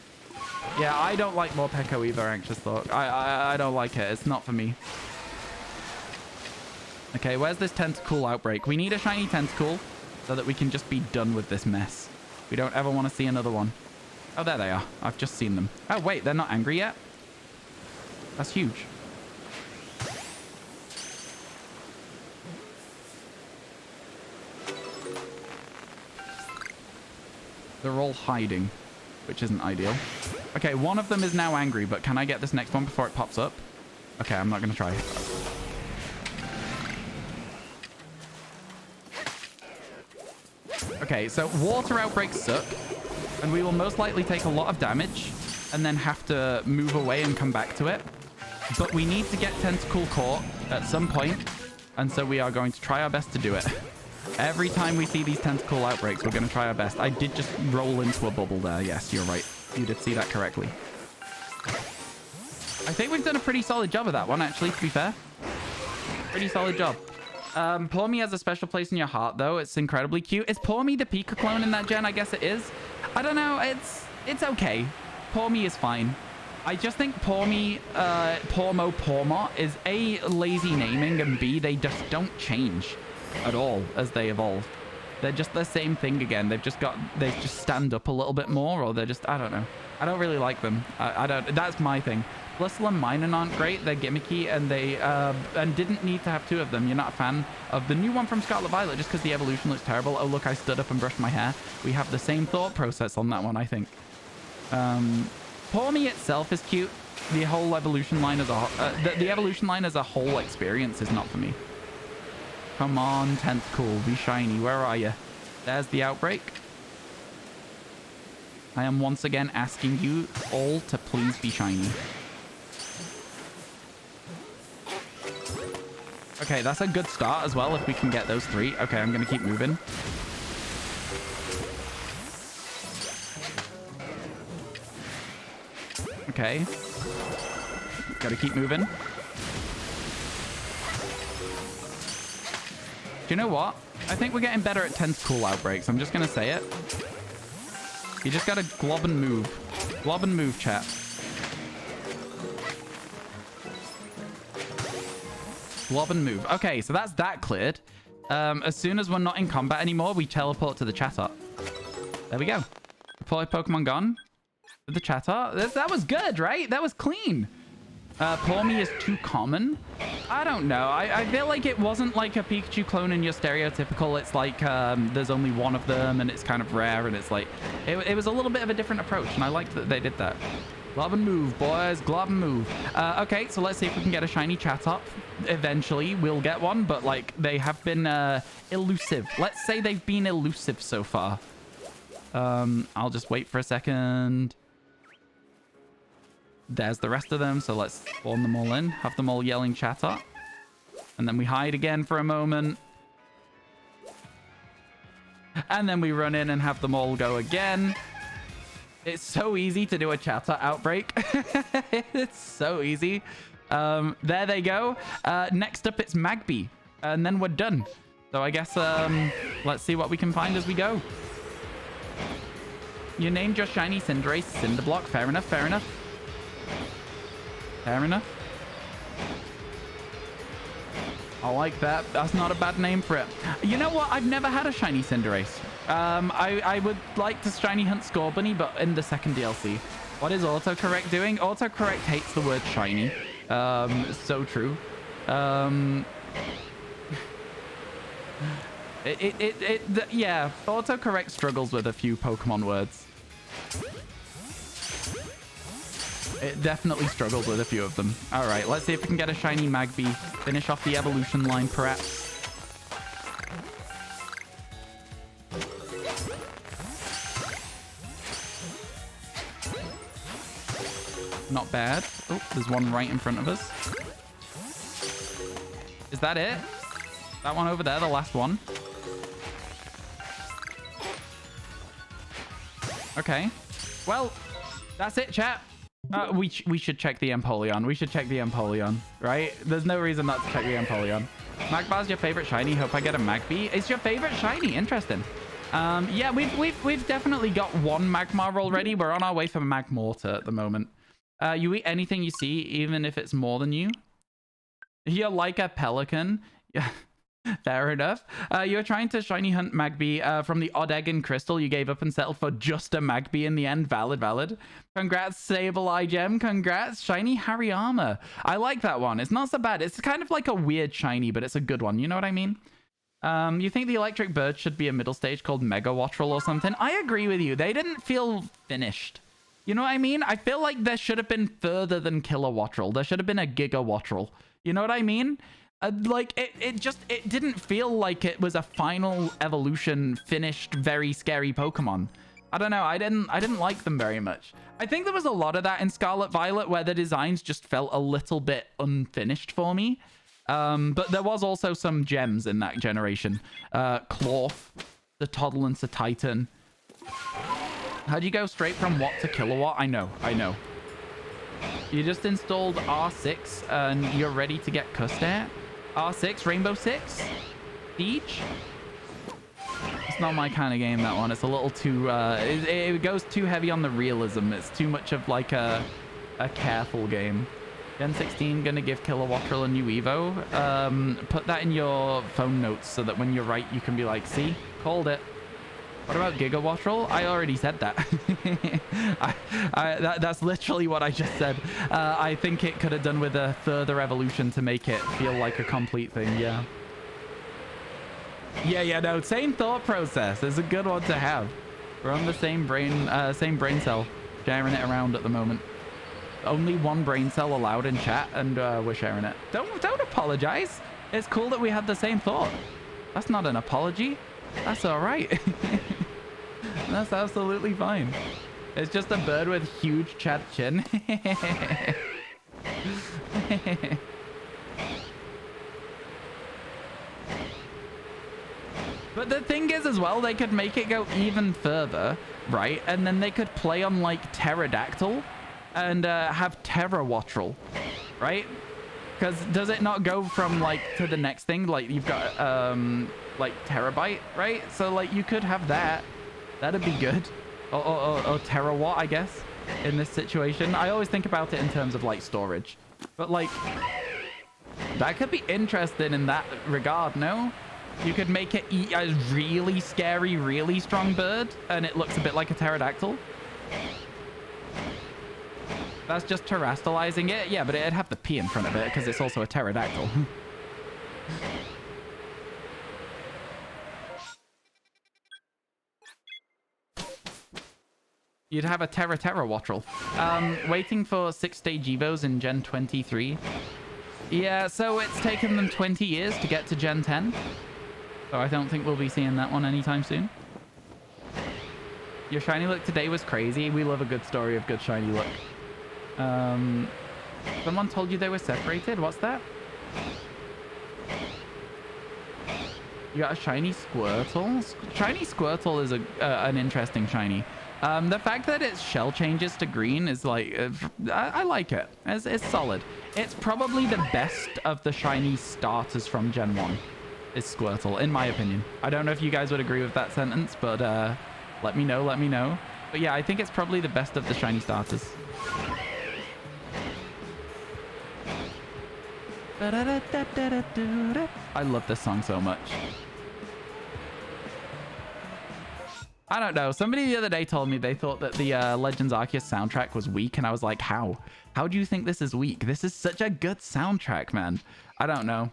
Yeah, I don't like Morpeko either, Anxious Thought. I don't like it. It's not for me. Okay, where's this tentacle outbreak? We need a shiny tentacle so that we can just be done with this mess. We don't ever want to see another one. Oh, there they are. I've just seen them. Oh, wait, they're not angry yet? That's huge. They're all hiding, which isn't ideal. Okay, one of them is now angry, but can I get this next one before it pops up? Okay, I'm not going to try. Okay, so water outbreaks suck, and we will most likely take a lot of damage and then have to move away and come back to it. But we need to get Tentacle caught at some point, and so we are going to try our best to do it. Every time we see these tentacle outbreaks, we're going to try our best. I did just roll into a bubble there. Yes, you're right. You did see that correctly. I think we've done a pretty solid job of that one, actually, to be fair. Pretty solid job. Pawmi has a special place in your heart, though. It's incredibly cute. Is Pawmi the Pika clone in that gen? I guess it is. I don't know. It's okay. Pawmi is fine. I just think Pawmi, Pawmot is A, lazy naming, and B, they just don't change at all as they evolve. They're just the same thing again. They just stand up a little bit more, or they're just, I don't know. I don't really like them. I don't, that's my thing. Blistle and Minun aren't great. They're gimmicky, and they and didn't need to have two of them. You're not a fan of the new one from Scarlet Violet just because the evolution looks terrible. Oh, look, I stood up and brushed my hair. We have the same thought process on that one, I think. Pawmi itself is cute. The whole evolution line as a the evolution line as a whole experience is not for me. Come on, Tentacle, be shiny. Where are you? There's the outbreak. I am once again asking you all to please be shiny. Okay, that's a good start as well if we can get those three. Okay, I'm going to keep moving. Okay. Got to keep moving. Do you know what? I think we're getting better at tentacle outbreaks. I'm just going to say it. You just got to glob and move. Glob and move, chat. Glob and move. Okay, so that's that cleared. As soon as we're not in combat anymore, we teleport to the Chatot. There we go. Deploy Pokemon gone. The Chatot. That was good, right? That was clean. Pawmi is too common. I don't know. I feel like it wasn't like a Pikachu clone in your stereotypical. It's like there's only one of them and it's kind of rare, and it's like it was a little bit of a different approach, and I liked that they did that. Glob and move, boys. Glob and move. Okay, so let's see if we can get a shiny Chatot. Eventually, we'll get one, but like they have been elusive. Let's say they've been elusive so far. I'll just wait for a second. There's the rest of them, so let's spawn them all in. Have them all yelling Chatot. And then we hide again for a moment. And then we run in and have them all go again. It's so easy to do a Chatot outbreak. It's so easy. There they go. Next up, it's Magby. And then we're done. So I guess let's see what we can find as we go. You named your shiny Cinderace Cinderblock. Fair enough, fair enough. Fair enough. I like that. That's not a bad name for it. You know what? I've never had a shiny Cinderace. I would like to shiny hunt Scorbunny, but in the second DLC. What is autocorrect doing? Autocorrect hates the word shiny. So true. Yeah, autocorrect struggles with a few Pokemon words. It definitely struggles with a few of them. All right, let's see if we can get a shiny Magby. Finish off the evolution line, perhaps. Not bad. Oh, there's one right in front of us. Is that it? That one over there, the last one? Okay. Well, that's it, chat. We should check the Empoleon. We should check the Empoleon, right? There's no reason not to check the Empoleon. Magmar's your favorite shiny. Hope I get a Magby. It's your favorite shiny. Interesting. Yeah, we've definitely got one Magmar already. We're on our way for Magmortar at the moment. You eat anything you see, even if it's more than you. You're like a pelican. Yeah. Fair enough. You're trying to shiny hunt Magby from the odd egg and crystal. You gave up and settled for just a Magby in the end. Valid, valid. Congrats, Sable Eye Gem. Congrats, shiny Hariyama. I like that one. It's not so bad. It's kind of like a weird shiny, but it's a good one. You know what I mean? You think the electric bird should be a middle stage called Mega Wattrel or something? I agree with you. They didn't feel finished. You know what I mean? I feel like there should have been further than Killer Wattrel. There should have been a Giga Wattrel. You know what I mean? Like it didn't feel like it was a final evolution finished very scary Pokemon. I don't know. I didn't like them very much. I think there was a lot of that in Scarlet Violet where the designs just felt a little bit unfinished for me. But there was also some gems in that generation. Cloth, the Toddlance, the Titan. How'd you go straight from watt to kilowatt? I know. You just installed R6 and you're ready to get cussed at? R6, Rainbow 6? Siege? It's not my kind of game, that one. It's a little too... it goes too heavy on the realism. It's too much of like a careful game. Gen 16 gonna give Killer Wattrel a new Evo. Put that in your phone notes so that when you're right, you can be like, see? Called it. What about Giga Wattrel? I already said that. That's literally what I just said. I think it could have done with a further evolution to make it feel like a complete thing, yeah. Yeah, no, same thought process. It's a good one to have. We're on the same brain cell, sharing it around at the moment. Only one brain cell allowed in chat, and we're sharing it. Don't apologize. It's cool that we had the same thought. That's not an apology. That's all right. That's absolutely fine. It's just a bird with huge chat chin. But the thing is as well, they could make it go even further, right? And then they could play on like Pterodactyl and have Terra Wattrel, right? Because does it not go from like to the next thing? Like you've got like Terabyte, right? So like you could have that. That'd be good. Or Terawatt, I guess, in this situation. I always think about it in terms of like storage. But like that could be interesting in that regard, no? You could make it eat a really scary, really strong bird and it looks a bit like a pterodactyl. That's just terrestrializing it. Yeah, but it'd have the P in front of it because it's also a pterodactyl. You'd have a Terra Wattrel. Waiting for 6-stage Evos in Gen 23. Yeah, so it's taken them 20 years to get to Gen 10. So I don't think we'll be seeing that one anytime soon. Your shiny look today was crazy. We love a good story of good shiny look. Someone told you they were separated? What's that? You got a shiny Squirtle? Shiny Squirtle is an interesting shiny. The fact that its shell changes to green is like... I like it. It's solid. It's probably the best of the shiny starters from Gen 1. Is Squirtle, in my opinion. I don't know if you guys would agree with that sentence, but let me know. But yeah, I think it's probably the best of the shiny starters. I love this song so much. I don't know. Somebody the other day told me they thought that the Legends Arceus soundtrack was weak, and I was like, how? How do you think this is weak? This is such a good soundtrack, man. I don't know.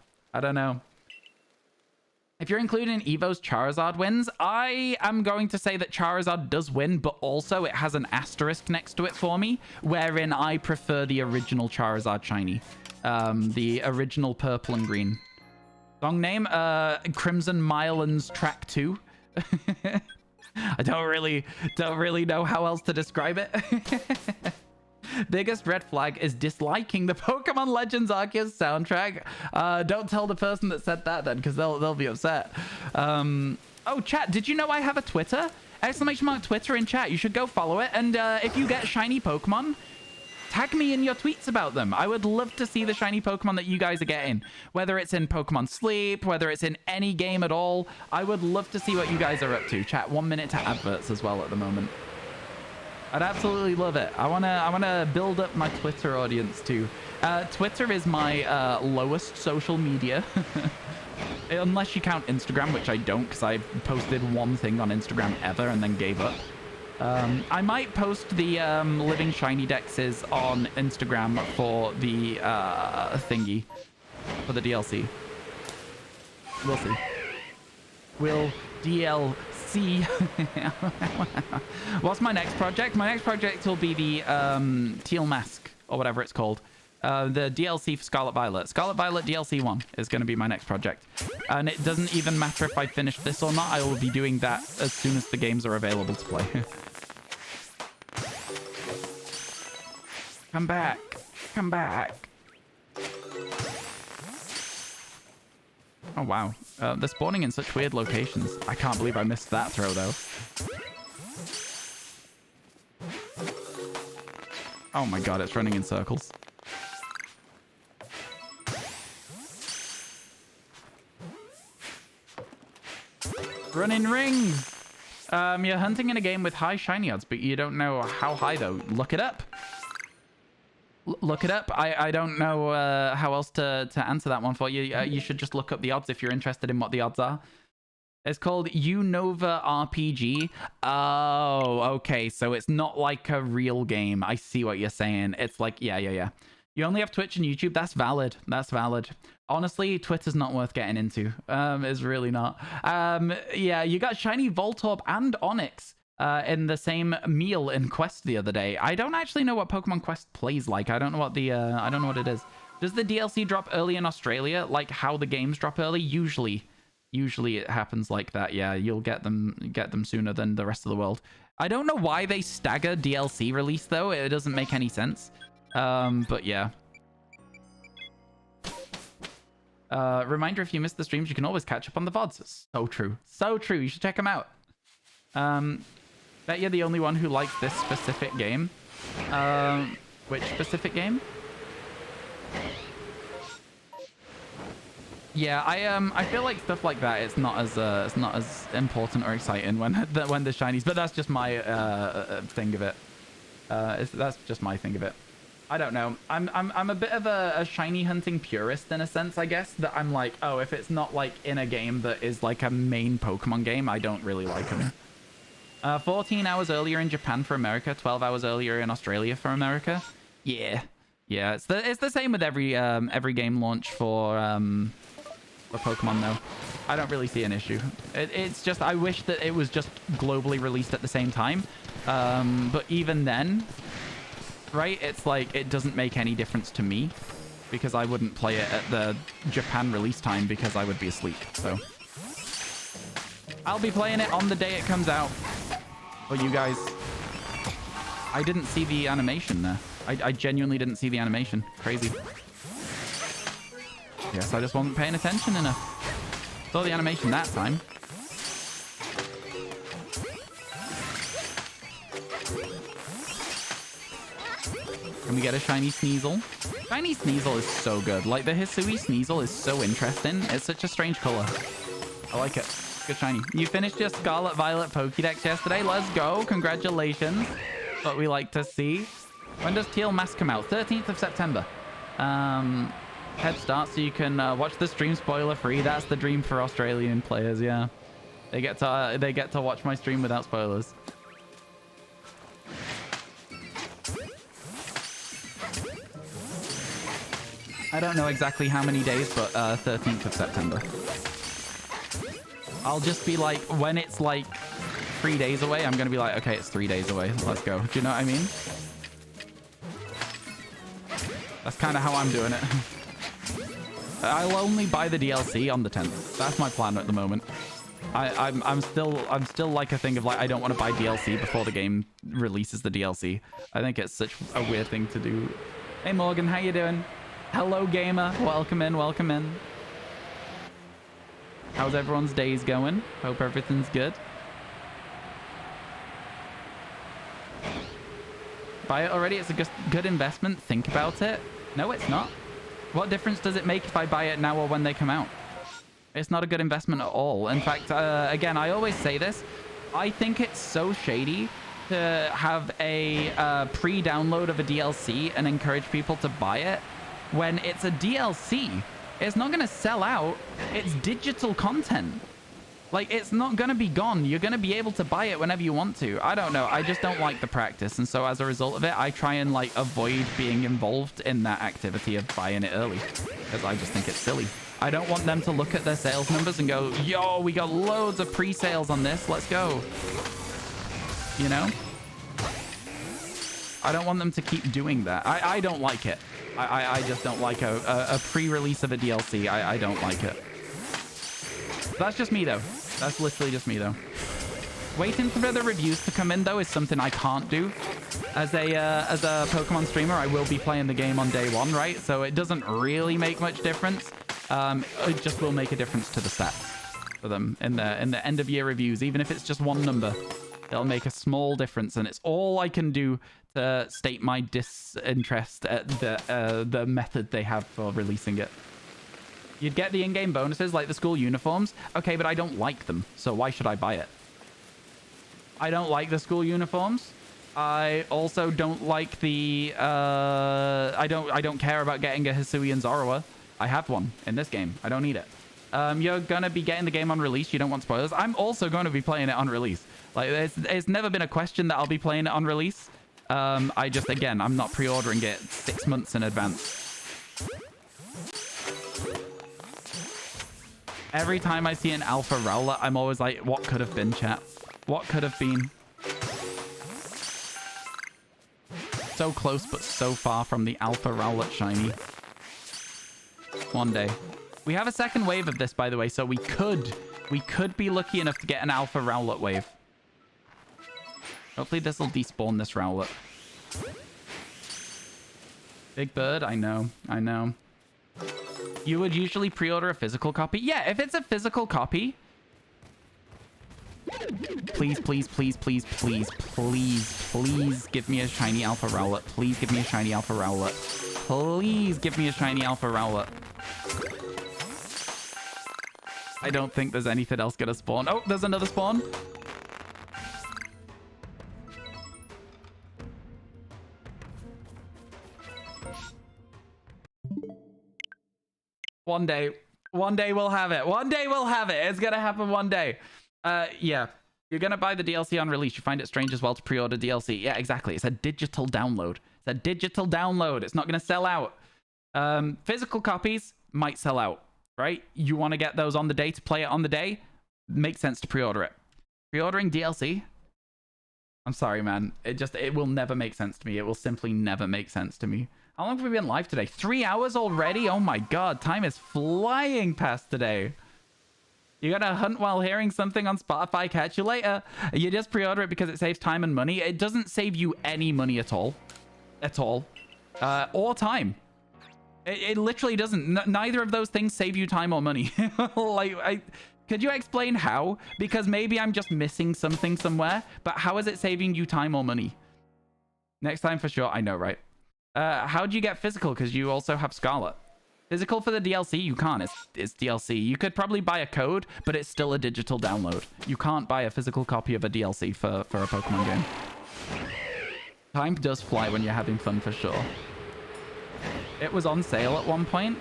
If you're including Evo's Charizard wins, I am going to say that Charizard does win, but also it has an asterisk next to it for me, wherein I prefer the original Charizard shiny. The original purple and green. Song name? Crimson Mylands Track 2. I don't really know how else to describe it. Biggest red flag is disliking the Pokemon Legends Arceus soundtrack. Don't tell the person that said that then, because they'll be upset. Oh, chat, did you know I have a Twitter? ! Twitter in chat. You should go follow it. And if you get shiny Pokemon, tag me in your tweets about them. I would love to see the shiny Pokemon that you guys are getting. Whether it's in Pokemon Sleep, whether it's in any game at all. I would love to see what you guys are up to. Chat, 1 minute to adverts as well at the moment. I'd absolutely love it. I wanna build up my Twitter audience too. Twitter is my lowest social media. Unless you count Instagram, which I don't, because I posted one thing on Instagram ever and then gave up. I might post the living shiny dexes on Instagram for the thingy, for the DLC. We'll see. We'll DLC. What's my next project? My next project will be the Teal Mask, or whatever it's called. The DLC for Scarlet Violet. Scarlet Violet DLC 1 is going to be my next project. And it doesn't even matter if I finish this or not. I will be doing that as soon as the games are available to play. Come back. Come back. Oh, wow. They're spawning in such weird locations. I can't believe I missed that throw, though. Oh my god, it's running in circles. Running rings! You're hunting in a game with high shiny odds, but you don't know how high, though. Look it up. Look it up. I don't know how else to answer that one for you. You should just look up the odds if you're interested in what the odds are. It's called Unova RPG. Oh, okay. So it's not like a real game. I see what you're saying. It's like, yeah. You only have Twitch and YouTube. That's valid. That's valid. Honestly, Twitter's not worth getting into. It's really not. Yeah, you got Shiny Voltorb and Onix in the same meal in Quest the other day. I don't actually know what Pokemon Quest plays like. I don't know what the I don't know what it is. Does the DLC drop early in Australia, like how the games drop early? Usually it happens like that. Yeah, you'll get them sooner than the rest of the world. I don't know why they stagger DLC release though. It doesn't make any sense. But yeah. Reminder, if you missed the streams, you can always catch up on the VoDs. So true. So true. You should check them out. Bet you're the only one who likes this specific game. Which specific game? Yeah, I feel like stuff like that, it's not as important or exciting when the shinies, but that's just my thing of it. That's just my thing of it. I don't know. I'm a bit of a shiny hunting purist in a sense, I guess, that I'm like, oh, if it's not like in a game that is like a main Pokemon game, I don't really like them. 14 hours earlier in Japan for America, 12 hours earlier in Australia for America. Yeah, it's the same with every game launch for Pokemon though. I don't really see an issue. It's just I wish that it was just globally released at the same time. But even then, right? It's like it doesn't make any difference to me because I wouldn't play it at the Japan release time because I would be asleep. So I'll be playing it on the day it comes out. For you guys. I didn't see the animation there. I genuinely didn't see the animation. Crazy. Yes, I just wasn't paying attention enough. Saw the animation that time. Can we get a shiny Sneasel? Shiny Sneasel is so good. Like, the Hisui Sneasel is so interesting. It's such a strange color. I like it. Good shiny. You finished your Scarlet Violet Pokédex yesterday. Let's go. Congratulations. What we like to see. When does Teal Mask come out? 13th of September. Head start so you can watch the stream spoiler free. That's the dream for Australian players. Yeah, they get to watch my stream without spoilers. I don't know exactly how many days, but 13th of September. I'll just be like, when it's like 3 days away, I'm going to be like, okay, it's 3 days away. Let's go. Do you know what I mean? That's kind of how I'm doing it. I'll only buy the DLC on the 10th. That's my plan at the moment. I'm still like a thing of like, I don't want to buy DLC before the game releases the DLC. I think it's such a weird thing to do. Hey Morgan, how you doing? Hello gamer, welcome in, welcome in. How's everyone's days going? Hope everything's good. Buy it already? It's a good investment. Think about it. No, it's not. What difference does it make if I buy it now or when they come out? It's not a good investment at all. In fact, again, I always say this. I think it's so shady to have a pre-download of a DLC and encourage people to buy it when it's a DLC. It's not going to sell out. It's digital content. Like, it's not going to be gone. You're going to be able to buy it whenever you want to. I don't know. I just don't like the practice. And so as a result of it, I try and, like, avoid being involved in that activity of buying it early. Because I just think it's silly. I don't want them to look at their sales numbers and go, yo, we got loads of pre-sales on this. Let's go. You know? I don't want them to keep doing that. I don't like it. I just don't like a pre-release of a DLC. I don't like it. That's just me, though. That's literally just me, though. Waiting for the reviews to come in, though, is something I can't do. As a Pokemon streamer, I will be playing the game on day one, right? So it doesn't really make much difference. It just will make a difference to the stats for them in the end of year reviews. Even if it's just one number, it'll make a small difference. And it's all I can do to state my disinterest at the method they have for releasing it. You'd get the in-game bonuses like the school uniforms. Okay, but I don't like them. So why should I buy it? I don't like the school uniforms. I also don't like the... I don't care about getting a Hisui and Zorua. I have one in this game. I don't need it. You're going to be getting the game on release. You don't want spoilers. I'm also going to be playing it on release. Like, it's never been a question that I'll be playing it on release. I just, again, I'm not pre-ordering it 6 months in advance. Every time I see an Alpha Rowlet, I'm always like, what could have been, chat? What could have been? So close, but so far from the Alpha Rowlet shiny. One day. We have a second wave of this, by the way, so we could be lucky enough to get an Alpha Rowlet wave. Hopefully this will despawn this Rowlet. Big Bird, I know. You would usually pre-order a physical copy? Yeah, if it's a physical copy... Please, please, please, please, please, please, please give me a shiny Alpha Rowlet. Please give me a shiny Alpha Rowlet. Please give me a shiny Alpha Rowlet. I don't think there's anything else gonna spawn. Oh, there's another spawn. One day we'll have it. One day we'll have it. It's gonna happen one day. Yeah. You're gonna buy the DLC on release. You find it strange as well to pre-order DLC. Yeah, exactly. It's a digital download. It's a digital download. It's not gonna sell out. Physical copies might sell out, right? You want to get those on the day to play it on the day? Makes sense to pre-order it. Pre-ordering DLC? I'm sorry, man. It will never make sense to me. It will simply never make sense to me. How long have we been live today? 3 hours already? Oh my god, time is flying past today. You gotta hunt while hearing something on Spotify. Catch you later. You just pre-order it because it saves time and money. It doesn't save you any money at all. At all. Or time. It literally doesn't. Neither of those things save you time or money. Could you explain how? Because maybe I'm just missing something somewhere. But how is it saving you time or money? Next time for sure. I know, right? How do you get physical? Because you also have Scarlet. Physical for the DLC, you can't. It's DLC. You could probably buy a code, but it's still a digital download. You can't buy a physical copy of a DLC for a Pokemon game. Time does fly when you're having fun for sure. It was on sale at one point.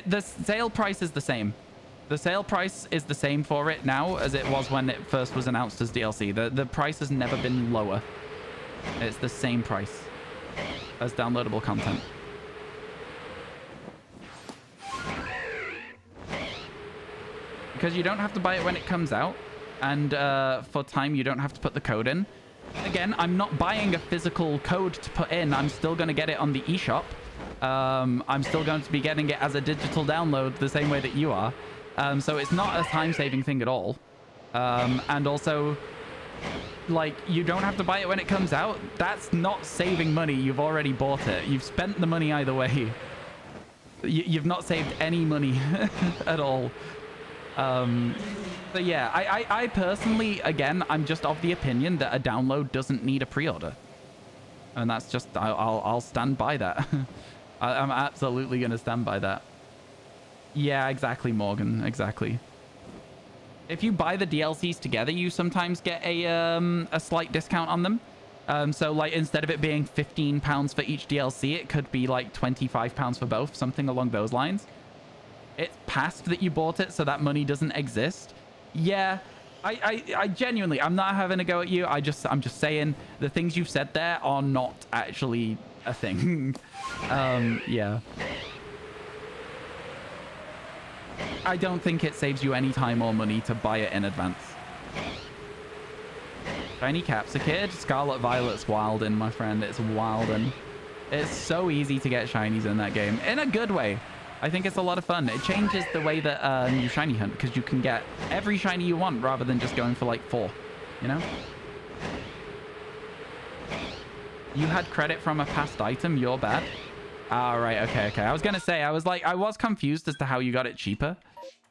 The sale price is the same. The sale price is the same for it now as it was when it first was announced as DLC. The price has never been lower. It's the same price as downloadable content. because you don't have to buy it when it comes out. And for time, you don't have to put the code in. Again, I'm not buying a physical code to put in. I'm still going to get it on the eShop. I'm still going to be getting it as a digital download the same way that you are. So it's not a time-saving thing at all. And also, like, you don't have to buy it when it comes out. That's not saving money. You've already bought it. You've spent the money either way. You've not saved any money at all. So yeah, I personally, again, I'm just of the opinion that a download doesn't need a pre-order. And that's just, I'll stand by that. I'm absolutely going to stand by that. Yeah, exactly, Morgan. Exactly. If you buy the DLCs together, you sometimes get a slight discount on them. So like instead of it being £15 for each DLC, it could be like £25 for both, something along those lines. It's past that you bought it, so that money doesn't exist. Yeah, I genuinely, I'm not having a go at you. I'm just saying the things you've said there are not actually a thing. Yeah. I don't think it saves you any time or money to buy it in advance. Shiny Capsicid, Scarlet Violet's wildin', my friend. It's wildin'. It's so easy to get shinies in that game. In a good way. I think it's a lot of fun. It changes the way that you shiny hunt, because you can get every shiny you want rather than just going for like 4, you know? You had credit from a past item, you're bad. Ah, right, okay. I was gonna say, I was confused as to how you got it cheaper.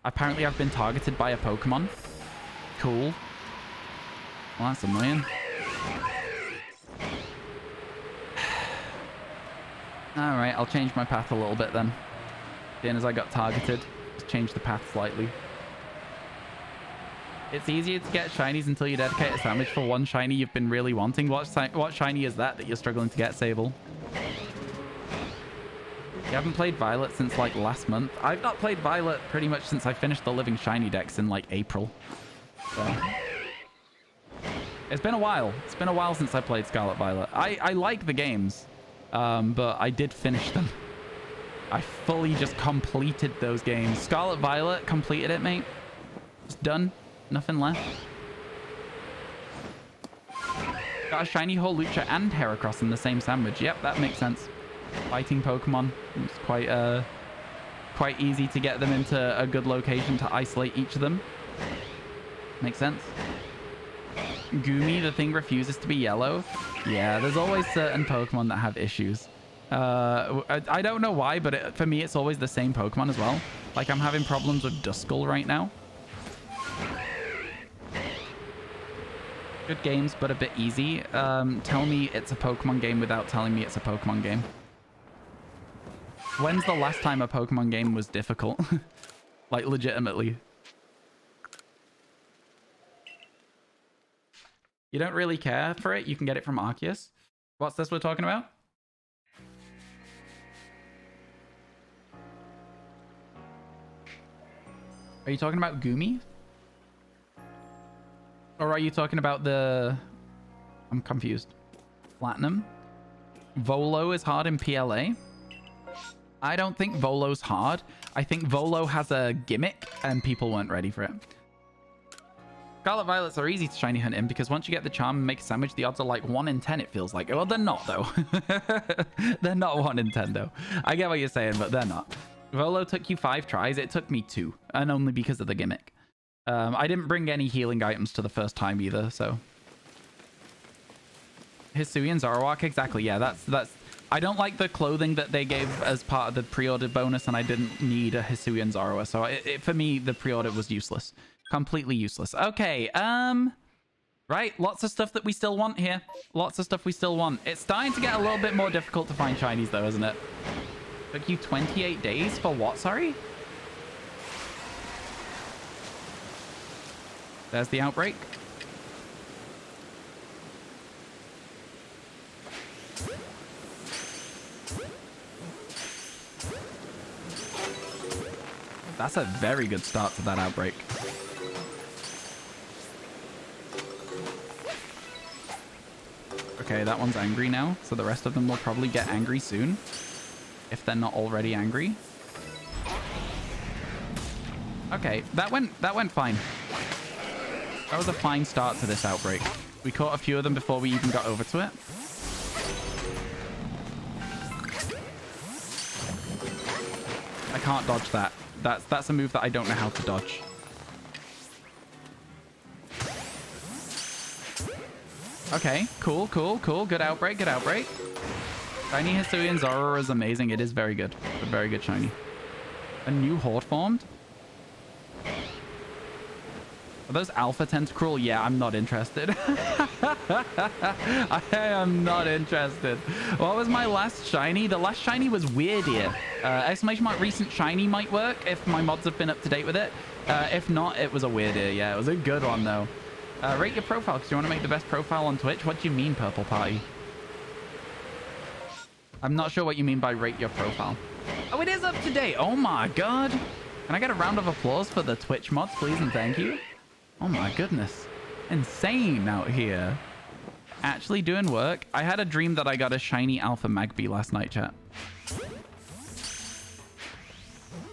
Apparently I've been targeted by a Pokemon. Cool. Well, that's annoying. Alright, I'll change my path a little bit then. Seeing as I got targeted, just change the path slightly. It's easier to get shinies until you dedicate a sandwich for one shiny you've been really wanting. What shiny is that you're struggling to get, Sable? You haven't played Violet since like last month. I've not played Violet pretty much since I finished the Living Shiny decks in like April. So it's been a while. It's been a while since I played Scarlet Violet. I like the games, but I did finish them. I fully just completed those games. Scarlet Violet, completed it, mate. It's done. Nothing left. Got a shiny Holucha and Heracross in the same sandwich. Yep, that makes sense. Fighting Pokemon. It's quite easy to get them into a good location to isolate each of them. Makes sense. Goomy, the thing refuses to be yellow. Yeah, there's always certain Pokemon that have issues. I don't know why, but for me, it's always the same Pokemon as well. Like, I'm having problems with Duskull right now. Good games, but a bit easy. Tell me it's a Pokemon game without telling me it's a Pokemon game. When's the last time a Pokemon game was difficult? Like, legitimately. You don't really care for it? You can get it from Arceus. What's this we're talking about? Are you talking about Goomy? Or are you talking about the... I'm confused. Platinum? Volo is hard in PLA? I don't think Volo's hard. I think Volo has a gimmick and people weren't ready for it. Scarlet Violets are easy to shiny hunt in because once you get the charm and make a sandwich, the odds are like 1 in 10, it feels like. Well, they're not, though. They're not 1 in 10, though. I get what you're saying, but they're not. Volo took you 5 tries. It took me 2, and only because of the gimmick. I didn't bring any healing items to the first time either, so... Hisuian Zoroark, exactly. Yeah, that's... I don't like the clothing that they gave as part of the pre-order bonus, and I didn't need a Hisuian Zoroark, so for me, the pre-order was useless. Completely useless. Okay, right, lots of stuff that we still want here. Lots of stuff we still want. It's starting to get a little bit more difficult to find shinies, though, isn't it? Took you 28 days for what, sorry? There's the outbreak. That's a very good start to that outbreak. Okay, that one's angry now, so the rest of them will probably get angry soon, if they're not already angry. Okay, that went fine. That was a fine start to this outbreak. We caught a few of them before we even got over to it. I can't dodge that. That's a move that I don't know how to dodge. Okay, cool, cool, cool. Good outbreak, good outbreak. Shiny Hisuian Zorro is amazing. It is very good. A very good shiny. A new horde formed? Are those Alpha Tentacruel? Yeah, I'm not interested. I am not interested. What was my last shiny? The last shiny was Weird Ear. Exclamation mark recent shiny might work if my mods have been up to date with it. If not, it was a Weird Ear. Yeah, it was a good one though. Rate your profile because you want to make the best profile on Twitch. What do you mean, Purple Party? I'm not sure what you mean by rate your profile. Oh, it is up to date. Oh my god. Can I get a round of applause for the Twitch mods, please, and thank you? Oh my goodness. Insane out here. Actually doing work. I had a dream that I got a shiny Alpha Magby last night, chat.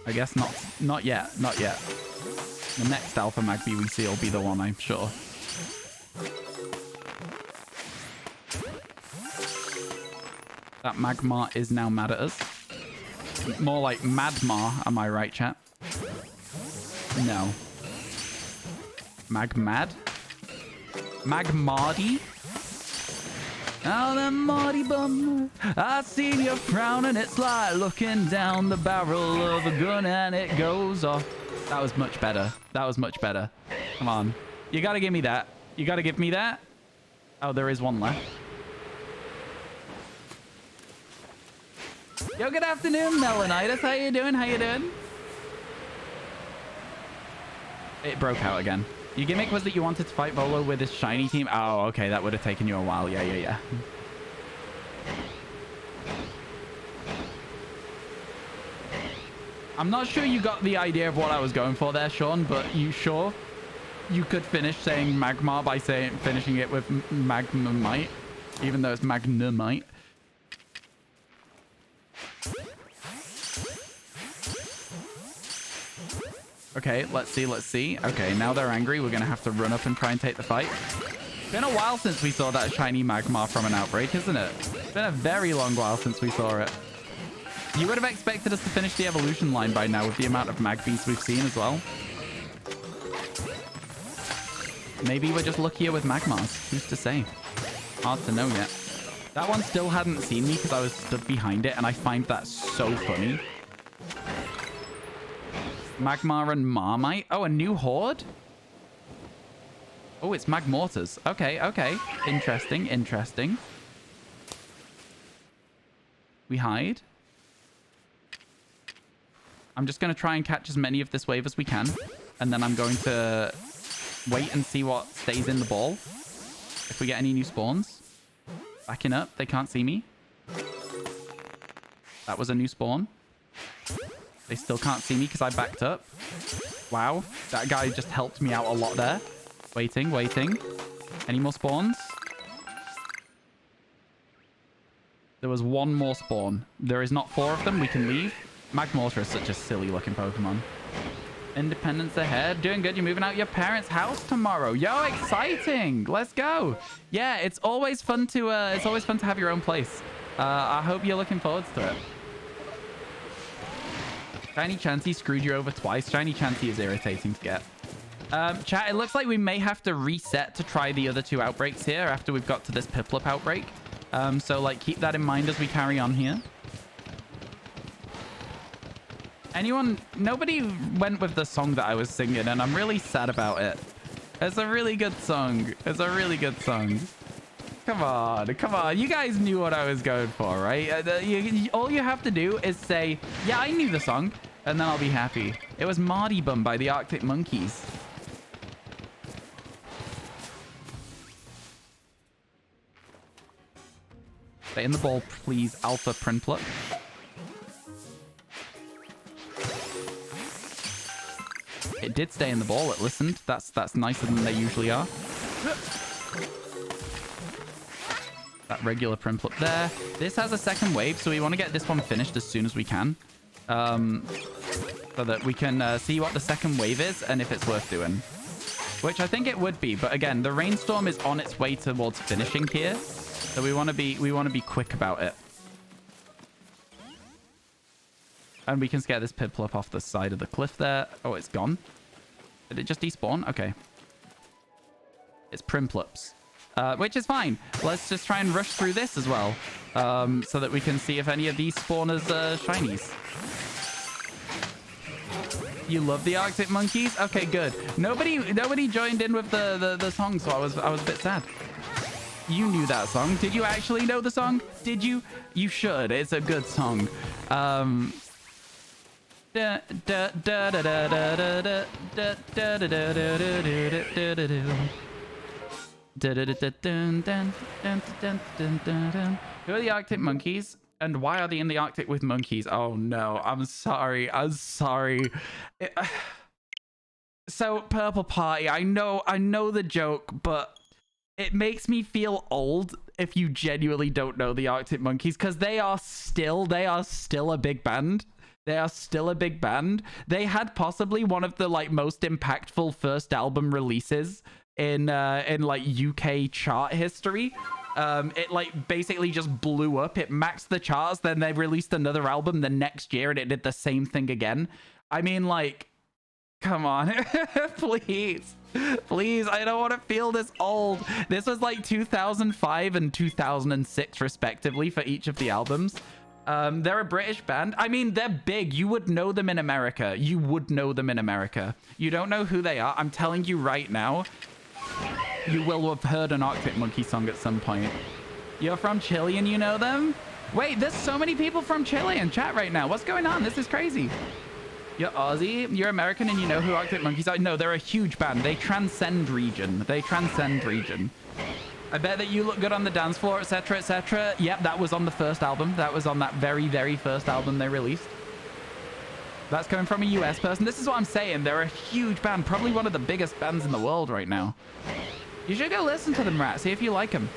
I guess not yet. Not yet. The next Alpha Magby we see will be the one, I'm sure. That Magmar is now mad at us. More like Madmar, am I right, chat? No. Magmad? Magmardy? Oh, the Marty bum. I seen you frowning. It's like looking down the barrel of a gun and it goes off. That was much better. That was much better. Come on. You gotta give me that. You gotta give me that. Oh, there is one left. Yo, good afternoon, Melanitis. How you doing? How you doing? It broke out again. Your gimmick was that you wanted to fight Volo with his shiny team? Oh, okay. That would have taken you a while. Yeah. I'm not sure you got the idea of what I was going for there, Sean, but you sure you could finish saying Magmar by finishing it with Magmamite, even though it's Magnemite. Okay, let's see. Okay, now they're angry. We're going to have to run up and try and take the fight. It's been a while since we saw that shiny Magmar from an outbreak, isn't it? It's been a very long while since we saw it. You would have expected us to finish the evolution line by now with the amount of Magbees we've seen as well. Maybe we're just luckier with Magmars. Who's to say? Hard to know yet. That one still hadn't seen me because I was stood behind it, and I find that so funny. Magmar and Marmite. Oh, a new horde? Oh, it's Magmortars. Okay. Interesting. We hide. I'm just going to try and catch as many of this wave as we can. And then I'm going to wait and see what stays in the ball. If we get any new spawns. Backing up. They can't see me. That was a new spawn. They still can't see me because I backed up. Wow. That guy just helped me out a lot there. Waiting. Any more spawns? There was one more spawn. There is not 4 of them. We can leave. Magmortar is such a silly looking Pokemon. Independence ahead. Doing good. You're moving out your parents' house tomorrow. Yo, exciting. Let's go. Yeah, it's always fun to have your own place. I hope you're looking forward to it. Shiny Chansey screwed you over twice. Shiny Chansey is irritating to get. Chat, it looks like we may have to reset to try the other 2 outbreaks here after we've got to this Piplup outbreak. So, like, keep that in mind as we carry on here. Nobody went with the song that I was singing, and I'm really sad about it. It's a really good song. Come on. You guys knew what I was going for, right? All you have to do is say, yeah, I knew the song, and then I'll be happy. It was Marty Bum by the Arctic Monkeys. Stay in the ball, please, Alpha Prinplup. It did stay in the ball. It listened. That's nicer than they usually are. That regular Prinplup there. This has a second wave, so we want to get this one finished as soon as we can. So that we can see what the second wave is and if it's worth doing. Which I think it would be, but again, the rainstorm is on its way towards finishing here, so we want to be quick about it. And we can scare this Piplup off the side of the cliff there. Oh, it's gone. Did it just despawn? Okay. It's Primplups, which is fine. Let's just try and rush through this as well, so that we can see if any of these spawn as shinies. You love the Arctic Monkeys? Okay, good. Nobody joined in with the song, so I was a bit sad. You knew that song. Did you actually know the song? Did you? You should. It's a good song. Who are the Arctic Monkeys? And why are they in the Arctic with monkeys? Oh no, I'm sorry. I'm sorry. So Purple Party, I know the joke, but it makes me feel old if you genuinely don't know the Arctic Monkeys, because they are still a big band. They are still a big band. They had possibly one of the like most impactful first album releases in like UK chart history. It like basically just blew up. It maxed the charts. Then they released another album the next year and it did the same thing again. I mean, like, come on. Please. Please, I don't want to feel this old. This was like 2005 and 2006 respectively for each of the albums. They're a British band. I mean, they're big. You would know them in America. You would know them in America. You don't know who they are. I'm telling you right now. You will have heard an Arctic Monkey song at some point. You're from Chile and you know them? Wait, there's so many people from Chile in chat right now. What's going on? This is crazy. You're Aussie, you're American, and you know who Arctic Monkeys are? No, they're a huge band. They transcend region. They transcend region. I bet that you look good on the dance floor, etc., etc. Yep, that was on the first album. That was on that very, very first album they released. That's coming from a US person. This is what I'm saying. They're a huge band. Probably one of the biggest bands in the world right now. You should go listen to them, Rat. See if you like them.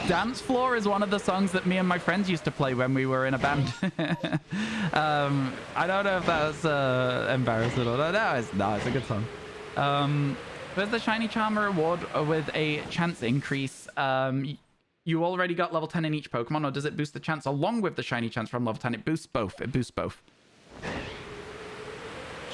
Dance Floor is one of the songs that me and my friends used to play when we were in a band. I don't know if that's embarrassing or not. No, it's a good song. There's the Shiny Charmer reward with a chance increase. You already got level 10 in each Pokemon, or does it boost the chance along with the Shiny Chance from level 10? It boosts both. It boosts both.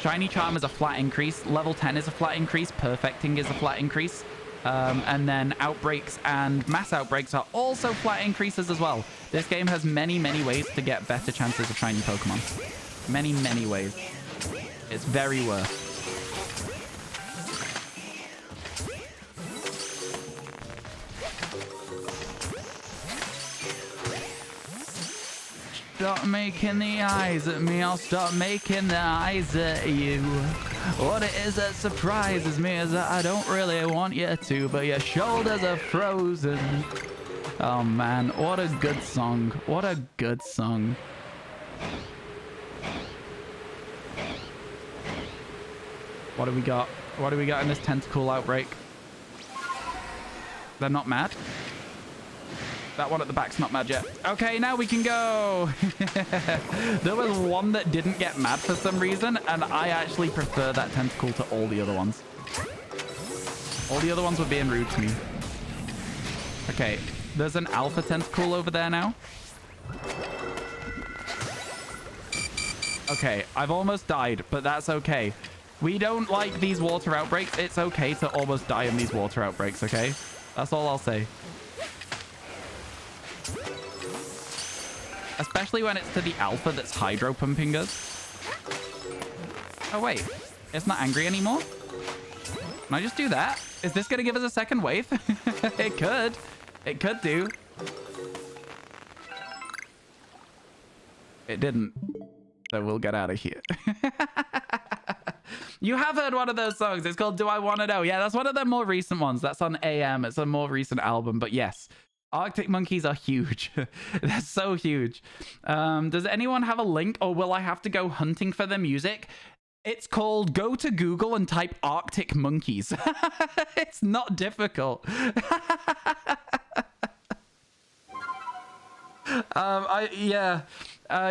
Shiny Charm is a flat increase. Level 10 is a flat increase. Perfecting is a flat increase. And then Outbreaks and Mass Outbreaks are also flat increases as well. This game has many, many ways to get better chances of shiny Pokemon. Many, many ways. It's very worth. Stop making the eyes at me, I'll stop making the eyes at you. What it is that surprises me is that I don't really want you to, but your shoulders are frozen. Oh man, what a good song. What a good song. What do we got? What do we got in this tentacle outbreak? They're not mad? That one at the back's not mad yet. Okay, now we can go. There was one that didn't get mad for some reason, and I actually prefer that tentacle to all the other ones. All the other ones were being rude to me. Okay, there's an alpha tentacle over there now. Okay, I've almost died, but that's okay. We don't like these water outbreaks. It's okay to almost die in these water outbreaks, okay? That's all I'll say. Especially when it's to the alpha that's hydro pumping us. Oh, wait. It's not angry anymore? Can I just do that? Is this going to give us a second wave? It could. It could do. It didn't. So we'll get out of here. You have heard one of those songs. It's called Do I Wanna Know? Yeah, that's one of the more recent ones. That's on AM. It's a more recent album. But yes. Arctic Monkeys are huge. They're so huge. Does anyone have a link, or will I have to go hunting for the music? It's called go to Google and type Arctic Monkeys. It's not difficult. Yeah.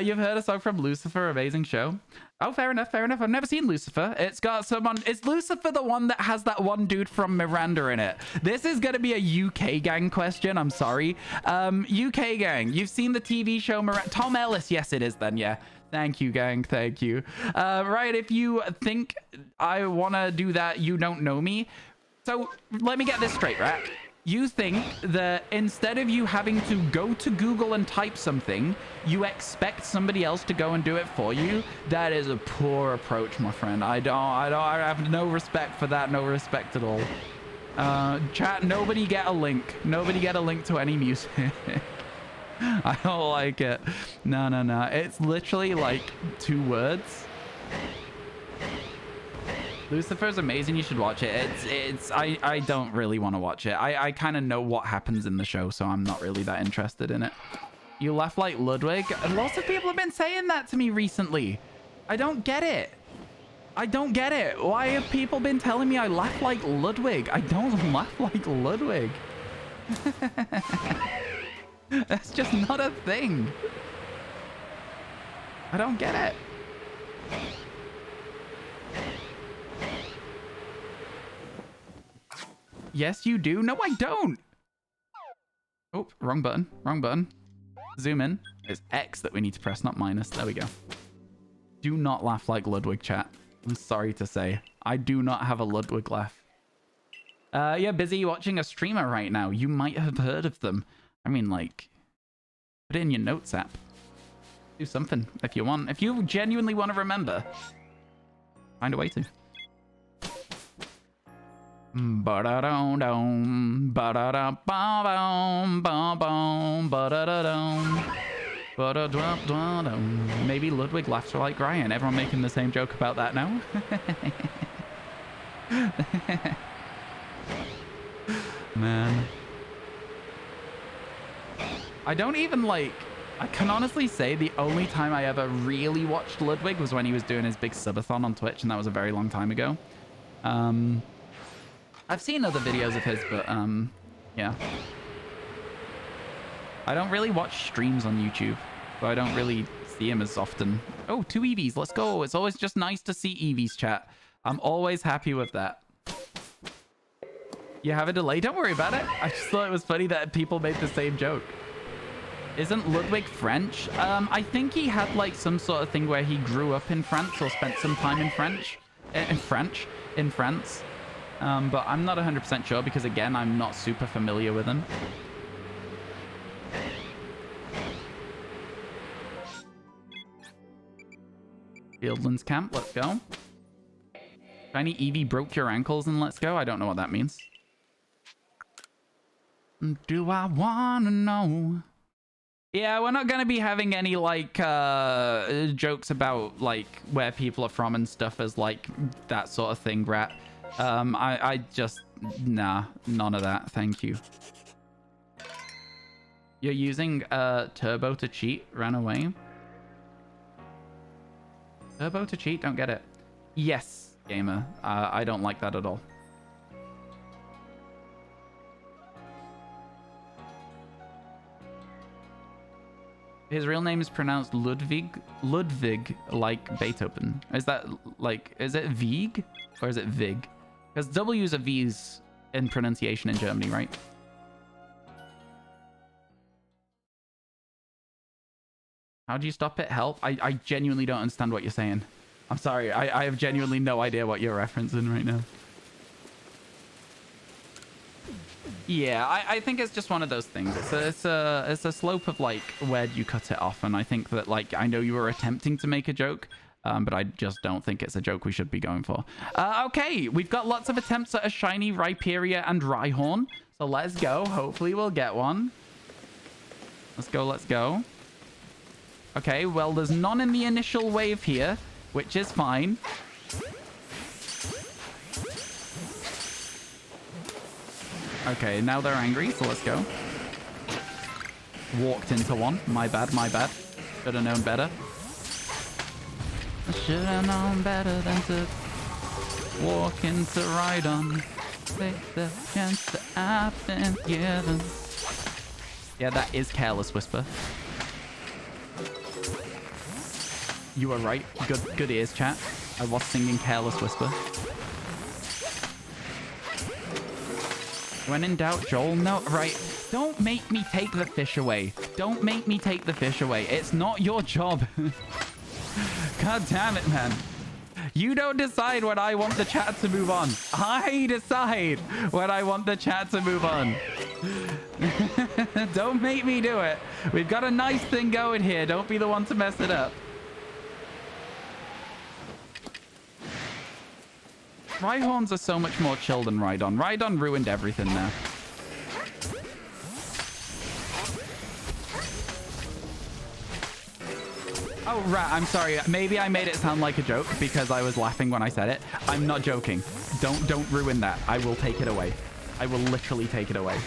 You've heard a song from Lucifer, amazing show. Oh, fair enough, fair enough. I've never seen Lucifer. It's got someone... Is Lucifer the one that has that one dude from Miranda in it? This is going to be a UK gang question. I'm sorry. UK gang. You've seen the TV show Miranda... Tom Ellis. Yes, it is then, yeah. Thank you, gang. Thank you. Right, if you think I want to do that, you don't know me. So, let me get this straight, right? You think that instead of you having to go to Google and type something, you expect somebody else to go and do it for you? That is a poor approach, my friend. I have no respect for that. No respect at all. Chat, nobody get a link. Nobody get a link to any music. I don't like it. No, no, no. It's literally like 2 words. Lucifer's amazing. You should watch it. I don't really want to watch it. I kind of know what happens in the show, so I'm not really that interested in it. You laugh like Ludwig. Lots of people have been saying that to me recently. I don't get it. I don't get it. Why have people been telling me I laugh like Ludwig? I don't laugh like Ludwig. That's just not a thing. I don't get it. Yes, you do. No, I don't. Oh, wrong button. Wrong button. Zoom in. It's X that we need to press, not minus. There we go. Do not laugh like Ludwig, chat. I'm sorry to say. I do not have a Ludwig laugh. Yeah, busy watching a streamer right now. You might have heard of them. I mean, like, put it in your notes app. Do something if you want. If you genuinely want to remember, find a way to. Ba-da-dum-dum, ba-da-da-ba-bum, ba-bum, ba-da-da-dum, ba-da-da-da-dum. Maybe Ludwig laughs like Ryan. Everyone making the same joke about that now? Man. I don't even like... I can honestly say the only time I ever really watched Ludwig was when he was doing his big subathon on Twitch, and that was a very long time ago. I've seen other videos of his, but, yeah. I don't really watch streams on YouTube, so I don't really see him as often. Oh, 2 EVs, let's go. It's always just nice to see EVs, chat. I'm always happy with that. You have a delay? Don't worry about it. I just thought it was funny that people made the same joke. Isn't Ludwig French? I think he had, like, some sort of thing where he grew up in France or spent some time in France. But I'm not 100% sure because, again, I'm not super familiar with him. Fieldlands Camp, let's go. Shiny Eevee broke your ankles and let's go. I don't know what that means. Do I want to know? Yeah, we're not going to be having any, like, jokes about, like, where people are from and stuff as, like, that sort of thing, Rat. I just... Nah, none of that. Thank you. You're using Turbo to cheat? Ran away? Turbo to cheat? Don't get it. Yes, gamer. I don't like that at all. His real name is pronounced Ludwig. Ludwig, like Beethoven. Is that, like... Is it Vig? Or is it Vig? Because W's are V's in pronunciation in Germany, right? How do you stop it? Help? I genuinely don't understand what you're saying. I'm sorry. I have genuinely no idea what you're referencing right now. Yeah, I think it's just one of those things. It's a slope of, like, where do you cut it off? And I think that, like, I know you were attempting to make a joke, but I just don't think it's a joke we should be going for. Okay, we've got lots of attempts at a shiny Rhyperior and Rhyhorn. So let's go. Hopefully we'll get one. Let's go, let's go. Okay, well, there's none in the initial wave here, which is fine. Okay, now they're angry, so let's go. Walked into one. My bad, my bad. Should have known better. I should have known better than to walk into Rhydon. Take the chance that I've been given. Yeah, that is Careless Whisper. You are right. Good ears, chat. I was singing Careless Whisper. When in doubt, Joel. No, right. Don't make me take the fish away. Don't make me take the fish away. It's not your job. God damn it, man. You don't decide when I want the chat to move on. I decide when I want the chat to move on. Don't make me do it. We've got a nice thing going here. Don't be the one to mess it up. Rhyhorns are so much more chill than Rhydon. Rhydon ruined everything there. Oh, right. I'm sorry. Maybe I made it sound like a joke because I was laughing when I said it. I'm not joking. Don't ruin that. I will take it away. I will literally take it away.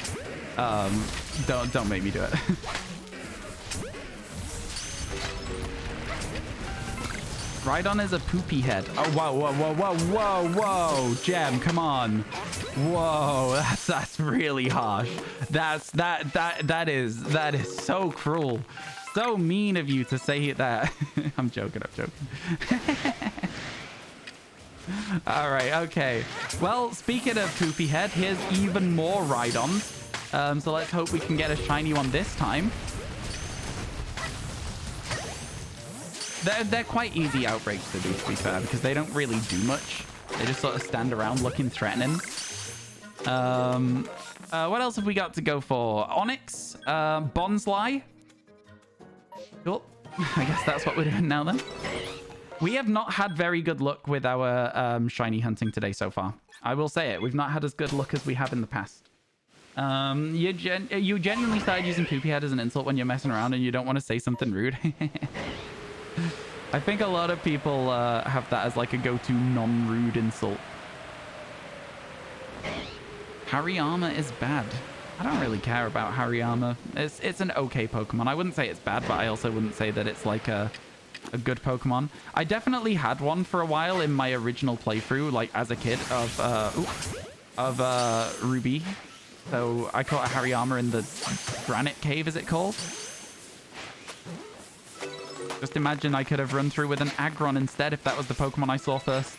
Don't make me do it. Rhydon is a poopy head. Oh, whoa. Gem, come on. Whoa, that's really harsh. That is so cruel. So mean of you to say that. I'm joking. All right, okay. Well, speaking of poopy head, here's even more Rhydons. So let's hope we can get a shiny one this time. They're quite easy outbreaks to do, to be fair, because they don't really do much. They just sort of stand around looking threatening. What else have we got to go for? Onyx, Bonsly. Cool. I guess that's what we're doing now then. We have not had very good luck with our shiny hunting today so far. I will say it. We've not had as good luck as we have in the past. You genuinely started using poopy head as an insult when you're messing around and you don't want to say something rude. I think a lot of people have that as like a go-to non-rude insult. Hariyama is bad. I don't really care about Hariyama. It's an okay Pokemon. I wouldn't say it's bad, but I also wouldn't say that it's like a good Pokemon. I definitely had one for a while in my original playthrough, like as a kid of Ruby. So I caught a Hariyama in the Granite Cave, is it called? Just imagine I could have run through with an Aggron instead if that was the Pokemon I saw first.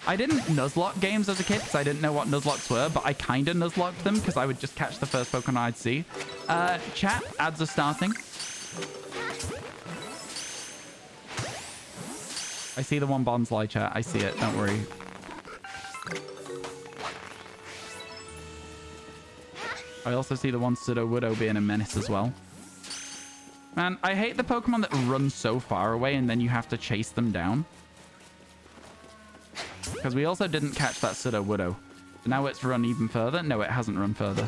I didn't Nuzlocke games as a kid because I didn't know what Nuzlocks were, but I kind of Nuzlocked them because I would just catch the first Pokemon I'd see. Chat, ads are starting. I see the one Bonsly, chat. I see it. Don't worry. I also see the one Sudowoodo being a menace as well. Man, I hate the Pokemon that run so far away and then you have to chase them down. Because we also didn't catch that Sudowoodo. Now it's run even further. No, it hasn't run further.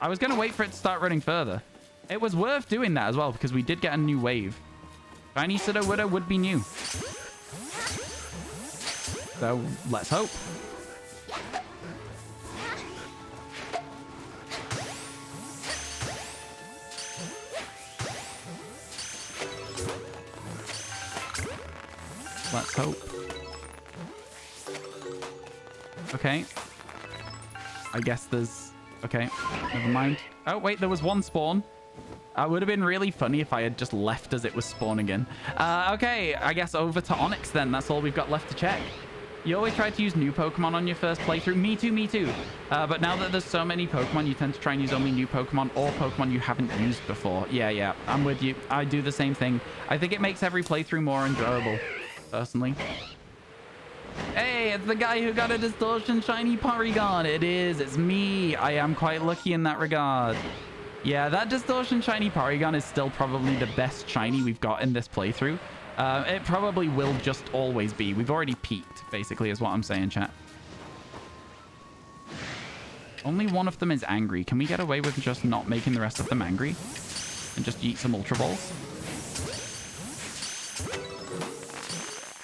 I was going to wait for it to start running further. It was worth doing that as well because we did get a new wave. Shiny Sudowoodo would be new. So, let's hope. Let's hope. Okay. I guess there's... Okay, never mind. Oh, wait, there was one spawn. It would have been really funny if I had just left as it was spawning in. Okay, I guess over to Onyx then. That's all we've got left to check. You always try to use new Pokemon on your first playthrough. Me too. But now that there's so many Pokemon, you tend to try and use only new Pokemon or Pokemon you haven't used before. Yeah, I'm with you. I do the same thing. I think it makes every playthrough more enjoyable, personally. Hey, it's the guy who got a Distortion Shiny Porygon. It is. It's me. I am quite lucky in that regard. Yeah, that Distortion Shiny Porygon is still probably the best shiny we've got in this playthrough. It probably will just always be. We've already peaked, basically, is what I'm saying, chat. Only one of them is angry. Can we get away with just not making the rest of them angry? And just eat some Ultra Balls?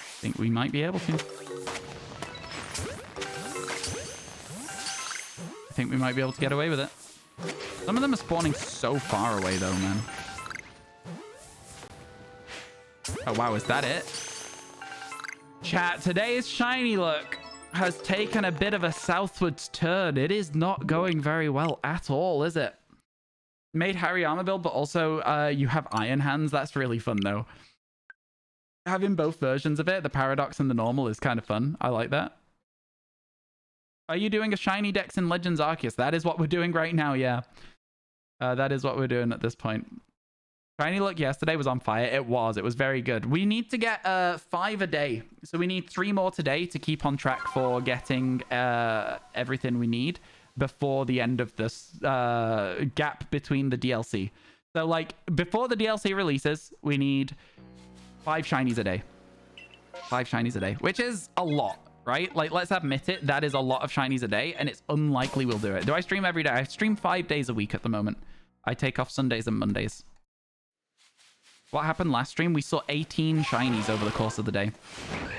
I think we might be able to. I think we might be able to get away with it. Some of them are spawning so far away, though, man. Oh, wow. Is that it? Chat, today's shiny look has taken a bit of a southwards turn. It is not going very well at all, is it? Made Harry armor build, but also you have Iron Hands. That's really fun, though. Having both versions of it, the Paradox and the normal, is kind of fun. I like that. Are you doing a shiny Dex in Legends Arceus? That is what we're doing right now, yeah. That is what we're doing at this point. Shiny Luck yesterday was on fire. It was very good. We need to get 5 a day. So we need 3 more today to keep on track for getting everything we need before the end of this gap between the DLC. So like before the DLC releases, we need 5 shinies a day. 5 shinies a day, which is a lot, right? Like, let's admit it, that is a lot of shinies a day, and it's unlikely we'll do it. Do I stream every day? I stream 5 days a week at the moment. I take off Sundays and Mondays. What happened last stream? We saw 18 shinies over the course of the day.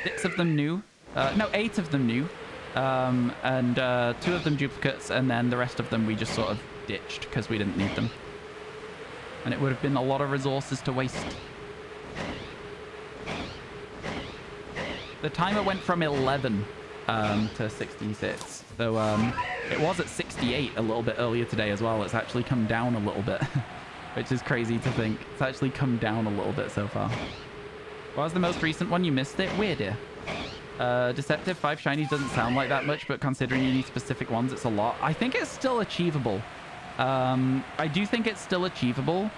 6 of them new. No, 8 of them new. And 2 of them duplicates, and then the rest of them we just sort of ditched because we didn't need them. And it would have been a lot of resources to waste. The timer went from 11 to 66. So it was at 68 a little bit earlier today as well. It's actually come down a little bit. Which is crazy to think. It's actually come down a little bit so far. What was the most recent one? You missed it? Weird, yeah. Deceptive 5 shinies doesn't sound like that much, but considering you need specific ones, it's a lot. I think it's still achievable. I do think it's still achievable.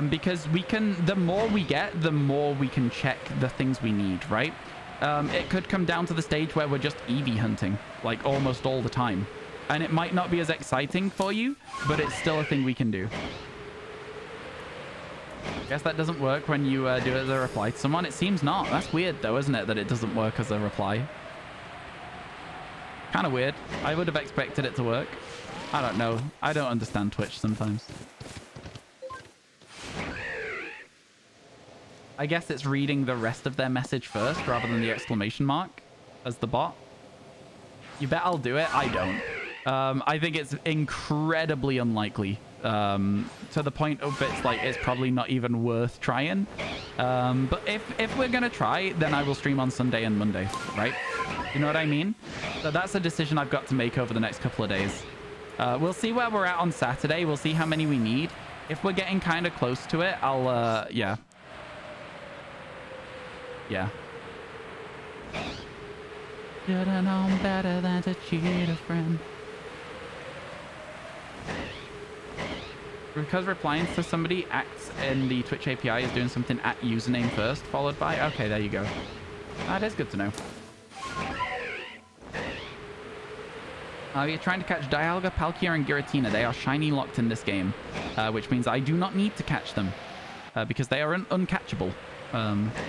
Because we can... The more we get, the more we can check the things we need, right? It could come down to the stage where we're just EV hunting. Like, almost all the time. And it might not be as exciting for you, but it's still a thing we can do. Guess that doesn't work when you do it as a reply to someone. It seems not. That's weird though, isn't it? That it doesn't work as a reply. Kind of weird. I would have expected it to work. I don't know. I don't understand Twitch sometimes. I guess it's reading the rest of their message first rather than the exclamation mark as the bot. You bet I'll do it? I don't. I think it's incredibly unlikely. To the point of it's probably not even worth trying. But if we're gonna try, then I will stream on Sunday and Monday, right? You know what I mean? So that's a decision I've got to make over the next couple of days. We'll see where we're at on Saturday. We'll see how many we need. If we're getting kind of close to it, I'll yeah. Yeah. Should've known better than to cheat a friend. Because replying to somebody acts in the Twitch API is doing something at username first, followed by... Okay, there you go. That is good to know. You're trying to catch Dialga, Palkia, and Giratina. They are shiny locked in this game, which means I do not need to catch them, because they are uncatchable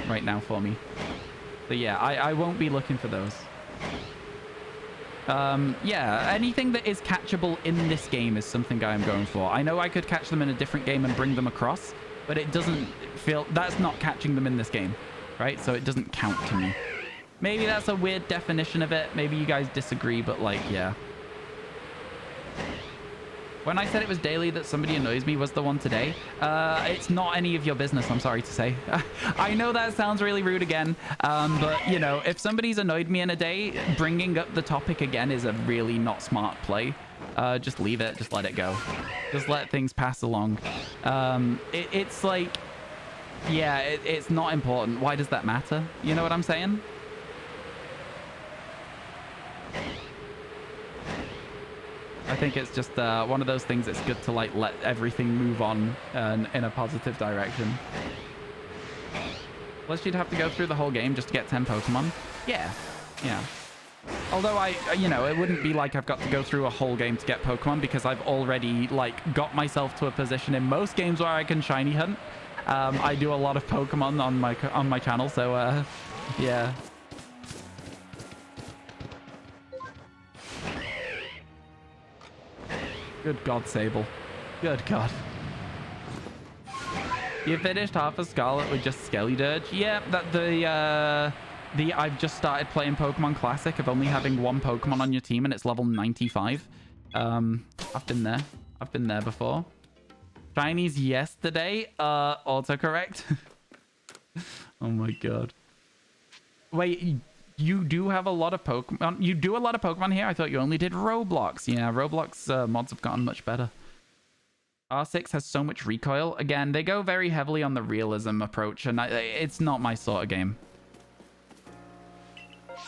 right now for me. So yeah, I won't be looking for those. Yeah, anything that is catchable in this game is something I am going for. I know I could catch them in a different game and bring them across, but it doesn't feel... That's not catching them in this game, right? So it doesn't count to me. Maybe that's a weird definition of it. Maybe you guys disagree, but like, yeah. When I said it was daily that somebody annoys me was the one today, it's not any of your business, I'm sorry to say. I know that sounds really rude again, but, you know, if somebody's annoyed me in a day, bringing up the topic again is a really not smart play. Just leave it. Just let it go. Just let things pass along. It's like, yeah, it's not important. Why does that matter? You know what I'm saying? I think it's just one of those things that's good to like let everything move on in a positive direction. Plus you'd have to go through the whole game just to get 10 Pokemon. Yeah, yeah. Although you know, it wouldn't be like I've got to go through a whole game to get Pokemon because I've already like got myself to a position in most games where I can shiny hunt. I do a lot of Pokemon on my channel, so yeah. Good God, Sable. Good God. You finished half of Scarlet with just Skellydirge? Yeah, I've just started playing Pokemon Classic of only having one Pokemon on your team and it's level 95. I've been there. I've been there before. Shinies yesterday. Autocorrect. Oh my God. Wait, you do have a lot of Pokemon. You do a lot of Pokemon here? I thought you only did Roblox. Yeah, Roblox mods have gotten much better. R6 has so much recoil. Again, they go very heavily on the realism approach, and it's not my sort of game.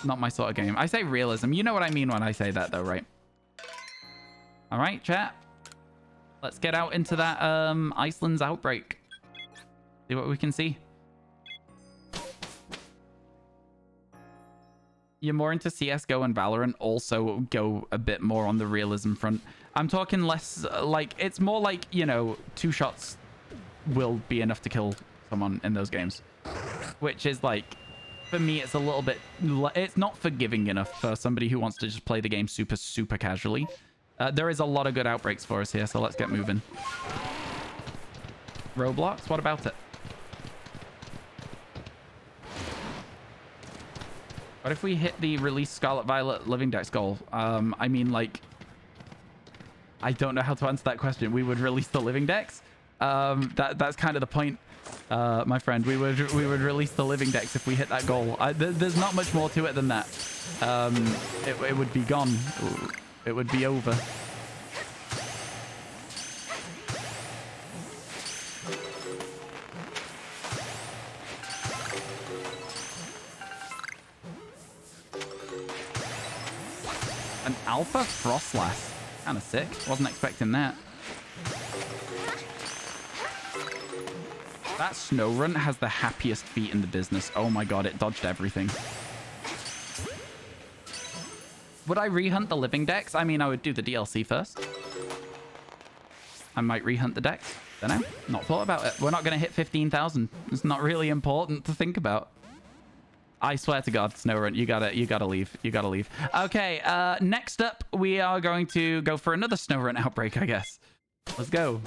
Not my sort of game. I say realism. You know what I mean when I say that, though, right? All right, chat. Let's get out into that Iceland's outbreak. See what we can see. You're more into CSGO and Valorant. Also go a bit more on the realism front. I'm talking less like, it's more like, you know, 2 shots will be enough to kill someone in those games. Which is like, for me, it's a little bit, it's not forgiving enough for somebody who wants to just play the game super, super casually. There is a lot of good outbreaks for us here, so let's get moving. Roblox, what about it? What if we hit the release Scarlet Violet Living Dex goal? I mean, like, I don't know how to answer that question. We would release the Living Dex. That's kind of the point, my friend. We would release the Living Dex if we hit that goal. There's not much more to it than that. It would be gone. It would be over. An Alpha Frostlass. Kind of sick. Wasn't expecting that. That Snow Run has the happiest feet in the business. Oh my god, it dodged everything. Would I rehunt the Living Dex? I mean, I would do the DLC first. I might rehunt the Dex. Don't know. Not thought about it. We're not going to hit 15,000. It's not really important to think about. I swear to God, Snowrun, you gotta leave. You gotta leave. Okay, next up, we are going to go for another Snowrun outbreak, I guess. Let's go.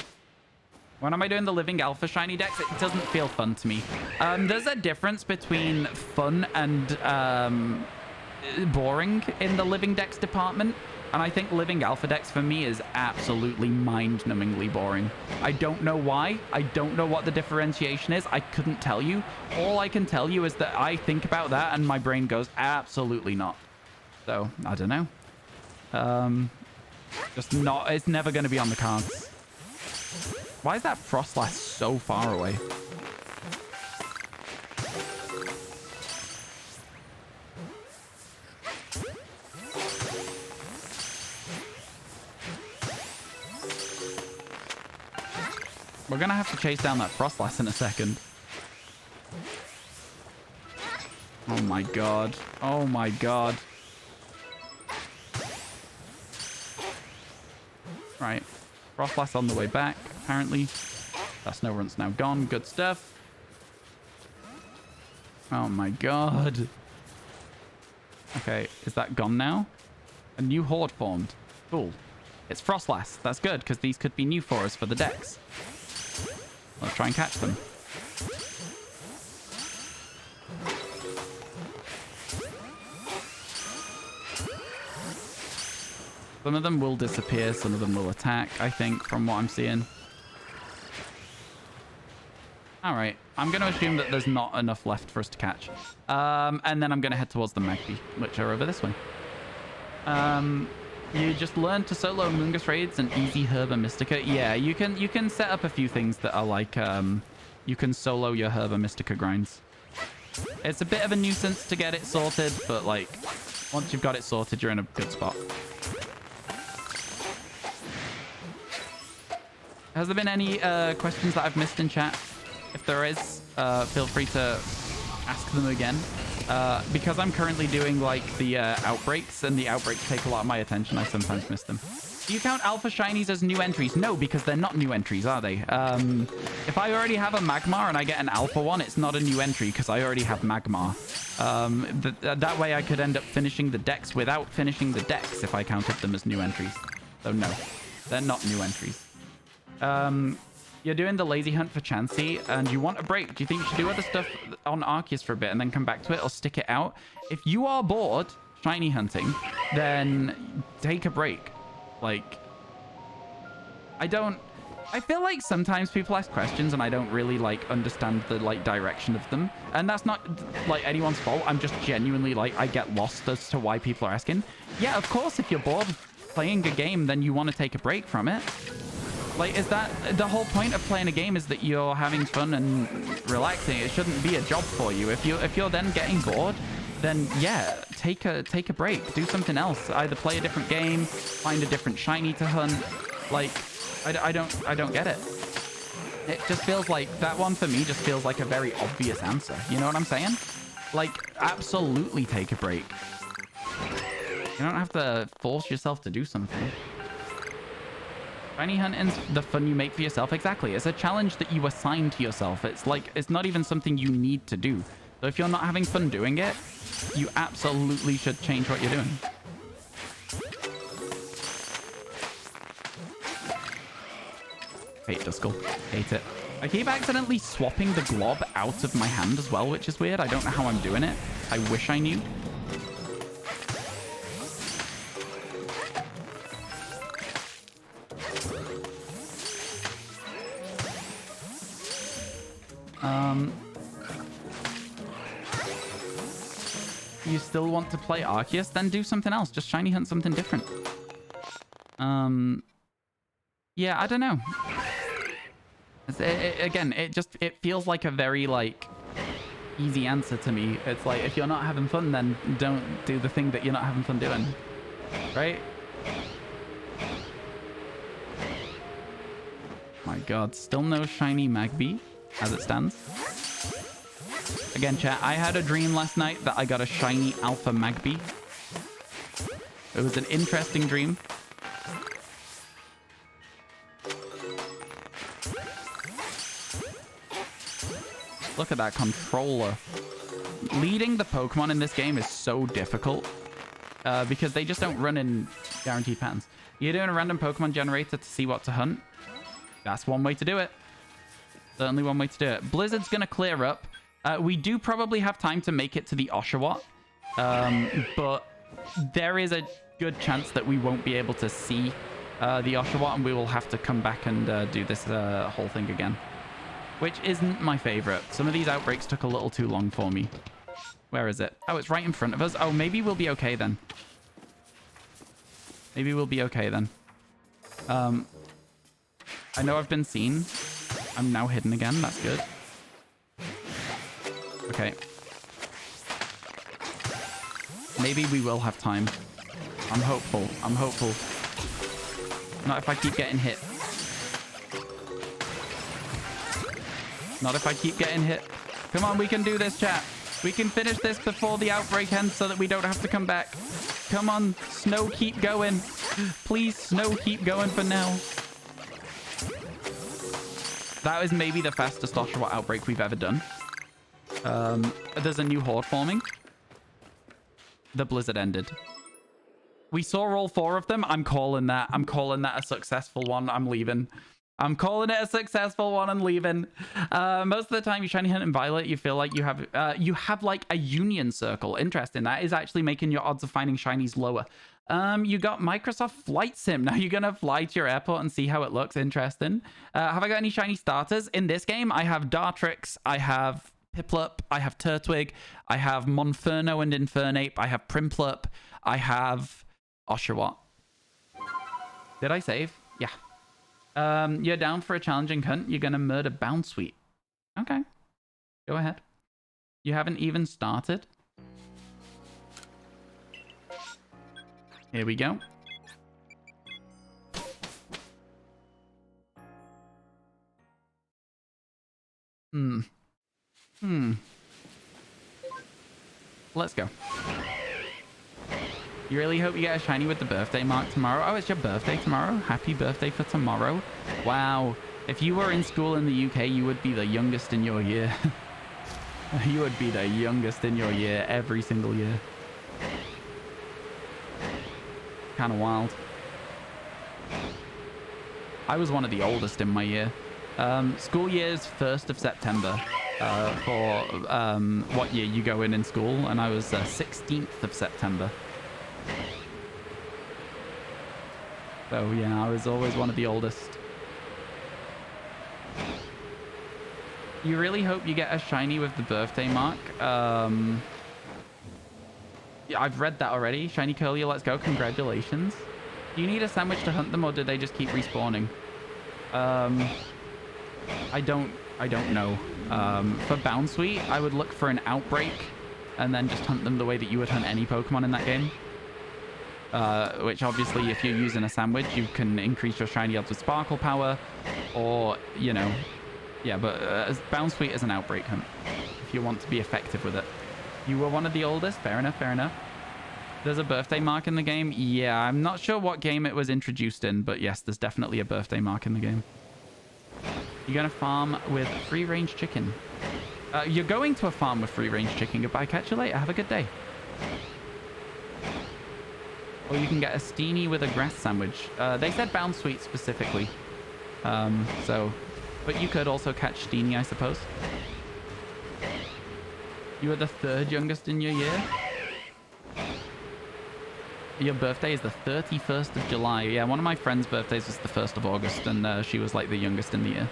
When am I doing the Living Alpha Shiny Dex? It doesn't feel fun to me. There's a difference between fun and boring in the Living Dex department. And I think Living Alpha Dex for me is absolutely mind-numbingly boring. I don't know why. I don't know what the differentiation is. I couldn't tell you. All I can tell you is that I think about that and my brain goes, absolutely not. So, I don't know. Just not, it's never going to be on the cards. Why is that Frostlass so far away? We're going to have to chase down that Frostlass in a second. Oh my god. Oh my god. Right. Frostlass on the way back, apparently. That Snow Run's now gone. Good stuff. Oh my god. Okay, is that gone now? A new horde formed. Cool. It's Frostlass. That's good, because these could be new for us for the decks. Let's try and catch them. Some of them will disappear, some of them will attack, I think, from what I'm seeing. Alright, I'm going to assume that there's not enough left for us to catch. And then I'm going to head towards the Magpie, which are over this way. You just learn to solo Mungus raids and easy Herba Mystica. Yeah, you can set up a few things that are like, you can solo your Herba Mystica grinds. It's a bit of a nuisance to get it sorted, but like, once you've got it sorted, you're in a good spot. Has there been any questions that I've missed in chat? If there is, feel free to ask them again. Because I'm currently doing like the outbreaks, and the outbreaks take a lot of my attention, I sometimes miss them. Do you count Alpha Shinies as new entries? No, because they're not new entries, are they? If I already have a Magmar and I get an Alpha one, it's not a new entry because I already have Magmar. That way I could end up finishing the decks without finishing the decks if I counted them as new entries. So no, they're not new entries. You're doing the lazy hunt for Chansey and you want a break. Do you think you should do other stuff on Arceus for a bit and then come back to it, or stick it out? If you are bored shiny hunting, then take a break. Like, I feel like sometimes people ask questions and I don't really like understand the like direction of them. And that's not like anyone's fault. I'm just genuinely like, I get lost as to why people are asking. Yeah, of course, if you're bored playing a game, then you want to take a break from it. Like, is that the whole point of playing a game? Is that you're having fun and relaxing? It shouldn't be a job for you. If you're then getting bored, then yeah, take a break, do something else. Either play a different game, find a different shiny to hunt. Like, I don't get it. It just feels like that one for me just feels like a very obvious answer. You know what I'm saying? Like, absolutely take a break. You don't have to force yourself to do something. Shiny hunting's the fun you make for yourself. Exactly. It's a challenge that you assign to yourself. It's like, it's not even something you need to do. So if you're not having fun doing it, you absolutely should change what you're doing. Hate Duskull. Hate it. I keep accidentally swapping the glob out of my hand as well, which is weird. I don't know how I'm doing it. I wish I knew. You still want to play Arceus? Then do something else. Just shiny hunt something different. Yeah, I don't know. Again, it feels like a very, like, easy answer to me. It's like, if you're not having fun, then don't do the thing that you're not having fun doing. Right? My god, still no shiny Magby as it stands. Again, chat, I had a dream last night that I got a shiny Alpha Magby. It was an interesting dream. Look at that controller. Leading the Pokemon in this game is so difficult because they just don't run in guaranteed patterns. You're doing a random Pokemon generator to see what to hunt. That's one way to do it. Certainly one way to do it. Blizzard's going to clear up. We do probably have time to make it to the Oshawott. But there is a good chance that we won't be able to see the Oshawott, and we will have to come back and do this whole thing again. Which isn't my favorite. Some of these outbreaks took a little too long for me. Where is it? Oh, it's right in front of us. Oh, maybe we'll be okay then. Maybe we'll be okay then. I know I've been seen. I'm now hidden again. That's good. Okay. Maybe we will have time. I'm hopeful. I'm hopeful. Not if I keep getting hit. Not if I keep getting hit. Come on, we can do this, chat. We can finish this before the outbreak ends so that we don't have to come back. Come on, Snow, keep going. Please, Snow, keep going for now. That was maybe the fastest Oshawott outbreak we've ever done. There's a new horde forming. The blizzard ended. We saw all 4 of them. I'm calling that. I'm calling that a successful one. I'm leaving. I'm calling it a successful one and leaving. Most of the time you shiny hunt in Violet, you feel like you have like a union circle. Interesting. That is actually making your odds of finding shinies lower. You got Microsoft Flight Sim. Now you're gonna fly to your airport and see how it looks. Interesting. Have I got any shiny starters in this game? I have Dartrix. I have Piplup. I have Turtwig. I have Monferno and Infernape. I have Primplup. I have Oshawott. Did I save? Yeah. You're down for a challenging hunt. You're gonna murder Bounsweet. Okay. Go ahead. You haven't even started. Here we go. Let's go. You really hope you get a shiny with the birthday mark tomorrow? Oh, it's your birthday tomorrow? Happy birthday for tomorrow. Wow. If you were in school in the UK, you would be the youngest in your year. You would be the youngest in your year every single year. Kind of wild. I was one of the oldest in my year. School year's 1st of September for what year you go in school, and I was 16th of September. So yeah, I was always one of the oldest. You really hope you get a shiny with the birthday mark. Yeah, I've read that already. Shiny Curlier, let's go. Congratulations. Do you need a sandwich to hunt them, or do they just keep respawning? I don't know. For Bounsweet, I would look for an outbreak and then just hunt them the way that you would hunt any Pokemon in that game. Which obviously, if you're using a sandwich, you can increase your shiny odds with Sparkle Power, or, you know, yeah, but Bounsweet is an outbreak hunt if you want to be effective with it. You were one of the oldest? Fair enough, fair enough. There's a birthday mark in the game? Yeah, I'm not sure what game it was introduced in, but yes, there's definitely a birthday mark in the game. You're going to farm with free-range chicken. You're going to a farm with free-range chicken. Goodbye, catch you later. Have a good day. Or you can get a Steenie with a grass sandwich. They said Bounsweet specifically. But you could also catch Steenie, I suppose. You are the 3rd youngest in your year? Your birthday is the 31st of July. Yeah, one of my friend's birthdays was the 1st of August, and she was like the youngest in the year,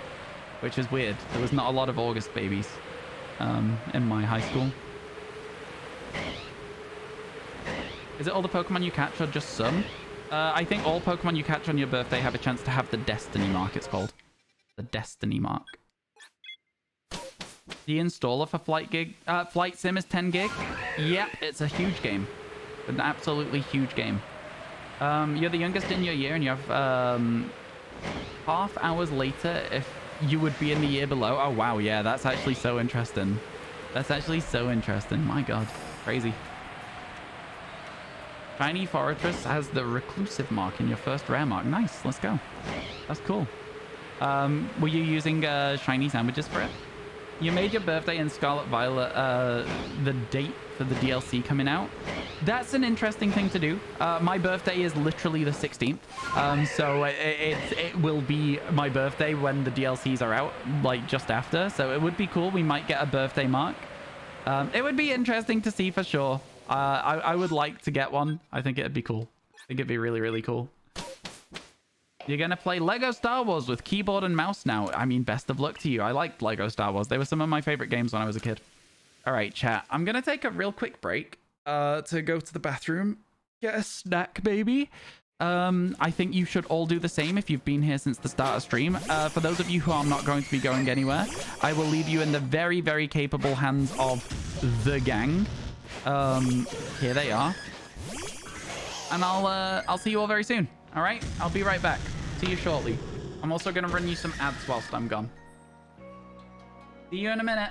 which is weird. There was not a lot of August babies in my high school. Is it all the Pokemon you catch or just some? I think all Pokemon you catch on your birthday have a chance to have the Destiny Mark, it's called. The Destiny Mark. The installer for Flight Sim is 10 gig. Yep, it's a huge game. An absolutely huge game. You're the youngest in your year, and you have half hours later if you would be in the year below. Oh, wow. Yeah, that's actually so interesting. That's actually so interesting. My God. Crazy. Shiny Fortress has the reclusive mark in your first rare mark. Nice. Let's go. That's cool. Were you using shiny sandwiches for it? You made your birthday in Scarlet Violet the date for the DLC coming out. That's an interesting thing to do. My birthday is literally the 16th. So it will be my birthday when the DLCs are out, like just after. So it would be cool. We might get a birthday mark. It would be interesting to see for sure. I would like to get one. I think it'd be cool. I think it'd be really, really cool. You're going to play Lego Star Wars with keyboard and mouse now. I mean, best of luck to you. I liked Lego Star Wars. They were some of my favorite games when I was a kid. All right, chat. I'm going to take a real quick break to go to the bathroom. Get a snack, baby. I think you should all do the same if you've been here since the start of stream. For those of you who are not going to be going anywhere, I will leave you in the very, very capable hands of the gang. Here they are. And I'll see you all very soon. All right, I'll be right back. See you shortly. I'm also going to run you some ads whilst I'm gone. See you in a minute.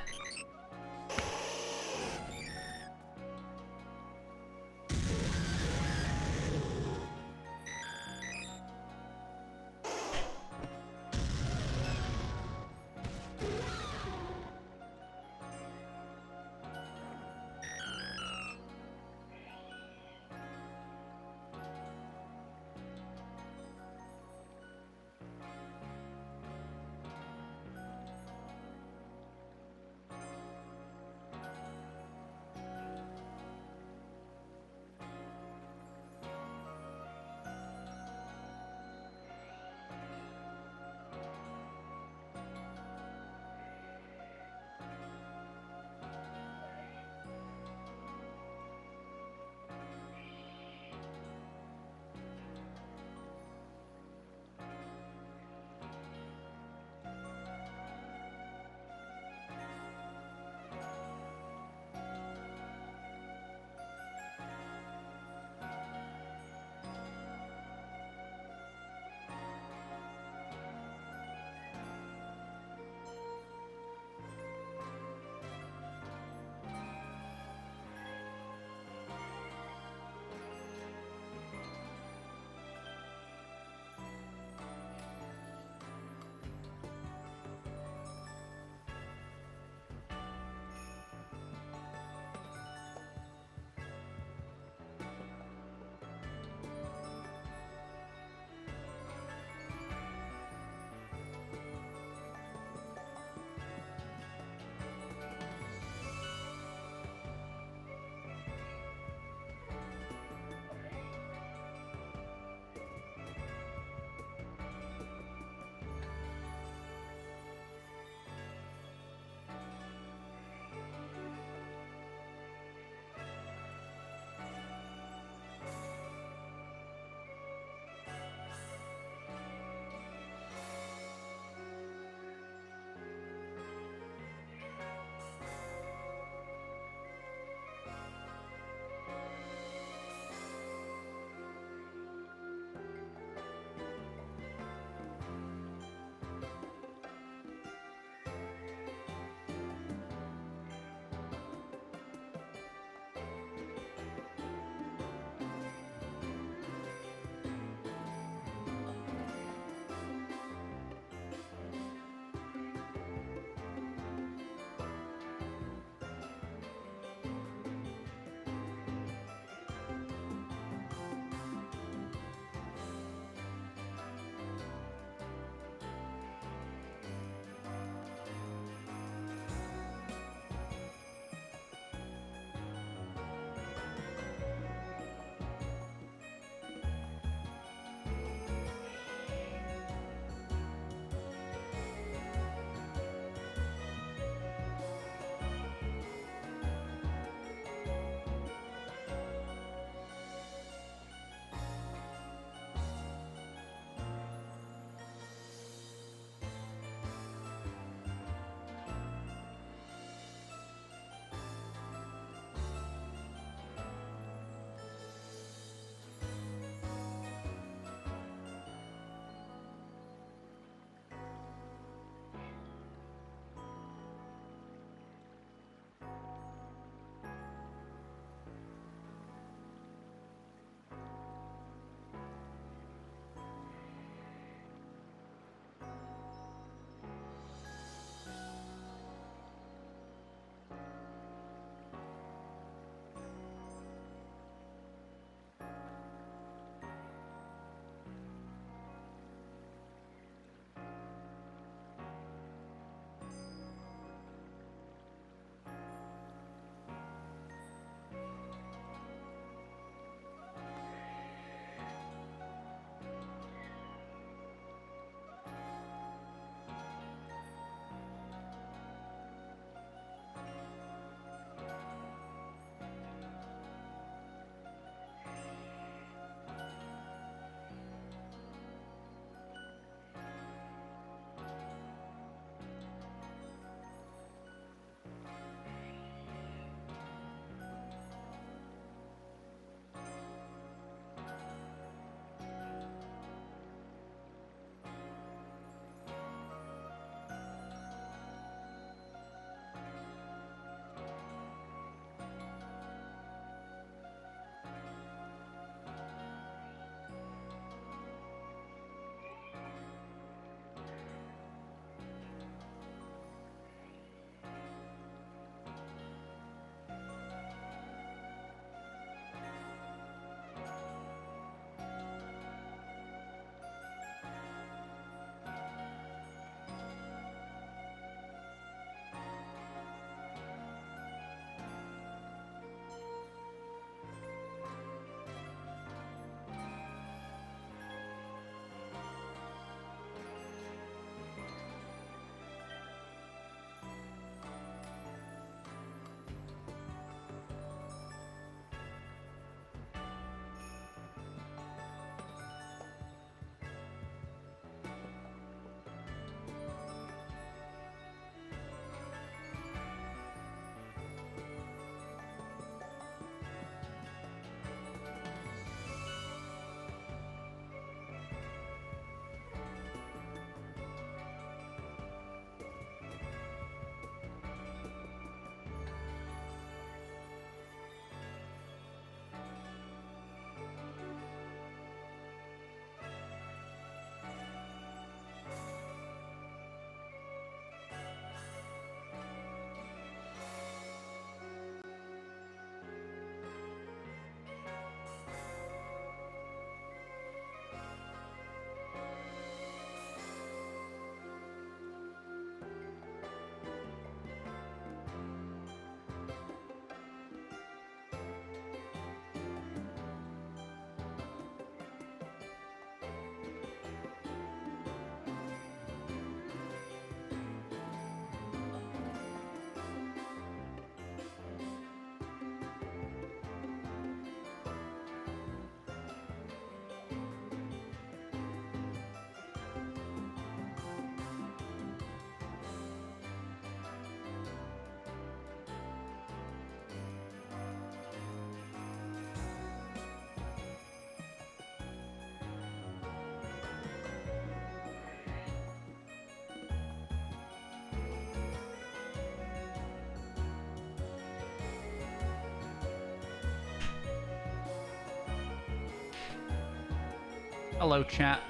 Hello, chat.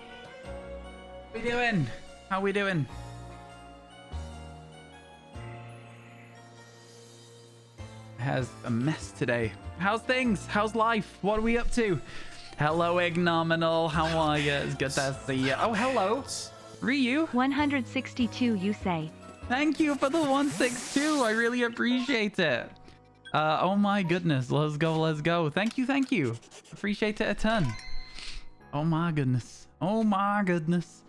How we doing? How we doing? Has a mess today. How's things? How's life? What are we up to? Hello, Ignominal. How are you? It's good to see you. Oh, hello. Ryu. 162 you say. Thank you for the 162. I really appreciate it. Oh my goodness. Let's go. Let's go. Thank you. Thank you. Appreciate it a ton. Oh my goodness. Oh my goodness.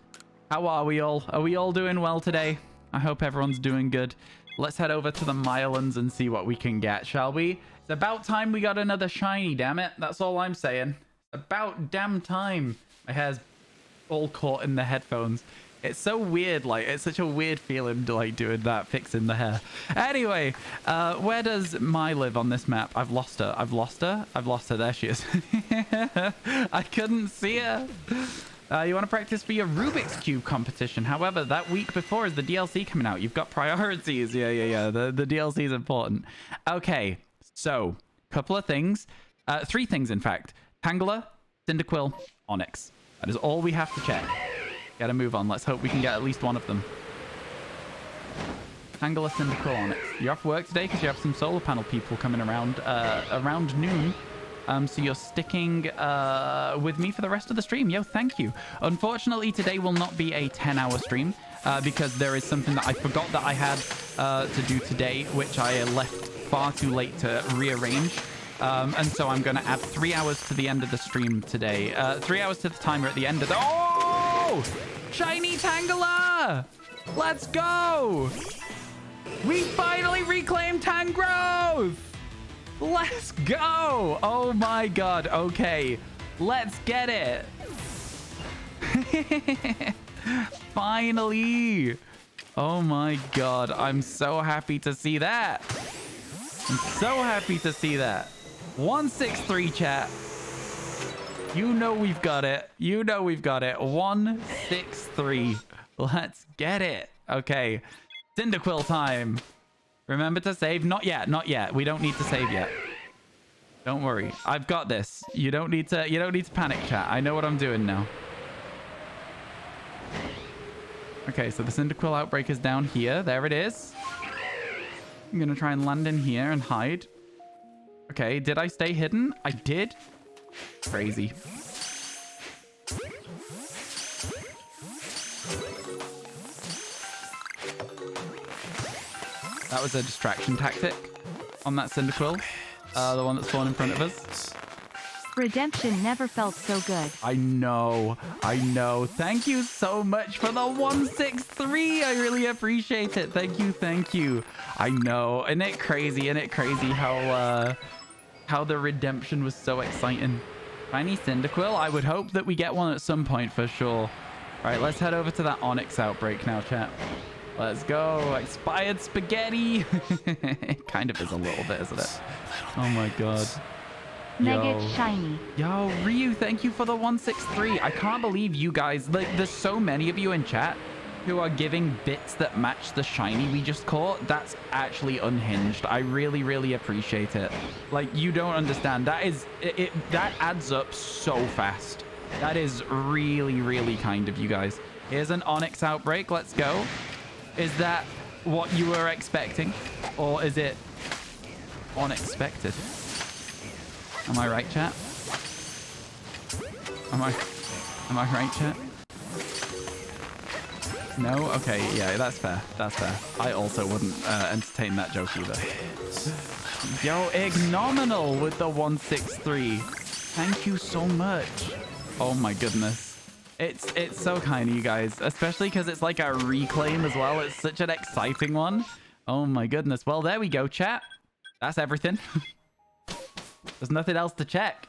How are we all? Are we all doing well today? I hope everyone's doing good. Let's head over to the Mylands and see what we can get, shall we? It's about time we got another shiny, damn it. That's all I'm saying. About damn time. My hair's all caught in the headphones. It's so weird, like, it's such a weird feeling to, like, doing that, fixing the hair. Anyway, where does Mai live on this map? I've lost her. I've lost her. I've lost her. There she is. I couldn't see her. You want to practice for your Rubik's Cube competition. However, that week before is the DLC coming out. You've got priorities. Yeah. The DLC is important. Okay, so, couple of things. 3 things, in fact. Tangela, Cyndaquil, Onyx. That is all we have to check. Gotta move on. Let's hope we can get at least one of them. Tangela, Cyndaquil, Onyx. You're off work today because you have some solar panel people coming around around noon. So you're sticking with me for the rest of the stream. Yo, thank you. Unfortunately, today will not be a 10-hour stream because there is something that I forgot that I had to do today, which I left far too late to rearrange. And so I'm going to add 3 hours to the end of the stream today. 3 hours to the timer at the end of the... Oh! Shiny Tangela! Let's go! We finally reclaimed Tangrowth! Let's go! Oh my god. Okay. Let's get it. Finally. Oh my god. I'm so happy to see that. I'm so happy to see that. 163 chat. You know we've got it. You know we've got it. 163. Let's get it. Okay. Cyndaquil time. Remember to save. Not yet. Not yet. We don't need to save yet. Don't worry. I've got this. You don't need to panic, chat. I know what I'm doing now. Okay, so the Cyndaquil outbreak is down here. There it is. I'm going to try and land in here and hide. Okay, did I stay hidden? I did. Crazy. That was a distraction tactic on that Cyndaquil. The one that's spawned in front of us. Redemption never felt so good. I know. I know. Thank you so much for the 163. I really appreciate it. Thank you. Thank you. I know. Isn't it crazy? Isn't it crazy how the redemption was so exciting? Shiny Cyndaquil. I would hope that we get one at some point for sure. All right, let's head over to that Onyx outbreak now, chat. Let's go. Expired spaghetti. It kind of is a little bit, isn't it? Oh my god. Mega shiny. Yo, Ryu, thank you for the 163. I can't believe you guys, like, there's so many of you in chat who are giving bits that match the shiny we just caught. That's actually unhinged. I really, really appreciate it. Like, you don't understand. That is, that adds up so fast. That is really, really kind of you guys. Here's an Onyx outbreak. Let's go. Is that what you were expecting? Or is it unexpected? Am I right, chat? Am I right, chat? No? Okay, yeah, that's fair. That's fair. I also wouldn't entertain that joke either. Yo, Ignominal with the 163. Thank you so much. Oh my goodness. It's so kind of you guys, especially because it's like a reclaim as well. It's such an exciting one. Oh my goodness. Well, there we go, chat. That's everything. There's nothing else to check.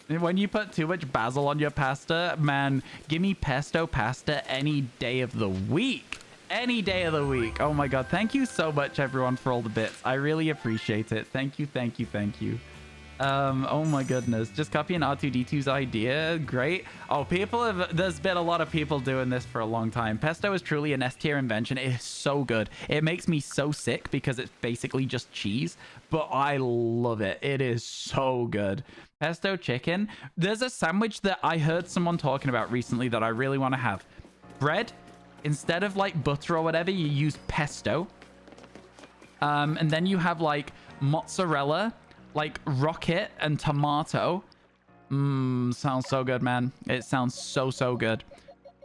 When you put too much basil on your pasta, man, give me pesto pasta any day of the week. Any day of the week. Oh my god. Thank you so much, everyone, for all the bits. I really appreciate it. Thank you, thank you, thank you. Oh my goodness. Just copying R2D2's idea. Great. Oh, there's been a lot of people doing this for a long time. Pesto is truly an S tier invention. It is so good. It makes me so sick because it's basically just cheese, but I love it. It is so good. Pesto chicken. There's a sandwich that I heard someone talking about recently that I really want to have. Bread, instead of like butter or whatever, you use pesto. And then you have like mozzarella, like rocket and tomato. Sounds so good, man. It sounds so good.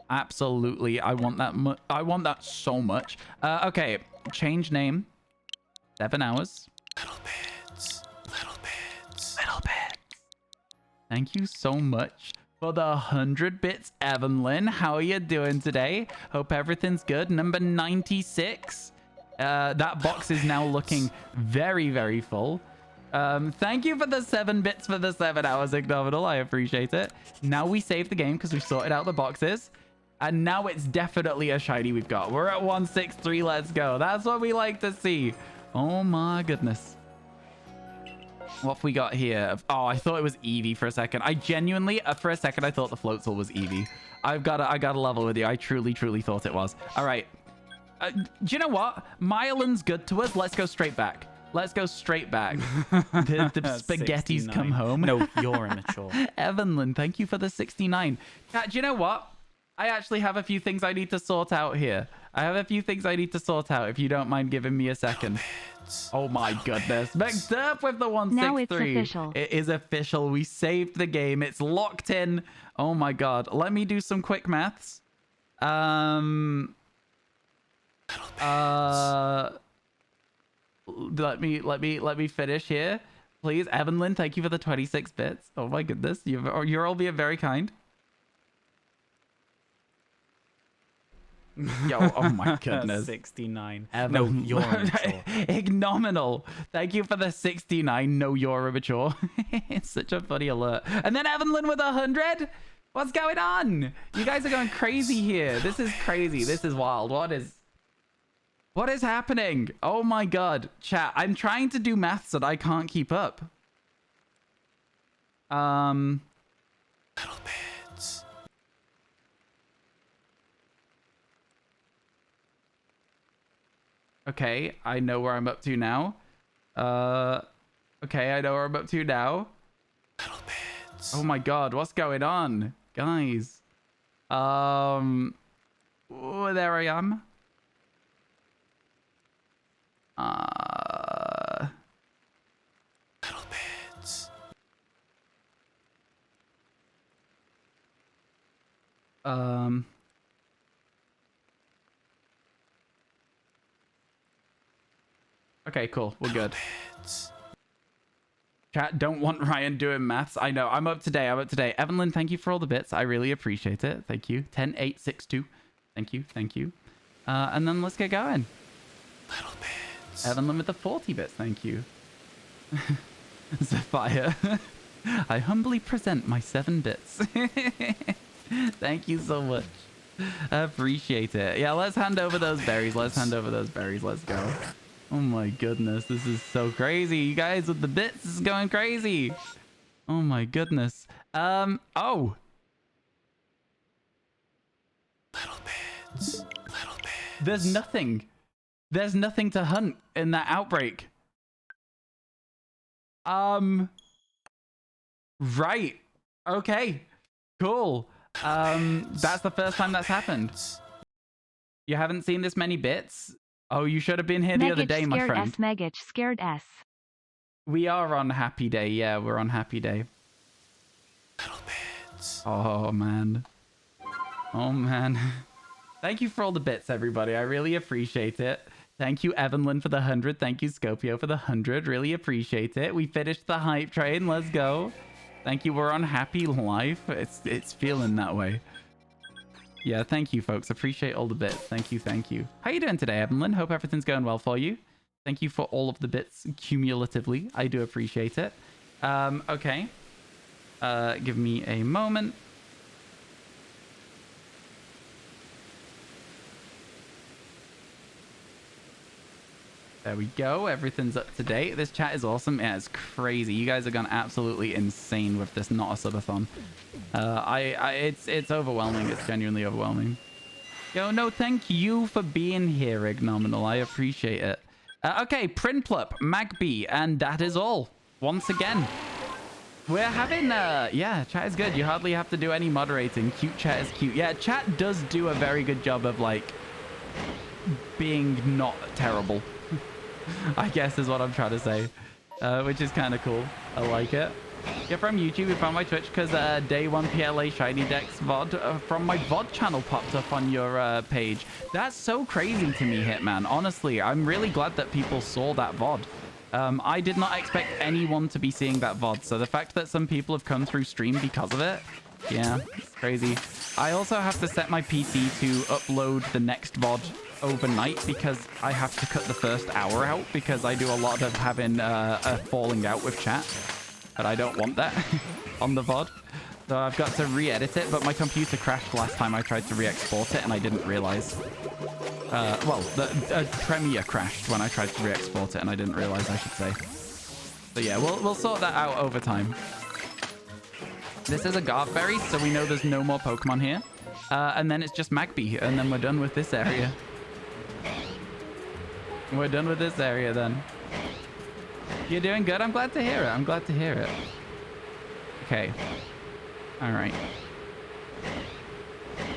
Absolutely. I want that. I want that so much. Okay. Change name. 7 hours. Little bits. Thank you so much for the 100 bits, Evelyn. How are you doing today? Hope everything's good. Number 96. That box is now looking very full. Thank you for the 7 bits for the 7 hours, Ignominal. I appreciate it. Now we save the game because we've sorted out the boxes. And now it's definitely a shiny we've got. We're at 163. Let's go. That's what we like to see. Oh my goodness. What have we got here? Oh, I thought it was Eevee for a second. I genuinely, for a second, I thought the Floatzel was Eevee. I got to level with you. I truly thought it was. All right. Do you know what? Mylan's good to us. Let's go straight back. Let's go straight back. The spaghetti's 69. come home. No, you're immature. Evanlyn, thank you for the 69. Kat, do you know what? I actually have a few things I need to sort out here. I have a few things I need to sort out, if you don't mind giving me a second. Oh my goodness. Mixed up with the 163. Now it's official. It is official. We saved the game. It's locked in. Oh my god. Let me do some quick maths. Let me finish here. Please, Evanlyn, thank you for the 26 bits. Oh my goodness. You're all being very kind. Yo, oh my goodness. 69. No, you're immature. Ignominal. Thank you for the 69. No, you're immature. It's such a funny alert. And then Evanlyn with 100. What's going on? You guys are going crazy here. This is crazy. This is wild. What is happening? Oh my god. Chat, I'm trying to do maths and I can't keep up. Little bits. Okay, I know where I'm up to now. Okay, I know where I'm up to now. Little bits. Oh my god, what's going on? Guys. Oh, there I am. Little bits. Okay, cool. We're good. Chat, don't want Ryan doing maths. I know. I'm up today. Evelyn, thank you for all the bits. I really appreciate it. Thank you. 10862. Thank you. And then let's get going. Little bits. Evelyn with the 40 bits. Thank you. Zephyr. I humbly present my 7 bits. Thank you so much. I appreciate it. Yeah, let's hand over those berries. Let's go. Oh my goodness, this is so crazy. You guys with the bits, this is going crazy. Oh my goodness. Oh. Little bits. There's nothing to hunt in that outbreak. Right. Okay. Cool. That's the first time that's happened. You haven't seen this many bits? Oh, you should have been here the other day, my friend. Megich scared S. We are on happy day. Yeah, we're on happy day. Little bits. Oh, man. Thank you for all the bits, everybody. I really appreciate it. Thank you, Evanlyn, for the 100. Thank you, Scopio, for the 100. Really appreciate it. We finished the hype train. Let's go. Thank you. We're on happy life. It's feeling that way. Yeah, thank you, folks. Appreciate all the bits. Thank you. How you doing today, Evelyn? Hope everything's going well for you. Thank you for all of the bits cumulatively. I do appreciate it. Okay. Give me a moment. There we go. Everything's up to date. This chat is awesome. Yeah, it's crazy. You guys are gone absolutely insane with this not a subathon. It's overwhelming. It's genuinely overwhelming. Yo, no, thank you for being here, Ignominal. I appreciate it. Okay, Prinplup, Magby, and that is all. Once again. We're having, yeah, chat is good. You hardly have to do any moderating. Cute chat is cute. Yeah, chat does do a very good job of, like, being not terrible. I guess is what I'm trying to say, which is kind of cool. I like it. You're from YouTube. You found my Twitch because day one PLA Shiny Dex VOD from my VOD channel popped up on your page. That's so crazy to me, Hitman. Honestly, I'm really glad that people saw that VOD. I did not expect anyone to be seeing that VOD, so the fact that some people have come through stream because of it, yeah, it's crazy. I also have to set my PC to upload the next VOD overnight because I have to cut the first hour out because I do a lot of having a falling out with chat, but I don't want that on the VOD. So I've got to re-edit it, but my computer crashed last time I tried to re-export it and I didn't realize. Well, the Premiere crashed when I tried to re-export it and I didn't realize, I should say. So yeah, we'll sort that out over time. This is a Garberry, so we know there's no more Pokemon here. And then it's just Magby, and then we're done with this area. We're done with this area then. You're doing good? I'm glad to hear it. I'm glad to hear it. Okay. All right.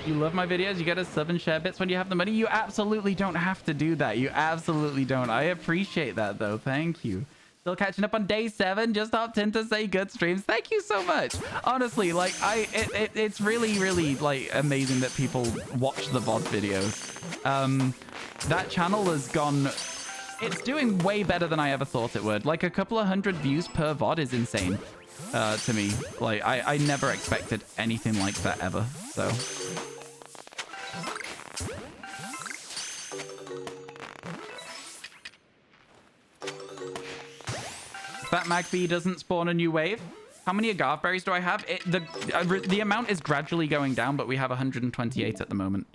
You love my videos? You get a sub and share bits when you have the money? You absolutely don't have to do that. You absolutely don't. I appreciate that, though. Thank you. Still catching up on day 7. Just hopped in to say good streams. Thank you so much. Honestly, like, it's really, really, like, amazing that people watch the VOD videos. That channel has gone... It's doing way better than I ever thought it would. Like, a couple of 100 views per VOD is insane to me. Like, I never expected anything like that ever, so... That Magby doesn't spawn a new wave. How many Agave berries do I have? The amount is gradually going down, but we have 128 at the moment.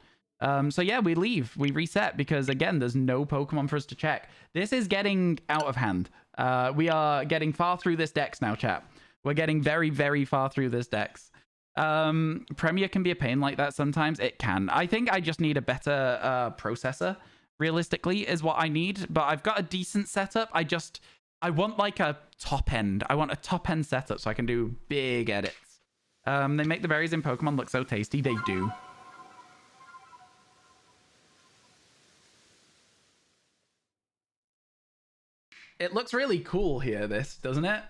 So yeah, we leave. We reset because, again, there's no Pokemon for us to check. This is getting out of hand. We are getting far through this dex now, chat. We're getting very, very far through this dex. Premiere can be a pain like that sometimes. It can. I think I just need a better processor, realistically, is what I need. But I've got a decent setup. I want like a top end. I want a top end setup so I can do big edits. They make the berries in Pokemon look so tasty. They do. It looks really cool here, this, doesn't it?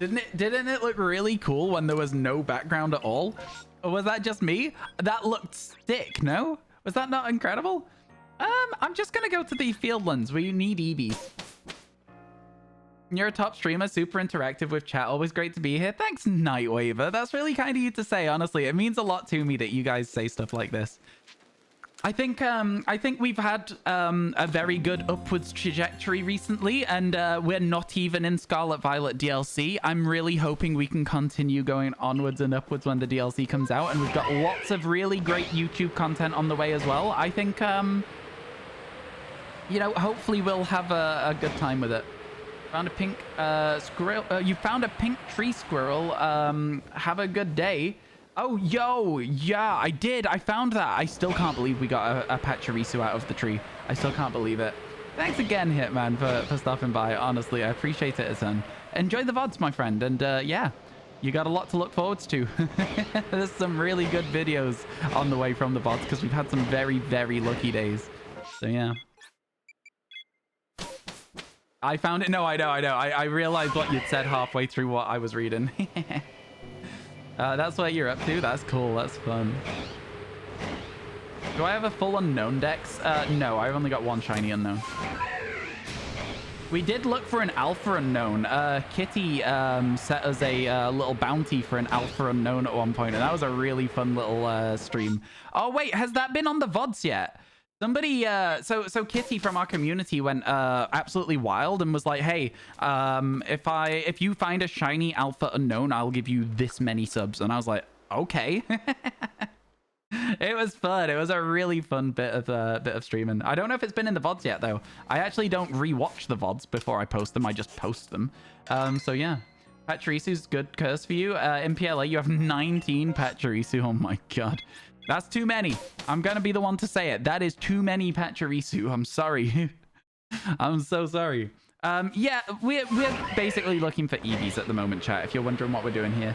Didn't it look really cool when there was no background at all? Or was that just me? That looked sick, no? Was that not incredible? I'm just gonna go to the Fieldlands. We need Eevees. You're a top streamer, super interactive with chat. Always great to be here. Thanks, Nightwaver. That's really kind of you to say, honestly. It means a lot to me that you guys say stuff like this. I think we've had a very good upwards trajectory recently, and we're not even in Scarlet Violet DLC. I'm really hoping we can continue going onwards and upwards when the DLC comes out, and we've got lots of really great YouTube content on the way as well. I think, you know, hopefully we'll have a good time with it. Found a pink squirrel. You found a pink tree squirrel. Have a good day. Oh, yo, yeah, I did. I found that. I still can't believe we got a Pachirisu out of the tree. I still can't believe it. Thanks again, Hitman, for stopping by. Honestly, I appreciate it a ton. Enjoy the VODs, my friend. And yeah, you got a lot to look forward to. There's some really good videos on the way from the VODs because we've had some very, very lucky days. So yeah. I found it. No, I know. I realized what you'd said halfway through what I was reading. That's what you're up to. That's cool. That's fun. Do I have a full unknown dex? No, I've only got one shiny unknown. We did look for an alpha unknown. Kitty set us a little bounty for an alpha unknown at one point, and that was a really fun little stream. Oh wait, has that been on the VODs yet? Somebody, so Kitty from our community went absolutely wild and was like, "Hey, if you find a shiny alpha unknown, I'll give you this many subs." And I was like, "Okay." It was fun. It was a really fun bit of streaming. I don't know if it's been in the VoDs yet, though. I actually don't rewatch the VoDs before I post them. I just post them. So yeah. Pachirisu's good curse for you. In PLA, you have 19 Pachirisu. Oh my god. That's too many. I'm going to be the one to say it. That is too many Pachirisu. I'm sorry. I'm so sorry. Yeah, we're basically looking for EVs at the moment, chat, if you're wondering what we're doing here.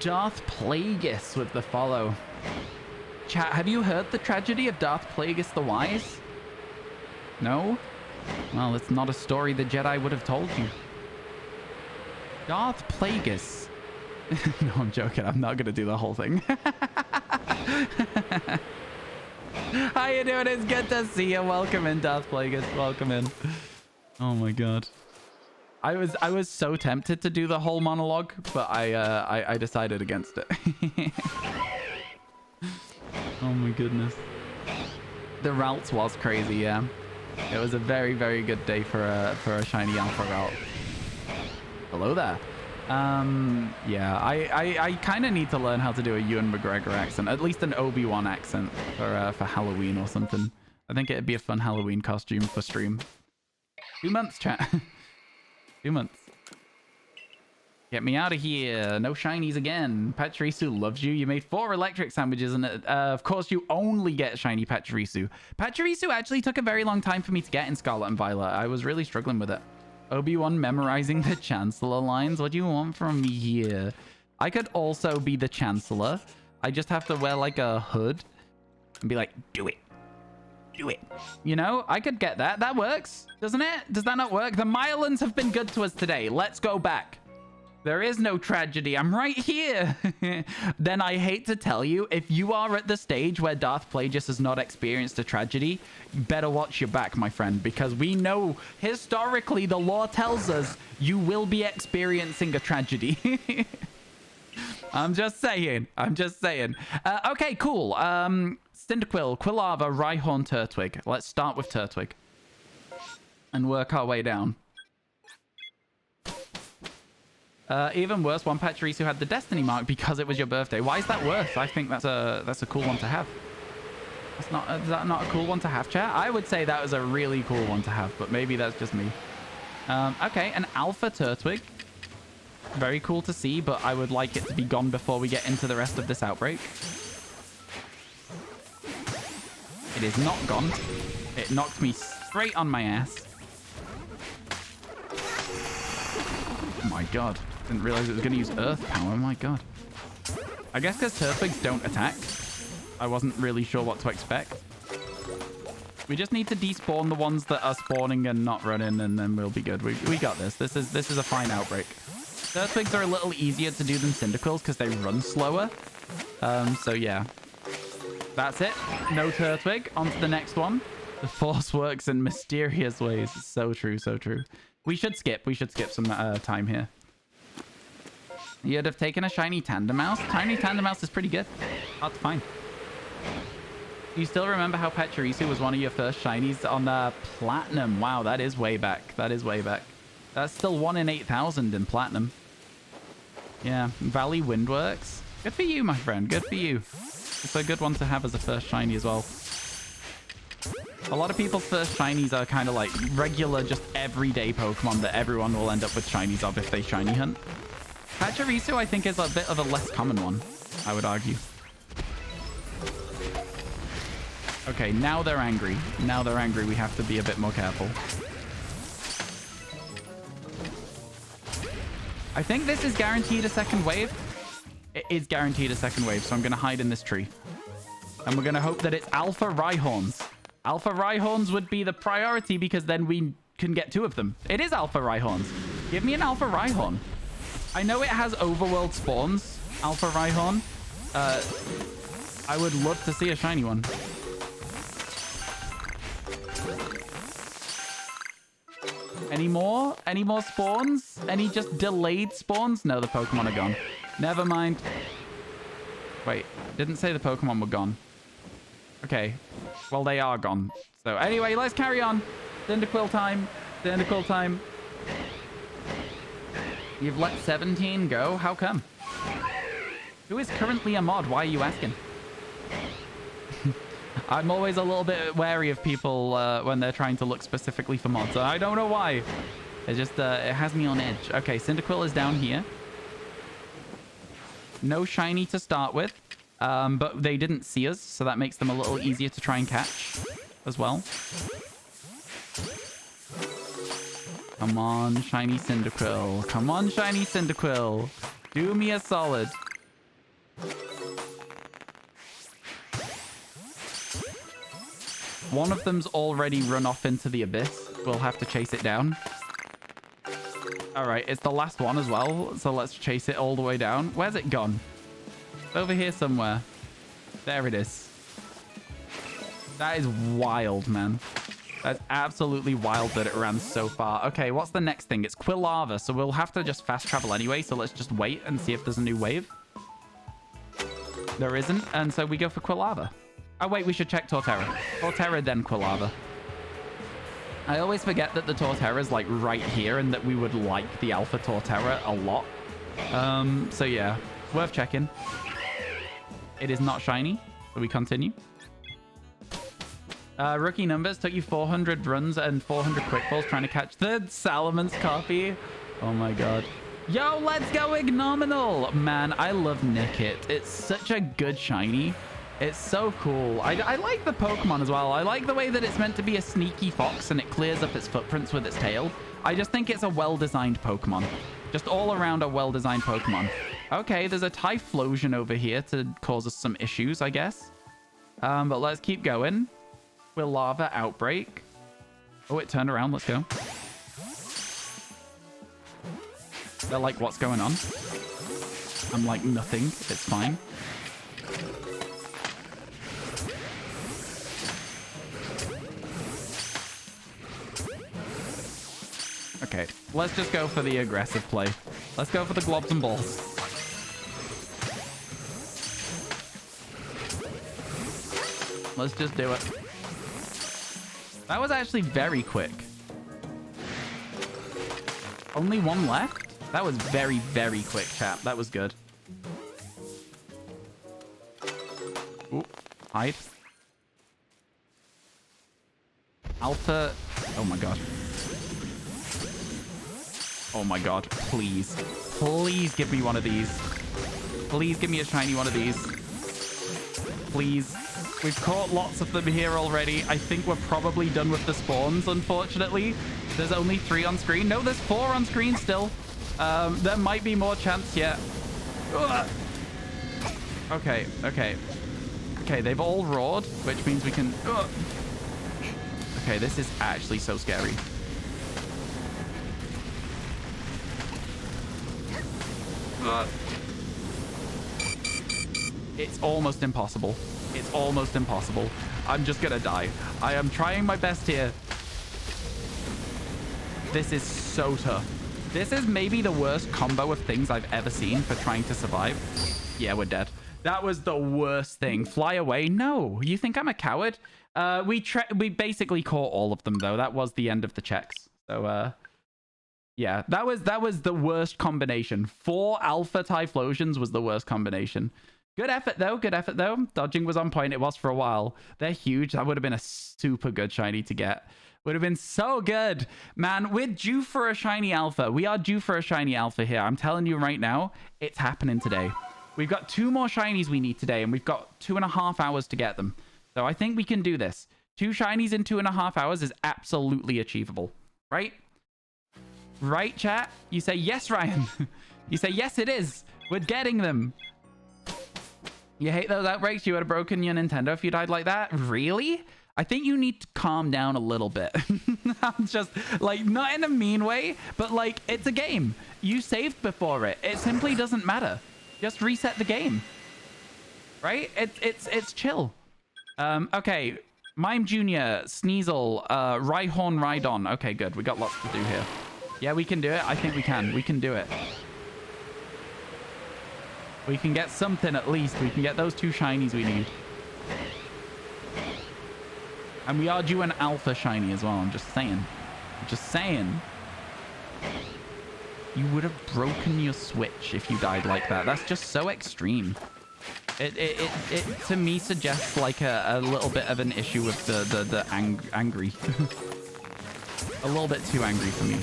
Darth Plagueis with the follow. Chat, have you heard the tragedy of Darth Plagueis the Wise? No? Well, it's not a story the Jedi would have told you. Darth Plagueis. No, I'm joking. I'm not going to do the whole thing. How you doing? It's good to see you. Welcome in, Darth Plagueis. Welcome in. Oh my god. I was so tempted to do the whole monologue, but I decided against it. Oh my goodness. The routes was crazy, yeah. It was a very, very good day for a shiny alpha route. Hello there. Yeah, I kind of need to learn how to do a Ewan McGregor accent, at least an Obi-Wan accent for Halloween or something. I think it'd be a fun Halloween costume for stream. 2 months, chat. 2 months. Get me out of here. No shinies again. Pachirisu loves you. You made 4 electric sandwiches, and of course you only get shiny Pachirisu. Pachirisu actually took a very long time for me to get in Scarlet and Violet. I was really struggling with it. Obi-Wan memorizing the Chancellor lines. What do you want from me here? I could also be the Chancellor. I just have to wear like a hood and be like, do it. Do it. You know, I could get that. That works, doesn't it? Does that not work? The Mylands have been good to us today. Let's go back. There is no tragedy. I'm right here. Then I hate to tell you, if you are at the stage where Darth Plagueis has not experienced a tragedy, you better watch your back, my friend, because we know historically the lore tells us you will be experiencing a tragedy. I'm just saying. I'm just saying. Okay, cool. Cyndaquil, Quilava, Rhyhorn, Turtwig. Let's start with Turtwig and work our way down. Even worse, one Pachirisu had the Destiny mark because it was your birthday. Why is that worse? I think that's a cool one to have. Is that not a cool one to have, chat? I would say that was a really cool one to have, but maybe that's just me. Okay, an Alpha Turtwig. Very cool to see, but I would like it to be gone before we get into the rest of this outbreak. It is not gone. It knocked me straight on my ass. Oh my god. Didn't realize it was going to use Earth Power. Oh my god. I guess because Turtwigs don't attack, I wasn't really sure what to expect. We just need to despawn the ones that are spawning and not running, and then we'll be good. We got this. This is a fine outbreak. Turtwigs are a little easier to do than Cyndaquils because they run slower. So yeah. That's it. No Turtwig. On to the next one. The Force works in mysterious ways. So true, so true. We should skip. We should skip some time here. You'd have taken a shiny Tandemaus. Tiny Tandemaus is pretty good. Hard to find. Do you still remember how Pachirisu was one of your first shinies on Platinum? Wow, that is way back. That is way back. That's still 1 in 8,000 in Platinum. Yeah, Valley Windworks. Good for you, my friend. Good for you. It's a good one to have as a first shiny as well. A lot of people's first shinies are kind of like regular, just everyday Pokemon that everyone will end up with shinies of if they shiny hunt. Pachirisu, I think, is a bit of a less common one, I would argue. Okay, now they're angry. Now they're angry. We have to be a bit more careful. I think this is guaranteed a second wave. It is guaranteed a second wave, so I'm going to hide in this tree. And we're going to hope that it's Alpha Rhyhorns. Alpha Rhyhorns would be the priority because then we can get 2 of them. It is Alpha Rhyhorns. Give me an Alpha Rhyhorn. I know it has overworld spawns, Alpha Rhyhorn. I would love to see a shiny one. Any more? Any more spawns? Any just delayed spawns? No, the Pokemon are gone. Never mind. Wait, didn't say the Pokemon were gone. Okay, well, they are gone. So anyway, let's carry on. Cyndaquil time. Cyndaquil time. You've let 17 go? How come? Who is currently a mod? Why are you asking? I'm always a little bit wary of people when they're trying to look specifically for mods. I don't know why. It just it has me on edge. Okay, Cyndaquil is down here. No shiny to start with, but they didn't see us, so that makes them a little easier to try and catch as well. Come on, shiny Cyndaquil. Come on, shiny Cyndaquil. Do me a solid. One of them's already run off into the abyss. We'll have to chase it down. All right, it's the last one as well, so let's chase it all the way down. Where's it gone? It's over here somewhere. There it is. That is wild, man. That's absolutely wild that it ran so far. Okay, what's the next thing? It's Quilava, so we'll have to just fast travel anyway, so let's just wait and see if there's a new wave. There isn't, and so we go for Quilava. Oh, wait, we should check Torterra. Torterra, then Quilava. I always forget that the Torterra is, like, right here and that we would like the Alpha Torterra a lot. So, yeah, worth checking. It is not shiny, so we continue. Rookie numbers took you 400 runs and 400 quick balls trying to catch the Salaman's copy. Oh my god. Yo, let's go Ignominal! Man, I love Nickit. It's such a good shiny. It's so cool. I like the Pokemon as well. I like the way that it's meant to be a sneaky fox and it clears up its footprints with its tail. I just think it's a well-designed Pokemon. Just all around a well-designed Pokemon. Okay, there's a Typhlosion over here to cause us some issues, I guess. But let's keep going. Quilava Outbreak. Oh, it turned around. Let's go. They're like, what's going on? I'm like, nothing. It's fine. Okay, let's just go for the aggressive play. Let's go for the globs and balls. Let's just do it. That was actually very quick. Only one left? That was very, very quick, chap. That was good. Ooh, hide. Alpha. Oh my god. Oh my god. Please. Please give me one of these. Please give me a shiny one of these. Please. We've caught lots of them here already. I think we're probably done with the spawns, unfortunately. There's only 3 on screen. No, there's 4 on screen still. There might be more chance yet. Ugh. Okay, okay. Okay, they've all roared, which means we can... Ugh. Okay, this is actually so scary. Ugh. It's almost impossible. It's almost impossible. I'm just gonna die. I am trying my best here. This is so tough. This is maybe the worst combo of things I've ever seen for trying to survive. Yeah, we're dead. That was the worst thing. Fly away? No. You think I'm a coward? We basically caught all of them, though. That was the end of the checks. So, yeah, that was the worst combination. 4 Alpha Typhlosions was the worst combination. Good effort, though. Good effort, though. Dodging was on point. It was for a while. They're huge. That would have been a super good shiny to get. Would have been so good. Man, we're due for a shiny alpha. We are due for a shiny alpha here. I'm telling you right now, it's happening today. We've got 2 more shinies we need today, and we've got 2.5 hours to get them. So I think we can do this. 2 shinies in 2.5 hours is absolutely achievable. Right? Right, chat? You say, yes, Ryan. You say, yes, it is. We're getting them. You hate those outbreaks? You would have broken your Nintendo if you died like that? Really? I think you need to calm down a little bit. I'm just, like, not in a mean way, but, like, it's a game. You saved before it. It simply doesn't matter. Just reset the game. Right? It's chill. Okay. Mime Jr., Sneasel, Rhyhorn, Rhydon. Okay, good. We got lots to do here. Yeah, we can do it. I think we can. We can do it. We can get something at least. We can get those 2 shinies we need. And we are due an alpha shiny as well. I'm just saying. I'm just saying. You would have broken your Switch if you died like that. That's just so extreme. It to me suggests like a little bit of an issue with the angry. A little bit too angry for me.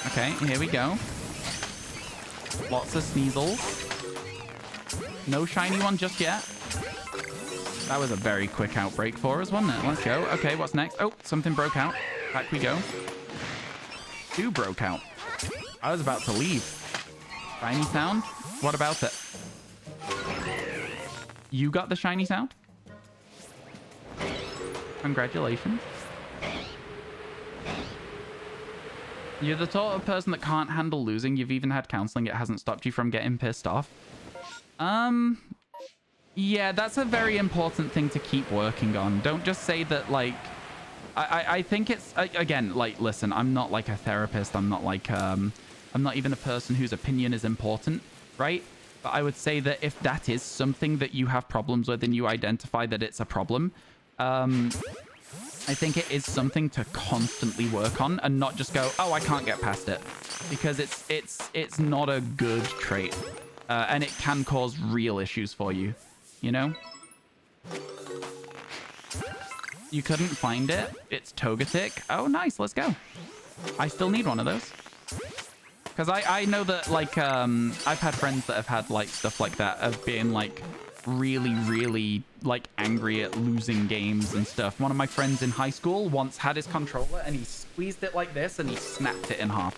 Okay, here we go. Lots of Sneasels. No shiny one just yet. That was a very quick outbreak for us, wasn't it? Let's go. Okay, what's next? Oh, something broke out. Back we go. Two broke out. I was about to leave. Shiny sound? What about it? You got the shiny sound? Congratulations. You're the sort of person that can't handle losing. You've even had counseling. It hasn't stopped you from getting pissed off. Yeah, that's a very important thing to keep working on. Don't just say that, like... I think it's... Again, like, listen, I'm not like a therapist. I'm not like... I'm not even a person whose opinion is important, right? But I would say that if that is something that you have problems with and you identify that it's a problem, I think it is something to constantly work on and not just go, oh, I can't get past it, because it's not a good trait, and it can cause real issues for you, you know? You couldn't find it? It's Togetic. Oh, nice. Let's go. I still need one of those. Because I know that, like, I've had friends that have had, like, stuff like that of being, like, really, really, like, angry at losing games and stuff. One of my friends in high school once had his controller and he squeezed it like this and he snapped it in half.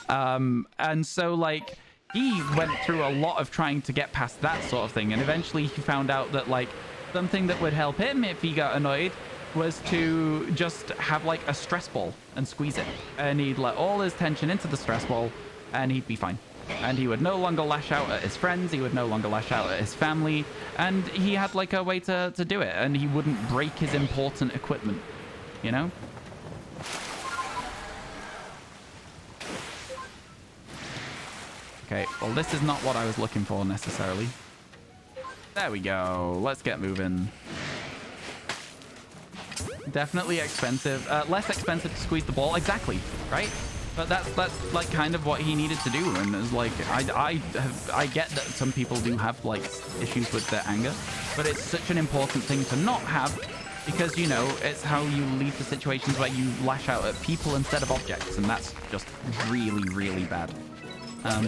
And so, like, he went through a lot of trying to get past that sort of thing. And eventually he found out that, like, something that would help him if he got annoyed was to just have, like, a stress ball and squeeze it. And he'd let all his tension into the stress ball and he'd be fine. And he would no longer lash out at his friends. He would no longer lash out at his family. And he had, like, a way to do it. And he wouldn't break his important equipment, you know? Okay, well, this is not what I was looking for necessarily. There we go. Let's get moving. Definitely expensive. Less expensive to squeeze the ball. Exactly, right? But that's like kind of what he needed to do, and it's like I get that some people do have like issues with their anger, but it's such an important thing to not have, because, you know, it's how you lead to situations where you lash out at people instead of objects, and that's just really, really bad.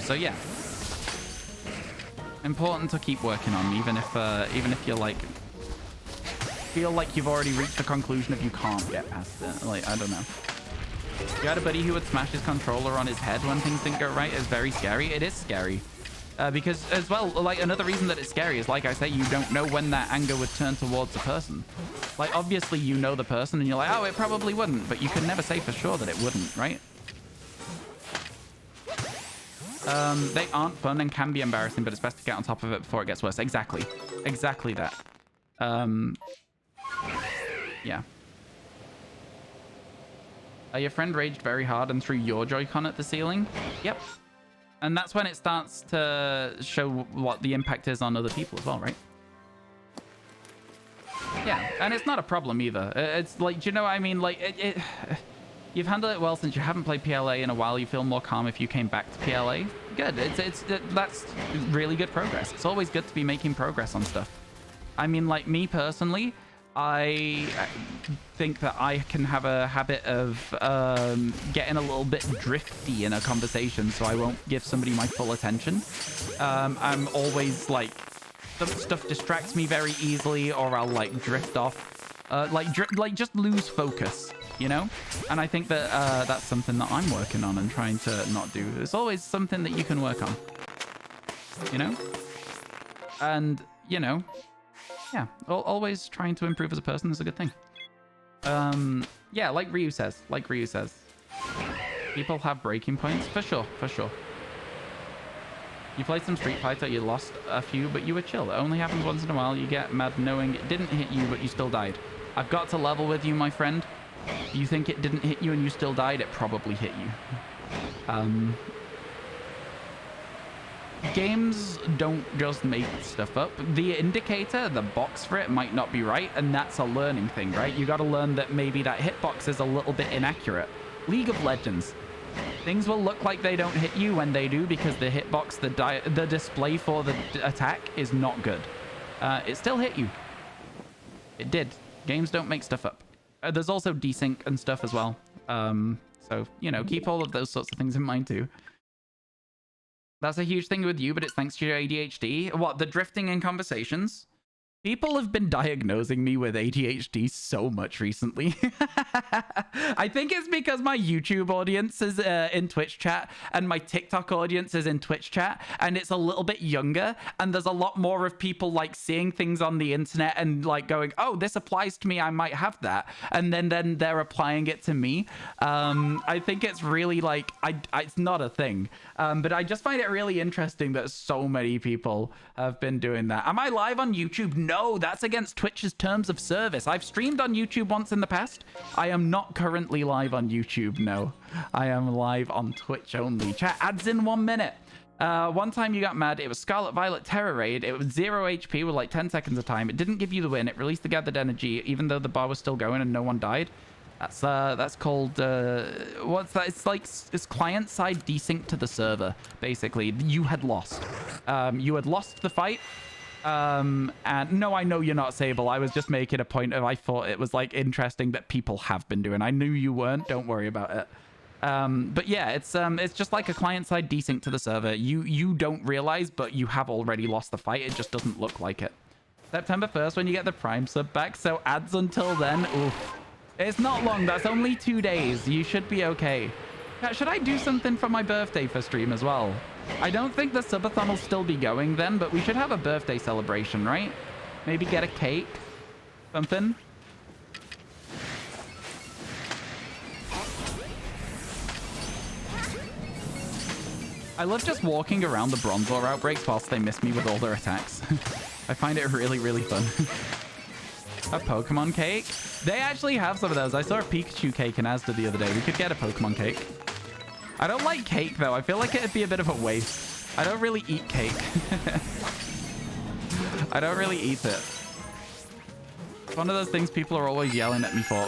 So yeah, important to keep working on, even if you're like feel like you've already reached the conclusion of you can't get past it. Like, I don't know. You had a buddy who would smash his controller on his head when things didn't go right. It's very scary. It is scary. Because, as well, like, another reason that it's scary is, like I say, you don't know when that anger would turn towards a person. Like, obviously, you know the person, and you're like, oh, it probably wouldn't. But you can never say for sure that it wouldn't, right? They aren't fun and can be embarrassing, but it's best to get on top of it before it gets worse. Exactly. Exactly that. Yeah. Your friend raged very hard and threw your Joy-Con at the ceiling? Yep. And that's when it starts to show what the impact is on other people as well, right? Yeah, and it's not a problem either. It's like, do you know what I mean? Like, you've handled it well since you haven't played PLA in a while. You feel more calm if you came back to PLA. Good. That's really good progress. It's always good to be making progress on stuff. I mean, like, me personally, I think that I can have a habit of getting a little bit drifty in a conversation, so I won't give somebody my full attention. I'm always like, some stuff distracts me very easily, or I'll like drift off, like just lose focus, you know? And I think that that's something that I'm working on and trying to not do. There's always something that you can work on, you know? And, you know, yeah, always trying to improve as a person is a good thing. Yeah, like Ryu says. People have breaking points. For sure. You played some Street Fighter, you lost a few, but you were chill. It only happens once in a while. You get mad knowing it didn't hit you, but you still died. I've got to level with you, my friend. You think it didn't hit you and you still died? It probably hit you. Games don't just make stuff up. The indicator, the box for it, might not be right, and that's a learning thing, right? You got to learn that maybe that hitbox is a little bit inaccurate. League of Legends. Things will look like they don't hit you when they do because the hitbox, the display for the attack is not good. It still hit you. It did. Games don't make stuff up. There's also desync and stuff as well. So, you know, keep all of those sorts of things in mind too. That's a huge thing with you, but it's thanks to your ADHD. What, the drifting in conversations? People have been diagnosing me with ADHD so much recently. I think it's because my YouTube audience is in Twitch chat and my TikTok audience is in Twitch chat, and it's a little bit younger, and there's a lot more of people like seeing things on the internet and like going, oh, this applies to me, I might have that, and then they're applying it to me. I think it's really like, it's not a thing, but I just find it really interesting that so many people have been doing that. Am I live on YouTube? No, that's against Twitch's terms of service. I've streamed on YouTube once in the past. I am not currently live on YouTube, no. I am live on Twitch only. Chat, ads in 1 minute. One time you got mad. It was Scarlet Violet Terror Raid. It was 0 HP with like 10 seconds of time. It didn't give you the win. It released the gathered energy even though the bar was still going and no one died. That's called what's that? It's like it's client side desync to the server. Basically, you had lost. You had lost the fight. And no, I know you're not Sable. I was just making a point of I thought it was like interesting that people have been doing. I knew you weren't. Don't worry about it. But yeah, it's just like a client side desync to the server. You don't realize, but you have already lost the fight. It just doesn't look like it. September 1st when you get the Prime sub back. So ads until then. Oof. It's not long. That's only 2 days. You should be okay. Should I do something for my birthday for stream as well? I don't think the subathon will still be going then, but we should have a birthday celebration, right? Maybe get a cake? Something? I love just walking around the Bronzor outbreaks whilst they miss me with all their attacks. I find it really, really fun. A Pokemon cake? They actually have some of those. I saw a Pikachu cake in Asda the other day. We could get a Pokemon cake. I don't like cake, though. I feel like it'd be a bit of a waste. I don't really eat cake. I don't really eat it. It's one of those things people are always yelling at me for.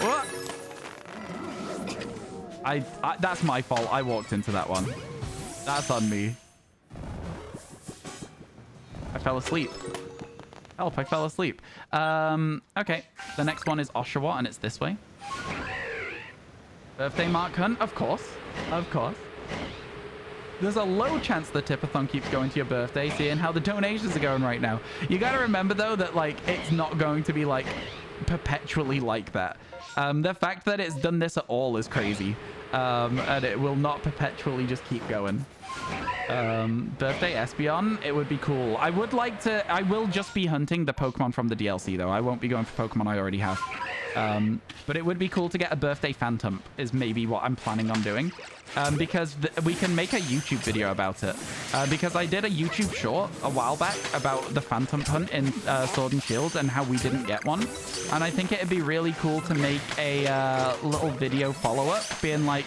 That's my fault. I walked into that one. That's on me. I fell asleep. Help, I fell asleep. Okay. The next one is Oshawa, and it's this way. Birthday mark hunt? Of course. Of course. There's a low chance the tipathon keeps going to your birthday, seeing how the donations are going right now. You gotta remember, though, that, like, it's not going to be, like, perpetually like that. The fact that it's done this at all is crazy. And it will not perpetually just keep going. Birthday Espeon, it would be cool. I will just be hunting the Pokemon from the DLC, though. I won't be going for Pokemon I already have. But it would be cool to get a birthday Phantom is maybe what I'm planning on doing. Because we can make a YouTube video about it. Because I did a YouTube short a while back about the Phantom hunt in Sword and Shield and how we didn't get one. And I think it'd be really cool to make a little video follow-up being like,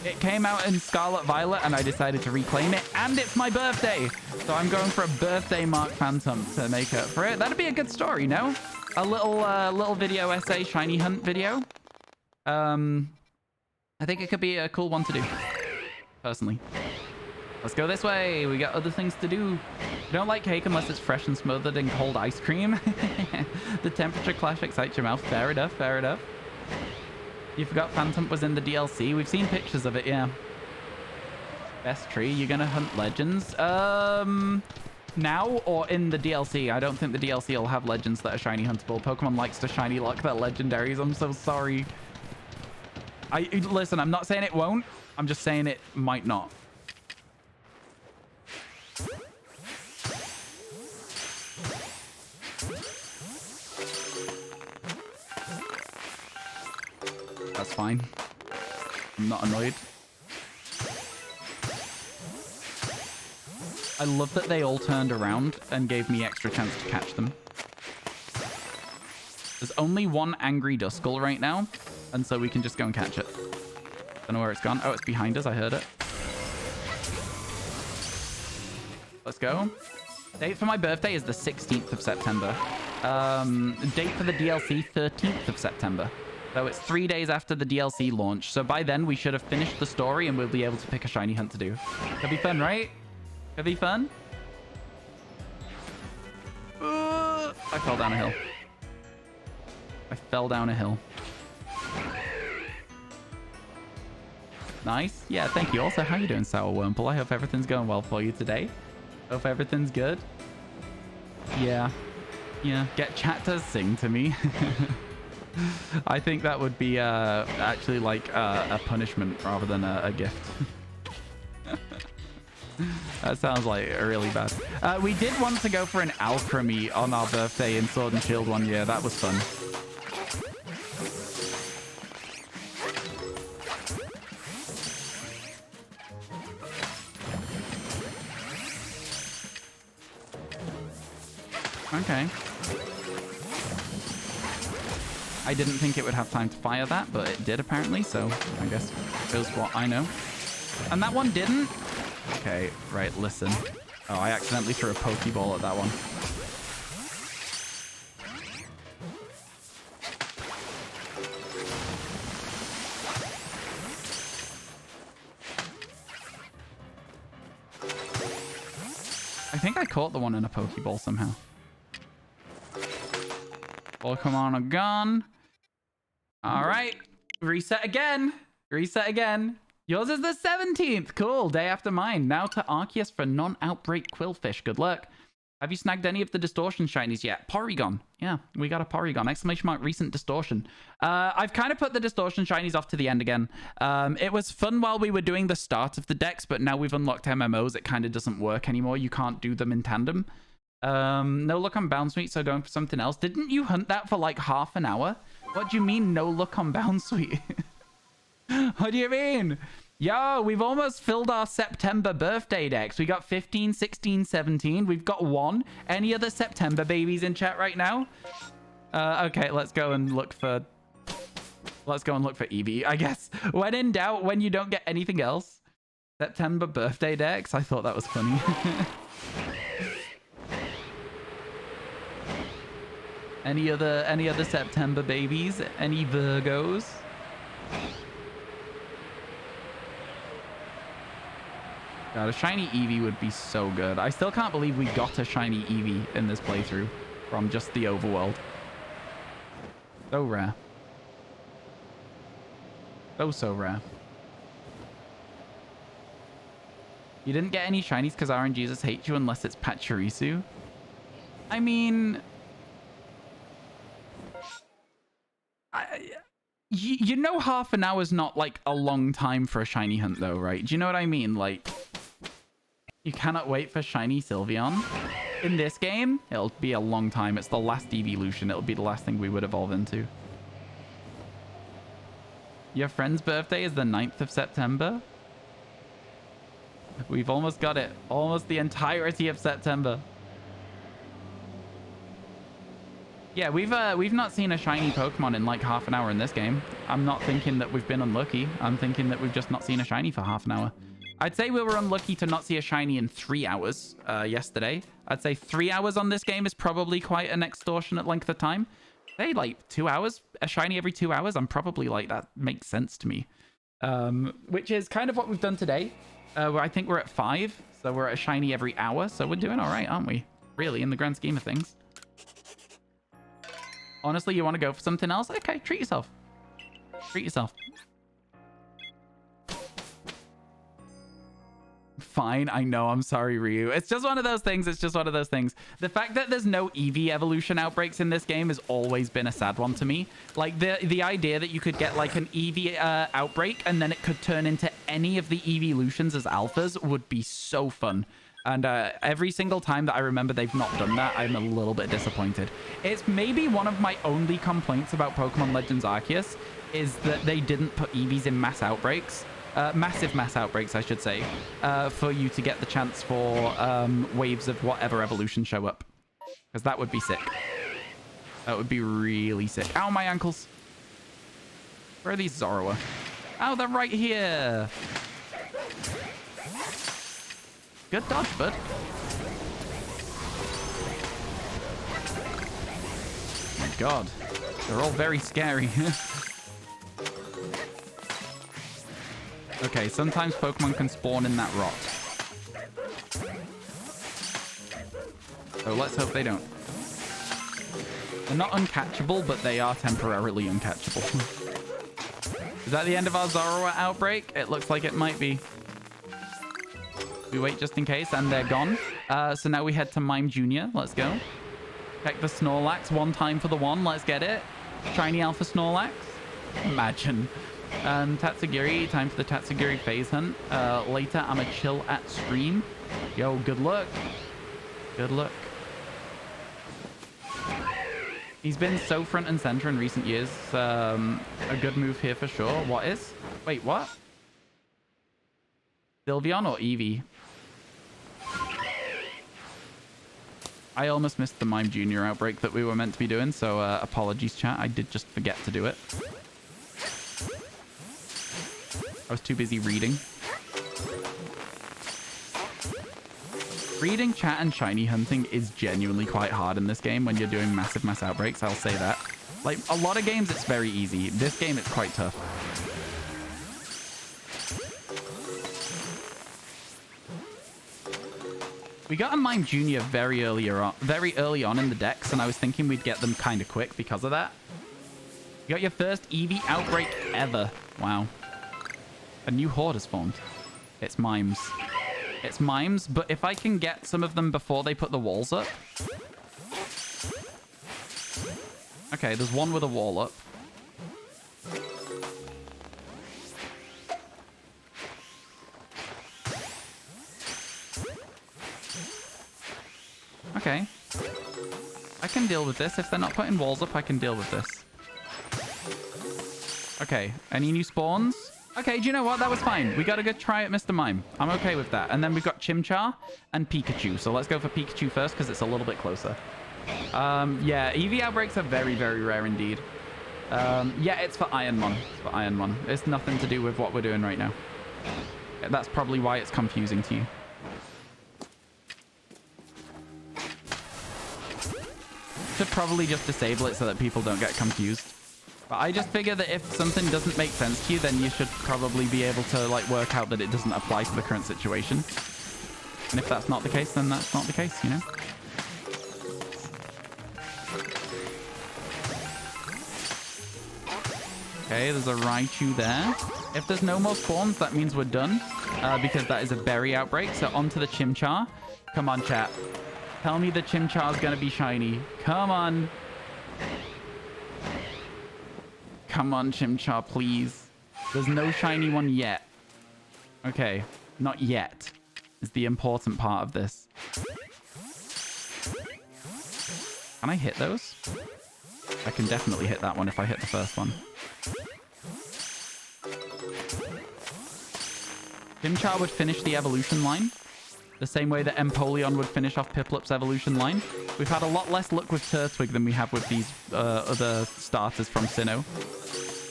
it came out in Scarlet Violet and I decided to reclaim it, and it's my birthday. So I'm going for a birthday Mark Phantom to make up for it. That'd be a good story, no? A little video essay, shiny hunt video. I think it could be a cool one to do, personally. Let's go this way. We got other things to do. We don't like cake unless it's fresh and smothered in cold ice cream. The temperature clash excites your mouth. Fair enough, fair enough. You forgot Phantom was in the DLC. We've seen pictures of it, yeah. Best tree. You're gonna hunt legends? Now or in the DLC? I don't think the DLC will have legends that are shiny huntable. Pokemon likes to shiny lock their legendaries. I'm so sorry. Listen, I'm not saying it won't. I'm just saying it might not. That's fine. I'm not annoyed. I love that they all turned around and gave me extra chance to catch them. There's only one angry Duskull right now, and so we can just go and catch it. Don't know where it's gone. Oh, it's behind us. I heard it. Let's go. Date for my birthday is the 16th of September. Date for the DLC, 13th of September. So it's 3 days after the DLC launch. So by then, we should have finished the story and we'll be able to pick a shiny hunt to do. Could be fun, right? Could be fun. I fell down a hill. I fell down a hill. Nice. Yeah, thank you. Also, how you doing, Sour Wurmple? I hope everything's going well for you today. Hope everything's good. Yeah. Yeah. Get chat to sing to me. I think that would be actually like a punishment rather than a gift. That sounds like really bad. We did want to go for an alchemy on our birthday in Sword and Shield one year. That was fun. Okay. I didn't think it would have time to fire that, but it did apparently, so I guess shows what I know. And that one didn't? Okay, right, listen. Oh, I accidentally threw a Pokeball at that one. I think I caught the one in a Pokeball somehow. Pokemon are gone. All right. Reset again. Reset again. Yours is the 17th. Cool. Day after mine. Now to Arceus for non-outbreak Quillfish. Good luck. Have you snagged any of the distortion shinies yet? Porygon. Yeah, we got a Porygon. Exclamation mark recent distortion. I've kind of put the distortion shinies off to the end again. It was fun while we were doing the start of the decks, but now we've unlocked MMOs. It kind of doesn't work anymore. You can't do them in tandem. No luck on Bound Sweet, so going for something else. Didn't you hunt that for like half an hour? What do you mean no luck on Bound Sweet? What do you mean? Yo, we've almost filled our September birthday decks. We got 15, 16, 17. We've got 1. Any other September babies in chat right now? Okay, let's go and look for... Let's go and look for Eevee, I guess. When in doubt, when you don't get anything else. September birthday decks? I thought that was funny. Any other September babies? Any Virgos? God, a shiny Eevee would be so good. I still can't believe we got a shiny Eevee in this playthrough from just the overworld. So rare. So rare. You didn't get any shinies because RNGesus hates you unless it's Pachirisu? I mean... You know half an hour is not like a long time for a shiny hunt though, right? Do you know what I mean? Like, you cannot wait for shiny Sylveon. In this game, it'll be a long time. It's the last evolution. It'll be the last thing we would evolve into. Your friend's birthday is the 9th of September? We've almost got it. Almost the entirety of September. Yeah, we've not seen a shiny Pokemon in like half an hour in this game. I'm not thinking that we've been unlucky. I'm thinking that we've just not seen a shiny for half an hour. I'd say we were unlucky to not see a shiny in 3 hours yesterday. I'd say 3 hours on this game is probably quite an extortionate length of time. Say like 2 hours, a shiny every 2 hours. I'm probably like, that makes sense to me. Which is kind of what we've done today. Where I think we're at 5. So we're at a shiny every hour. So we're doing all right, aren't we? Really, in the grand scheme of things. Honestly, you want to go for something else? Okay, treat yourself. Treat yourself. Fine, I know. I'm sorry, Ryu. It's just one of those things. It's just one of those things. The fact that there's no Eevee evolution outbreaks in this game has always been a sad one to me. Like, the idea that you could get, like, an Eevee outbreak and then it could turn into any of the evolutions as alphas would be so fun. And every single time that I remember they've not done that, I'm a little bit disappointed. It's maybe one of my only complaints about Pokemon Legends Arceus is that they didn't put Eevees in mass outbreaks. Massive mass outbreaks, I should say, for you to get the chance for waves of whatever evolution show up. Because that would be sick. That would be really sick. Ow, my ankles. Where are these Zorua? Oh, they're right here. Good dodge, bud. Oh my god. They're all very scary. Okay, sometimes Pokemon can spawn in that rock. So let's hope they don't. They're not uncatchable, but they are temporarily uncatchable. Is that the end of our Zorua outbreak? It looks like it might be. We wait just in case, and they're gone. So now we head to Mime Jr. Let's go. Check the Snorlax. One time for the one. Let's get it. Shiny Alpha Snorlax. Imagine. Tatsugiri. Time for the Tatsugiri phase hunt. Later, I'm a chill at stream. Yo, good luck. Good luck. He's been so front and center in recent years. A good move here for sure. What is? Wait, what? Sylveon or Eevee? I almost missed the Mime Jr. outbreak that we were meant to be doing, so apologies, chat. I did just forget to do it. I was too busy reading. Reading, chat, and shiny hunting is genuinely quite hard in this game when you're doing massive mass outbreaks, I'll say that. Like, a lot of games, it's very easy. This game, it's quite tough. We got a Mime Jr. very early on in the decks, and I was thinking we'd get them kind of quick because of that. You got your first Eevee outbreak ever. Wow. A new horde has formed. It's Mimes. It's Mimes, but if I can get some of them before they put the walls up. Okay, there's one with a wall up. Okay. I can deal with this. If they're not putting walls up, I can deal with this. Okay. Any new spawns? Okay, do you know what? That was fine. We got a good try at Mr. Mime. I'm okay with that. And then we've got Chimchar and Pikachu. So let's go for Pikachu first because it's a little bit closer. Yeah, Eevee outbreaks are very, very rare indeed. Yeah, it's for Ironmon. It's for Ironmon. It's nothing to do with what we're doing right now. That's probably why it's confusing to you. Should probably just disable it so that people don't get confused. But I just figure that if something doesn't make sense to you, then you should probably be able to like work out that it doesn't apply to the current situation. And if that's not the case, then that's not the case, you know? Okay, there's a Raichu there. If there's no more spawns, that means we're done. Because that is a berry outbreak. So onto the Chimchar. Come on, chat. Tell me the Chimchar's gonna be shiny. Come on. Come on, Chimchar, please. There's no shiny one yet. Okay, not yet is the important part of this. Can I hit those? I can definitely hit that one if I hit the first one. Chimchar would finish the evolution line. The same way that Empoleon would finish off Piplup's evolution line. We've had a lot less luck with Turtwig than we have with these other starters from Sinnoh.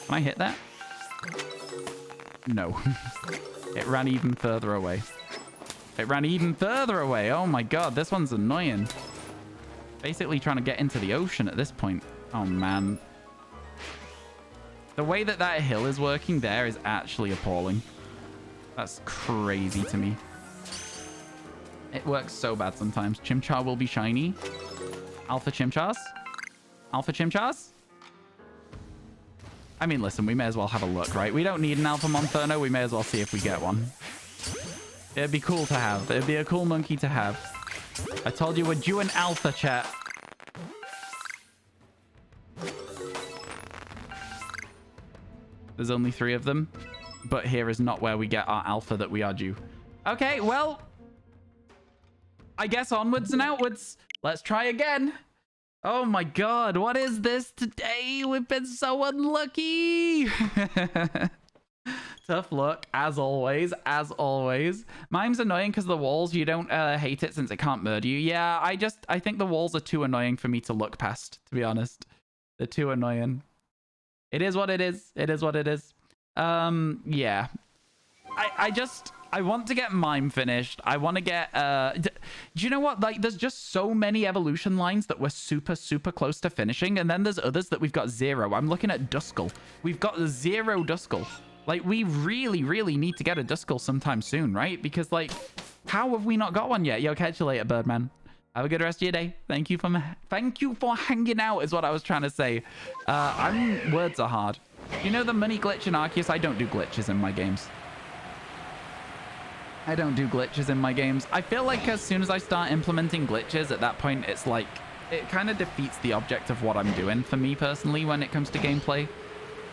Can I hit that? No. It ran even further away. It ran even further away. Oh my god, this one's annoying. Basically trying to get into the ocean at this point. Oh man. The way that that hill is working there is actually appalling. That's crazy to me. It works so bad sometimes. Chimchar will be shiny. Alpha Chimchars? Alpha Chimchars? I mean, listen, we may as well have a look, right? We don't need an Alpha Monferno. We may as well see if we get one. It'd be cool to have. It'd be a cool monkey to have. I told you we're due an Alpha, chat. There's only 3 of them. But here is not where we get our Alpha that we are due. Okay, well... I guess onwards and outwards. Let's try again. Oh my god, what is this today? We've been so unlucky. Tough luck, as always, as always. Mime's annoying because the walls, you don't hate it since it can't murder you. Yeah, I think the walls are too annoying for me to look past, to be honest. They're too annoying. It is what it is. It is what it is. Yeah. I want to get Mime finished. I want to get... do you know what? Like, there's just so many evolution lines that we're super, super close to finishing. And then there's others that we've got 0. I'm looking at Duskull. We've got 0 Duskull. Like, we really, really need to get a Duskull sometime soon, right? Because, like, how have we not got one yet? Yo, catch you later, Birdman. Have a good rest of your day. Thank you for hanging out is what I was trying to say. Words are hard. You know the money glitch in Arceus? I don't do glitches in my games. I don't do glitches in my games. I feel like as soon as I start implementing glitches, at that point, it's like, it kind of defeats the object of what I'm doing for me personally when it comes to gameplay.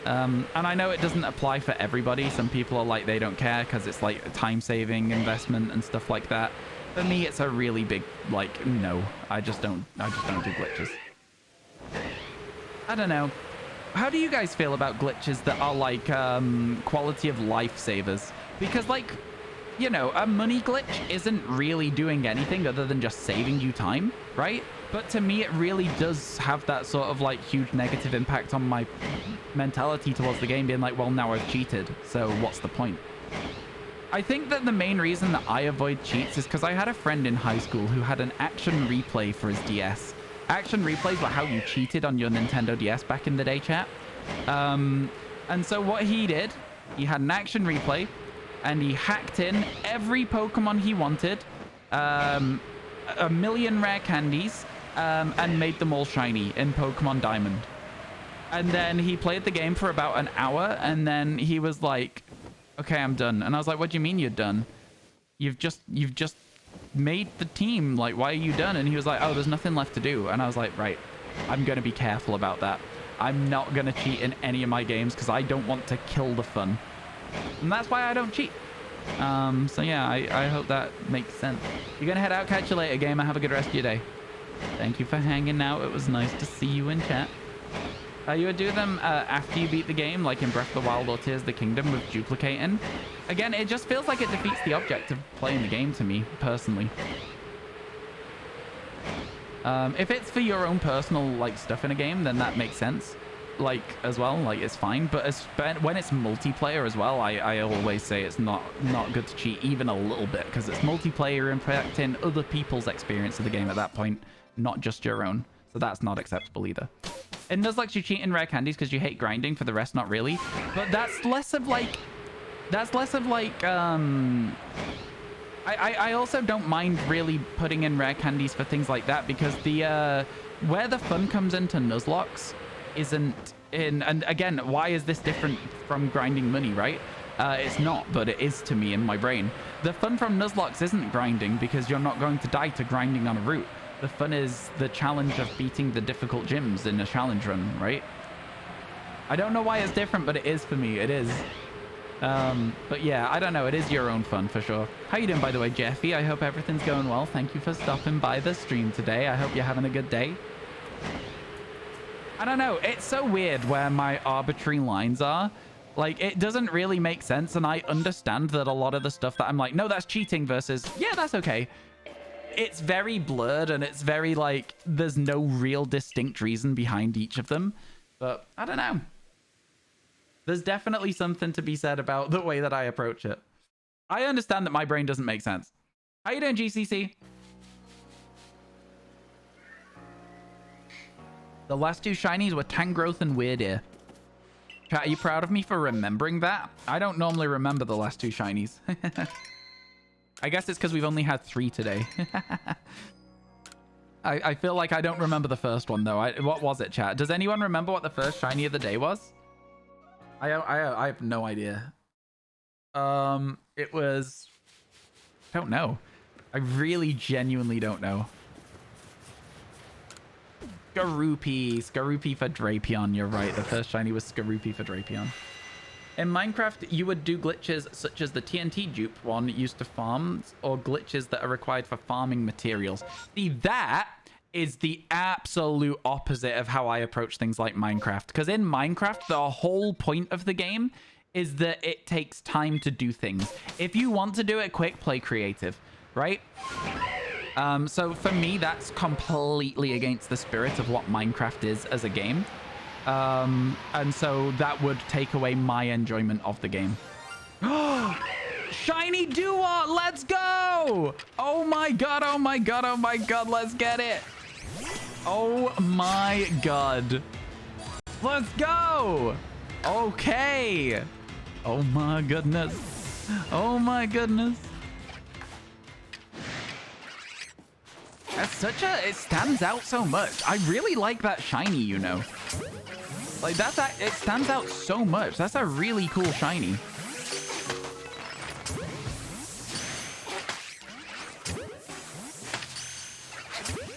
And I know it doesn't apply for everybody. Some people are like, they don't care because it's like a time-saving investment and stuff like that. For me, it's a really big, like, no. I just don't do glitches. I don't know. How do you guys feel about glitches that are like quality of life savers? Because, like, you know, a money glitch isn't really doing anything other than just saving you time, right? But to me, it really does have that sort of like huge negative impact on my mentality towards the game, being like, well, now I've cheated, so what's the point? I think that the main reason that I avoid cheats is because I had a friend in high school who had an action replay for his DS. Action replays were how you cheated on your Nintendo DS back in the day, chat. And so what he did, he had an action replay, and he hacked in every Pokemon he wanted, a million rare candies, and made them all shiny in Pokemon Diamond. And then he played the game for about an hour, and then he was like, okay, I'm done. And I was like, what do you mean you're done? You've just made the team. Like, why are you done? And he was like, oh, there's nothing left to do. And I was like, right, I'm going to be careful about that. I'm not going to cheat in any of my games because I don't want to kill the fun. And that's why I don't cheat. So yeah, I hope that makes sense. You're going to head out. Catch you later, gamer. Have a good rest of your day. Thank you for hanging out. It was nice to see you in chat. You would do them after you beat the game, like in Breath of the Wild or Tears of the Kingdom with duplicating. Again, it just feels like it defeats the object of playing the game to me, personally. If it's for your own personal like stuff in a game, then that makes sense. Like, as well, like, it's fine. But when it's multiplayer as well, I always say it's not good to cheat even a little bit, because it's multiplayer impacting other people's experience of the game at that point, not just your own. So that's not acceptable either. It does like you cheat in rare candies because you hate grinding. For the rest, not really. But that's less of like... I also don't mind really putting in rare candies for things like that, because the where the fun comes into Nuzlocke isn't in... And again, why is this different from grinding money, right? It's not, but it is to me in my brain. The fun from Nuzlocke isn't grinding, because you're not going to die to grinding on a route. The fun is the challenge of beating the difficult gyms in a challenge run, right? I don't know why it's different, but it is for me. It is. But yeah, I don't know. It is your own fun for sure. How you doing, by the way, Jeffy? I hope everything's going well. Thank you for stopping by the stream today. I hope you're having a good day. I don't know. It's so weird where my arbitrary lines are. Like, it doesn't really make sense, and I understand that a lot of the stuff that I'm like, no, that's cheating versus, yeah, that's okay. It's very blurred, and it's very like there's no real distinct reason behind each of them. But I don't know. There's definitely something to be said about the way that I approach it. I understand that my brain doesn't make sense. How you doing, GCC? The last two shinies were Tangrowth and Weirdeer. Chat, are you proud of me for remembering that? I don't normally remember the last two shinies. I guess it's because we've only had 3 today. I feel like I don't remember the first one, though. What was it, chat? Does anyone remember what the first shiny of the day was? I have no idea. It was... I don't know. I really genuinely don't know. Skaroopy for Drapion. You're right. The first shiny was Skaroopy for Drapion. In Minecraft, you would do glitches such as the TNT dupe one used to farm, or glitches that are required for farming materials. See, that is the absolute opposite of how I approach things like Minecraft. Because in Minecraft, the whole point of the game is that it takes time to do things. If you want to do it quick, play creative, right? So for me, that's completely against the spirit of what Minecraft is as a game. And so that would take away my enjoyment of the game. Shiny Duo! Let's go! Oh my god, oh my god, oh my god, let's get it! Oh my god. Let's go! Okay! Oh my goodness. Oh my goodness. That's such a... It stands out so much. I really like that shiny, you know. Like, that's... It stands out so much. That's a really cool shiny.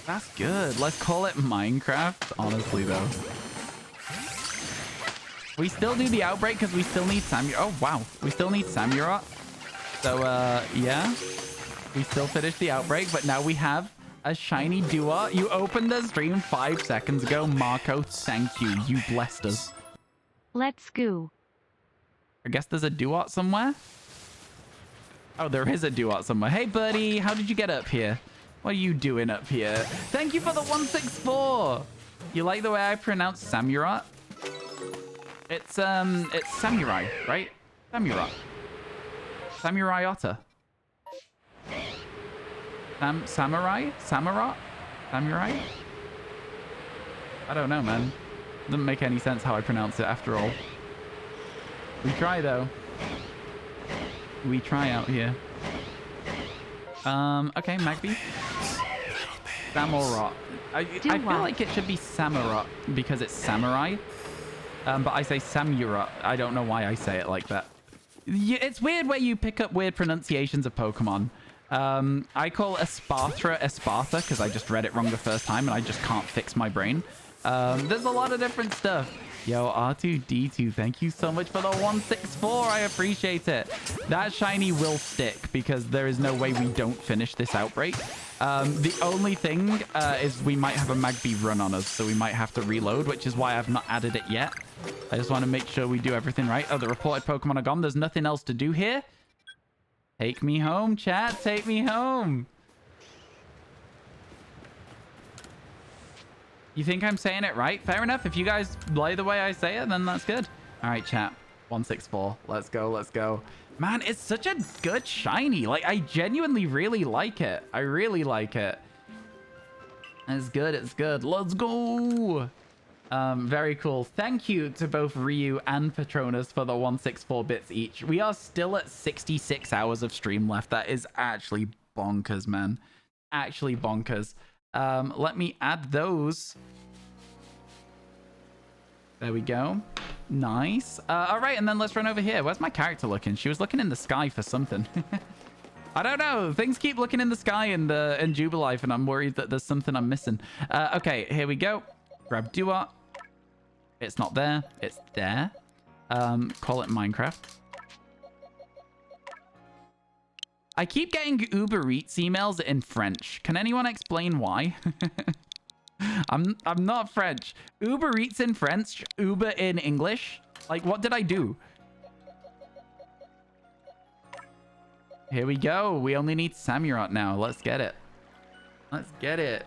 That's good. Let's call it Minecraft, honestly, though. We still do the outbreak because we still need Samurai. Oh, wow. We still need Samurai. So, yeah. We still finished the outbreak, but now we have a shiny Duat. You opened the stream 5 seconds ago. Marco, thank you. You blessed us. Let's go. I guess there's a Duat somewhere. Oh, there is a Duat somewhere. Hey, buddy. How did you get up here? What are you doing up here? Thank you for the 164. You like the way I pronounce Samurai? It's Samurai, right? Samurai. Samurai Otter. Samurai? Samurai? Samurai? I don't know, man. Doesn't make any sense how I pronounce it after all. We try, though. We try out here. Okay, Magby. Samurai. I feel like it should be Samurai because it's samurai. But I say Samurai. I don't know why I say it like that. It's weird where you pick up weird pronunciations of Pokemon. I call Esparta Esparta because I just read it wrong the first time and I just can't fix my brain. There's a lot of different stuff. Yo, R2D2, thank you so much for the 164. I appreciate it. That shiny will stick because there is no way we don't finish this outbreak. The only thing is we might have a Magby run on us, so we might have to reload, which is why I've not added it yet. I just want to make sure we do everything right. Oh, the reported Pokemon are gone. There's nothing else to do here. Take me home, chat. Take me home. You think I'm saying it right? Fair enough. If you guys like the way I say it, then that's good. All right, chat. 164. Let's go. Let's go. Man, it's such a good shiny. Like, I genuinely really like it. I really like it. It's good. It's good. Let's go. Very cool. Thank you to both Ryu and Patronus for the 164 bits each. We are still at 66 hours of stream left. That is actually bonkers, man. Actually bonkers. Let me add those. There we go. Nice. All right, and then let's run over here. Where's my character looking? She was looking in the sky for something. I don't know. Things keep looking in the sky in Jubilife, and I'm worried that there's something I'm missing. Okay, here we go. Grab Duat. It's not there. It's there. Call it Minecraft. I keep getting Uber Eats emails in French. Can anyone explain why? I'm not French. Uber Eats in French, Uber in English. Like, what did I do? Here we go. We only need Samurott now. Let's get it. Let's get it.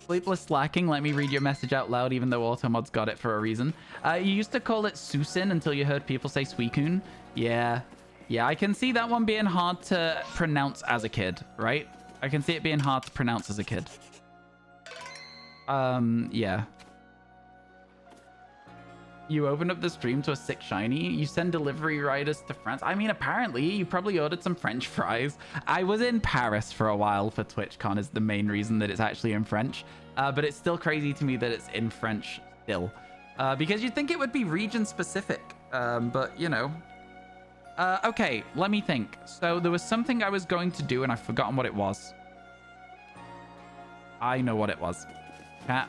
Sleepless slacking. Let me read your message out loud, even though Automod's got it for a reason. You used to call it Susin until you heard people say Suicune. Yeah. Yeah, I can see that one being hard to pronounce as a kid, right? I can see it being hard to pronounce as a kid. Yeah. You opened up the stream to a sick shiny. You send delivery riders to France. I mean, apparently, you probably ordered some French fries. I was in Paris for a while for TwitchCon is the main reason that it's actually in French. But it's still crazy to me that it's in French still. Because you'd think it would be region-specific. But, you know. Okay, let me think. So there was something I was going to do and I've forgotten what it was. I know what it was. Chat.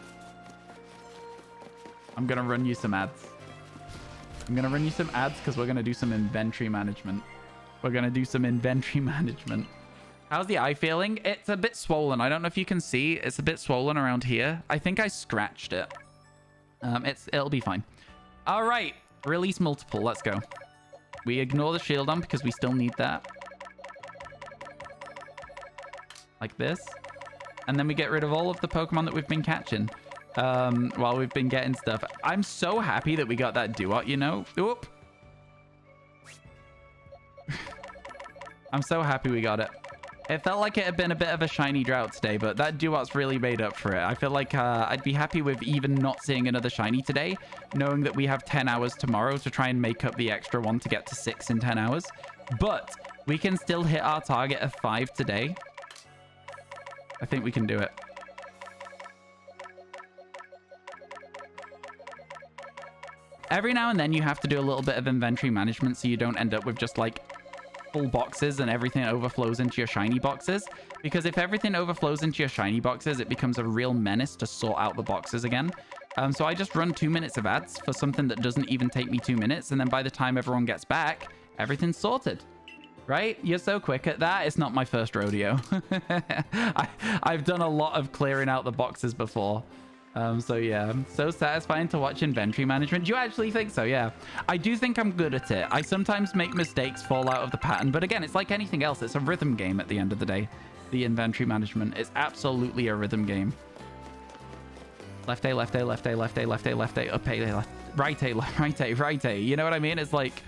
I'm going to run you some ads. I'm going to run you some ads because we're going to do some inventory management. We're going to do some inventory management. How's the eye feeling? It's a bit swollen. I don't know if you can see. It's a bit swollen around here. I think I scratched it. It'll be fine. All right. Release multiple. Let's go. We ignore the shield on because we still need that. Like this. And then we get rid of all of the Pokemon that we've been catching. While we've been getting stuff. I'm so happy that we got that Duat, you know? Oop. I'm so happy we got it. It felt like it had been a bit of a shiny drought today, but that Duot's really made up for it. I feel like I'd be happy with even not seeing another shiny today, knowing that we have 10 hours tomorrow to try and make up the extra one to get to 6 in 10 hours. But we can still hit our target of 5 today. I think we can do it. Every now and then you have to do a little bit of inventory management so you don't end up with just like full boxes and everything overflows into your shiny boxes, because if everything overflows into your shiny boxes, it becomes a real menace to sort out the boxes again. So I just run 2 minutes of ads for something that doesn't even take me 2 minutes, and then by the time everyone gets back, everything's sorted. Right? You're so quick at that. It's not my first rodeo. I've done a lot of clearing out the boxes before. So yeah, so satisfying to watch inventory management. Do you actually think so? Yeah, I do think I'm good at it. I sometimes make mistakes, fall out of the pattern, but again, it's like anything else. It's a rhythm game at the end of the day. The inventory management is absolutely a rhythm game. Left A, left A, left A, left A, left A, left A, up A, left, right A, right A, right A. You know what I mean? It's like,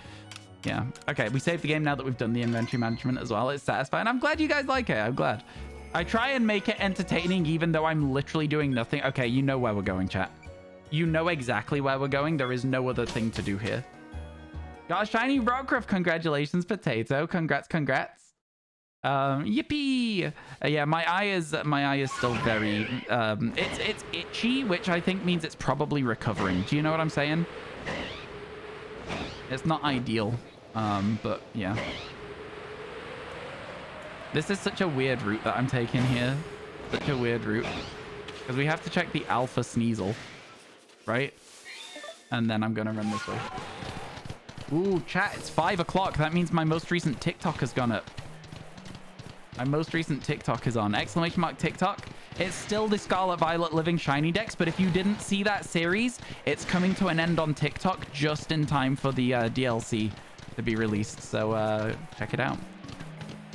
yeah. Okay, we saved the game now that we've done the inventory management as well. It's satisfying. I'm glad you guys like it. I'm glad. I try and make it entertaining even though I'm literally doing nothing. Okay, you know where we're going, chat. You know exactly where we're going. There is no other thing to do here. Got a shiny Rockruff. Congratulations, Potato. Congrats, congrats. Yippee. Yeah, my eye is still very it's itchy, which I think means it's probably recovering. Do you know what I'm saying? It's not ideal. But yeah. This is such a weird route that I'm taking here. Such a weird route. Because we have to check the Alpha Sneasel. Right? And then I'm going to run this way. Ooh, chat, it's 5 o'clock. That means my most recent TikTok has gone up. My most recent TikTok is on. Exclamation mark TikTok. It's still the Scarlet Violet Living Shiny Dex, but if you didn't see that series, it's coming to an end on TikTok just in time for the DLC to be released. So check it out.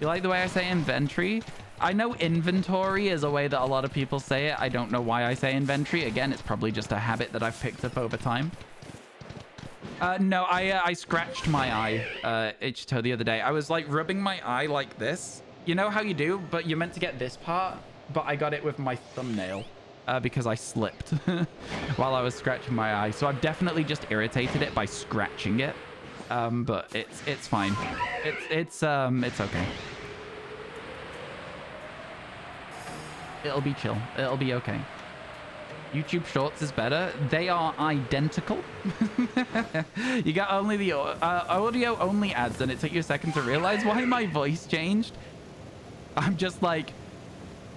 You like the way I say inventory? I know inventory is a way that a lot of people say it. I don't know why I say inventory. Again, it's probably just a habit that I've picked up over time. No, I scratched my eye, Ichito, the other day. I was like rubbing my eye like this. You know how you do, but you're meant to get this part, but I got it with my thumbnail because I slipped while I was scratching my eye. So I've definitely just irritated it by scratching it. But it's fine. It's okay. It'll be chill. It'll be okay. YouTube Shorts is better. They are identical. You got only the audio only ads, and it took you a second to realize why my voice changed. I'm just like,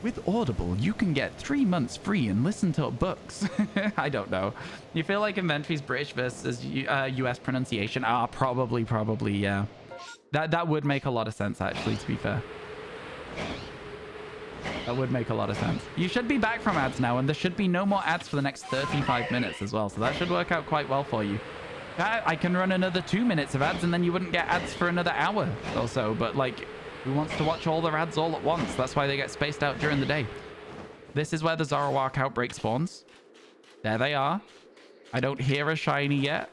with Audible, you can get 3 months free and listen to books. I don't know. You feel like inventory's British versus US pronunciation? Probably, yeah. That would make a lot of sense, actually, to be fair. That would make a lot of sense. You should be back from ads now, and there should be no more ads for the next 35 minutes as well, so that should work out quite well for you. I can run another 2 minutes of ads, and then you wouldn't get ads for another hour or so, but, like, who wants to watch all their ads all at once? That's why they get spaced out during the day. This is where the Zoroark outbreak spawns. There they are. I don't hear a shiny yet.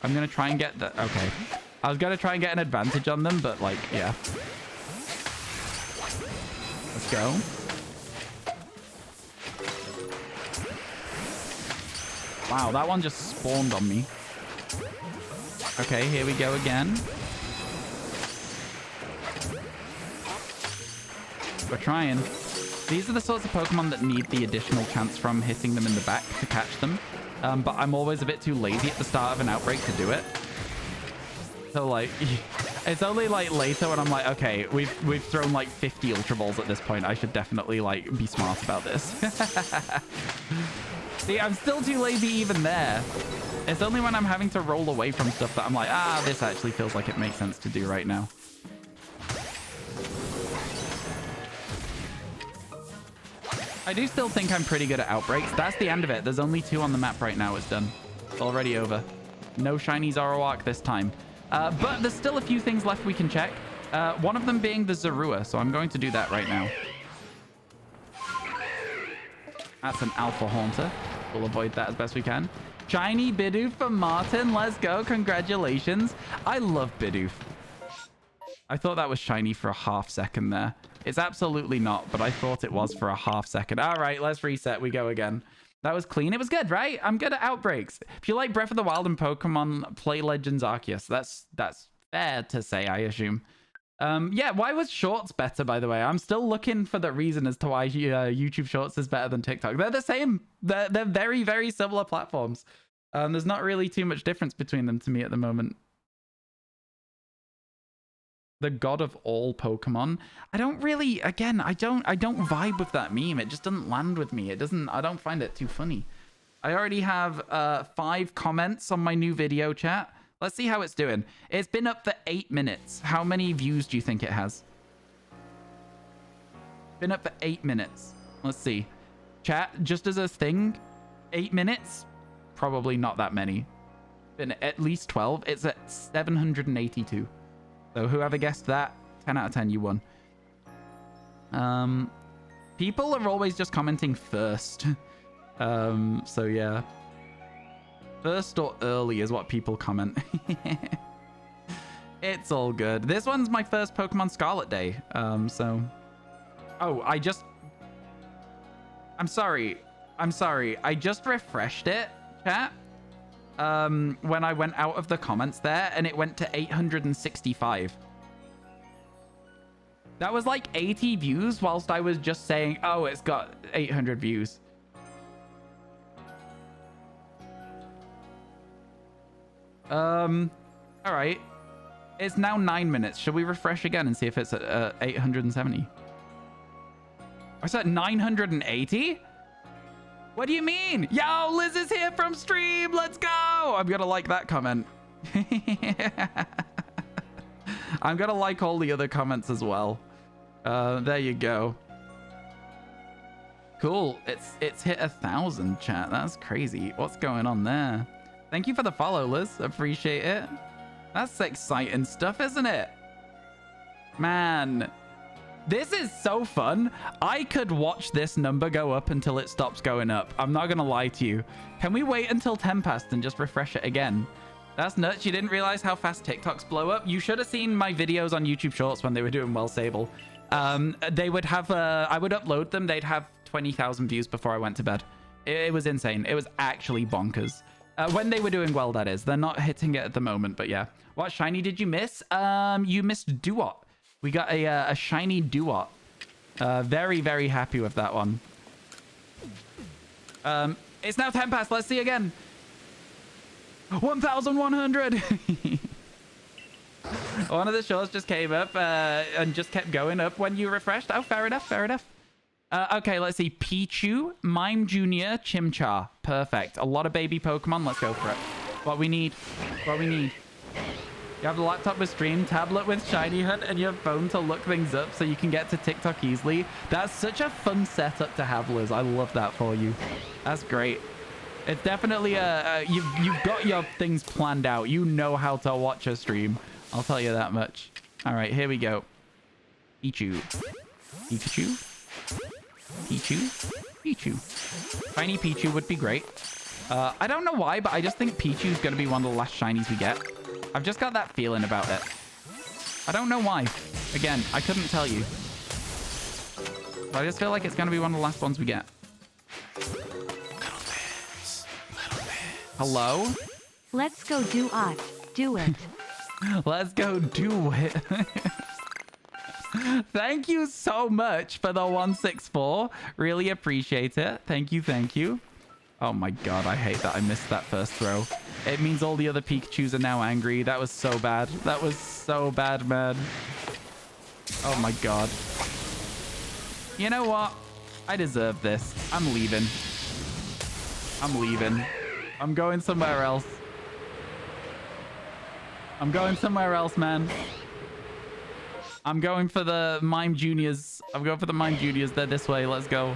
I'm going to try and get the... Okay. I was going to try and get an advantage on them, but, like, yeah. Let's go. Wow, that one just spawned on me. Okay, here we go again. We're trying. These are the sorts of Pokemon that need the additional chance from hitting them in the back to catch them. But I'm always a bit too lazy at the start of an outbreak to do it. So, like, it's only, like, later when I'm like, okay, we've thrown, like, 50 Ultra Balls at this point. I should definitely, like, be smart about this. See, I'm still too lazy even there. It's only when I'm having to roll away from stuff that I'm like, this actually feels like it makes sense to do right now. I do still think I'm pretty good at outbreaks. That's the end of it. There's only 2 on the map right now. It's done. It's already over. No shiny Zoroark this time. But there's still a few things left we can check. One of them being the Zorua, so I'm going to do that right now. That's an Alpha Haunter. We'll avoid that as best we can. Shiny Bidoof for Martin. Let's go. Congratulations. I love Bidoof. I thought that was shiny for a half second there. It's absolutely not, but I thought it was for a half second. All right, let's reset. We go again. That was clean. It was good, right? I'm good at outbreaks. If you like Breath of the Wild and Pokemon, play Legends Arceus. That's fair to say, I assume. Yeah, why was Shorts better, by the way? I'm still looking for the reason as to why YouTube Shorts is better than TikTok. They're the same. They're very, very similar platforms. There's not really too much difference between them to me at the moment. The god of all Pokemon. I don't really, again, I don't vibe with that meme. It just doesn't land with me. I don't find it too funny. I already have 5 comments on my new video chat. Let's see how it's doing. It's been up for 8 minutes. How many views do you think it has? Been up for 8 minutes. Let's see. Chat, just as a thing, 8 minutes? Probably not that many. Been at least 12. It's at 782. So whoever guessed that, 10 out of 10, you won. People are always just commenting first. So yeah. First or early is what people comment. It's all good. This one's my first Pokemon Scarlet day. So... Oh, I'm sorry. I just refreshed it, chat. When I went out of the comments there, and it went to 865. That was like 80 views whilst I was just saying, oh, it's got 800 views. All right. It's now 9 minutes. Should we refresh again and see if it's at 870? I said 980? What do you mean? Yo, Liz is here from stream. Let's go. I'm going to like that comment. I'm going to like all the other comments as well. There you go. Cool. It's hit 1,000, chat. That's crazy. What's going on there? Thank you for the follow, Liz. Appreciate it. That's exciting stuff, isn't it? Man. This is so fun. I could watch this number go up until it stops going up. I'm not going to lie to you. Can we wait until 10 passed and just refresh it again? That's nuts. You didn't realize how fast TikToks blow up? You should have seen my videos on YouTube Shorts when they were doing well, Sable. They would have... I would upload them. They'd have 20,000 views before I went to bed. It was insane. It was actually bonkers. When they were doing well, that is. They're not hitting it at the moment, but yeah. What shiny did you miss? You missed Duot. We got a shiny Duot. Very, very happy with that one. It's now 10 past. Let's see again. 1,100. One of the shorts just came up and just kept going up when you refreshed. Oh, fair enough. Fair enough. Okay, let's see. Pichu, Mime Jr., Chimchar. Perfect. A lot of baby Pokemon. Let's go for it. What we need. What we need. You have the laptop with stream, tablet with shiny hunt, and your phone to look things up so you can get to TikTok easily. That's such a fun setup to have, Liz. I love that for you. That's great. It's definitely you've got your things planned out. You know how to watch a stream. I'll tell you that much. All right, here we go. Pichu. Pikachu. Pichu. Pichu. Shiny Pichu would be great. I don't know why, but I just think Pichu's going to be one of the last shinies we get. I've just got that feeling about it. I don't know why. Again, I couldn't tell you. But I just feel like it's going to be one of the last ones we get. Hello? Let's go do it. Do it. Let's go do it. Thank you so much for the 164. Really appreciate it. Thank you, thank you. Oh my god, I hate that I missed that first throw. It means all the other Pikachus are now angry. That was so bad. That was so bad, man. Oh my god. You know what? I deserve this. I'm leaving. I'm leaving. I'm going somewhere else. I'm going somewhere else, man. I'm going for the Mime Juniors. I'm going for the Mime Juniors. They're this way. Let's go.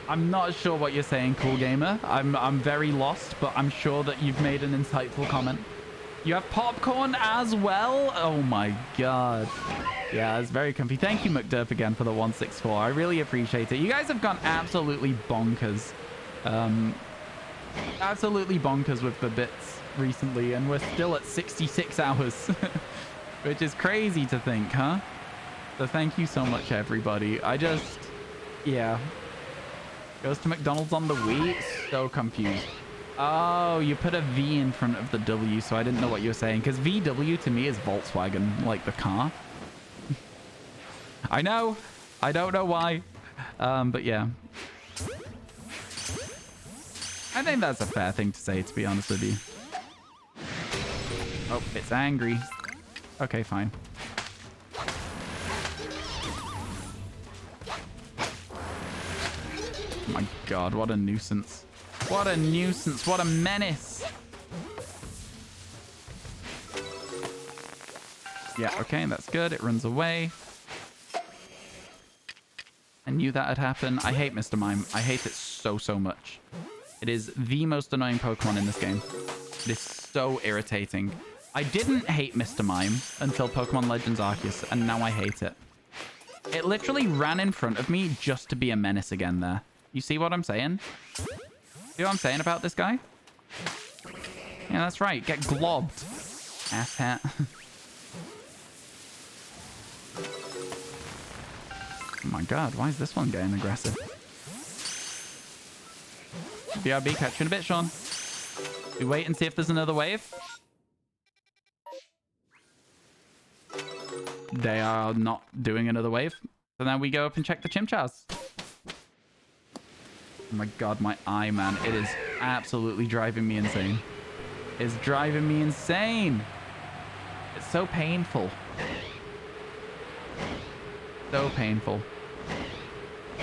I'm not sure what you're saying, Cool Gamer. I'm very lost, but I'm sure that you've made an insightful comment. You have popcorn as well? Oh my god. Yeah, it's very comfy. Thank you, McDurp, again for the 164. I really appreciate it. You guys have gone absolutely bonkers. Absolutely bonkers with the bits. recently, and we're still at 66 hours, which is crazy to think, huh? So thank you so much, everybody. Yeah. Goes to McDonald's on the Wii. So confused. Oh, you put a V in front of the W, so I didn't know what you were saying. Because VW to me is Volkswagen, like the car. I know. I don't know why. But yeah. I think that's a fair thing to say, to be honest with you. Oh, it's angry. Okay, fine. Oh my god, what a nuisance. What a nuisance. What a menace. Yeah, okay, that's good. It runs away. I knew that had happened. I hate Mr. Mime. I hate it so, so much. It is the most annoying Pokemon in this game. It is so irritating. I didn't hate Mr. Mime until Pokemon Legends Arceus, and now I hate it. It literally ran in front of me just to be a menace again there. You see what I'm saying? See what I'm saying about this guy? Yeah, that's right. Get globbed. Asshat. Oh my god, why is this one getting aggressive? BRB catching a bit, Sean. We wait and see if there's another wave. They are not doing another wave. So now we go up and check the Chimchars. Oh my god, my eye, man. It is absolutely driving me insane. It's driving me insane. It's so painful. So painful.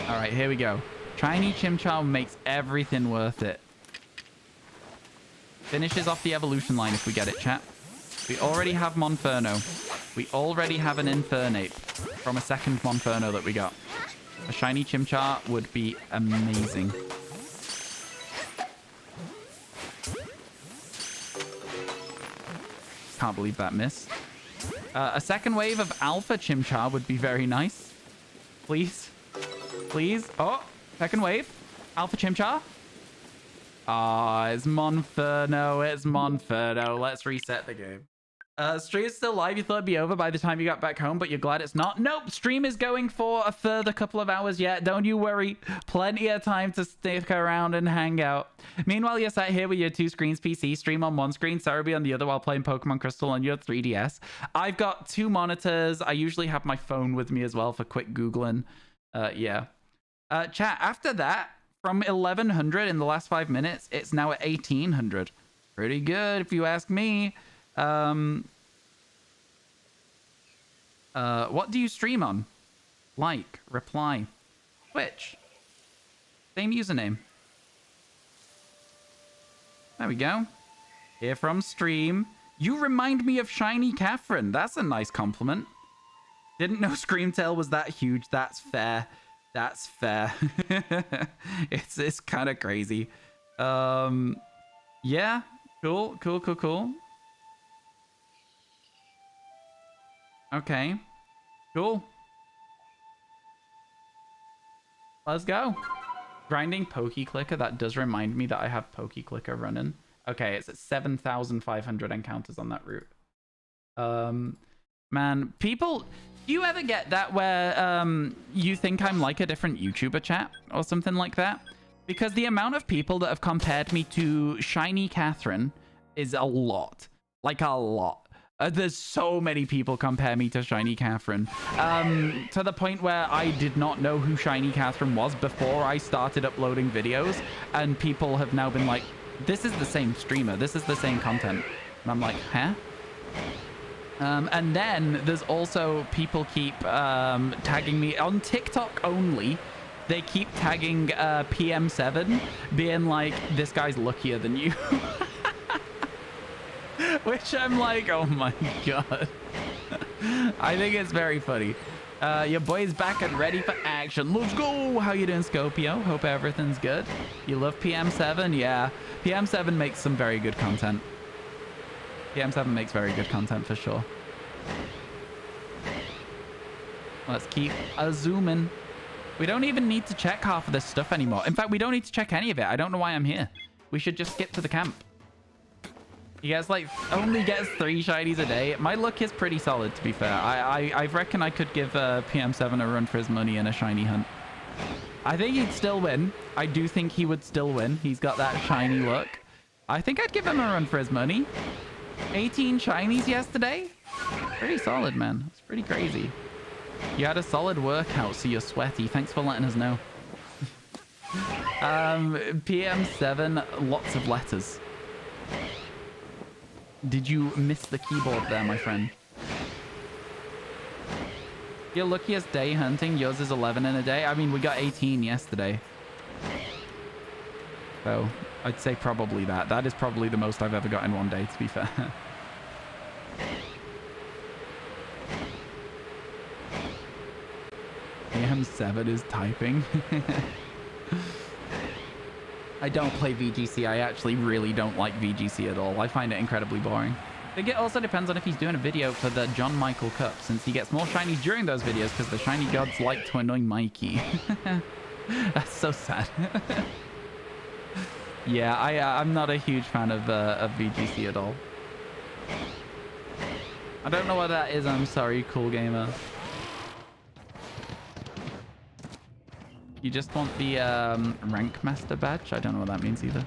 All right, here we go. Shiny Chimchar makes everything worth it. Finishes off the evolution line if we get it, chat. We already have Monferno. We already have an Infernape from a second Monferno that we got. A shiny Chimchar would be amazing. Can't believe that missed. A second wave of Alpha Chimchar would be very nice. Please. Please. Oh, second wave. Alpha Chimchar. Ah, it's Monferno. It's Monferno. Let's reset the game. Stream's still live. You thought it'd be over by the time you got back home, but you're glad it's not. Nope, stream is going for a further couple of hours yet. Don't you worry. Plenty of time to stick around and hang out. Meanwhile, you're sat here with your two screens PC, stream on one screen, Cerebi on the other while playing Pokemon Crystal on your 3DS. I've got two monitors. I usually have my phone with me as well for quick Googling. Yeah. Chat, after that, from 1100 in the last 5 minutes, it's now at 1800. Pretty good, if you ask me. What do you stream on? Like, reply. Twitch. Same username. There we go. Here from stream. You remind me of Shiny Catherine. That's a nice compliment. Didn't know Screamtail was that huge. That's fair. That's fair. It's kind of crazy. Yeah. Cool. Okay. Cool. Let's go. Grinding PokeClicker. That does remind me that I have PokeClicker running. Okay, it's at 7,500 encounters on that route. Man, people... Do you ever get that where you think I'm like a different YouTuber, chat? Or something like that? Because the amount of people that have compared me to Shiny Catherine is a lot. Like, a lot. There's so many people compare me to Shiny Catherine. To the point where I did not know who Shiny Catherine was before I started uploading videos. And people have now been like, this is the same streamer. This is the same content. And I'm like, huh? And then there's also people keep tagging me on TikTok only. They keep tagging PM7 being like, this guy's luckier than you. Which I'm like, oh my god. I think it's very funny. Your boy's back and ready for action. Let's go. How you doing, Scopio? Hope everything's good. You love PM7? Yeah. PM7 makes some very good content. PM7 makes very good content for sure. Let's keep zooming. We don't even need to check half of this stuff anymore. In fact, we don't need to check any of it. I don't know why I'm here. We should just skip to the camp. He gets like only gets 3 shinies a day. My luck is pretty solid, to be fair. I reckon I could give PM7 a run for his money in a shiny hunt. I think he'd still win. I do think he would still win. He's got that shiny look. I think I'd give him a run for his money. 18 shinies yesterday. Pretty solid, man. It's pretty crazy. You had a solid workout, so you're sweaty. Thanks for letting us know. PM7, lots of letters. Did you miss the keyboard there, my friend? Your luckiest day hunting, yours is 11 in a day. I mean, we got 18 yesterday. So, I'd say probably that. That is probably the most I've ever got in one day, to be fair. AM7 is typing. I don't play VGC. I actually really don't like VGC at all. I find it incredibly boring. I think it also depends on if he's doing a video for the John Michael Cup, since he gets more shinies during those videos because the shiny gods like to annoy Mikey. That's so sad. Yeah, I'm not a huge fan of VGC at all. I don't know what that is. I'm sorry, cool gamer. You just want the rank master badge? I don't know what that means either.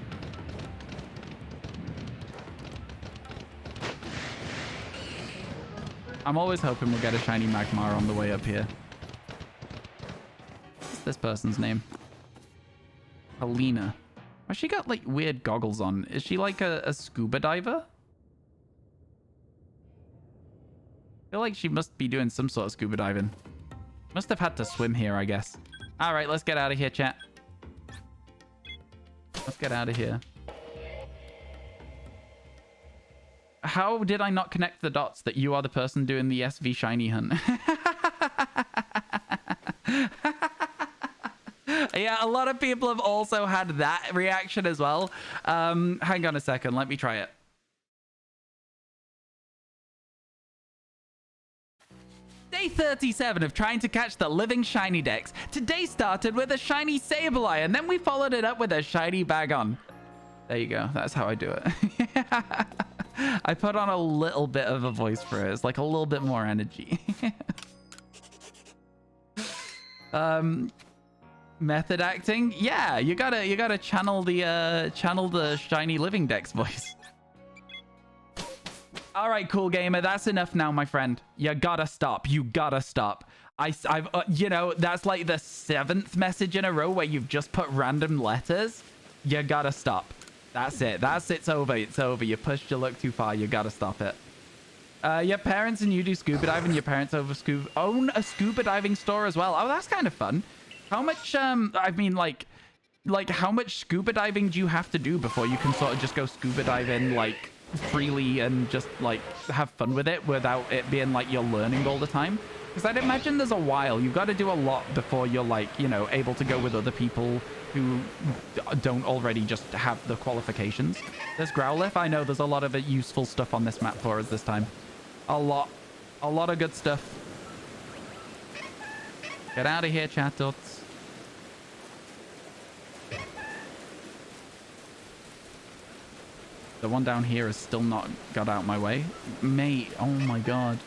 I'm always hoping we'll get a shiny Magmar on the way up here. What's this person's name? Helena. Oh, she got like weird goggles on. Is she like a scuba diver? I feel like she must be doing some sort of scuba diving. Must have had to swim here, I guess. All right, let's get out of here, chat. Let's get out of here. How did I not connect the dots that you are the person doing the SV shiny hunt? Yeah, a lot of people have also had that reaction as well. Hang on a second. Let me try it. Day 37 of trying to catch the living shiny decks. Today started with a shiny Sableye, and then we followed it up with a shiny Bagon. There you go. That's how I do it. I put on a little bit of a voice for it. It's like a little bit more energy. Method acting. Yeah, you gotta channel the shiny living decks voice. All right, cool gamer. That's enough now, my friend. You gotta stop. You gotta stop. I've you know, that's like the 7th message in a row where you've just put random letters. You gotta stop. That's it. It's over. It's over. You pushed your luck too far. You gotta stop it. Your parents and you do scuba diving. Your parents own a scuba diving store as well. Oh, that's kind of fun. How much? I mean, like how much scuba diving do you have to do before you can sort of just go scuba diving like freely and just like have fun with it without it being like you're learning all the time? Because I'd imagine there's a while. You've got to do a lot before you're like, you know, able to go with other people who don't already just have the qualifications. There's Growlithe. I know there's a lot of useful stuff on this map for us this time. A lot of good stuff. Get out of here, chat dots. The one down here is still not got out my way. Mate, oh my god.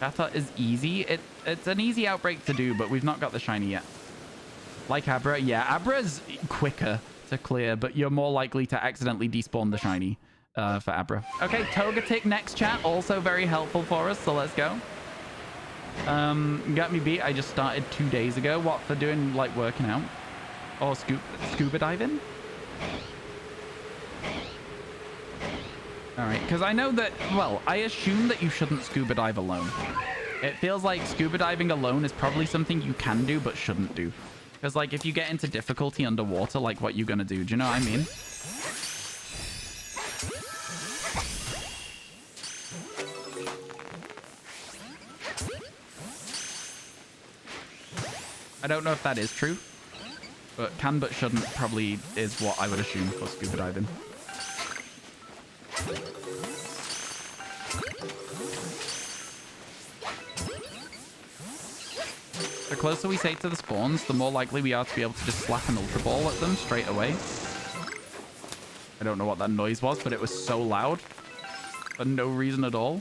Chat is easy. It's an easy outbreak to do, but we've not got the shiny yet. Like Abra. Yeah, Abra's quicker to clear, but you're more likely to accidentally despawn the shiny for Abra. Okay, Togetic next, chat. Also very helpful for us, so let's go. Got me beat. I just started 2 days ago. What, for doing, like, working out? Or scuba diving? All right, because I know that, well, I assume that you shouldn't scuba dive alone. It feels like scuba diving alone is probably something you can do but shouldn't do. Because, like, if you get into difficulty underwater, like, what you gonna do? Do you know what I mean? I don't know if that is true, but can but shouldn't probably is what I would assume for scuba diving. The closer we stay to the spawns, the more likely we are to be able to just slap an Ultra Ball at them straight away. I don't know what that noise was, but it was so loud. for no reason at all.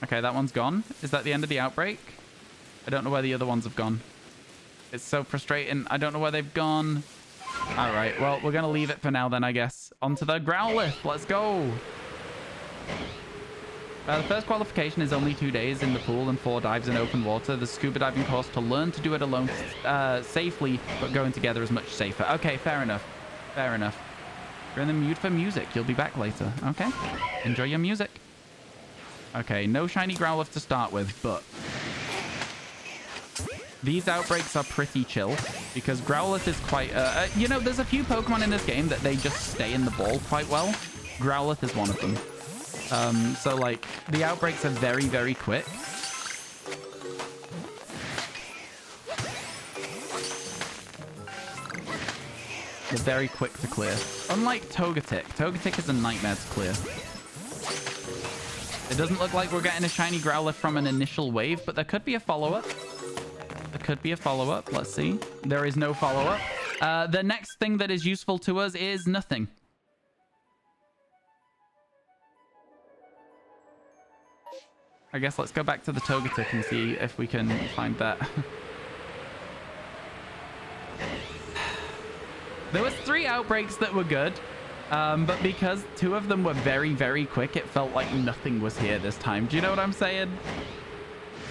Okay, that one's gone. Is that the end of the outbreak? I don't know where the other ones have gone. It's so frustrating. I don't know where they've gone. All right, well, we're going to leave it for now then, I guess. Onto the Growlithe. Let's go. The first qualification is only 2 days in the pool and 4 dives in open water. The scuba diving course to learn to do it alone safely, but going together is much safer. Okay, fair enough. Fair enough. You're in the mood for music. You'll be back later. Okay. Enjoy your music. Okay, no shiny Growlithe to start with, but these outbreaks are pretty chill because Growlithe is quite... you know, there's a few Pokemon in this game that they just stay in the ball quite well. Growlithe is one of them. So, like, the outbreaks are very, very quick. They're very quick to clear. Unlike Togetic. Togetic is a nightmare to clear. It doesn't look like we're getting a shiny Growlithe from an initial wave, but there could be a follow-up. There could be a follow-up. Let's see. There is no follow-up. The next thing that is useful to us is nothing. I guess let's go back to the Togetic and see if we can find that. There was 3 outbreaks that were good, but because 2 of them were very, very quick, it felt like nothing was here this time. Do you know what I'm saying?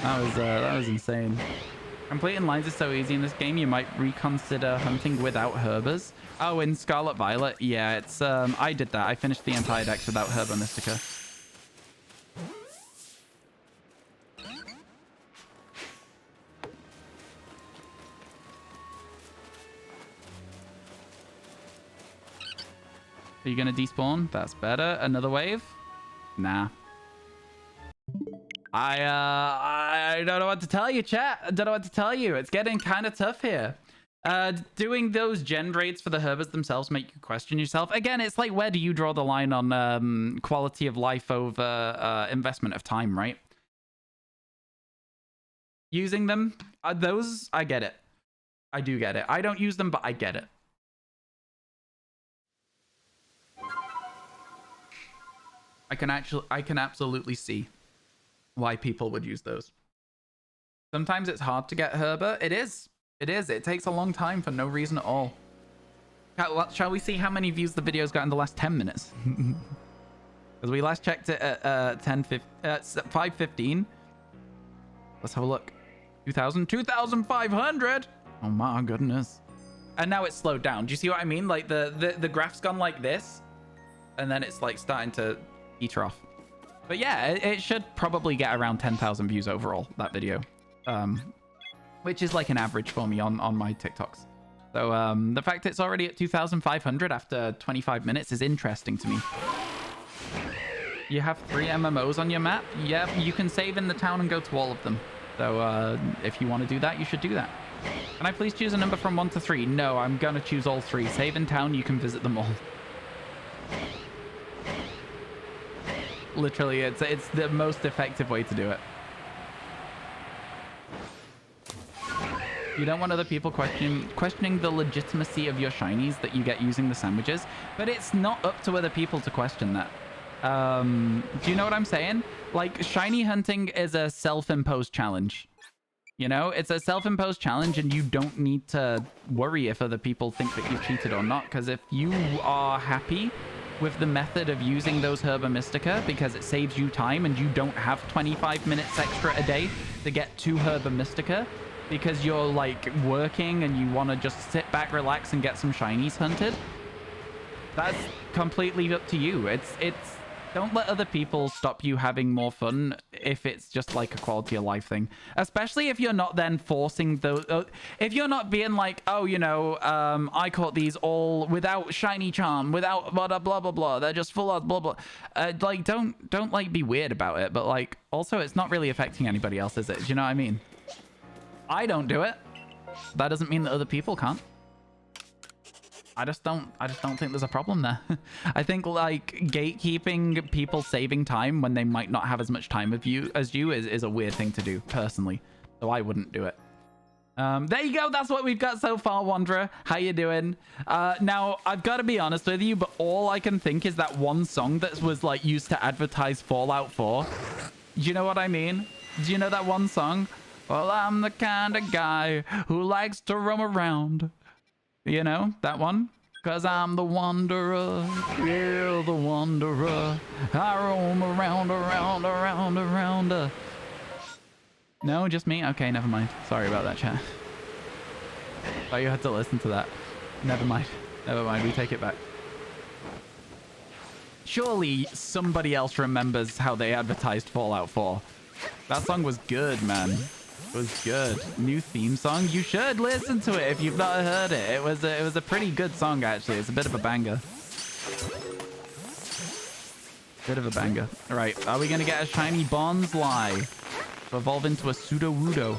That was insane. Completing lines is so easy in this game, you might reconsider hunting without Herbers. Oh, in Scarlet Violet? Yeah, it's... I did that. I finished the entire dex without Herba Mystica. Are you going to despawn? That's better. Another wave? Nah. I don't know what to tell you, chat. I don't know what to tell you. It's getting kind of tough here. Doing those gen raids for the Herbers themselves make you question yourself. Again, it's like, where do you draw the line on quality of life over investment of time, right? Using them, those, I get it. I do get it. I don't use them, but I get it. I can absolutely see why people would use those. Sometimes it's hard to get Herba. It is. It is. It takes a long time for no reason at all. Shall we see how many views the video's got in the last 10 minutes? Because we last checked it at 5:15. Let's have a look. 2,500. Oh my goodness. And now it's slowed down. Do you see what I mean? Like the graph's gone like this, and then it's like starting to peter off. But yeah, it should probably get around 10,000 views overall, that video. Which is like an average for me on my TikToks. So the fact it's already at 2,500 after 25 minutes is interesting to me. You have 3 MMOs on your map? Yeah, you can save in the town and go to all of them. So if you want to do that, you should do that. Can I please choose a number from 1 to 3? No, I'm going to choose all 3. Save in town, you can visit them all. Literally, it's the most effective way to do it. You don't want other people questioning the legitimacy of your shinies that you get using the sandwiches, but it's not up to other people to question that. Do you know what I'm saying? Like, shiny hunting is a self-imposed challenge. You know, it's a self-imposed challenge, and you don't need to worry if other people think that you've cheated or not, because if you are happy with the method of using those Herba Mystica because it saves you time and you don't have 25 minutes extra a day to get 2 Herba Mystica because you're like working and you want to just sit back, relax, and get some shinies hunted, that's completely up to you. It's don't let other people stop you having more fun if it's just like a quality of life thing. Especially if you're not then forcing those... if you're not being like, oh, you know, I caught these all without shiny charm, without blah, blah, blah, blah. They're just full of blah, blah. Like, don't like be weird about it. But like, also, it's not really affecting anybody else, is it? Do you know what I mean? I don't do it. That doesn't mean that other people can't. I just don't think there's a problem there. I think like gatekeeping people saving time when they might not have as much time as you is a weird thing to do personally. So I wouldn't do it. There you go. That's what we've got so far, Wanderer. How you doing? Now, I've got to be honest with you, but all I can think is that one song that was like used to advertise Fallout 4. Do you know what I mean? Do you know that one song? Well, I'm the kind of guy who likes to roam around. You know, that one? Cause I'm the wanderer, yeah, the wanderer. I roam around, around, around, around. No, just me? Okay, never mind. Sorry about that, chat. Thought you had to listen to that. Never mind. Never mind, we take it back. Surely somebody else remembers how they advertised Fallout 4. That song was good, man. It was good. New theme song? You should listen to it if you've not heard it. It was a pretty good song, actually. It's a bit of a banger. Bit of a banger. All right, are we going to get a shiny Bonsly to evolve into a Pseudo-Wudo?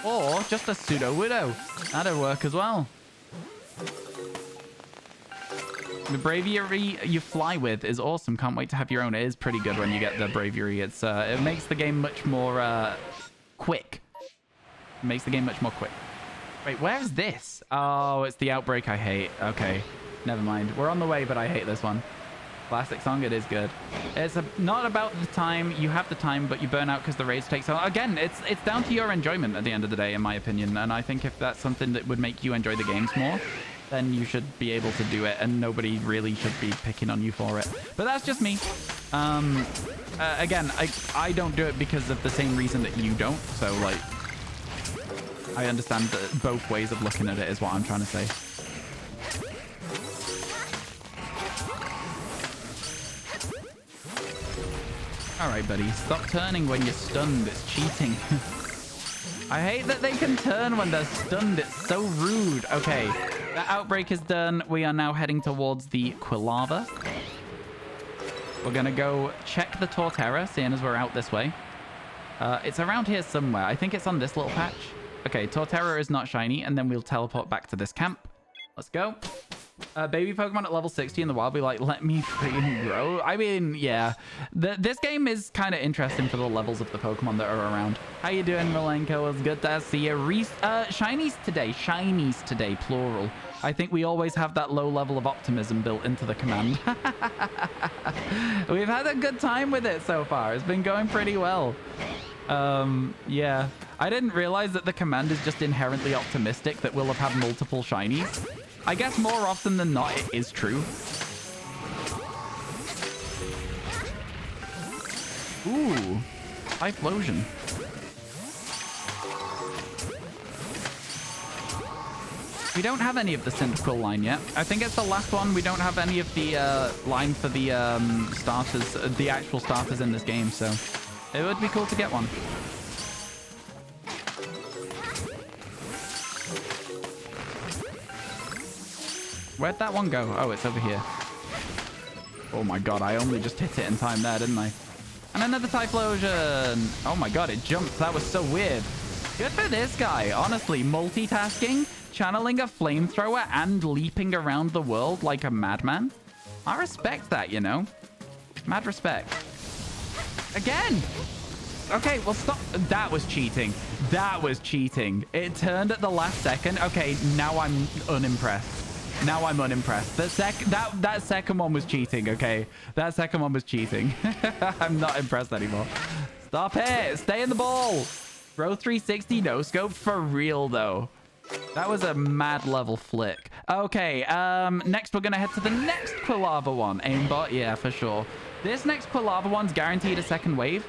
Or just a Pseudo-Wudo. That'd work as well. The bravery you fly with is awesome. Can't wait to have your own. It is pretty good when you get the bravery. It's it makes the game much more quick. It makes the game much more quick. Wait, where is this? Oh, it's the outbreak I hate. Okay, never mind. We're on the way, but I hate this one. Classic song, it is good. It's not about the time. You have the time, but you burn out because the raids take so long. Again, it's down to your enjoyment at the end of the day, in my opinion. And I think if that's something that would make you enjoy the games more, then you should be able to do it, and nobody really should be picking on you for it. But that's just me. Again, I don't do it because of the same reason that you don't. So, like, I understand that both ways of looking at it is what I'm trying to say. All right, buddy. Stop turning when you're stunned. It's cheating. I hate that they can turn when they're stunned. It's so rude. Okay, that outbreak is done. We are now heading towards the Quilava. We're going to go check the Torterra, seeing as we're out this way. It's around here somewhere. I think it's on this little patch. Okay, Torterra is not shiny, and then we'll teleport back to this camp. Let's go. Baby Pokemon at level 60 in the wild be like, let me freaking grow. I mean, yeah. This game is kind of interesting for the levels of the Pokemon that are around. How you doing, Malenko? It's good to see you. Shinies today, plural. I think we always have that low level of optimism built into the command. We've had a good time with it so far. It's been going pretty well. Yeah. I didn't realize that the command is just inherently optimistic that we'll have had multiple shinies. I guess more often than not, it is true. Ooh, Typhlosion. We don't have any of the Cyndaquil line yet. I think it's the last one. We don't have any of the line for the starters, the actual starters in this game, so it would be cool to get one. Where'd that one go? Oh, it's over here. Oh my god, I only just hit it in time there, didn't I? And another Typhlosion. Oh my god, it jumped. That was so weird. Good for this guy. Honestly, multitasking, channeling a flamethrower, and leaping around the world like a madman. I respect that, you know. Mad respect. Again. Okay, well, stop. That was cheating. That was cheating. It turned at the last second. Okay, now I'm unimpressed. Now I'm unimpressed. That second one was cheating, okay? That second one was cheating. I'm not impressed anymore. Stop it. Stay in the ball. Bro 360 no scope for real, though. That was a mad level flick. Okay, next we're going to head to the next Quilava one. Aimbot, yeah, for sure. This next Quilava one's guaranteed a second wave.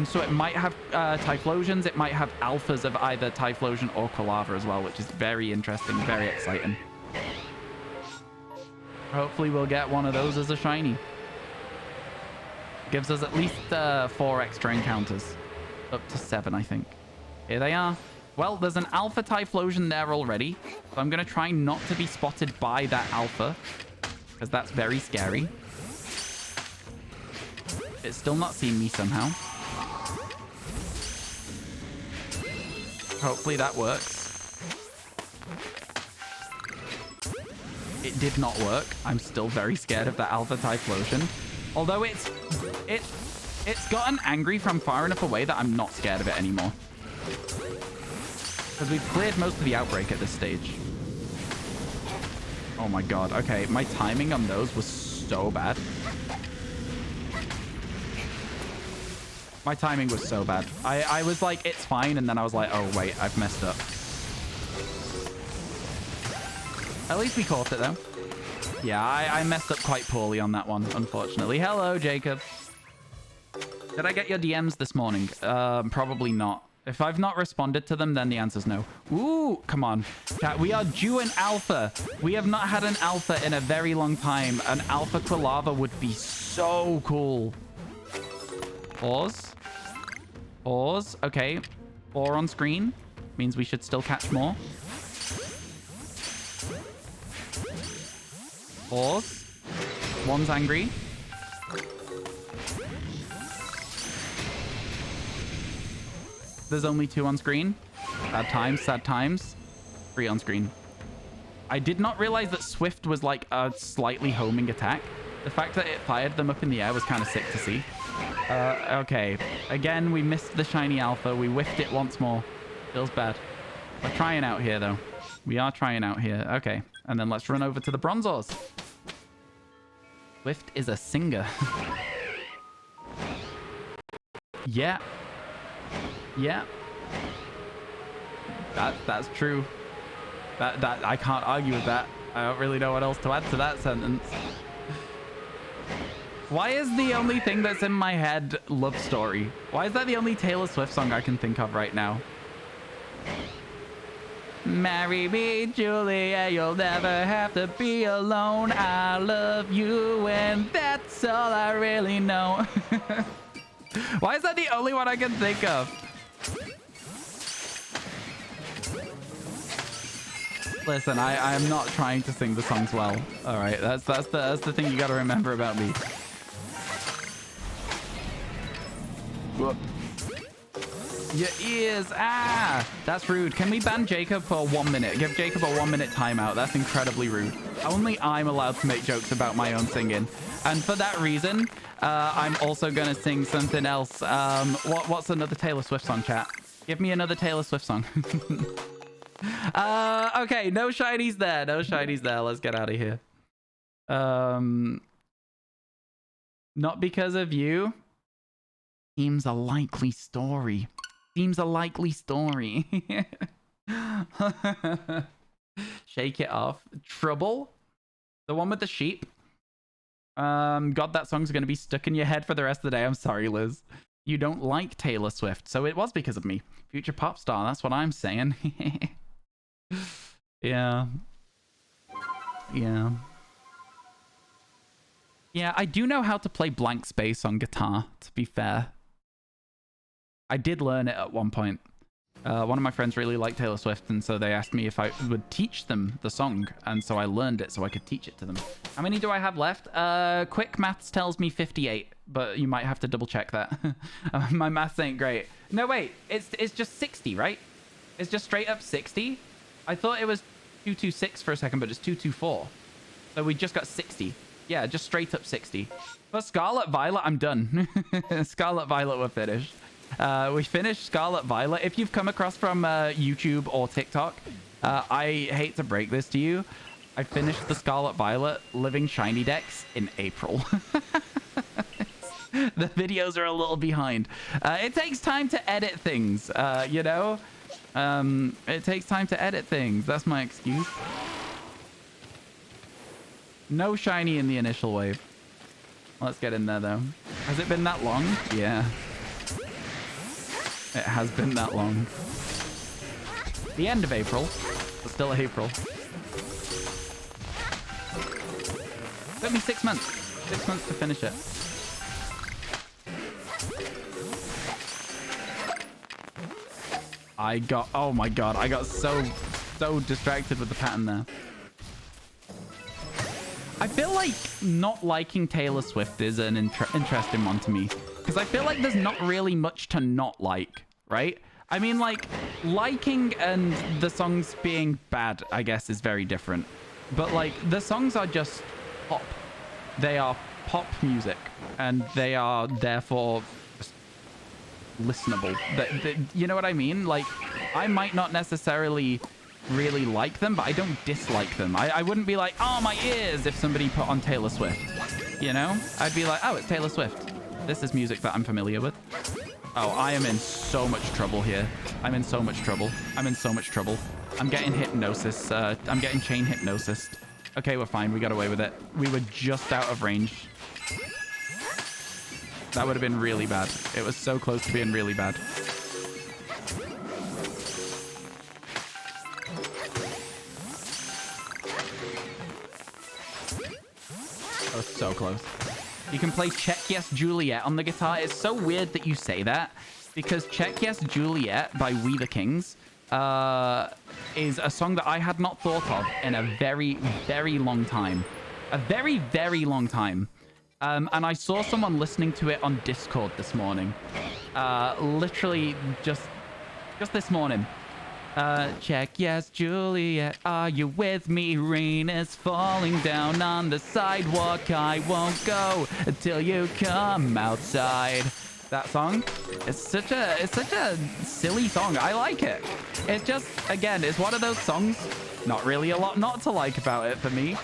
So it might have Typhlosions. It might have alphas of either Typhlosion or Quilava as well, which is very interesting, very exciting. Hopefully we'll get one of those as a shiny. Gives us at least 4 extra encounters. Up to 7, I think. Here they are. Well, there's an alpha Typhlosion there already. So I'm going to try not to be spotted by that alpha, because that's very scary. It's still not seen me somehow. Hopefully that works. It did not work. I'm still very scared of that alpha Typhlosion. Although it's gotten angry from far enough away that I'm not scared of it anymore. Because we've cleared most of the outbreak at this stage. Oh my god. Okay, my timing on those was so bad. My timing was so bad. I was like, it's fine, and then I was like, oh wait, I've messed up. At least we caught it though. Yeah, I messed up quite poorly on that one, unfortunately. Hello, Jacob. Did I get your DMs this morning? Probably not. If I've not responded to them, then the answer's no. Ooh, come on. Chat, we are due an alpha. We have not had an alpha in a very long time. An alpha Quilava would be so cool. Pause. Pause. Okay. 4 on screen. Means we should still catch more. Pause. 1's angry. There's only 2 on screen. Sad times, sad times. 3 on screen. I did not realize that Swift was like a slightly homing attack. The fact that it fired them up in the air was kind of sick to see. Okay. Again, we missed the shiny alpha. We whiffed it once more. Feels bad. We're trying out here, though. We are trying out here. Okay. And then let's run over to the Bronzors. Swift is a singer. Yeah. Yeah. That's true. That I can't argue with that. I don't really know what else to add to that sentence. Why is the only thing that's in my head Love Story? Why is that the only Taylor Swift song I can think of right now? Marry me, Julia, you'll never have to be alone. I love you and that's all I really know. Why is that the only one I can think of? Listen, I am not trying to sing the songs well. All right, that's the thing you got to remember about me. Whoop. Your ears, that's rude. Can we ban Jacob for 1 minute? Give Jacob a 1 minute timeout. That's incredibly rude. Only I'm allowed to make jokes about my own singing, and for that reason, I'm also gonna sing something else. What's another Taylor Swift song, chat? Give me another Taylor Swift song. Okay, no shinies there. No shinies there. Let's get out of here. Not because of you. Seems a likely story. Seems a likely story. Shake it off. Trouble? The one with the sheep? God, that song's gonna be stuck in your head for the rest of the day. I'm sorry, Liz. You don't like Taylor Swift, so it was because of me. Future pop star, that's what I'm saying. Yeah. Yeah. Yeah, I do know how to play Blank Space on guitar, to be fair. I did learn it at one point. One of my friends really liked Taylor Swift, and so they asked me if I would teach them the song, and so I learned it so I could teach it to them. How many do I have left? Quick maths tells me 58, but you might have to double check that. My maths ain't great. No, wait, it's just 60, right? It's just straight up 60? I thought it was 226 for a second, but it's 224. So we just got 60. Yeah, just straight up 60. For Scarlet Violet, I'm done. Scarlet Violet, we're finished. We finished Scarlet Violet. If you've come across from YouTube or TikTok, I hate to break this to you. I finished the Scarlet Violet Living Shiny Dex in April. The videos are a little behind. It takes time to edit things, you know? It takes time to edit things. That's my excuse. No shiny in the initial wave. Let's get in there, though. Has it been that long? Yeah. It has been that long. The end of April, but still April. Took me 6 months. 6 months to finish it. Oh my god, I got so distracted with the pattern there. I feel like not liking Taylor Swift is an interesting one to me, because I feel like there's not really much to not like, right? I mean, like, liking and the songs being bad, I guess, is very different. But, like, the songs are just pop. They are pop music, and they are therefore just listenable. You know what I mean? Like, I might not necessarily really like them, but I don't dislike them. I wouldn't be like, oh, my ears, if somebody put on Taylor Swift. You know? I'd be like, oh, it's Taylor Swift. This is music that I'm familiar with. Oh, I am in so much trouble here. I'm in so much trouble. I'm in so much trouble. I'm getting hypnosis. I'm getting chain hypnosis. Okay, we're fine. We got away with it. We were just out of range. That would have been really bad. It was so close to being really bad. That was so close. You can play Check Yes Juliet on the guitar. It's so weird that you say that, because Check Yes Juliet by We the Kings is a song that I had not thought of in a very, very long time. A very, very long time. And I saw someone listening to it on Discord this morning. Literally just this morning. Check yes, Juliet, are you with me? Rain is falling down on the sidewalk. I won't go until you come outside. That song, it's such a silly song. I like it. It's just, again, it's one of those songs. Not really a lot not to like about it for me.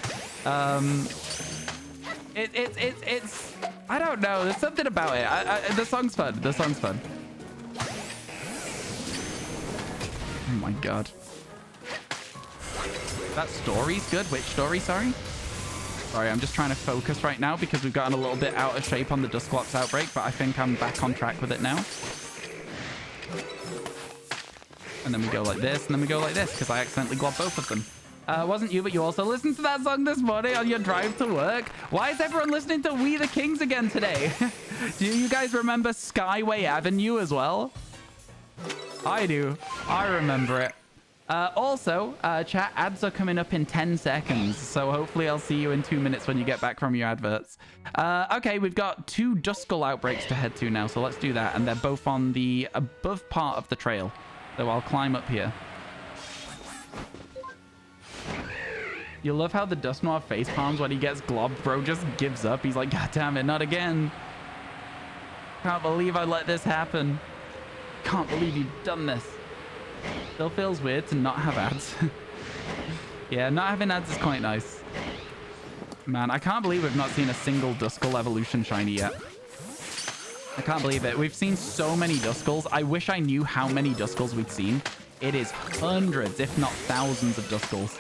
It's I don't know. There's something about it. The song's fun. The song's fun. Oh my god. That story's good. Which story? Sorry. Sorry, I'm just trying to focus right now because we've gotten a little bit out of shape on the Dusclops outbreak, but I think I'm back on track with it now. And then we go like this, and then we go like this because I accidentally globbed both of them. Wasn't you, but you also listened to that song this morning on your drive to work. Why is everyone listening to We the Kings again today? Do you guys remember Skyway Avenue as well? I do. I remember it. Also, chat, ads are coming up in 10 seconds, so hopefully I'll see you in 2 minutes when you get back from your adverts. Okay, we've got 2 Duskull outbreaks to head to now, so let's do that. And they're both on the above part of the trail, so I'll climb up here. You love how the Dust Noir face palms when he gets globbed. Bro just gives up. He's like, God damn it, not again. Can't believe I let this happen. Can't believe you've done this. Still feels weird to not have ads. Yeah, not having ads is quite nice. Man, I can't believe we've not seen a single Duskull evolution shiny yet. I can't believe it. We've seen so many Duskulls. I wish I knew how many Duskulls we'd seen. It is hundreds, if not thousands of Duskulls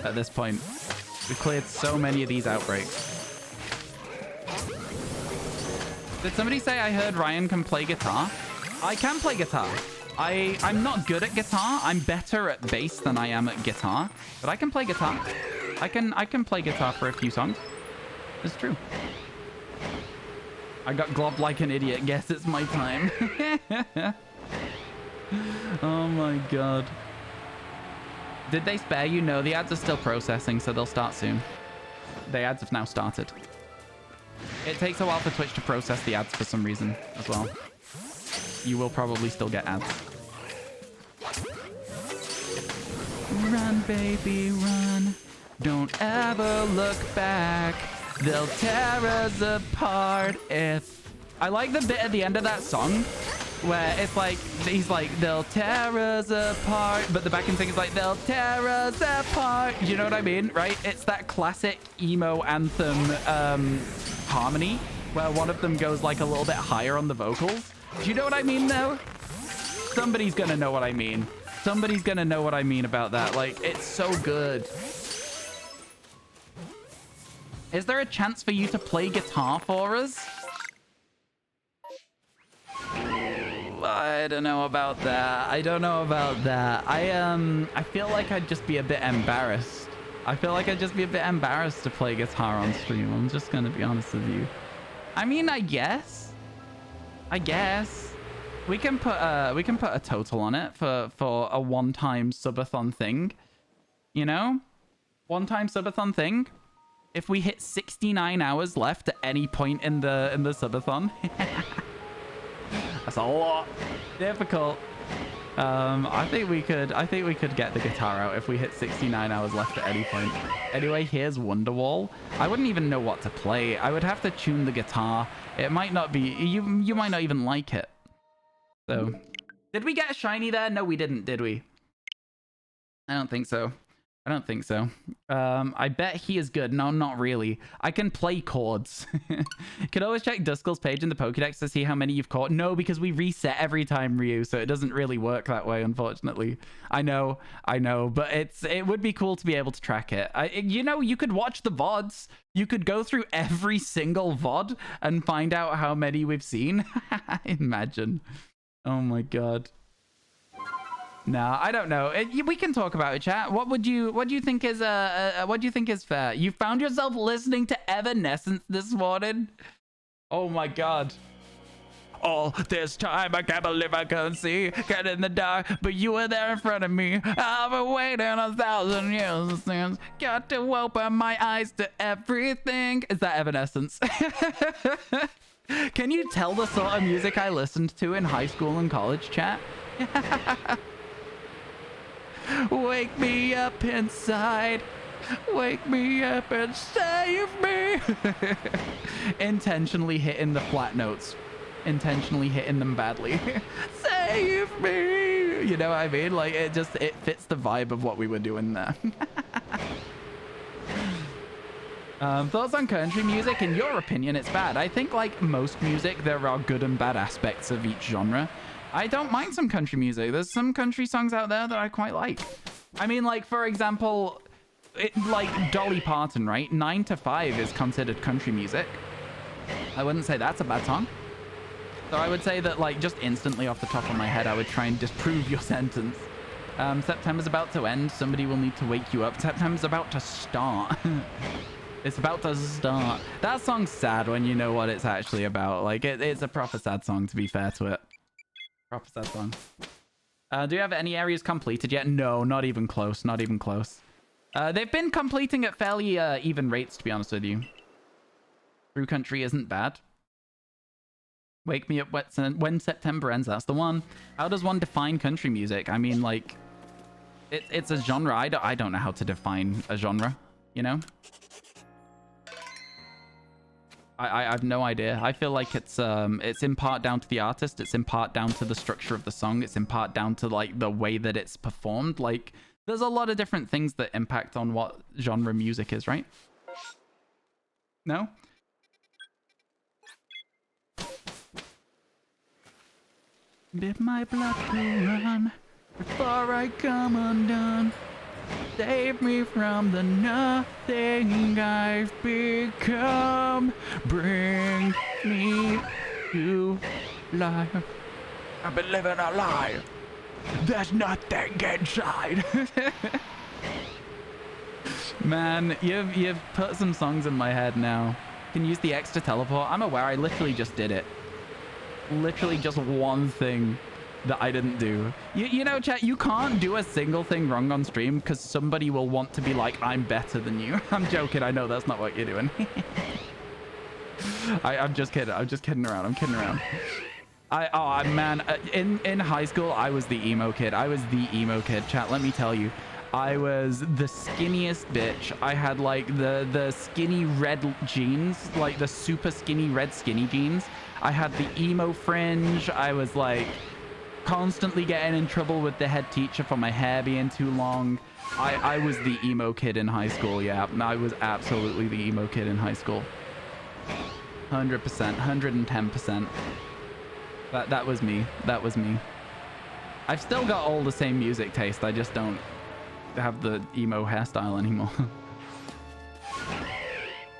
at this point. We've cleared so many of these outbreaks. Did somebody say I heard Ryan can play guitar? I can play guitar. I'm not good at guitar. I'm better at bass than I am at guitar, but I can play guitar. I can play guitar for a few songs. It's true. I got globbed like an idiot. Guess it's my time. Oh my god. Did they spare you? No, the ads are still processing, so they'll start soon. The ads have now started. It takes a while for Twitch to process the ads for some reason as well. You will probably still get ads. Run, baby, run. Don't ever look back. They'll tear us apart if... I like the bit at the end of that song where it's like, he's like, they'll tear us apart, but the backing thing is like, they'll tear us apart. You know what I mean, right? It's that classic emo anthem harmony where one of them goes like a little bit higher on the vocals. Do you know what I mean, though? Somebody's gonna know what I mean. Somebody's gonna know what I mean about that. Like, it's so good. Is there a chance for you to play guitar for us? I don't know about that. I don't know about that. I feel like I'd just be a bit embarrassed. I feel like I'd just be a bit embarrassed to play guitar on stream. I'm just gonna be honest with you. I mean, I guess we can put a total on it for a one-time subathon thing. You know, one-time subathon thing. If we hit 69 hours left at any point in the subathon. That's a lot. Difficult. I think we could get the guitar out if we hit 69 hours left at any point. Anyway, here's Wonderwall. I wouldn't even know what to play. I would have to tune the guitar. It might not be... You might not even like it. So, did we get a shiny there? No, we didn't, did we? I don't think so. I don't think so. I bet he is good. No, not really. I can play chords. You can always check Duskull's page in the Pokédex to see how many you've caught. No, because we reset every time, Ryu, so it doesn't really work that way, unfortunately. I know, but it would be cool to be able to track it. You know, you could watch the VoDs. You could go through every single VoD and find out how many we've seen. Imagine. Oh my god. No, I don't know. We can talk about it, chat. What do you think is fair? You found yourself listening to Evanescence this morning? Oh my god. All this time I can't believe I couldn't see. Get in the dark, but you were there in front of me. I've been waiting 1,000 years since. Got to open my eyes to everything. Is that Evanescence? Can you tell the sort of music I listened to in high school and college, chat? Wake me up inside. Wake me up and save me. Intentionally hitting the flat notes. Intentionally hitting them badly. Save me. You know what I mean? Like, it fits the vibe of what we were doing there. Thoughts on country music? In your opinion, it's bad. I think, like most music, there are good and bad aspects of each genre. I don't mind some country music. There's some country songs out there that I quite like. I mean, like, for example, like Dolly Parton, right? 9 to 5 is considered country music. I wouldn't say that's a bad song. So I would say that, like, just instantly off the top of my head, I would try and disprove your sentence. September's about to end. Somebody will need to wake you up. September's about to start. It's about to start. That song's sad when you know what it's actually about. Like, it's a proper sad song, to be fair to it. Proper sad song. Do you have any areas completed yet? No, not even close. Not even close. They've been completing at fairly even rates, to be honest with you. Through Country isn't bad. Wake me up when September ends. That's the one. How does one define country music? I mean, like, it's a genre. I don't know how to define a genre, you know? I have no idea. I feel like it's in part down to the artist. It's in part down to the structure of the song. It's in part down to, like, the way that it's performed. Like, there's a lot of different things that impact on what genre music is, right? No? Bid my blood to run before I come undone. Save me from the nothing I've become. Bring me to life. I've been living a lie. There's nothing inside. Man, you've put some songs in my head now. Can use the X to teleport. I'm aware. I literally just did it. Literally just one thing that I didn't do. You know, chat, you can't do a single thing wrong on stream because somebody will want to be like, I'm better than you. I'm joking. I know that's not what you're doing. I'm just kidding. I'm just kidding around. I'm kidding around. Man, in high school, I was the emo kid. I was the emo kid, chat. Let me tell you. I was the skinniest bitch. I had, like, the skinny red jeans, like the super skinny red skinny jeans. I had the emo fringe. I was, like, constantly getting in trouble with the head teacher for my hair being too long. I was the emo kid in high school. Yeah, I was absolutely the emo kid in high school. 100%, 110%. That was me. That was me. I've still got all the same music taste. I just don't have the emo hairstyle anymore.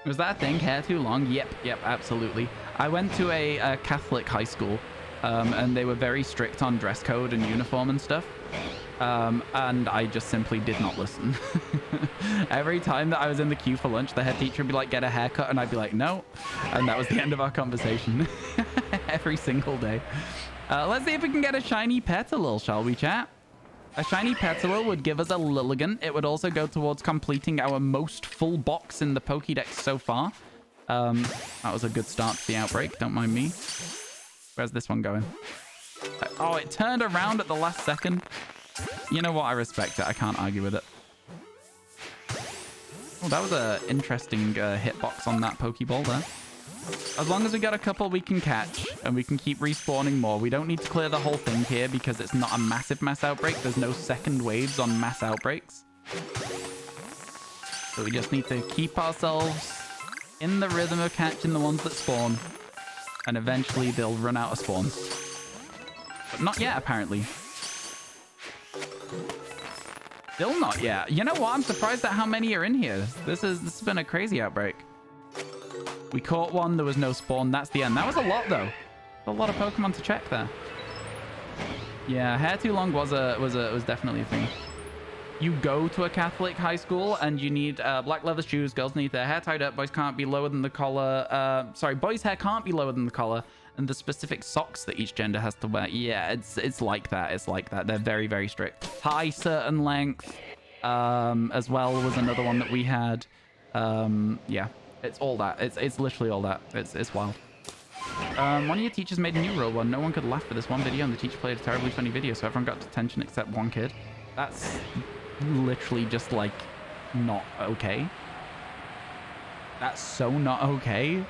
Was that a thing? Hair too long? Yep, absolutely. I went to a Catholic high school. And they were very strict on dress code and uniform and stuff. And I just simply did not listen. Every time that I was in the queue for lunch, the head teacher would be like, get a haircut. And I'd be like, no. And that was the end of our conversation. Every single day. Let's see if we can get a shiny Petalil, shall we, chat? A shiny Petalil would give us a Lilligant. It would also go towards completing our most full box in the Pokédex so far. That was a good start to the outbreak. Don't mind me. Where's this one going? Oh, it turned around at the last second. You know what? I respect it. I can't argue with it. Oh, that was an interesting hitbox on that Pokeball there. As long as we got a couple we can catch. and we can keep respawning more. We don't need to clear the whole thing here because it's not a massive mass outbreak. There's no second waves on mass outbreaks. So we just need to keep ourselves in the rhythm of catching the ones that spawn. And eventually they'll run out of spawns. But not yet, apparently. Still not yet. You know what? I'm surprised at how many are in here. This has been a crazy outbreak. We caught one. There was no spawn. That's the end. That was a lot, though. A lot of Pokemon to check there. Yeah, hair too long was definitely a thing. You go to a Catholic high school and you need black leather shoes. Girls need their hair tied up. Boys can't be lower than the collar. Sorry, boys' hair can't be lower than the collar. And the specific socks that each gender has to wear. Yeah, it's like that. It's like that. They're very, very strict. Tie certain length as well was another one that we had. Yeah, it's all that. It's literally all that. It's wild. One of your teachers made a new rule one. No one could laugh for this one video, and the teacher played a terribly funny video, so everyone got detention except one kid. That's literally just like not okay. That's so not okay.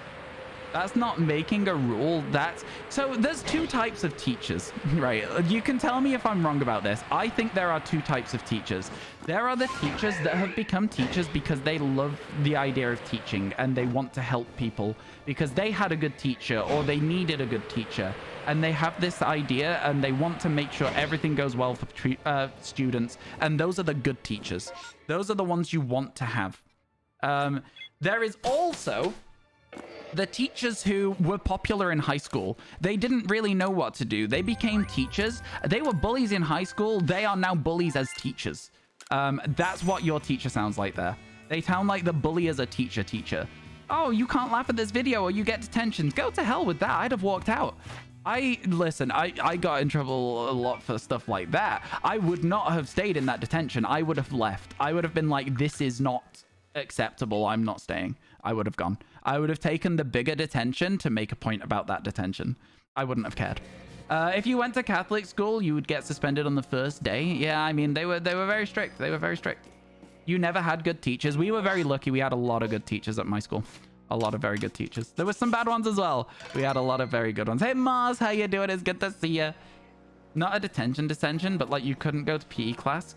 That's not making a rule. So there's two types of teachers, right? You can tell me if I'm wrong about this. I think there are two types of teachers. There are the teachers that have become teachers because they love the idea of teaching and they want to help people because they had a good teacher or they needed a good teacher. And they have this idea and they want to make sure everything goes well for students. And those are the good teachers. Those are the ones you want to have. There is also the teachers who were popular in high school. They didn't really know what to do. They became teachers. They were bullies in high school. They are now bullies as teachers. That's what your teacher sounds like there. They sound like the bully as a teacher. Oh, you can't laugh at this video or you get detention. Go to hell with that. I'd have walked out. Listen, I got in trouble a lot for stuff like that. I would not have stayed in that detention. I would have left. I would have been like, this is not acceptable. I'm not staying. I would have gone. I would have taken the bigger detention to make a point about that detention. I wouldn't have cared. If you went to Catholic school, you would get suspended on the first day. Yeah, I mean, they were very strict. They were very strict. You never had good teachers. We were very lucky. We had a lot of good teachers at my school. A lot of very good teachers. There were some bad ones as well. We had a lot of very good ones. Hey, Mars, how you doing? It's good to see you. Not a detention, but like you couldn't go to PE class.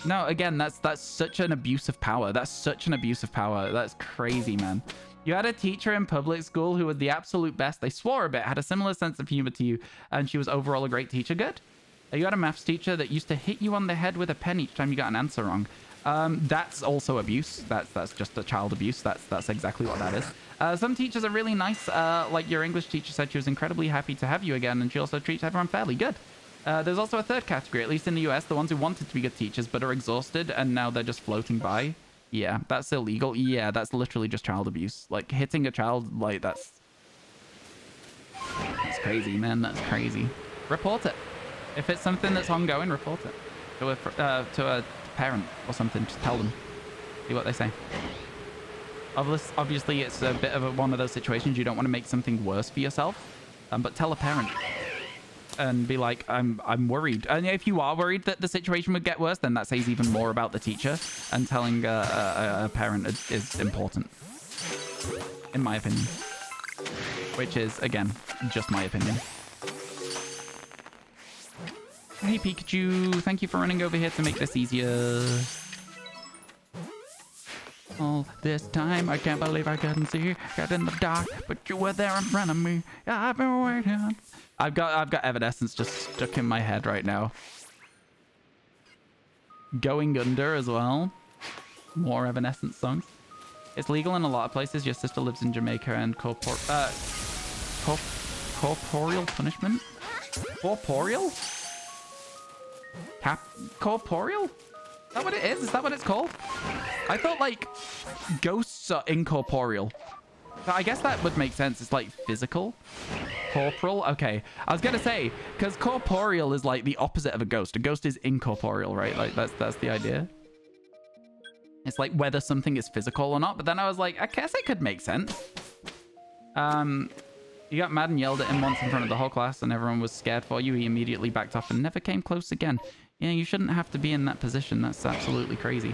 No, again, that's such an abuse of power. That's such an abuse of power. That's crazy, man. You had a teacher in public school who was the absolute best. They swore a bit, had a similar sense of humor to you, and she was overall a great teacher. Good. You had a maths teacher that used to hit you on the head with a pen each time you got an answer wrong. That's also abuse. That's just a child abuse. That's exactly what that is. Some teachers are really nice. Like your English teacher said she was incredibly happy to have you again, and she also treats everyone fairly. Good. There's also a third category, at least in the US, the ones who wanted to be good teachers but are exhausted and now they're just floating by. Yeah, that's illegal. Yeah, that's literally just child abuse. Like hitting a child, like that's crazy, man. That's crazy. Report it. If it's something that's ongoing, report it to a parent or something. Just tell them. See what they say. Obviously, it's a bit of one of those situations you don't want to make something worse for yourself, but tell a parent. And be like, I'm worried. And if you are worried that the situation would get worse, then that says even more about the teacher. And telling a parent is important, in my opinion. Which is, again, just my opinion. Hey, Pikachu. Thank you for running over here to make this easier. All this time, I can't believe I couldn't see you. Got in the dark, but you were there in front of me. I've been waiting. I've got Evanescence just stuck in my head right now. Going Under as well. More Evanescence songs. It's legal in a lot of places. Your sister lives in Jamaica and corporeal punishment? Corporeal? Corporeal? Is that what it is? Is that what it's called? I thought like ghosts are incorporeal. I guess that would make sense. It's like physical. Corporal? Okay. I was going to say, because corporeal is like the opposite of a ghost. A ghost is incorporeal, right? Like that's the idea. It's like whether something is physical or not. But then I was like, I guess it could make sense. You got mad and yelled at him once in front of the whole class and everyone was scared for you. He immediately backed off and never came close again. Yeah, you shouldn't have to be in that position. That's absolutely crazy.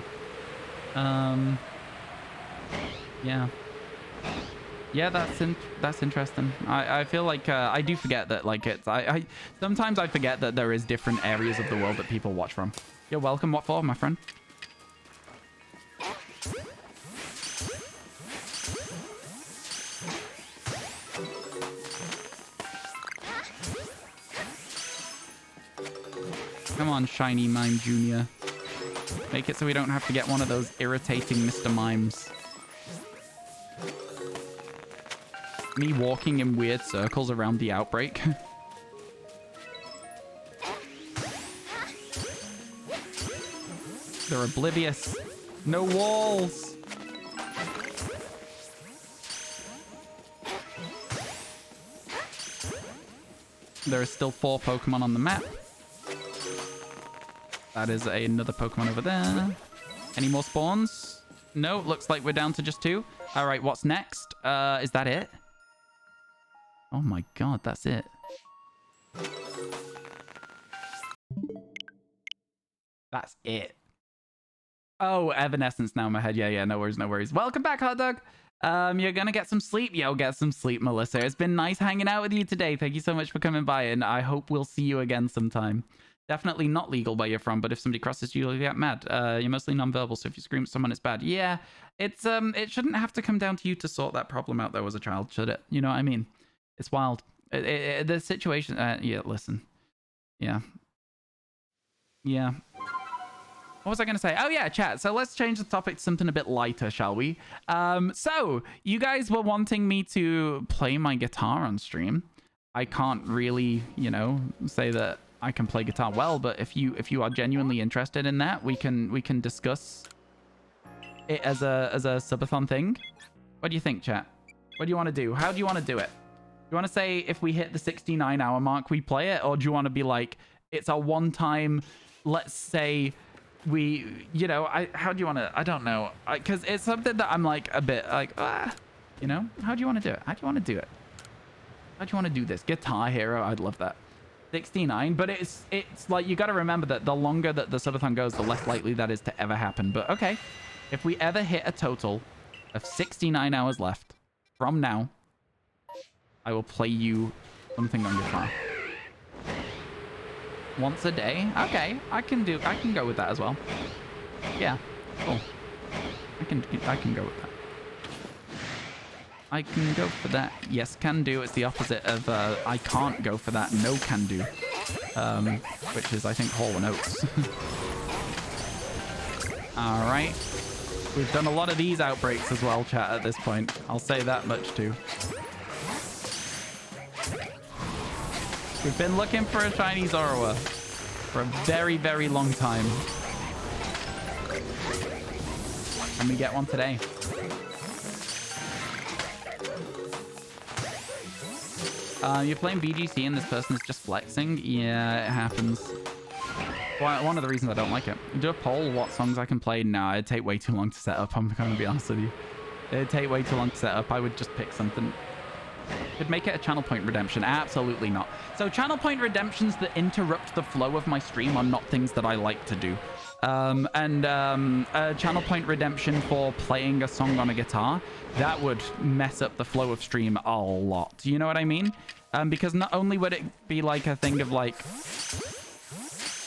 Yeah. Yeah, that's interesting. I feel like I do forget that like it's I sometimes I forget that there is different areas of the world that people watch from. You're welcome. What for, my friend? Come on, Shiny Mime Jr. Make it so we don't have to get one of those irritating Mr. Mimes. Me walking in weird circles around the outbreak. They're oblivious. No walls. There are still 4 Pokemon on the map. That is another Pokemon over there. Any more spawns? No, looks like we're down to just 2. All right, what's next? Is that it? Oh my god, that's it. That's it. Oh, Evanescence now in my head. Yeah, no worries, no worries. Welcome back, Hot Dog. You're gonna get some sleep. Yo, get some sleep, Melissa. It's been nice hanging out with you today. Thank you so much for coming by, and I hope we'll see you again sometime. Definitely not legal where you're from, but if somebody crosses you, you'll get mad. You're mostly non-verbal, so if you scream at someone, it's bad. Yeah, it's it shouldn't have to come down to you to sort that problem out, though, as a child, should it? You know what I mean? It's wild. The situation... yeah, listen. Yeah. Yeah. What was I going to say? Oh, yeah, chat. So let's change the topic to something a bit lighter, shall we? So, you guys were wanting me to play my guitar on stream. I can't really, you know, say that I can play guitar well, but if you are genuinely interested in that, we can discuss it as a subathon thing. What do you think, chat? What do you want to do? How do you want to do it? Do you want to say if we hit the 69-hour mark, we play it? Or do you want to be like, it's a one-time, let's say we, you know, how do you want to, I don't know. Because it's something that I'm like a bit like, you know, how do you want to do it? How do you want to do it? How do you want to do this? Guitar Hero, I'd love that. 69, but it's like, you got to remember that the longer that the subathon goes, the less likely that is to ever happen. But okay, if we ever hit a total of 69 hours left from now, I will play you something on guitar. Once a day? Okay, I can go with that as well. Yeah, cool. I can go with that. I can go for that. Yes, can do. It's the opposite of I can't go for that. No can do. Which is, I think, Hall and Oates. All right. We've done a lot of these outbreaks as well, chat, at this point. I'll say that much too. We've been looking for a shiny Zorua for a very, very long time. And we get one today. You're playing BGC and this person is just flexing? Yeah, it happens. Well, one of the reasons I don't like it. Do a poll what songs I can play? Nah, it'd take way too long to set up. I'm going to be honest with you. It'd take way too long to set up. I would just pick something. Could make it a channel point redemption. Absolutely not. So channel point redemptions that interrupt the flow of my stream are not things that I like to do. A channel point redemption for playing a song on a guitar, that would mess up the flow of stream a lot. You know what I mean? Because not only would it be like a thing of like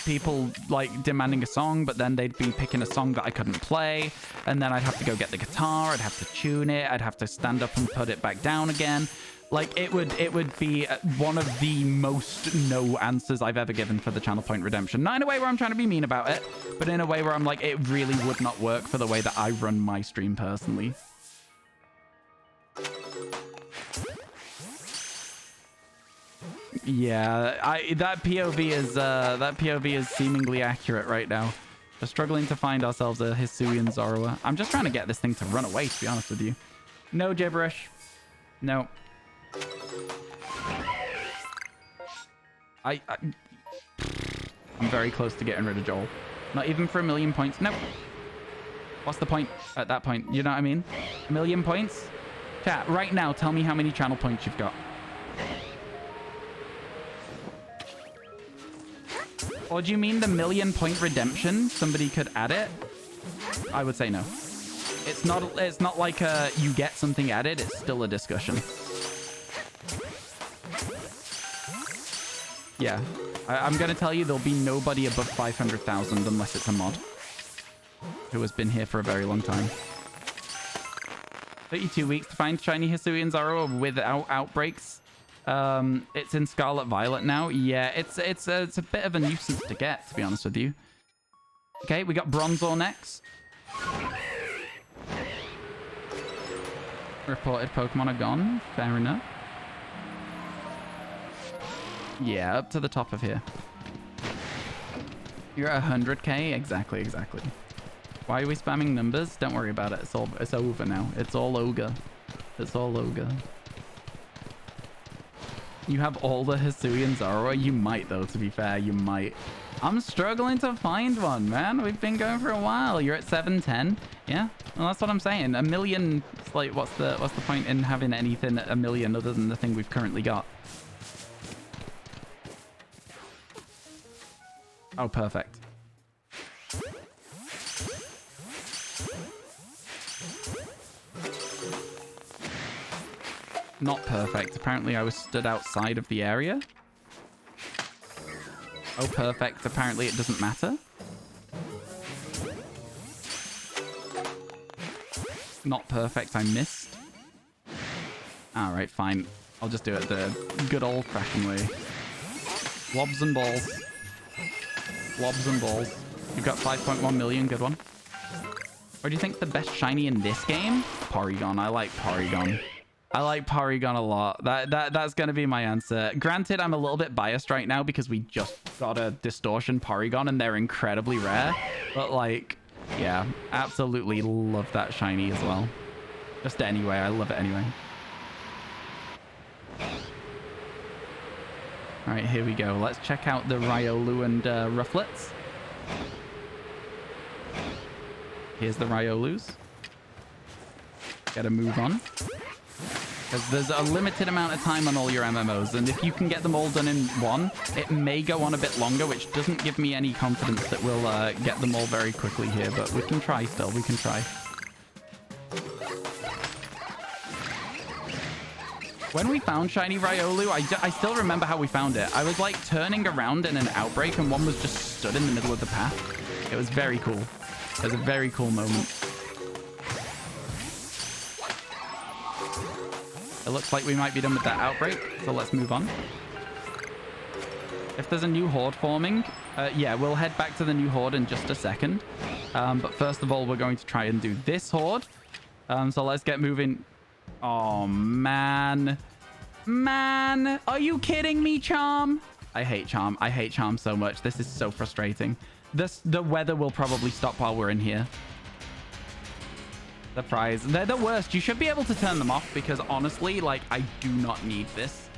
people like demanding a song, but then they'd be picking a song that I couldn't play, and then I'd have to go get the guitar, I'd have to tune it, I'd have to stand up and put it back down again. Like it would be one of the most no answers I've ever given for the channel point redemption. Not in a way where I'm trying to be mean about it, but in a way where I'm like, it really would not work for the way that I run my stream personally. Yeah, that POV is seemingly accurate right now. We're struggling to find ourselves a Hisuian Zorua. I'm just trying to get this thing to run away, to be honest with you. No gibberish. No. I'm very close to getting rid of Joel. Not even for 1,000,000 points. Nope. What's the point at that point? You know what I mean? 1,000,000 points? Chat, right now, tell me how many channel points you've got. Or do you mean the 1,000,000 point redemption? Somebody could add it? I would say no. It's not like you get something added. It's still a discussion. Yeah, I'm going to tell you there'll be nobody above 500,000 unless it's a mod who has been here for a very long time. 32 weeks to find shiny Hisuian Zoro without outbreaks. It's in Scarlet Violet now. Yeah, it's a bit of a nuisance to get, to be honest with you. Okay, we got Bronzor next. Reported Pokemon are gone. Fair enough. Yeah, up to the top of here. You're at 100k? Exactly. Why are we spamming numbers? Don't worry about it. It's over now. It's all ogre. It's all ogre. You have all the Hisuian Zoro? You might, though, to be fair. You might. I'm struggling to find one, man. We've been going for a while. You're at 710. Yeah? Well, that's what I'm saying. A million... It's like, what's the point in having anything at a million other than the thing we've currently got? Oh, perfect. Not perfect. Apparently I was stood outside of the area. Oh, perfect. Apparently it doesn't matter. Not perfect. I missed. Alright, fine. I'll just do it the good old-fashioned way. Lobs and balls. Lobs and balls. You've got 5.1 million. Good one. What do you think the best shiny in this game? Porygon. I like Porygon. I like Porygon a lot. That's going to be my answer. Granted, I'm a little bit biased right now because we just got a Distortion Porygon and they're incredibly rare. But like, yeah, absolutely love that shiny as well. Just anyway, I love it anyway. All right, here we go. Let's check out the Riolu and Rufflets. Here's the Riolus. Gotta move on. Because there's a limited amount of time on all your MMOs, and if you can get them all done in one, it may go on a bit longer, which doesn't give me any confidence that we'll get them all very quickly here, but we can try still. We can try. When we found shiny Riolu, I still remember how we found it. I was like turning around in an outbreak and one was just stood in the middle of the path. It was very cool. It was a very cool moment. It looks like we might be done with that outbreak, so let's move on. If there's a new horde forming, yeah, we'll head back to the new horde in just a second. But first of all, we're going to try and do this horde. So let's get moving. Oh, man. Man, are you kidding me, Charm? I hate Charm. I hate Charm so much. This is so frustrating. The weather will probably stop while we're in here. The prize. They're the worst. You should be able to turn them off because honestly, like, I do not need this.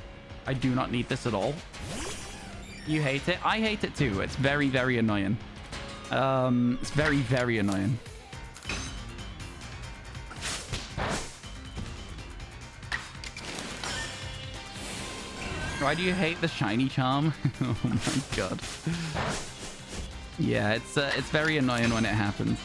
I do not need this at all. You hate it? I hate it too. It's very, very annoying. It's very, very annoying. Why do you hate the shiny Charm? Oh my god. Yeah, it's very annoying when it happens.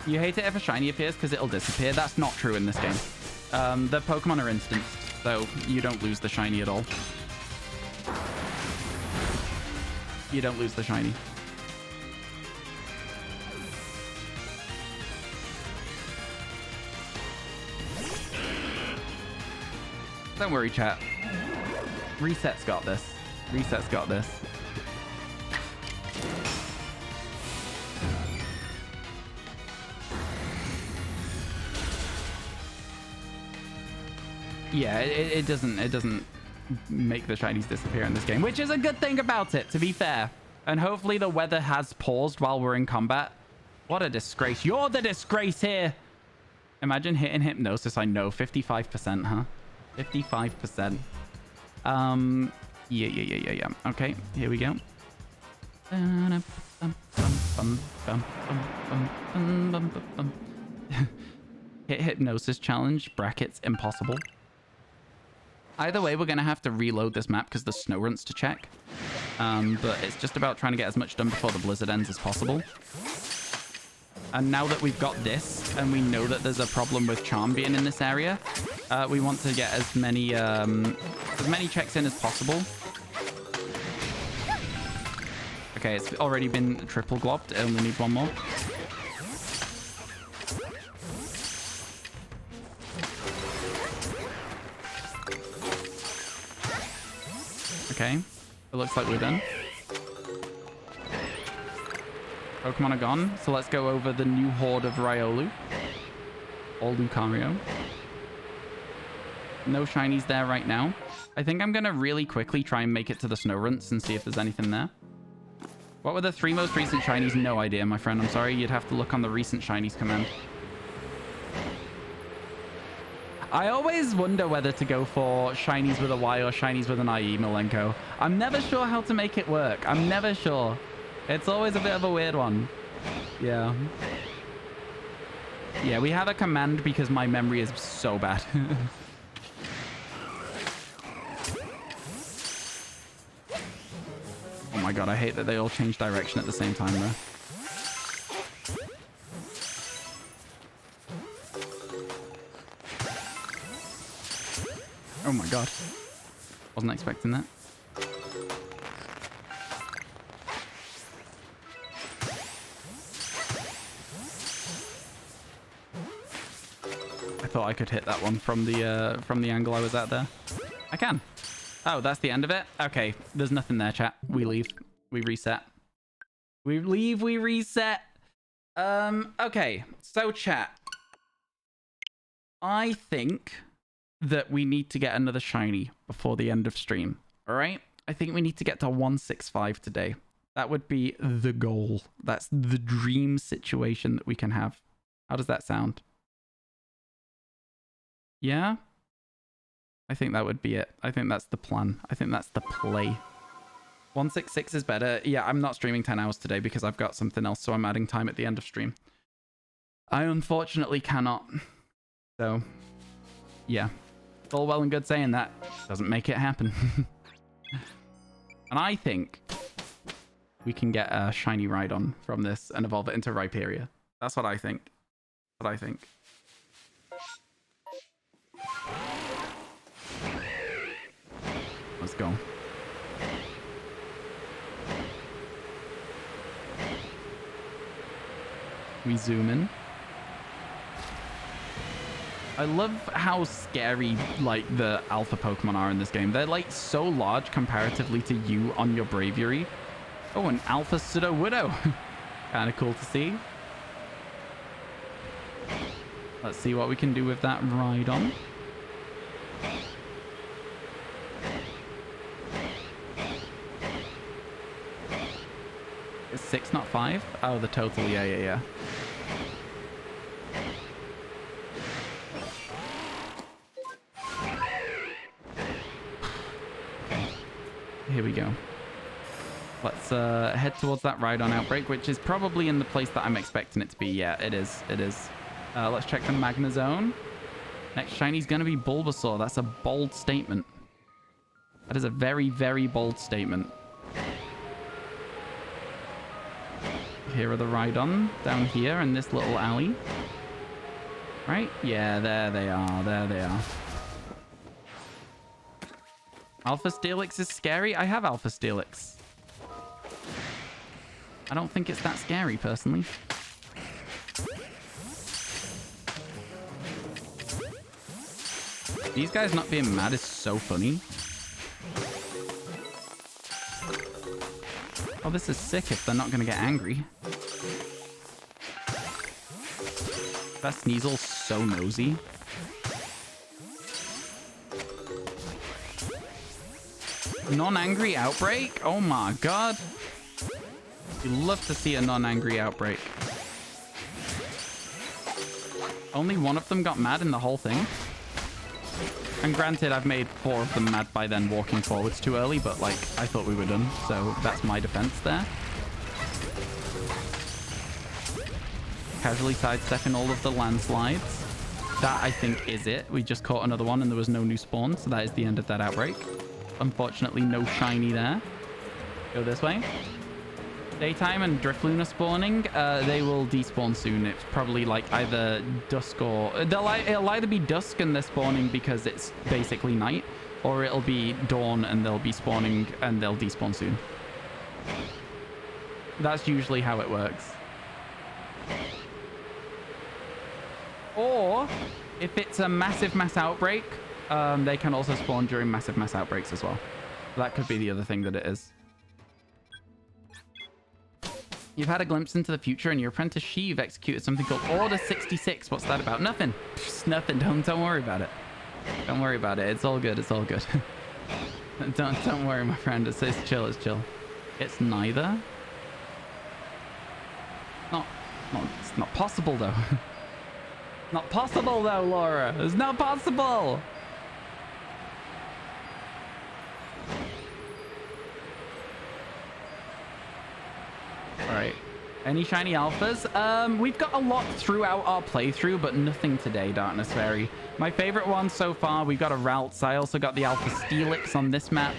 You hate it if a shiny appears because it'll disappear. That's not true in this game. The Pokemon are instanced, so you don't lose the shiny at all. You don't lose the shiny. Don't worry, chat. Reset's got this. Reset's got this. Yeah, it doesn't make the shinies disappear in this game, which is a good thing about it, to be fair. And hopefully the weather has paused while we're in combat. What a disgrace. You're the disgrace here. Imagine hitting Hypnosis. I know, 55%, huh? 55%. Yeah. Okay, here we go. Hit Hypnosis challenge, brackets, impossible. Either way, we're going to have to reload this map because there's snow runs to check. But it's just about trying to get as much done before the blizzard ends as possible. And now that we've got this, and we know that there's a problem with Charm being in this area, we want to get as many checks in as possible. Okay, it's already been triple globbed. I only need one more. Okay, it looks like we're done. Pokemon are gone, so let's go over the new horde of Riolu. Or Lucario. No shinies there right now. I think I'm going to really quickly try and make it to the snow runts and see if there's anything there. What were the 3 most recent shinies? No idea, my friend. I'm sorry. You'd have to look on the recent shinies command. I always wonder whether to go for shinies with a Y or shinies with an IE, Malenko. I'm never sure how to make it work. I'm never sure. It's always a bit of a weird one. Yeah. Yeah, we have a command because my memory is so bad. Oh my god, I hate that they all change direction at the same time, though. Oh my god. Wasn't expecting that. I thought I could hit that one from the angle I was at there. I can. Oh, that's the end of it? Okay, there's nothing there, chat. We leave. We reset. We leave, we reset. Okay, so chat. I think that we need to get another shiny before the end of stream. All right? I think we need to get to 165 today. That would be the goal. That's the dream situation that we can have. How does that sound? Yeah? I think that would be it. I think that's the plan. I think that's the play. 166 is better. Yeah, I'm not streaming 10 hours today because I've got something else, so I'm adding time at the end of stream. I unfortunately cannot. So, yeah. It's all well and good saying that. Doesn't make it happen. And I think we can get a shiny Rhydon from this and evolve it into Rhyperior. That's what I think. What I think. Let's go. We zoom in. I love how scary, like, the alpha Pokemon are in this game. They're, like, so large comparatively to you on your Braviary. Oh, an alpha Sudowoodo. Kind of cool to see. Let's see what we can do with that Rhydon. It's 6, not 5? Oh, the total. Yeah. Here we go. Let's head towards that Rhydon outbreak, which is probably in the place that I'm expecting it to be. Yeah, it is. It is. Let's check the Magna Zone. Next shiny's going to be Bulbasaur. That's a bold statement. That is a very, very bold statement. Here are the Rhydon down here in this little alley. Right? Yeah, there they are. There they are. Alpha Steelix is scary. I have Alpha Steelix. I don't think it's that scary, personally. These guys not being mad is so funny. Oh, this is sick if they're not going to get angry. That Sneasel's so nosy. Non-angry outbreak? Oh my god. You love to see a non-angry outbreak. Only one of them got mad in the whole thing. And granted, I've made 4 of them mad by then walking forwards too early, but like, I thought we were done. So that's my defense there. Casually sidestepping all of the landslides. That, I think, is it. We just caught another one and there was no new spawn, so that is the end of that outbreak. Unfortunately, no shiny there. Go this way. Daytime and Drifloon are spawning. They will despawn soon. It's probably like either dusk or... it'll either be dusk and they're spawning because it's basically night, or it'll be dawn and they'll be spawning and they'll despawn soon. That's usually how it works. Or if it's a massive mass outbreak, they can also spawn during massive mass outbreaks as well. That could be the other thing that it is. You've had a glimpse into the future and your apprentice Sheev executed something called Order 66. What's that about? Nothing. Just nothing. Don't worry about it. Don't worry about it. It's all good. It's all good. don't worry, my friend. It's chill. It's chill. It's neither. It's not possible though. Not possible though, Laura. It's not possible. All right. Any shiny alphas? We've got a lot throughout our playthrough, but nothing today, Darkness Fairy. My favorite one so far, we've got a Ralts. I also got the Alpha Steelix on this map.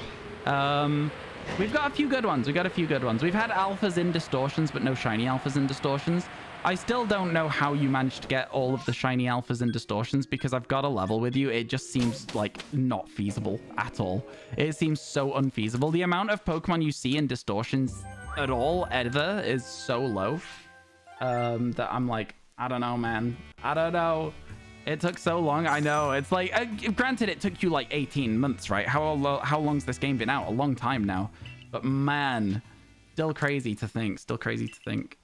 We've got a few good ones. We've had alphas in distortions, but no shiny alphas in distortions. I still don't know how you managed to get all of the shiny alphas in distortions because I've got a level with you. It just seems like not feasible at all. It seems so unfeasible. The amount of Pokemon you see in distortions at all ever is so low that I'm like, I don't know, man. I don't know. It took so long. I know. It's like, granted, it took you like 18 months, right? How long's this game been out? A long time now. But man, still crazy to think. Still crazy to think.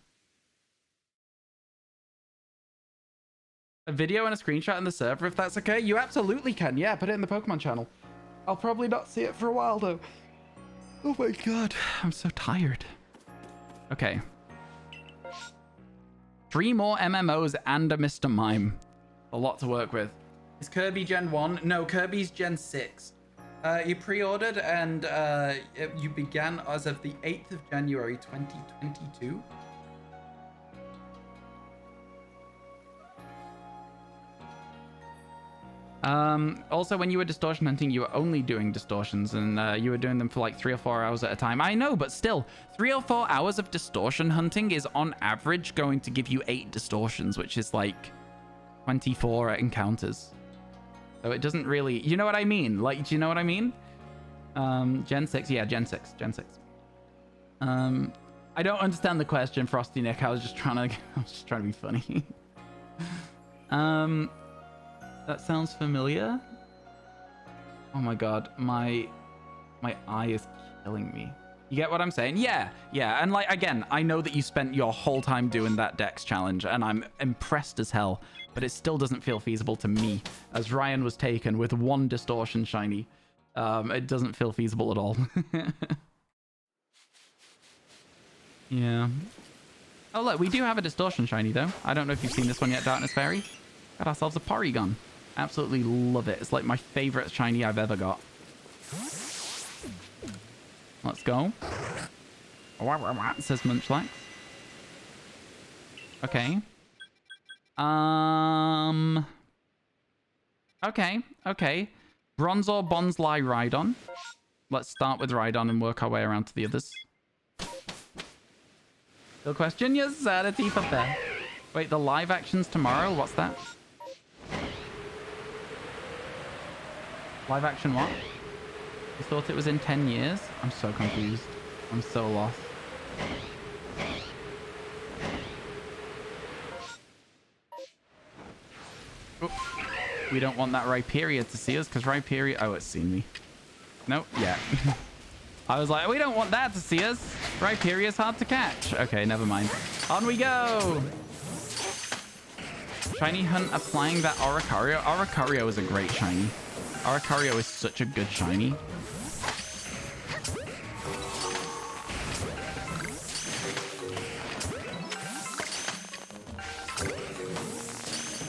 A video and a screenshot in the server, if that's okay? You absolutely can. Yeah, put it in the Pokemon channel. I'll probably not see it for a while, though. Oh my god. I'm so tired. Okay. 3 more MMOs and a Mr. Mime. A lot to work with. Is Kirby Gen 1? No, Kirby's Gen 6. You pre-ordered and you began as of the 8th of January 2022. Also, when you were distortion hunting, you were only doing distortions and you were doing them for like 3 or 4 hours at a time. I know, but still, 3 or 4 hours of distortion hunting is on average going to give you 8 distortions, which is like 24 encounters. So it doesn't really, you know what I mean? Like, do you know what I mean? Gen 6, yeah, Gen 6. I don't understand the question, Frosty Nick. I was just trying to be funny. That sounds familiar. Oh my god, my eye is killing me. You get what I'm saying? Yeah. And like, again, I know that you spent your whole time doing that Dex challenge and I'm impressed as hell, but it still doesn't feel feasible to me as RyanWasTaken with 1 distortion shiny. It doesn't feel feasible at all. Yeah. Oh look, we do have a distortion shiny though. I don't know if you've seen this one yet, Darkness Fairy. Got ourselves a Porygon. Absolutely love it. It's like my favorite shiny I've ever got. Let's go. Says Munchlax. Okay. Okay. Bronzor, Bonsly, Rhydon. Let's start with Rhydon and work our way around to the others. Still question your sanity for there. Wait, the live action's tomorrow? What's that? Live action what? You thought it was in 10 years? I'm so confused. I'm so lost. Oop. We don't want that Rhyperior to see us because Rhyperior... Oh, it's seen me. Nope, yeah. I was like, we don't want that to see us. Rhyperior's hard to catch. Okay, never mind. On we go! Shiny Hunt applying that Oricario. Oricario is a great shiny. Oricario is such a good shiny.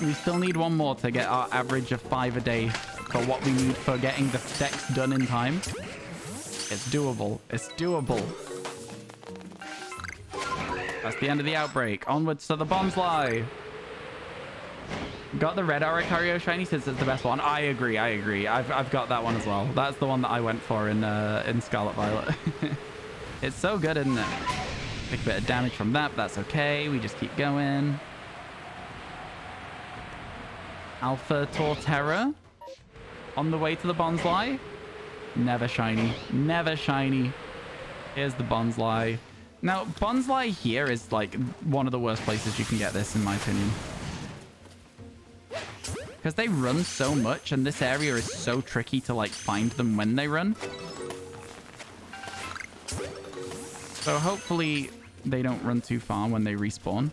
We still need 1 more to get our average of 5 a day for what we need for getting the decks done in time. It's doable. It's doable. That's the end of the outbreak. Onwards to the Bonsly. Got the red Oricario shiny since it's the best one. I agree. I've got that one as well. That's the one that I went for in Scarlet Violet. It's so good, isn't it? Take a bit of damage from that, but that's okay. We just keep going. Alpha Torterra on the way to the Bonsly. Never shiny. Never shiny. Here's the Bonsly. Now, Bonsly here is like one of the worst places you can get this, in my opinion. Because they run so much, and this area is so tricky to like find them when they run. So hopefully they don't run too far when they respawn.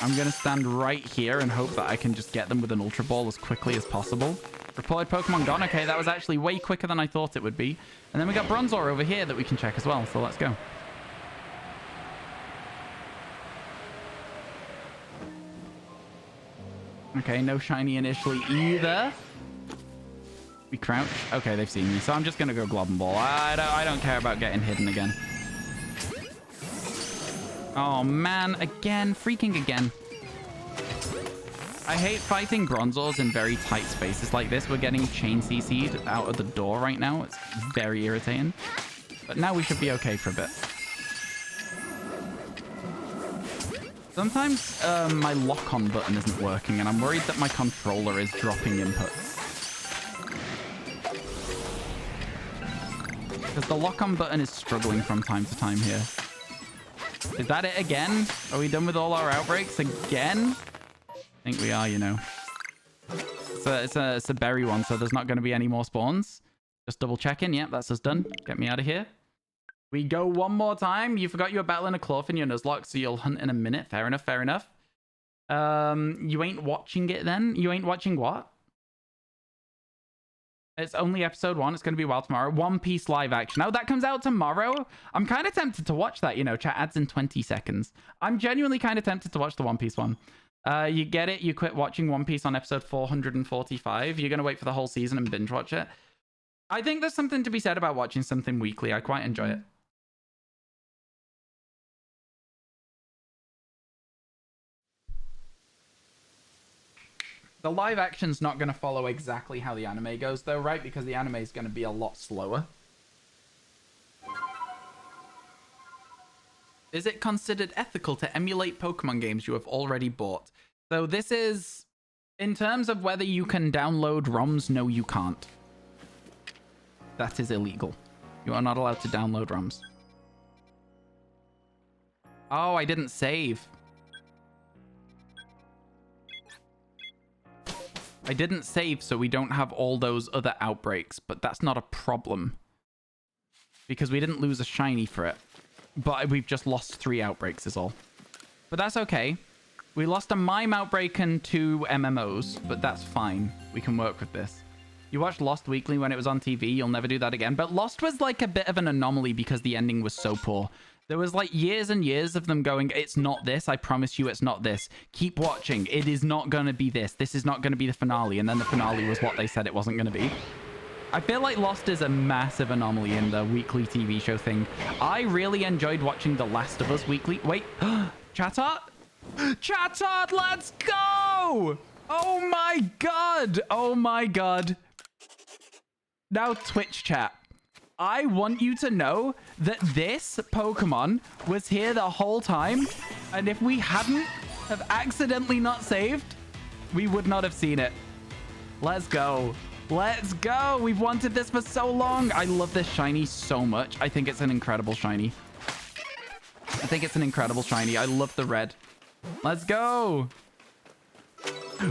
I'm going to stand right here and hope that I can just get them with an Ultra Ball as quickly as possible. Reported Pokemon gone. Okay, that was actually way quicker than I thought it would be. And then we got Bronzor over here that we can check as well. So let's go. Okay, no shiny initially either. We crouch. Okay, they've seen me. So I'm just going to go Glob and Ball. I don't care about getting hidden again. Oh, man. Again. Freaking again. I hate fighting Bronzors in very tight spaces like this. We're getting chain CC'd out of the door right now. It's very irritating. But now we should be okay for a bit. Sometimes my lock-on button isn't working, and I'm worried that my controller is dropping inputs. Because the lock-on button is struggling from time to time here. Is that it again? Are we done with all our outbreaks again? I think we are, you know. It's a berry one, so there's not going to be any more spawns. Just double checking. Yep, that's us done. Get me out of here. We go one more time. You forgot you were battling a Clawf in your Nuzlocke, so you'll hunt in a minute. Fair enough, fair enough. You ain't watching it then? You ain't watching what? It's only episode 1. It's going to be wild tomorrow. One Piece live action. Oh, that comes out tomorrow? I'm kind of tempted to watch that, you know. Chat adds in 20 seconds. I'm genuinely kind of tempted to watch the One Piece one. You get it. You quit watching One Piece on episode 445. You're going to wait for the whole season and binge watch it. I think there's something to be said about watching something weekly. I quite enjoy it. The live action's not going to follow exactly how the anime goes, though, right? Because the anime is going to be a lot slower. Is it considered ethical to emulate Pokemon games you have already bought? So this is... In terms of whether you can download ROMs, no, you can't. That is illegal. You are not allowed to download ROMs. Oh, I didn't save. I didn't save, so we don't have all those other outbreaks, but that's not a problem. Because we didn't lose a shiny for it. But we've just lost 3 outbreaks is all. But that's okay. We lost a Mime outbreak and 2 MMOs, but that's fine. We can work with this. You watched Lost weekly when it was on TV. You'll never do that again. But Lost was like a bit of an anomaly because the ending was so poor. There was like years and years of them going, it's not this. I promise you it's not this. Keep watching. It is not going to be this. This is not going to be the finale. And then the finale was what they said it wasn't going to be. I feel like Lost is a massive anomaly in the weekly TV show thing. I really enjoyed watching The Last of Us weekly. Wait, Chatart? Chatart, let's go! Oh my god! Oh my god. Now Twitch chat. I want you to know that this Pokemon was here the whole time. And if we hadn't have accidentally not saved, we would not have seen it. Let's go. Let's go. We've wanted this for so long. I love this shiny so much. I think it's an incredible shiny. I think it's an incredible shiny. I love the red. Let's go.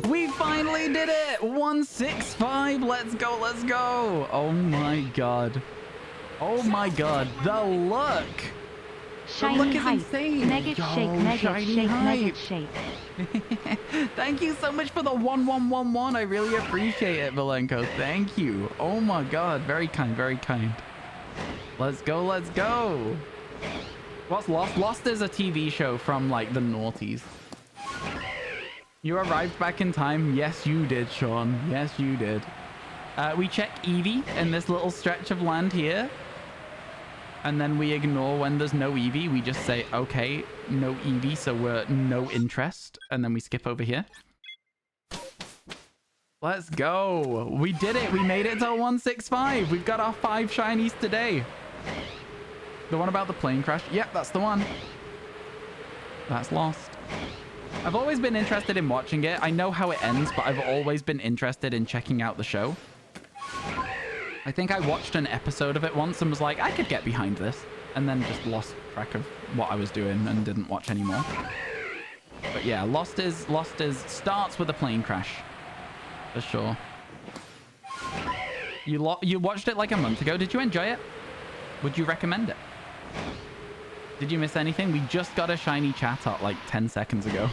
We finally did it. 165. Let's go. Let's go. Oh my god. Oh my god. The look. Shiny the look is hype. insane. Nugget Yo, shake, nugget shiny shake, hype. nugget shake. Thank you so much for the 1111. I really appreciate it, Valenko. Thank you. Oh my god. Very kind. Very kind. Let's go. Let's go. What's Lost? Lost is a TV show from like the noughties. You arrived back in time. Yes, you did, Sean. Yes, you did. We check Eevee in this little stretch of land here. And then we ignore when there's no Eevee. We just say, okay, no Eevee, so we're no interest. And then we skip over here. Let's go. We did it. We made it to 165. We've got our 5 shinies today. The one about the plane crash. Yep, that's the one. That's Lost. I've always been interested in watching it. I know how it ends, but I've always been interested in checking out the show. I think I watched an episode of it once and was like, I could get behind this. And then just lost track of what I was doing and didn't watch anymore. But yeah, Lost starts with a plane crash. For sure. You watched it like a month ago. Did you enjoy it? Would you recommend it? Did you miss anything? We just got a shiny chat up like 10 seconds ago.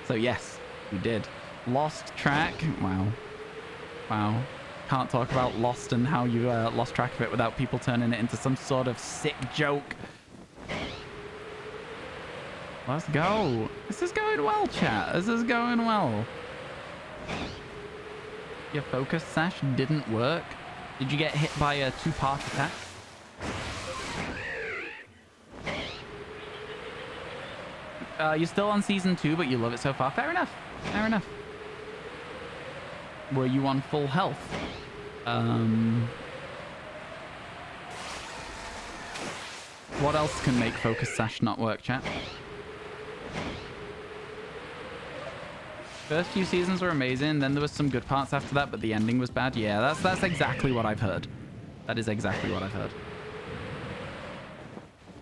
So yes, we did. Lost track. Wow. Wow. Can't talk about Lost and how you lost track of it without people turning it into some sort of sick joke. Let's go. This is going well, chat. This is going well. Your focus sash didn't work. Did you get hit by a 2-part attack? You're still on season 2, but you love it so far. Fair enough. Fair enough. Were you on full health? What else can make focus sash not work, chat? First few seasons were amazing, then there was some good parts after that, but the ending was bad. Yeah, that's exactly what I've heard. That is exactly what I've heard.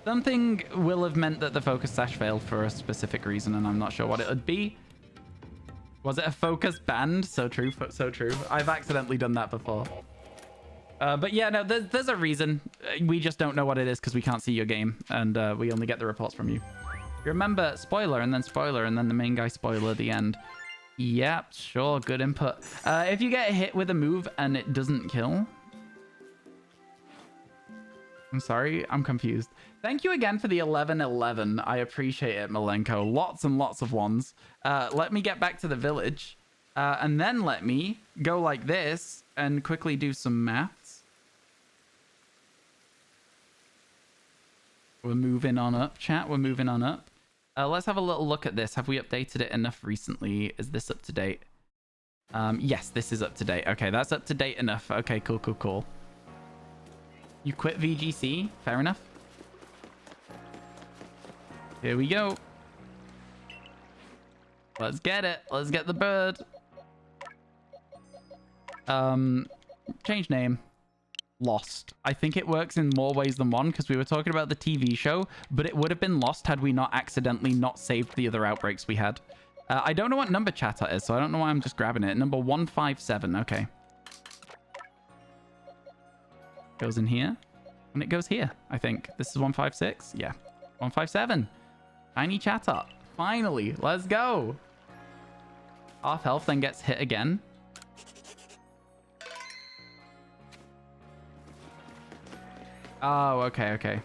Something will have meant that the focus sash failed for a specific reason, and I'm not sure what it would be. Was it a focus band? So true, so true. I've accidentally done that before. But yeah, no, there's a reason. We just don't know what it is because we can't see your game, and we only get the reports from you. Remember, spoiler, and then the main guy spoiler at the end. Yep, sure, good input. If you get hit with a move and it doesn't kill... I'm sorry, I'm confused. Thank you again for the 1111. I appreciate it, Malenko. Lots and lots of ones. Let me get back to the village. And then let me go like this and quickly do some maths. We're moving on up, chat. We're moving on up. Let's have a little look at this. Have we updated it enough recently? Is this up to date? Yes, this is up to date. Okay, that's up to date enough. Okay, cool, cool, cool. You quit VGC? Fair enough. Here we go. Let's get it. Let's get the bird. Change name. Lost. I think it works in more ways than one because we were talking about the TV show, but it would have been lost had we not accidentally not saved the other outbreaks we had. I don't know what number chatter is, so I don't know why I'm just grabbing it. Number 157. Okay. Goes in here. And it goes here, I think. This is 156? Yeah. 157. Tiny chatter. Finally. Let's go. Half health, then gets hit again. Oh, okay, okay.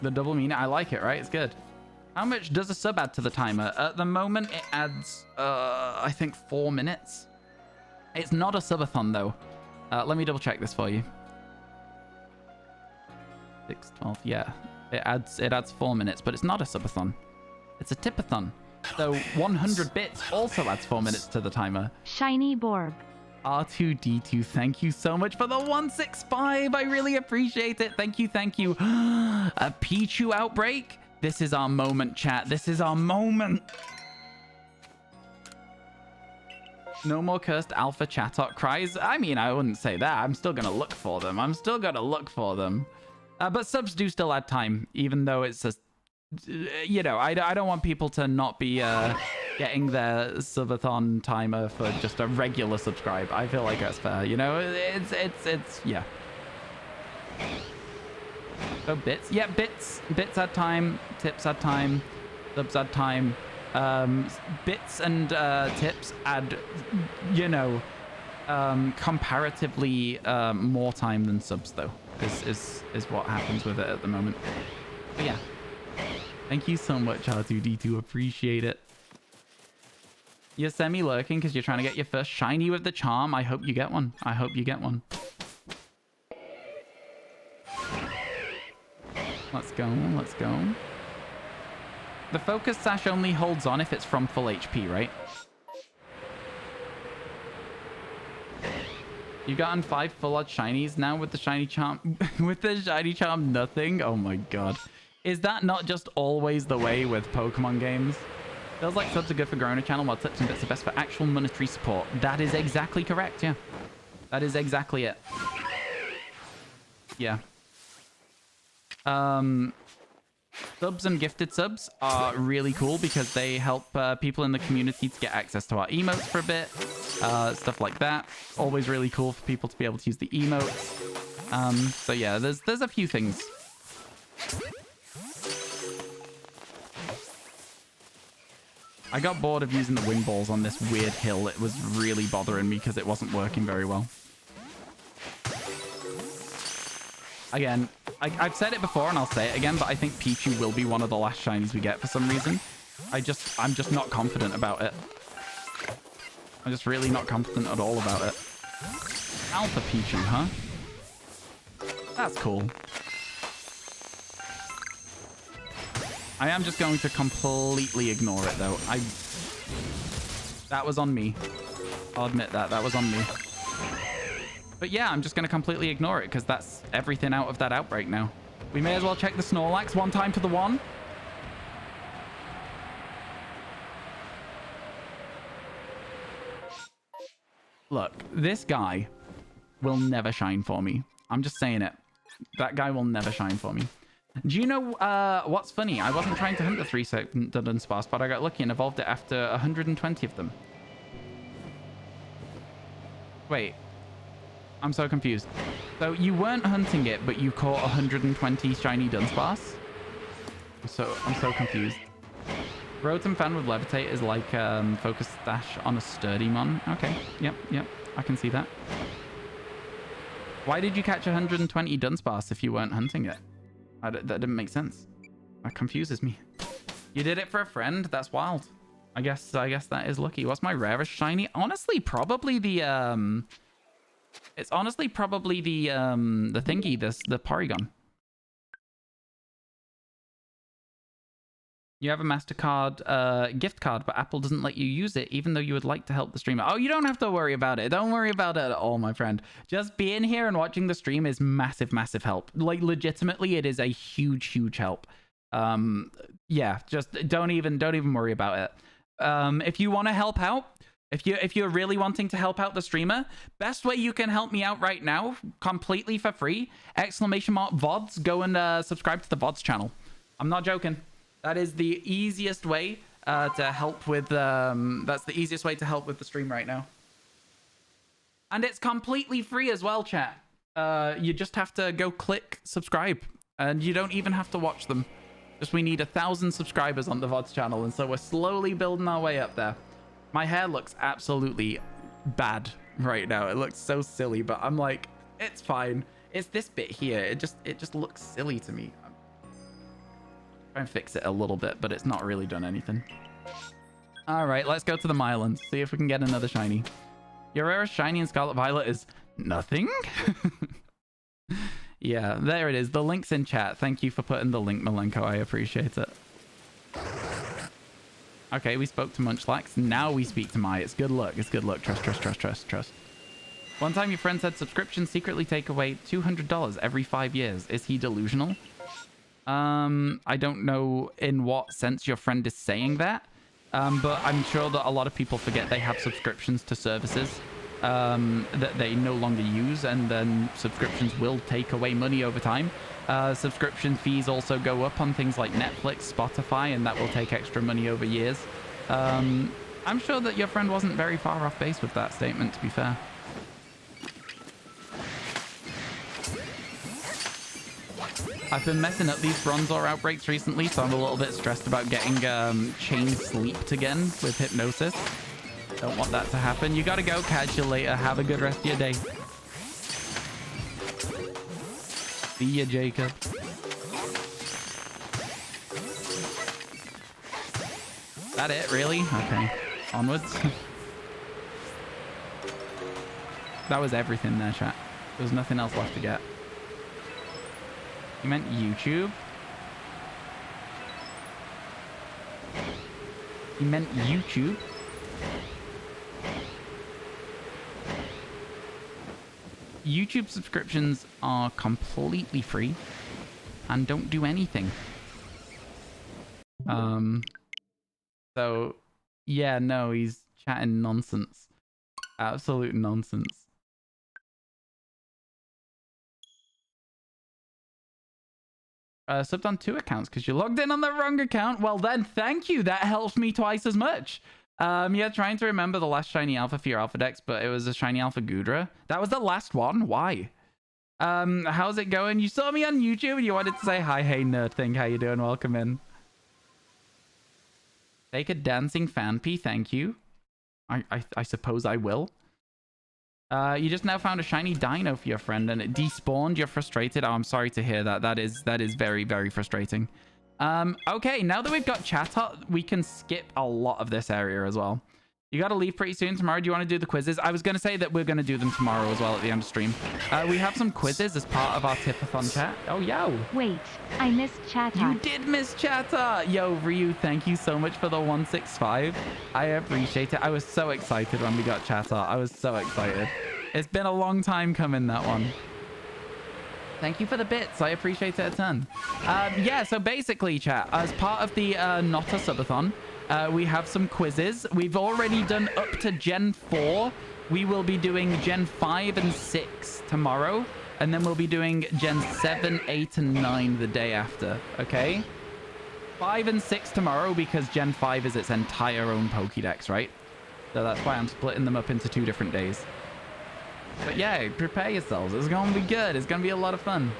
The double meaning. I like it, right? It's good. How much does a sub add to the timer? At the moment, it adds, I think 4 minutes. It's not a subathon, though. Let me double check this for you. 6, 12, yeah. It adds 4 minutes, but it's not a subathon. It's a tipathon. So 100 bits also adds 4 minutes to the timer. Shiny Borb. R2D2, thank you so much for the 165. I really appreciate it. Thank you, thank you. A Pichu outbreak? This is our moment, chat. This is our moment. No more cursed alpha chatot cries. I mean, I wouldn't say that. I'm still going to look for them. I'm still going to look for them. But subs do still add time, even though it's a... You know, I don't want people to not be getting their subathon timer for just a regular subscribe. I feel like that's fair. You know, it's yeah. So bits. Yeah, bits add time. Tips add time. Subs add time. Bits and tips add, you know, comparatively more time than subs, though, is what happens with it at the moment. But yeah. Thank you so much, R2D2. Appreciate it. You're semi-lurking because you're trying to get your first shiny with the charm. I hope you get one. I hope you get one. Let's go. Let's go. The focus sash only holds on if it's from full HP, right? You gotten 5 full art shinies now with the shiny charm. With the shiny charm, nothing. Oh my god. Is that not just always the way with Pokemon games? Feels like subs are good for growing a channel while tips and bits are best for actual monetary support. That is exactly correct, yeah. That is exactly it. Yeah. Subs and gifted subs are really cool because they help people in the community to get access to our emotes for a bit. Stuff like that. Always really cool for people to be able to use the emotes. So yeah, there's a few things. I got bored of using the wing balls on this weird hill. It was really bothering me because it wasn't working very well. Again, I've said it before and I'll say it again, but I think Pichu will be one of the last shinies we get for some reason. I'm just not confident about it. I'm just really not confident at all about it. Alpha Pichu, huh? That's cool. I am just going to completely ignore it, though. That was on me. I'll admit that. That was on me. But yeah, I'm just going to completely ignore it because that's everything out of that outbreak now. We may as well check the Snorlax one time for the one. Look, this guy will never shine for me. I'm just saying it. That guy will never shine for me. Do you know what's funny? I wasn't trying to hunt the 3-second Dunsparce, but I got lucky and evolved it after 120 of them. Wait. I'm so confused. So you weren't hunting it, but you caught 120 shiny Dunsparce? I'm so confused. Rotom Fan with Levitate is like Focus Dash on a sturdy mon. Okay, yep, I can see that. Why did you catch 120 Dunsparce if you weren't hunting it? That didn't make sense. That confuses me. You did it for a friend? That's wild. I guess that is lucky. What's my rarest shiny? Honestly, probably the it's honestly probably the thingy, the Porygon. You have a MasterCard gift card, but Apple doesn't let you use it, even though you would like to help the streamer. Oh, you don't have to worry about it. Don't worry about it at all, my friend. Just being here and watching the stream is massive, massive help. Like, legitimately, it is a huge, huge help. Yeah, just don't even worry about it. If you want to help out, if you're really wanting to help out the streamer, best way you can help me out right now, completely for free, !VoDs, go and subscribe to the VoDs channel. I'm not joking. That is the easiest way to help with that's the easiest way to help with the stream right now. And it's completely free as well, chat. You just have to go click subscribe and you don't even have to watch them. Just we need 1,000 subscribers on the VoDs channel, and so we're slowly building our way up there. My hair looks absolutely bad right now. It looks so silly, but I'm like, it's fine. It's this bit here. It just looks silly to me. Try and fix it a little bit, but it's not really done anything. All right, let's go to the Mylands. See if we can get another shiny. Your rarest shiny in Scarlet Violet is nothing? Yeah, there it is. The link's in chat. Thank you for putting the link, Malenko. I appreciate it. Okay, we spoke to Munchlax. Now we speak to Mai. It's good luck. It's good luck. Trust, trust, trust, trust, trust. One time your friend said subscriptions secretly take away $200 every 5 years. Is he delusional? I don't know in what sense your friend is saying that, but I'm sure that a lot of people forget they have subscriptions to services that they no longer use, and then subscriptions will take away money over time. Subscription fees also go up on things like Netflix, Spotify, and that will take extra money over years. I'm sure that your friend wasn't very far off base with that statement, to be fair. I've been messing up these Bronzor outbreaks recently, so I'm a little bit stressed about getting chain sleeped again with hypnosis. Don't want that to happen. You gotta go. Catch you later. Have a good rest of your day. See ya, Jacob. That it, really? Okay. Onwards. That was everything there, chat. There was nothing else left to get. You meant YouTube? You meant YouTube? YouTube subscriptions are completely free and don't do anything. So yeah, no, he's chatting nonsense. Absolute nonsense. Subbed on 2 accounts because you logged in on the wrong account. Well then, thank you. That helps me twice as much. Yeah, trying to remember the last shiny alpha for your alpha decks, but it was a shiny alpha Gudra. That was the last one. Why? How's it going? You saw me on YouTube and you wanted to say hi. Hey, nerd thing. How you doing? Welcome in. Take a dancing fanpy. Thank you. I suppose I will. You just now found a shiny dino for your friend and it despawned. You're frustrated. Oh, I'm sorry to hear that. That is very, very frustrating. Okay, now that we've got chat up, we can skip a lot of this area as well. You got to leave pretty soon tomorrow. Do you want to do the quizzes? I was going to say that we're going to do them tomorrow as well at the end of stream. We have some quizzes as part of our tipathon chat. Oh, yo. Wait, I missed Chatter. You did miss Chatter. Yo, Ryu, thank you so much for the 165. I appreciate it. I was so excited when we got Chatter. I was so excited. It's been a long time coming, that one. Thank you for the bits. I appreciate it a ton. Yeah, so basically, chat, as part of the Not a Subathon, we have some quizzes. We've already done up to Gen 4. We will be doing Gen 5 and 6 tomorrow. And then we'll be doing Gen 7, 8, and 9 the day after. Okay? 5 and 6 tomorrow because Gen 5 is its entire own Pokédex, right? So that's why I'm splitting them up into 2 different days. But yeah, prepare yourselves. It's going to be good. It's going to be a lot of fun.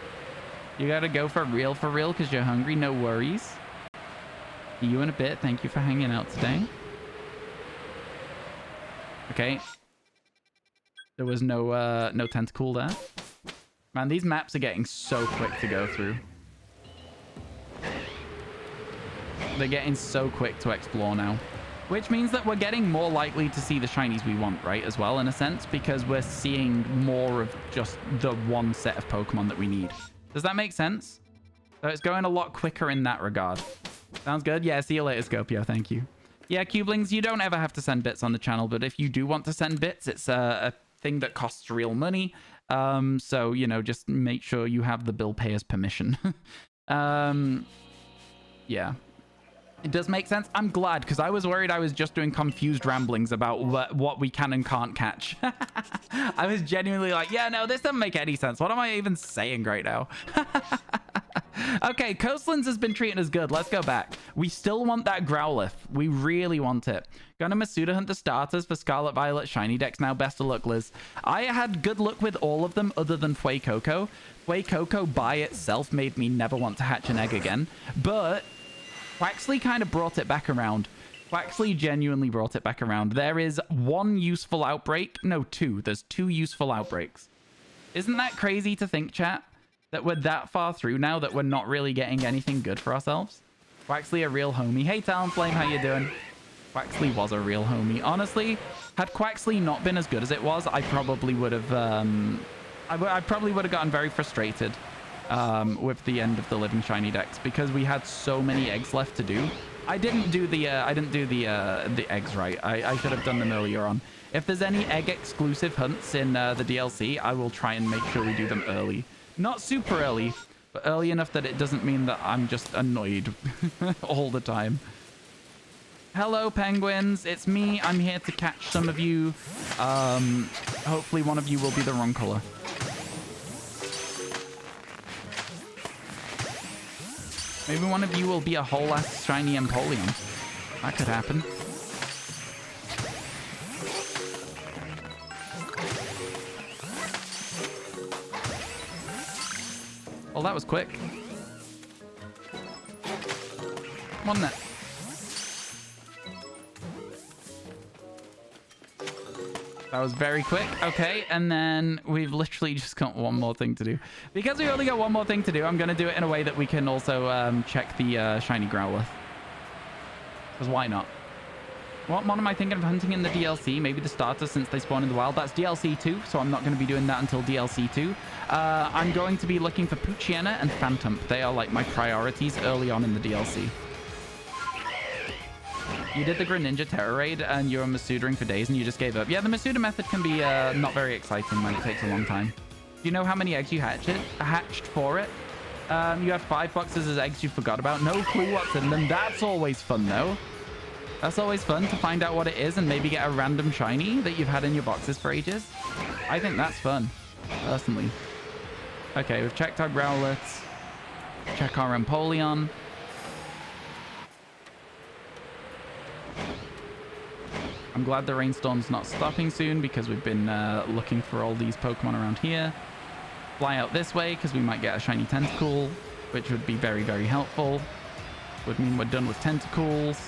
You got to go for real because you're hungry. No worries. See you in a bit. Thank you for hanging out today. Okay. There was no tentacle there. Man, these maps are getting so quick to go through. They're getting so quick to explore now. Which means that we're getting more likely to see the shinies we want, right, as well, in a sense, because we're seeing more of just the one set of Pokemon that we need. Does that make sense? So it's going a lot quicker in that regard. Sounds good? Yeah, see you later, Scorpio. Thank you. Yeah, Cubelings, you don't ever have to send bits on the channel, but if you do want to send bits, it's a thing that costs real money. So, you know, just make sure you have the bill payer's permission. Yeah. It does make sense. I'm glad, because I was worried I was just doing confused ramblings about what we can and can't catch. I was genuinely like, yeah, no, this doesn't make any sense. What am I even saying right now? Okay, Coastlands has been treating us good. Let's go back. We still want that Growlithe. We really want it. Gonna Masuda hunt the starters for Scarlet Violet Shiny decks now. Best of luck, Liz. I had good luck with all of them other than Fuecoco. Fuecoco by itself made me never want to hatch an egg again. But Quaxley kind of brought it back around. Quaxley genuinely brought it back around. There is 1 useful outbreak. No, 2. There's 2 useful outbreaks. Isn't that crazy to think, chat? That we're that far through now that we're not really getting anything good for ourselves? Quaxley, a real homie. Hey, Talonflame, how you doing? Quaxley was a real homie. Honestly, had Quaxley not been as good as it was, I probably would have... I probably would have gotten very frustrated. With the end of the living shiny decks because we had so many eggs left to do. I didn't do the eggs right. I should have done them earlier on. If there's any egg exclusive hunts in the DLC, I will try and make sure we do them early. Not super early, but early enough that it doesn't mean that I'm just annoyed all the time. Hello, penguins. It's me. I'm here to catch some of you. Hopefully one of you will be the wrong color. Maybe one of you will be a whole ass shiny Empoleon. That could happen. Well, that was quick. Wasn't it? That was very quick. Okay, and then we've literally just got one more thing to do. Because we only got one more thing to do, I'm going to do it in a way that we can also check the shiny Growlithe. Because why not? What mod am I thinking of hunting in the DLC? Maybe the starters since they spawn in the wild. That's DLC 2, so I'm not going to be doing that until DLC 2. I'm going to be looking for Poochyena and Phantump. They are like my priorities early on in the DLC. You did the Greninja Terror Raid and you were Masudering for days and you just gave up. Yeah, the Masuda method can be not very exciting when it takes a long time. you know how many eggs you hatched for it? You had 5 boxes as eggs you forgot about. No clue what's in them. That's always fun, though. That's always fun to find out what it is and maybe get a random shiny that you've had in your boxes for ages. I think that's fun, personally. Okay, we've checked our Growlithe. Check our Empoleon. I'm glad the rainstorm's not stopping soon because we've been looking for all these Pokemon around here. Fly out this way because we might get a shiny Tentacool, which would be very, very helpful. Would mean we're done with Tentacools.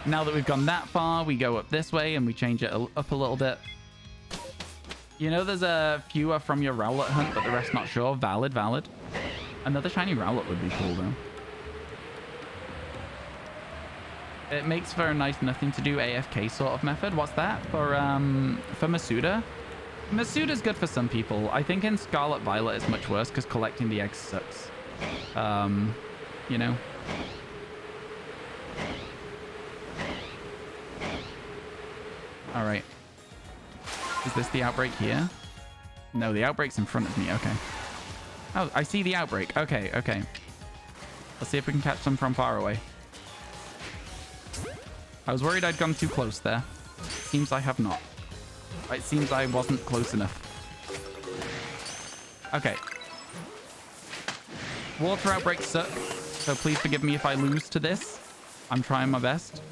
Now that we've gone that far, we go up this way and we change it up a little bit. You know there's a fewer from your Rowlet hunt, but the rest not sure. Valid, valid. Another shiny Rowlet would be cool, though. It makes for a nice nothing to do AFK sort of method. What's that? For Masuda? Masuda's good for some people. I think in Scarlet Violet it's much worse because collecting the eggs sucks. You know? Alright. Is this the outbreak here? No, the outbreak's in front of me. Okay. Oh, I see the outbreak. Okay, okay. Let's see if we can catch them from far away. I was worried I'd gone too close there. Seems I have not. It seems I wasn't close enough. Okay. Water outbreaks suck, so please forgive me if I lose to this. I'm trying my best.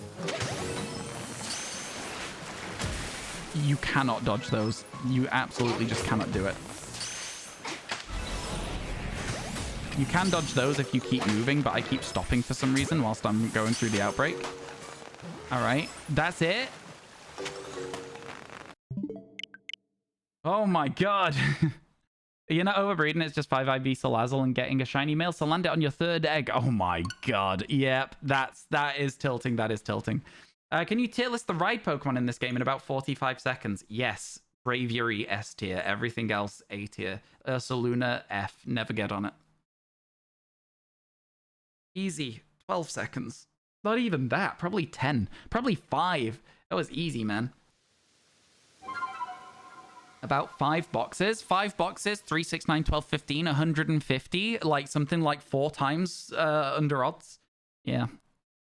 You cannot dodge those. You absolutely just cannot do it. You can dodge those if you keep moving, but I keep stopping for some reason whilst I'm going through the outbreak. All right, that's it. Oh my god. You're not overbreeding, it's just 5 IV Salazzle and getting a shiny male. So land it on your 3rd egg. Oh my god. Yep, that is tilting. That is tilting. Can you tier list the ride Pokemon in this game in about 45 seconds? Yes. Braviary S tier. Everything else A tier. Ursaluna F. Never get on it. Easy. 12 seconds. Not even that. Probably 10. Probably 5. That was easy, man. About 5 boxes. 5 boxes. 3, 6, 9, 12, 15. 150. Like something like 4 times under odds. Yeah.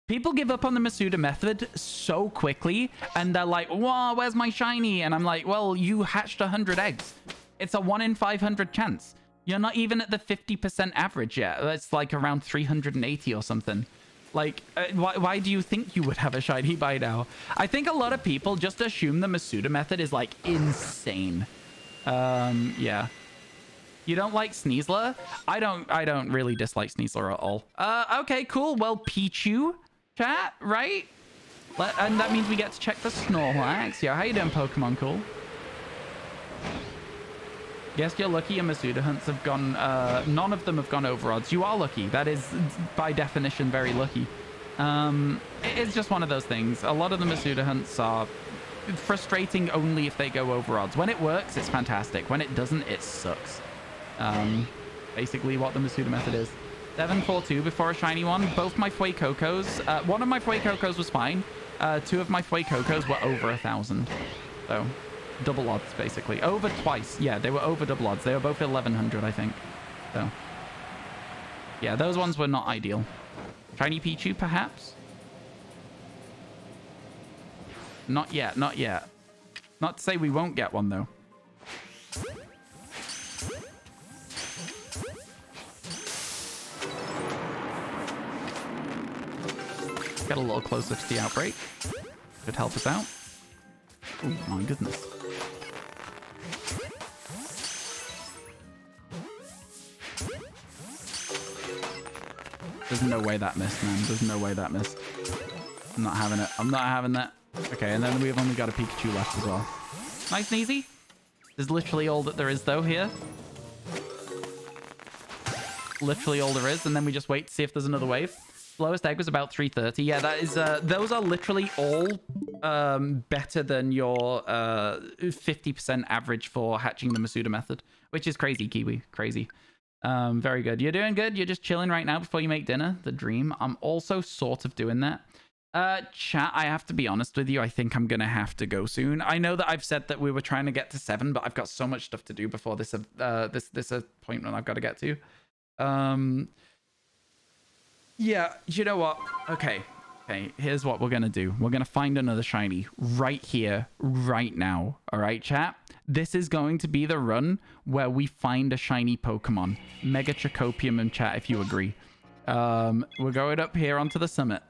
People give up on the Masuda method so quickly, and they're like, "Wow, where's my shiny?" And I'm like, "Well, you hatched 100 eggs. It's a 1 in 500 chance. You're not even at the 50% average yet. That's like around 380 or something. Like, why do you think you would have a shiny by now?" I think a lot of people just assume the Masuda method is like insane. Yeah. You don't like Sneasler? I don't really dislike Sneasler at all. Okay, cool. Well, Pichu. Chat, right? And that means we get to check the Snorlax. Yo, how you doing, Pokemon Cool? Guess you're lucky your Masuda hunts have gone... none of them have gone over odds. You are lucky. That is, by definition, very lucky. It's just one of those things. A lot of the Masuda hunts are frustrating only if they go over odds. When it works, it's fantastic. When it doesn't, it sucks. Basically what the Masuda method is. 742 before a shiny one. Both my Fuecocos. One of my Fuecocos was fine. 2 of my Fuecocos were over 1,000. So, double odds, basically. Over twice. Yeah, they were over double odds. They were both 1,100, I think. So, yeah, those ones were not ideal. Shiny Pichu, perhaps? Not yet, not yet. Not to say we won't get one, though. Get a little closer to the outbreak. Could help us out. Oh my goodness. There's no way that missed, man. There's no way that missed. I'm not having it. I'm not having that. Okay, and then we've only got a Pikachu left as well. Nice and easy. There's literally all that there is, though, here. Literally all there is, and then we just wait to see if there's another wave. Lowest egg was about 330. Yeah, that is those are literally all better than your 50% average for hatching the Masuda method, which is crazy, Kiwi. Crazy. Very good. You're doing good. You're just chilling right now before you make dinner. The dream. I'm also sort of doing that. Chat, I have to be honest with you. I think I'm gonna have to go soon. I know that I've said that we were trying to get to 7, but I've got so much stuff to do before this this appointment I've got to get to. Yeah, you know what? Okay, here's what we're gonna do. We're gonna find another shiny right here, right now. All right, chat? This is going to be the run where we find a shiny Pokemon. Mega Trachopium in chat, if you agree. We're going up here onto the summit.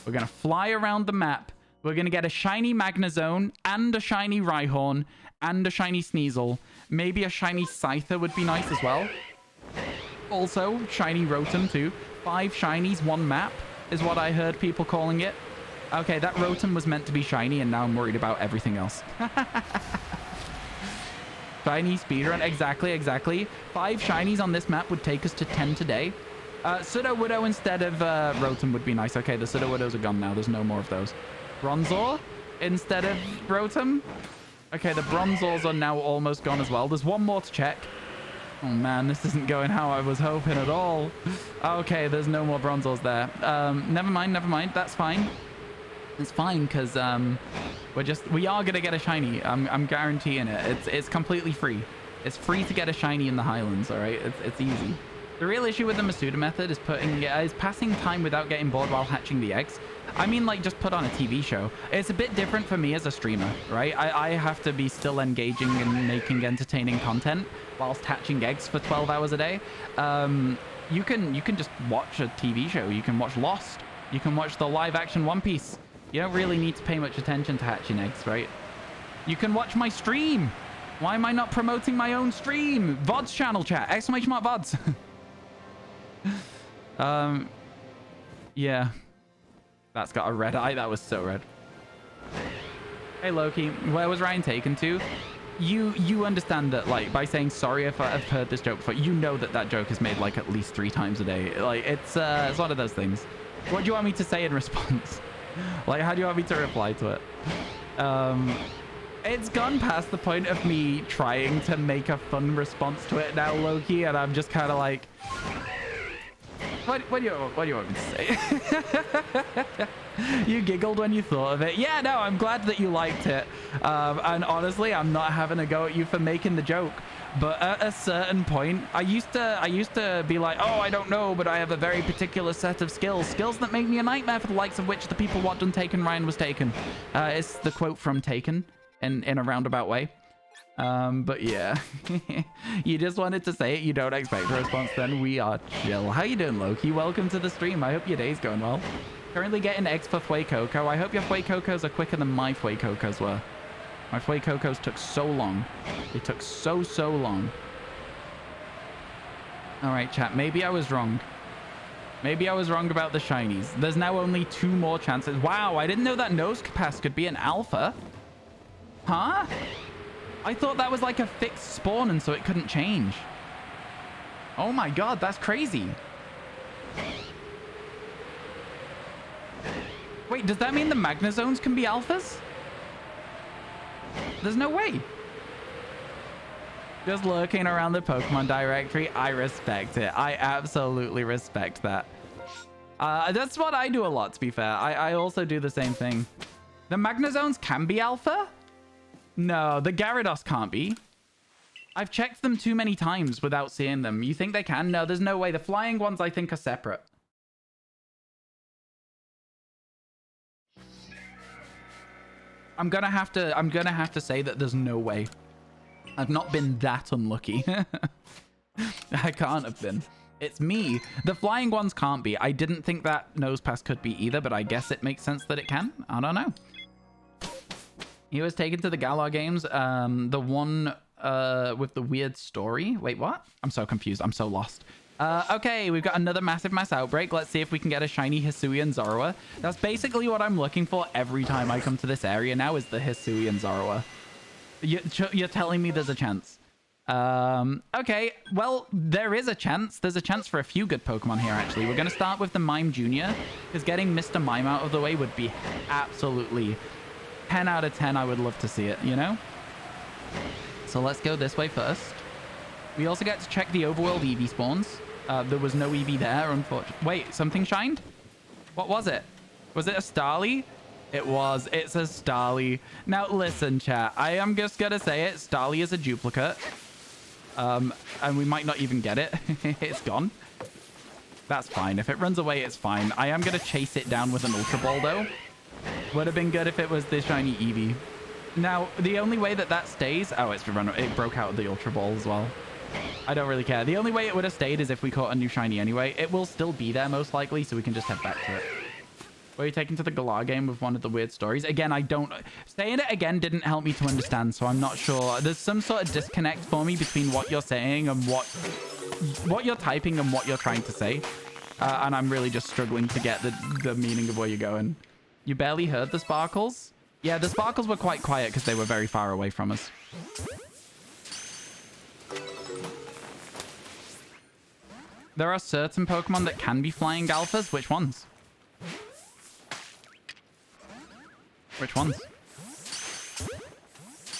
We're gonna fly around the map. We're gonna get a shiny Magnezone and a shiny Rhyhorn and a shiny Sneasel. Maybe a shiny Scyther would be nice as well. Also, shiny Rotom too. 5 shinies, 1 map is what I heard people calling it. Okay, that Rotom was meant to be shiny, and now I'm worried about everything else. Shiny speedrun, exactly. 5 shinies on this map would take us to 10 today. Sudowoodo instead of Rotom would be nice. Okay, the Sudowoodos are gone now. There's no more of those. Bronzor instead of Rotom. Okay, the Bronzors are now almost gone as well. There's one more to check. Oh man, this isn't going how I was hoping at all. Okay, there's no more Bronzors there. Never mind. That's fine. It's fine because we are gonna get a shiny. I'm guaranteeing it. It's completely free. It's free to get a shiny in the Highlands. All right, it's easy. The real issue with the Masuda method is passing time without getting bored while hatching the eggs. I mean, like, just put on a TV show. It's a bit different for me as a streamer, right? I have to be still engaging and making entertaining content whilst hatching eggs for 12 hours a day. You can just watch a TV show. You can watch Lost. You can watch the live-action One Piece. You don't really need to pay much attention to hatching eggs, right? You can watch my stream. Why am I not promoting my own stream? VoDs channel, chat. Exclamation mark VoDs. Yeah. That's got a red eye. That was so red. Hey, Loki. Where was Ryan taken to? You understand that, like, by saying sorry if I've heard this joke before, you know that joke is made, like, at least 3 times a day. Like, it's one of those things. What do you want me to say in response? Like, how do you want me to reply to it? It's gone past the point of me trying to make a fun response to it now, Loki, and I'm just kind of like... What do you want me to say? You giggled when you thought of it. Yeah, no, I'm glad that you liked it. And honestly, I'm not having a go at you for making the joke. But at a certain point, I used to be like, oh, I don't know, but I have a very particular set of skills. Skills that make me a nightmare for the likes of which the people watched and Taken, Ryan was taken. It's the quote from Taken in a roundabout way. But yeah, you just wanted to say it. You don't expect a response, then we are chill. How you doing, Loki? Welcome to the stream. I hope your day's going well. Currently getting eggs for Fuecoco. I hope your Fuecocos are quicker than my Fuecocos were. My Fuecocos took so long. They took so long. All right, chat. Maybe I was wrong. Maybe I was wrong about the shinies. There's now only 2 more chances. Wow, I didn't know that Nosepass could be an alpha. Huh? I thought that was like a fixed spawn and so it couldn't change. Oh my god, that's crazy. Wait, does that mean the Magnezones can be alphas? There's no way. Just lurking around the Pokemon directory. I respect it. I absolutely respect that. That's what I do a lot, to be fair. I also do the same thing. The Magnezones can be alpha? No, the Gyarados can't be. I've checked them too many times without seeing them. You think they can? No, there's no way. The flying ones, I think, are separate. I'm gonna have to say that there's no way. I've not been that unlucky. I can't have been. It's me. The flying ones can't be. I didn't think that Nosepass could be either, but I guess it makes sense that it can. I don't know. He was taken to the Galar games, the one with the weird story. Wait, what? I'm so confused. I'm so lost. Okay, we've got another massive mass outbreak. Let's see if we can get a shiny Hisuian Zorua. That's basically what I'm looking for every time I come to this area now is the Hisuian Zorua. You're telling me there's a chance. Okay, well, there is a chance. There's a chance for a few good Pokemon here, actually. We're going to start with the Mime Jr., because getting Mr. Mime out of the way would be absolutely... 10 out of 10, I would love to see it, you know? So let's go this way first. We also get to check the overworld Eevee spawns. There was no Eevee there, unfortunately. Wait, something shined? What was it? Was it a Starly? It was. It's a Starly. Now, listen, chat. I am just going to say it. Starly is a duplicate. And we might not even get it. It's gone. That's fine. If it runs away, it's fine. I am going to chase it down with an Ultra Ball, though. Would have been good if it was the shiny Eevee. Now, the only way that that stays... Oh, it broke out of the Ultra Ball as well. I don't really care. The only way it would have stayed is if we caught a new shiny anyway. It will still be there, most likely, so we can just head back to it. Were you taken to the Galar game with one of the weird stories? Again, I don't... Saying it again didn't help me to understand, so I'm not sure. There's some sort of disconnect for me between what you're saying and what you're typing and what you're trying to say. And I'm really just struggling to get the meaning of where you're going. You barely heard the sparkles? Yeah, the sparkles were quite quiet because they were very far away from us. There are certain Pokemon that can be flying alphas. Which ones? Which ones?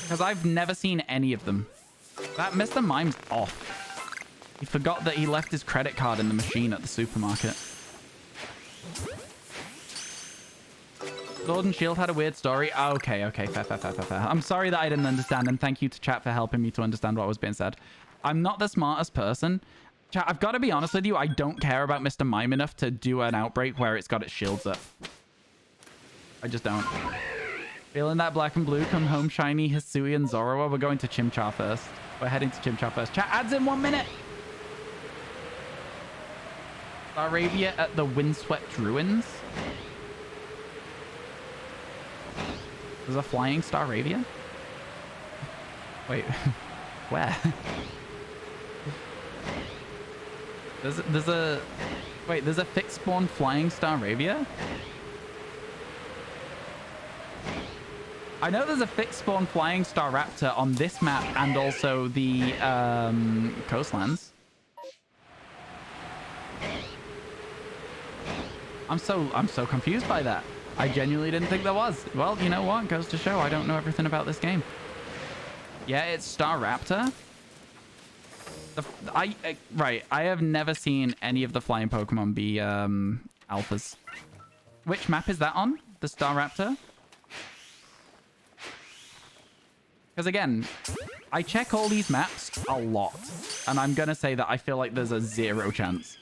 Because I've never seen any of them. That Mr. Mime's off. He forgot that he left his credit card in the machine at the supermarket. Sword and Shield had a weird story. Oh, okay, fair. I'm sorry that I didn't understand, and thank you to chat for helping me to understand what was being said. I'm not the smartest person. Chat, I've got to be honest with you, I don't care about Mr. Mime enough to do an outbreak where it's got its shields up. I just don't. Feeling that black and blue, come home shiny, Hisui and Zoroark. We're going to Chimchar first. We're heading to Chimchar first. Chat, adds in 1 minute. Staravia at the Windswept Ruins. There's a flying Staravia? Wait, where? There's a fixed spawn flying Staravia? I know there's a fixed spawn flying Staraptor on this map and also the coastlands. I'm so confused by that. I genuinely didn't think there was. Well, you know what? Goes to show I don't know everything about this game. Yeah, it's Staraptor. Right. I have never seen any of the flying Pokemon be alphas. Which map is that on? The Staraptor? Because again, I check all these maps a lot. And I'm going to say that I feel like there's a 0 chance.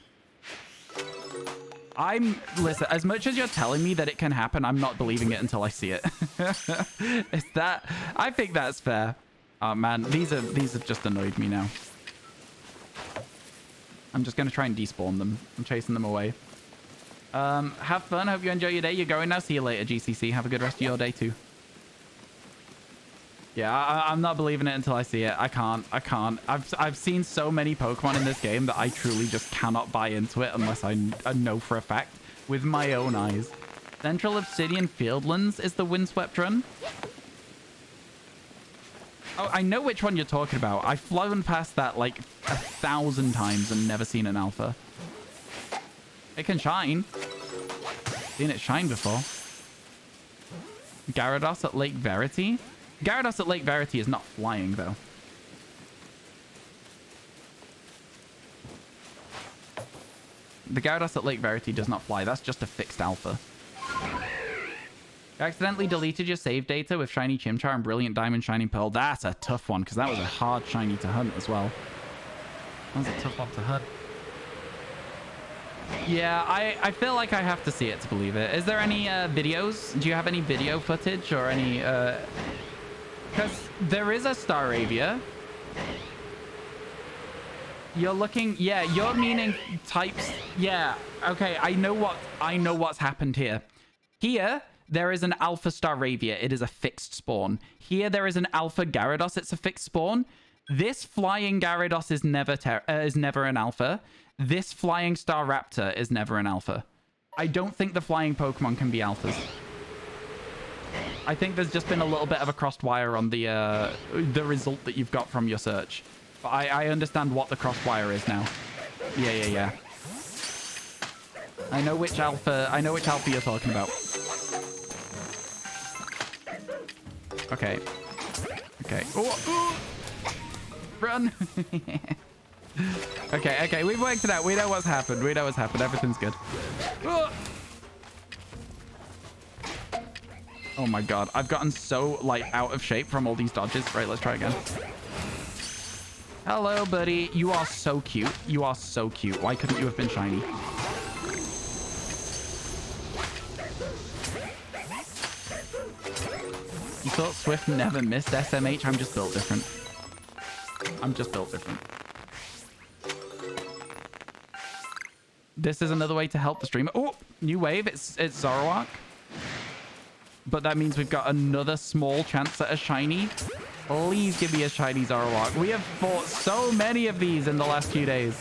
Listen, as much as you're telling me that it can happen, I'm not believing it until I see it. I think that's fair. Oh man, these have just annoyed me now. I'm just going to try and despawn them. I'm chasing them away. Have fun. Hope you enjoy your day. You're going now. See you later, GCC. Have a good rest of your day too. Yeah, I'm not believing it until I see it. I can't. I've seen so many Pokemon in this game that I truly just cannot buy into it unless I know for a fact with my own eyes. Central Obsidian Fieldlands is the Windswept Run. Oh, I know which one you're talking about. I've flown past that like 1,000 times and never seen an alpha. It can shine. Seen it shine before. Gyarados at Lake Verity. Gyarados at Lake Verity is not flying, though. The Gyarados at Lake Verity does not fly. That's just a fixed alpha. You accidentally deleted your save data with Shiny Chimchar and Brilliant Diamond Shining Pearl. That's a tough one, because that was a hard shiny to hunt as well. That was a tough one to hunt. Yeah, I feel like I have to see it to believe it. Is there any videos? Do you have any video footage or any... Because there is a Staravia. You're looking... Yeah, you're meaning types... Yeah, okay, I know what's happened here. Here, there is an Alpha Staravia. It is a fixed spawn. Here, there is an Alpha Gyarados. It's a fixed spawn. This flying Gyarados is never an Alpha. This flying Staraptor is never an Alpha. I don't think the flying Pokemon can be Alphas. I think there's just been a little bit of a crossed wire on the result that you've got from your search. But I understand what the crossed wire is now. Yeah. I know which alpha you're talking about. Okay. Oh. Run. Okay, we've worked it out. We know what's happened. Everything's good. Oh. Oh my god. I've gotten so, like, out of shape from all these dodges. Right, let's try again. Hello, buddy. You are so cute. You are so cute. Why couldn't you have been shiny? You thought Swift never missed SMH? I'm just built different. I'm just built different. This is another way to help the streamer. Oh, new wave. It's Zoroark. But that means we've got another small chance at a shiny. Please give me a shiny Zoroark. We have fought so many of these in the last few days.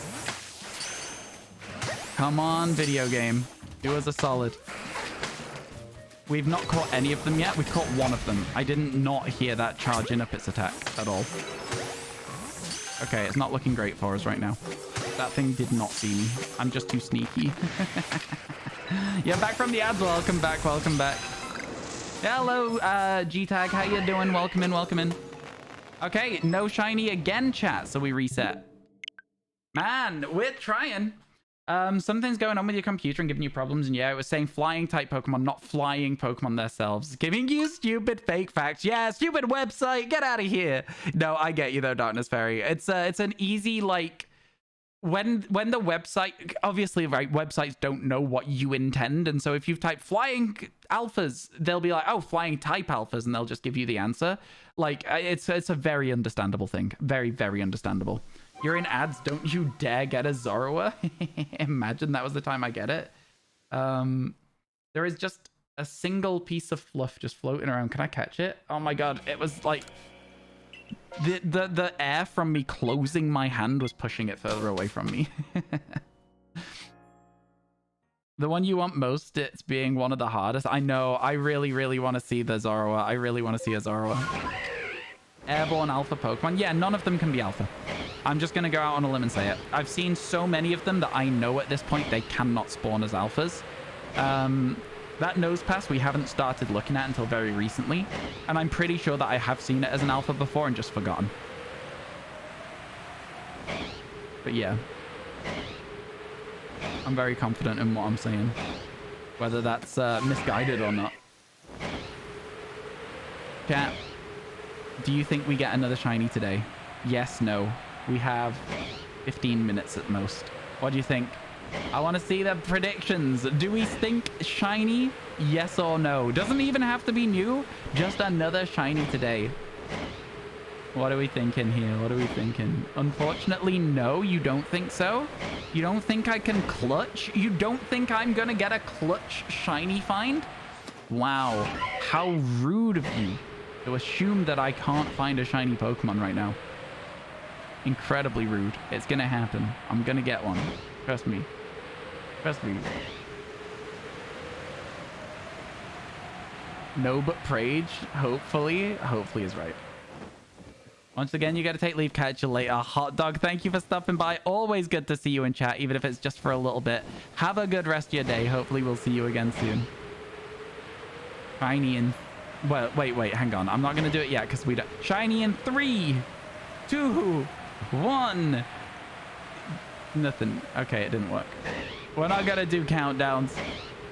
Come on, video game. Do us a solid. We've not caught any of them yet. We've caught one of them. I didn't not hear that charging up its attack at all. Okay, it's not looking great for us right now. That thing did not see me. I'm just too sneaky. Yeah, back from the ads. Welcome back. Welcome back. Hello, G-Tag. How you doing? Welcome in. Welcome in. Okay, no shiny again, chat. So we reset. Man, we're trying. Something's going on with your computer and giving you problems. And yeah, it was saying flying type Pokemon, not flying Pokemon themselves. Giving you stupid fake facts. Yeah, stupid website. Get out of here. No, I get you though, Darkness Fairy. It's an easy, like, when the website, obviously, right, websites don't know what you intend. And so if you've typed flying alphas, they'll be like, oh, flying type alphas, and they'll just give you the answer. Like, it's a very understandable thing. Very, very understandable. You're in ads. Don't you dare get a Zorua. Imagine that was the time I get it. There is just a single piece of fluff just floating around. Can I catch it? Oh my god. It was like the air from me closing my hand was pushing it further away from me. The one you want most, it's being one of the hardest. I know. I really, really want to see the Zorua. I really want to see a Zorua. Airborne alpha Pokemon. Yeah, none of them can be alpha. I'm just going to go out on a limb and say it. I've seen so many of them that I know at this point they cannot spawn as alphas. That nose pass we haven't started looking at until very recently. And I'm pretty sure that I have seen it as an alpha before and just forgotten. But yeah. I'm very confident in what I'm saying. Whether that's misguided or not. Chat. Do you think we get another shiny today? Yes, no. We have 15 minutes at most. What do you think? I want to see the predictions. Do we think shiny? Yes or no? Doesn't even have to be new. Just another shiny today. What are we thinking here? What are we thinking? Unfortunately, no. You don't think so? You don't think I can clutch? You don't think I'm going to get a clutch shiny find? Wow. How rude of you to assume that I can't find a shiny Pokemon right now. Incredibly rude. It's gonna happen. I'm gonna get one. Trust me. Trust me. No, but Prage, hopefully is right. Once again, you gotta take leave. Catch you later. Hot dog, thank you for stopping by. Always good to see you in chat, even if it's just for a little bit. Have a good rest of your day. Hopefully we'll see you again soon. Shiny in... Well, wait, hang on. I'm not gonna do it yet because we don't... Shiny in 3, 2, 1. Nothing. Okay, it didn't work. We're not gonna do countdowns.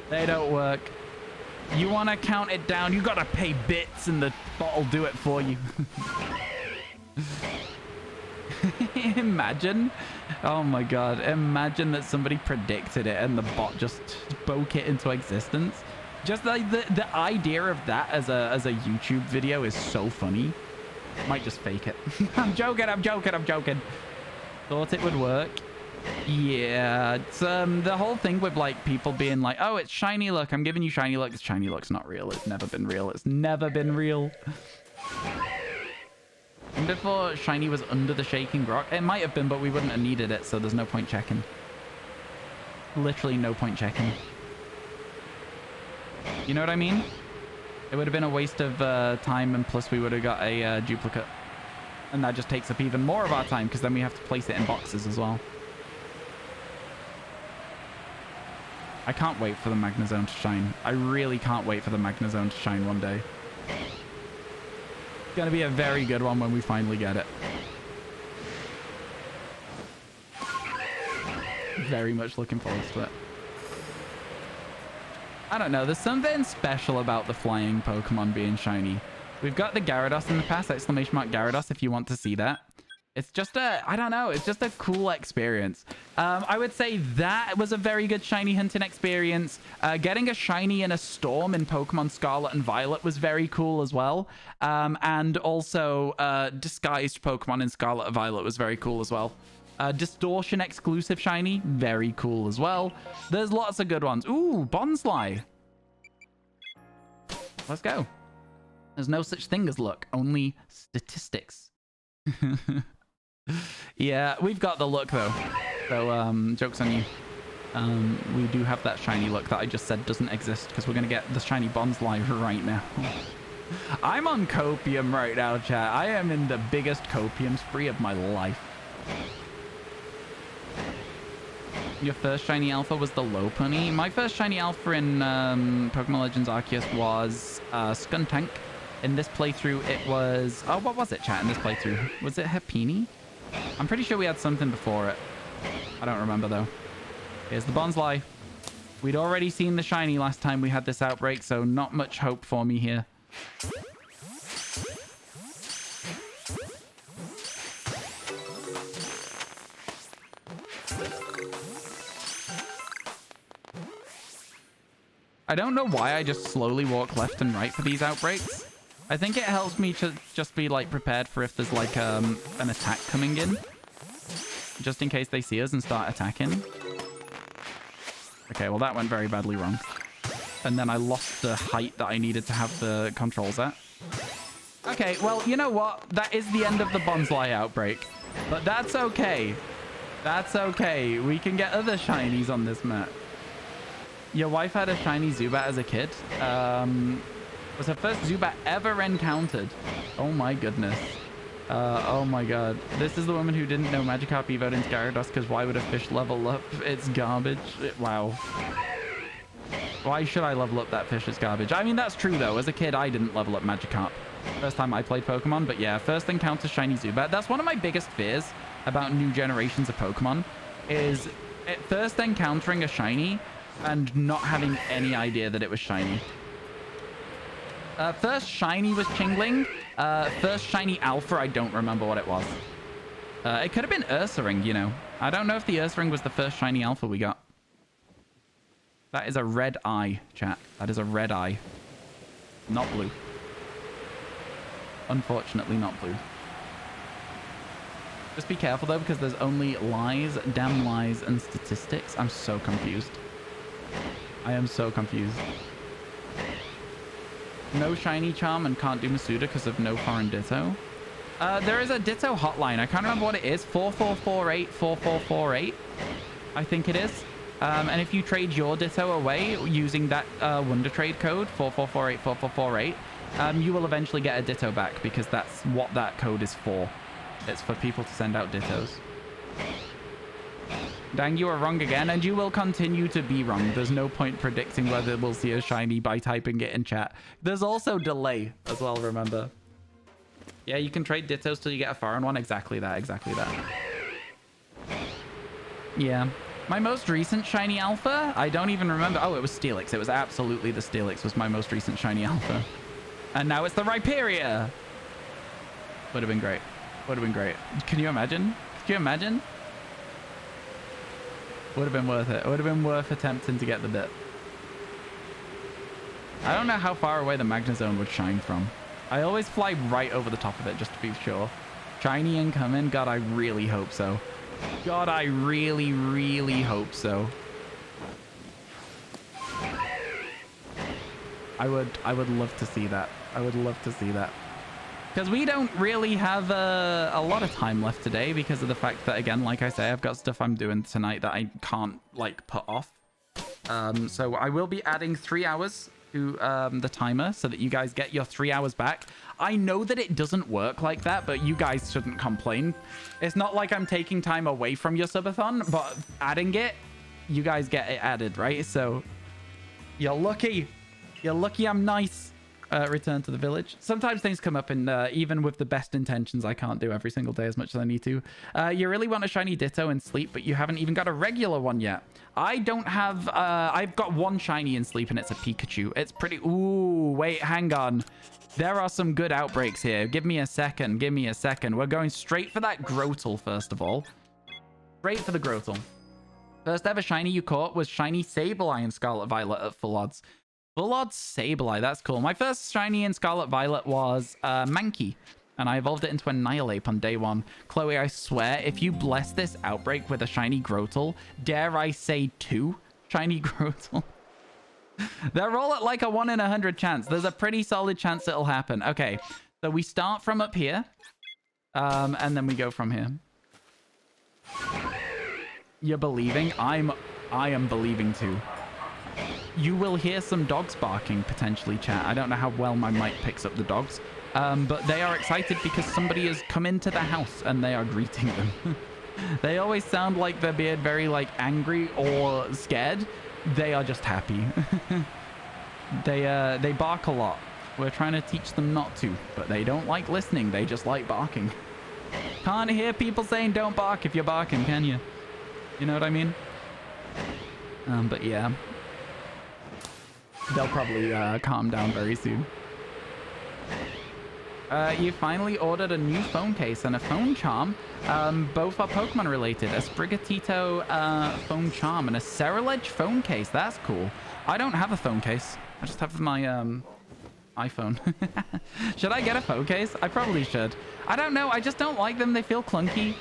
They don't work. You want to count it down, you gotta pay bits and the bot will do it for you. Imagine. Oh my god. Imagine that somebody predicted it and the bot just spoke it into existence. Just like the idea of that as a YouTube video is so funny. Might just fake it. I'm joking. Thought it would work. Yeah, it's the whole thing with like people being like, oh, it's shiny luck, I'm giving you shiny luck. Shiny luck's not real. It's never been real. It's never been real. And before shiny was under the shaking rock, it might have been, but we wouldn't have needed it, so there's no point checking. Literally no point checking. You know what I mean? It would have been a waste of time, and plus we would have got a duplicate. And that just takes up even more of our time, because then we have to place it in boxes as well. I can't wait for the Magnezone to shine. I really can't wait for the Magnezone to shine one day. It's going to be a very good one when we finally get it. Very much looking forward to it. I don't know. There's something special about the flying Pokemon being shiny. We've got the Gyarados in the past, exclamation mark Gyarados, if you want to see that. It's just I don't know. It's just a cool experience. I would say that was a very good shiny hunting experience. Getting a shiny in a storm in Pokemon Scarlet and Violet was very cool as well. And also disguised Pokemon in Scarlet and Violet was very cool as well. Distortion exclusive shiny, very cool as well. There's lots of good ones. Ooh, Bonsly. Let's go. There's no such thing as luck, only statistics. Yeah, we've got the luck though. So, joke's on you. We do have that shiny luck that I just said doesn't exist because we're going to get the shiny Bonsly right now. I'm on copium right now, chat. I am in the biggest copium spree of my life. Your first shiny alpha was the Lopunny. My first shiny alpha in Pokemon Legends Arceus was Skuntank. In this playthrough, it was... Oh, what was it, chat, in this playthrough? Was it Happiny? I'm pretty sure we had something before it. I don't remember, though. Here's the Bonsly. We'd already seen the shiny last time we had this outbreak, so not much hope for me here. I don't know why I just slowly walk left and right for these outbreaks. I think it helps me to just be like prepared for if there's like an attack coming in. Just in case they see us and start attacking. Okay, well that went very badly wrong. And then I lost the height that I needed to have the controls at. Okay, well, you know what? That is the end of the Bonsly outbreak. But that's okay. That's okay. We can get other shinies on this map. Your wife had a shiny Zubat as a kid. Was her first Zubat ever encountered. Oh my goodness. Oh my god. This is the woman who didn't know Magikarp evoed into Gyarados because why would a fish level up? It's garbage. Wow. Why should I level up that fish? It's garbage. I mean, that's true though. As a kid, I didn't level up Magikarp. First time I played Pokemon, but yeah, first encounter shiny Zubat. That's one of my biggest fears about new generations of Pokemon is at first encountering a shiny and not having any idea that it was shiny. First shiny was Chingling. First shiny alpha, I don't remember what it was. It could have been Ursaring, you know. I don't know if the Ursaring was the first shiny alpha we got. That is a red eye, chat. That is a red eye. Not blue. Unfortunately, not blue. Just be careful, though, because there's only lies, damn lies, and statistics. I'm so confused. I am so confused. No shiny charm and can't do Masuda because of no foreign Ditto. There is a Ditto hotline. I can't remember what it is. 4448 4448. I think it is. And if you trade your Ditto away using that Wonder Trade code 4448 4448, you will eventually get a Ditto back because that's what that code is for. It's for people to send out Dittos. Dang, you are wrong again, and you will continue to be wrong. There's no point predicting whether we'll see a shiny by typing it in chat. There's also delay as well, remember. Yeah, you can trade Dittos till you get a foreign one. Exactly that, exactly that. Yeah. My most recent shiny alpha, I don't even remember. Oh, it was Steelix. It was absolutely the Steelix was my most recent shiny alpha. And now it's the Rhyperior. Would have been great. Would have been great. Can you imagine? Can you imagine? Would have been worth it. It would have been worth attempting to get the bit. I don't know how far away the Magnezone would shine from. I always fly right over the top of it just to be sure. Shiny incoming? God, I really hope so. God, I really, really hope so. I would love to see that. I would love to see that. Because we don't really have a lot of time left today because of the fact that, again, like I say, I've got stuff I'm doing tonight that I can't, like, put off. So I will be adding 3 hours to the timer so that you guys get your 3 hours back. I know that it doesn't work like that, but you guys shouldn't complain. It's not like I'm taking time away from your subathon, but adding it, you guys get it added, right? So you're lucky. You're lucky I'm nice. return to the village. Sometimes things come up, and even with the best intentions, I can't do every single day as much as I need to. You really want a shiny Ditto in Sleep, but you haven't even got a regular one yet. I don't have... I've got one shiny in Sleep, and it's a Pikachu. It's pretty... Ooh, wait, hang on. There are some good outbreaks here. Give me a second. Give me a second. We're going straight for that Grotle, first of all. Straight for the Grotle. First ever shiny you caught was shiny Sableye in Scarlet Violet at full odds. Full odds Sableye, that's cool. My first shiny in Scarlet Violet was Mankey, and I evolved it into Annihilate on day 1. Chloe, I swear, if you bless this outbreak with a shiny Grotle, dare I say 2 shiny Grotle? They're all at like a 1 in 100 chance. There's a pretty solid chance it'll happen. Okay, so we start from up here, and then we go from here. You're believing? I am believing too. You will hear some dogs barking, potentially, chat. I don't know how well my mic picks up the dogs. But they are excited because somebody has come into the house and they are greeting them. They always sound like they're being very, like, angry or scared. They are just happy. They bark a lot. We're trying to teach them not to, but they don't like listening. They just like barking. Can't hear people saying don't bark if you're barking, can you? You know what I mean? But yeah. They'll probably calm down very soon. You finally ordered a new phone case and a phone charm. Both are Pokemon related. A Sprigatito phone charm and a Ceruledge phone case. That's cool. I don't have a phone case. I just have my iPhone. Should I get a phone case? I probably should. I don't know. I just don't like them. They feel clunky.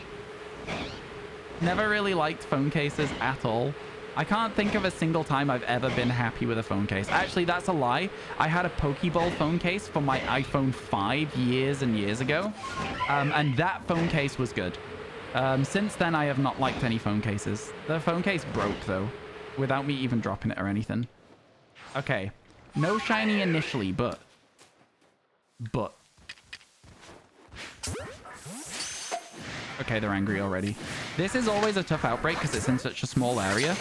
Never really liked phone cases at all. I can't think of a single time I've ever been happy with a phone case. Actually, that's a lie. I had a Pokeball phone case for my iPhone 5 years and years ago. And that phone case was good. Since then, I have not liked any phone cases. The phone case broke, though, without me even dropping it or anything. Okay. No shiny initially, but... Okay, they're angry already. This is always a tough outbreak because it's in such a small area.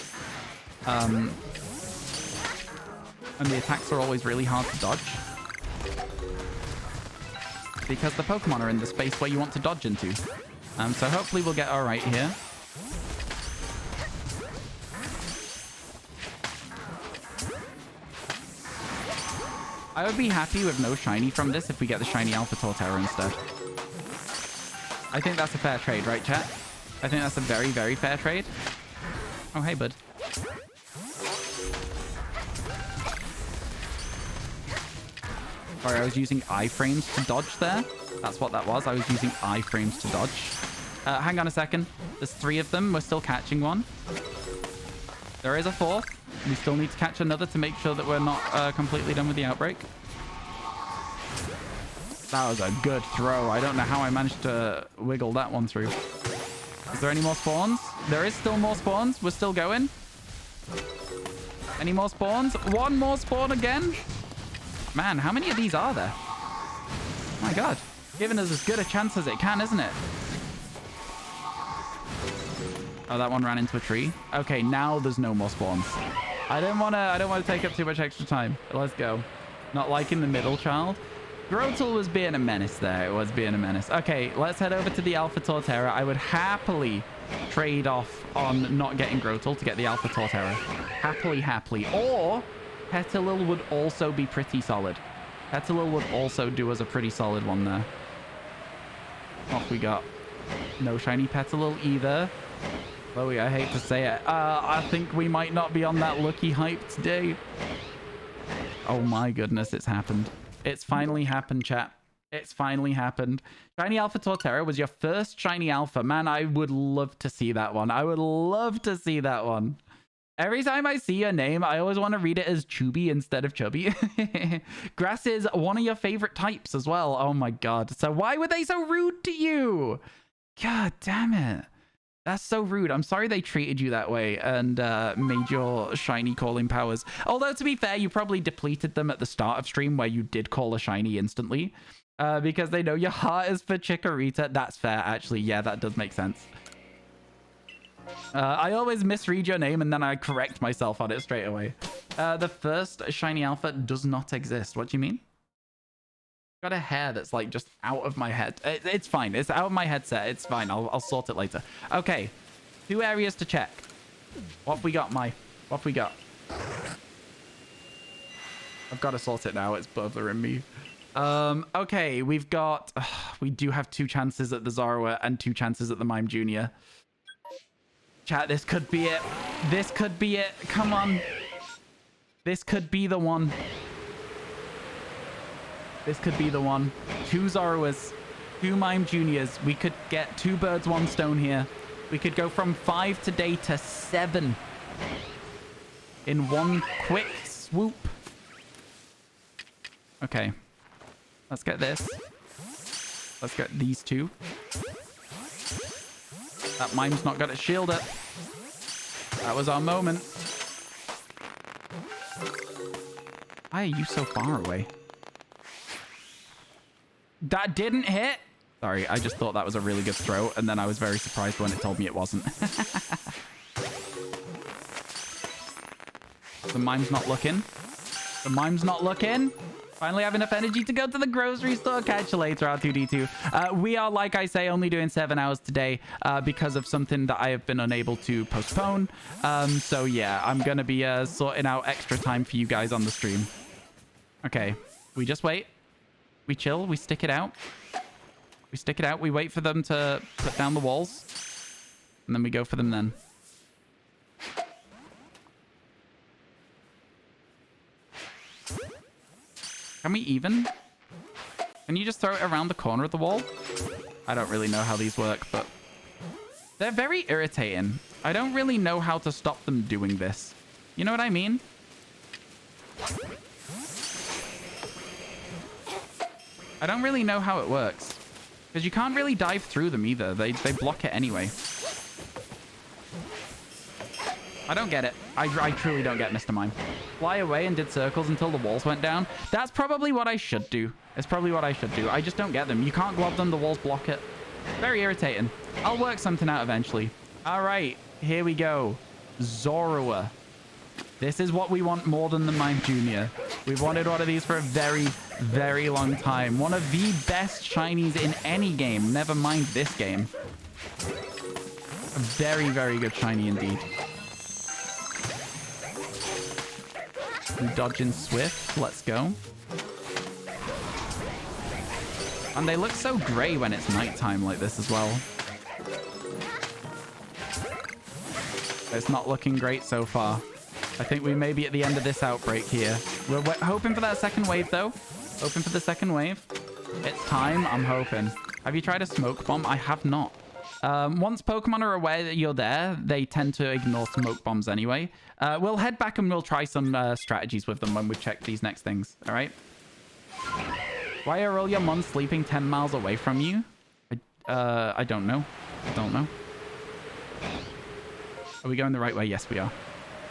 And the attacks are always really hard to dodge. Because the Pokemon are in the space where you want to dodge into. So hopefully we'll get alright here. I would be happy with no shiny from this if we get the shiny Alpha Torterra instead. I think that's a fair trade, right, chat? I think that's a very, very fair trade. Oh, hey, bud. Sorry, I was using iframes to dodge there. That's what that was. I was using iframes to dodge. Hang on a second. There's 3 of them. We're still catching one. There is a 4th. We still need to catch another to make sure that we're not completely done with the outbreak. That was a good throw. I don't know how I managed to wiggle that one through. Is there any more spawns? There is still more spawns. We're still going. Any more spawns? One more spawn again? Man, how many of these are there? Oh my god. Giving us as good a chance as it can, isn't it? Oh, that one ran into a tree. Okay, now there's no more spawns. I don't want to take up too much extra time. Let's go. Not liking the middle child. Grotle was being a menace there. It was being a menace. Okay, let's head over to the Alpha Torterra. I would happily trade off on not getting Grotle to get the Alpha Torterra. Happily. Or Petilil would also be pretty solid. Petilil would also do us a pretty solid one there. Off we got. No shiny Petilil either. Chloe, I hate to say it. I think we might not be on that lucky hype today. Oh my goodness, it's happened. It's finally happened, chat. It's finally happened. Shiny Alpha Torterra was your first shiny Alpha. Man, I would love to see that one. I would love to see that one. Every time I see your name, I always want to read it as Chubby instead of Chubby. Grass is one of your favorite types as well. Oh my god. So why were they so rude to you? God damn it. That's so rude. I'm sorry they treated you that way and made your shiny calling powers. Although, to be fair, you probably depleted them at the start of stream where you did call a shiny instantly. Because they know your heart is for Chikorita. That's fair, actually. Yeah, that does make sense. I always misread your name and then I correct myself on it straight away. The first shiny alpha does not exist. What do you mean? got a hair that's like just out of my head. It's fine. It's out of my headset. It's fine. I'll sort it later. Okay. 2 areas to check. What have we got, Mai? What have we got? I've got to sort it now. It's bothering me. Okay. We've got... we do have 2 chances at the Zoroark and 2 chances at the Mime Jr. Chat, this could be it. This could be it. Come on. This could be the one. This could be the one. 2 Zoroarks, 2 Mime Juniors. We could get 2 birds, 1 stone here. We could go from 5 today to 7 in one quick swoop. Okay. Let's get this. Let's get these 2. That Mime's not got its shield up. That was our moment. Why are you so far away? That didn't hit. Sorry, I just thought that was a really good throw, and then I was very surprised when it told me it wasn't. The Mime's not looking. The Mime's not looking. Finally have enough energy to go to the grocery store. Catch you later, R2D2. We are, like I say, only doing 7 hours today because of something that I have been unable to postpone. So yeah, I'm going to be sorting out extra time for you guys on the stream. Okay, we just wait. We chill. We stick it out. We stick it out. We wait for them to put down the walls. And then we go for them then. Can we even? Can you just throw it around the corner of the wall? I don't really know how these work, but they're very irritating. I don't really know how to stop them doing this. You know what I mean? I don't really know how it works. Because you can't really dive through them either. They block it anyway. I don't get it. I truly don't get Mr. Mime. Fly away and did circles until the walls went down. That's probably what I should do. It's probably what I should do. I just don't get them. You can't glob them. The walls block it. Very irritating. I'll work something out eventually. All right. Here we go. Zoroark. This is what we want more than the Mime Jr. We've wanted one of these for a very, very long time. One of the best shinies in any game. Never mind this game. A very, very good shiny indeed. We dodge in swift. Let's go. And they look so gray when it's nighttime like this as well. It's not looking great so far. I think we may be at the end of this outbreak here. We're hoping for that second wave, though. Hoping for the second wave. It's time. I'm hoping. Have you tried a smoke bomb? I have not. Once Pokemon are aware that you're there, they tend to ignore smoke bombs anyway. We'll head back and we'll try some strategies with them when we check these next things. All right? Why are all your mons sleeping 10 miles away from you? I don't know. I don't know. Are we going the right way? Yes, we are.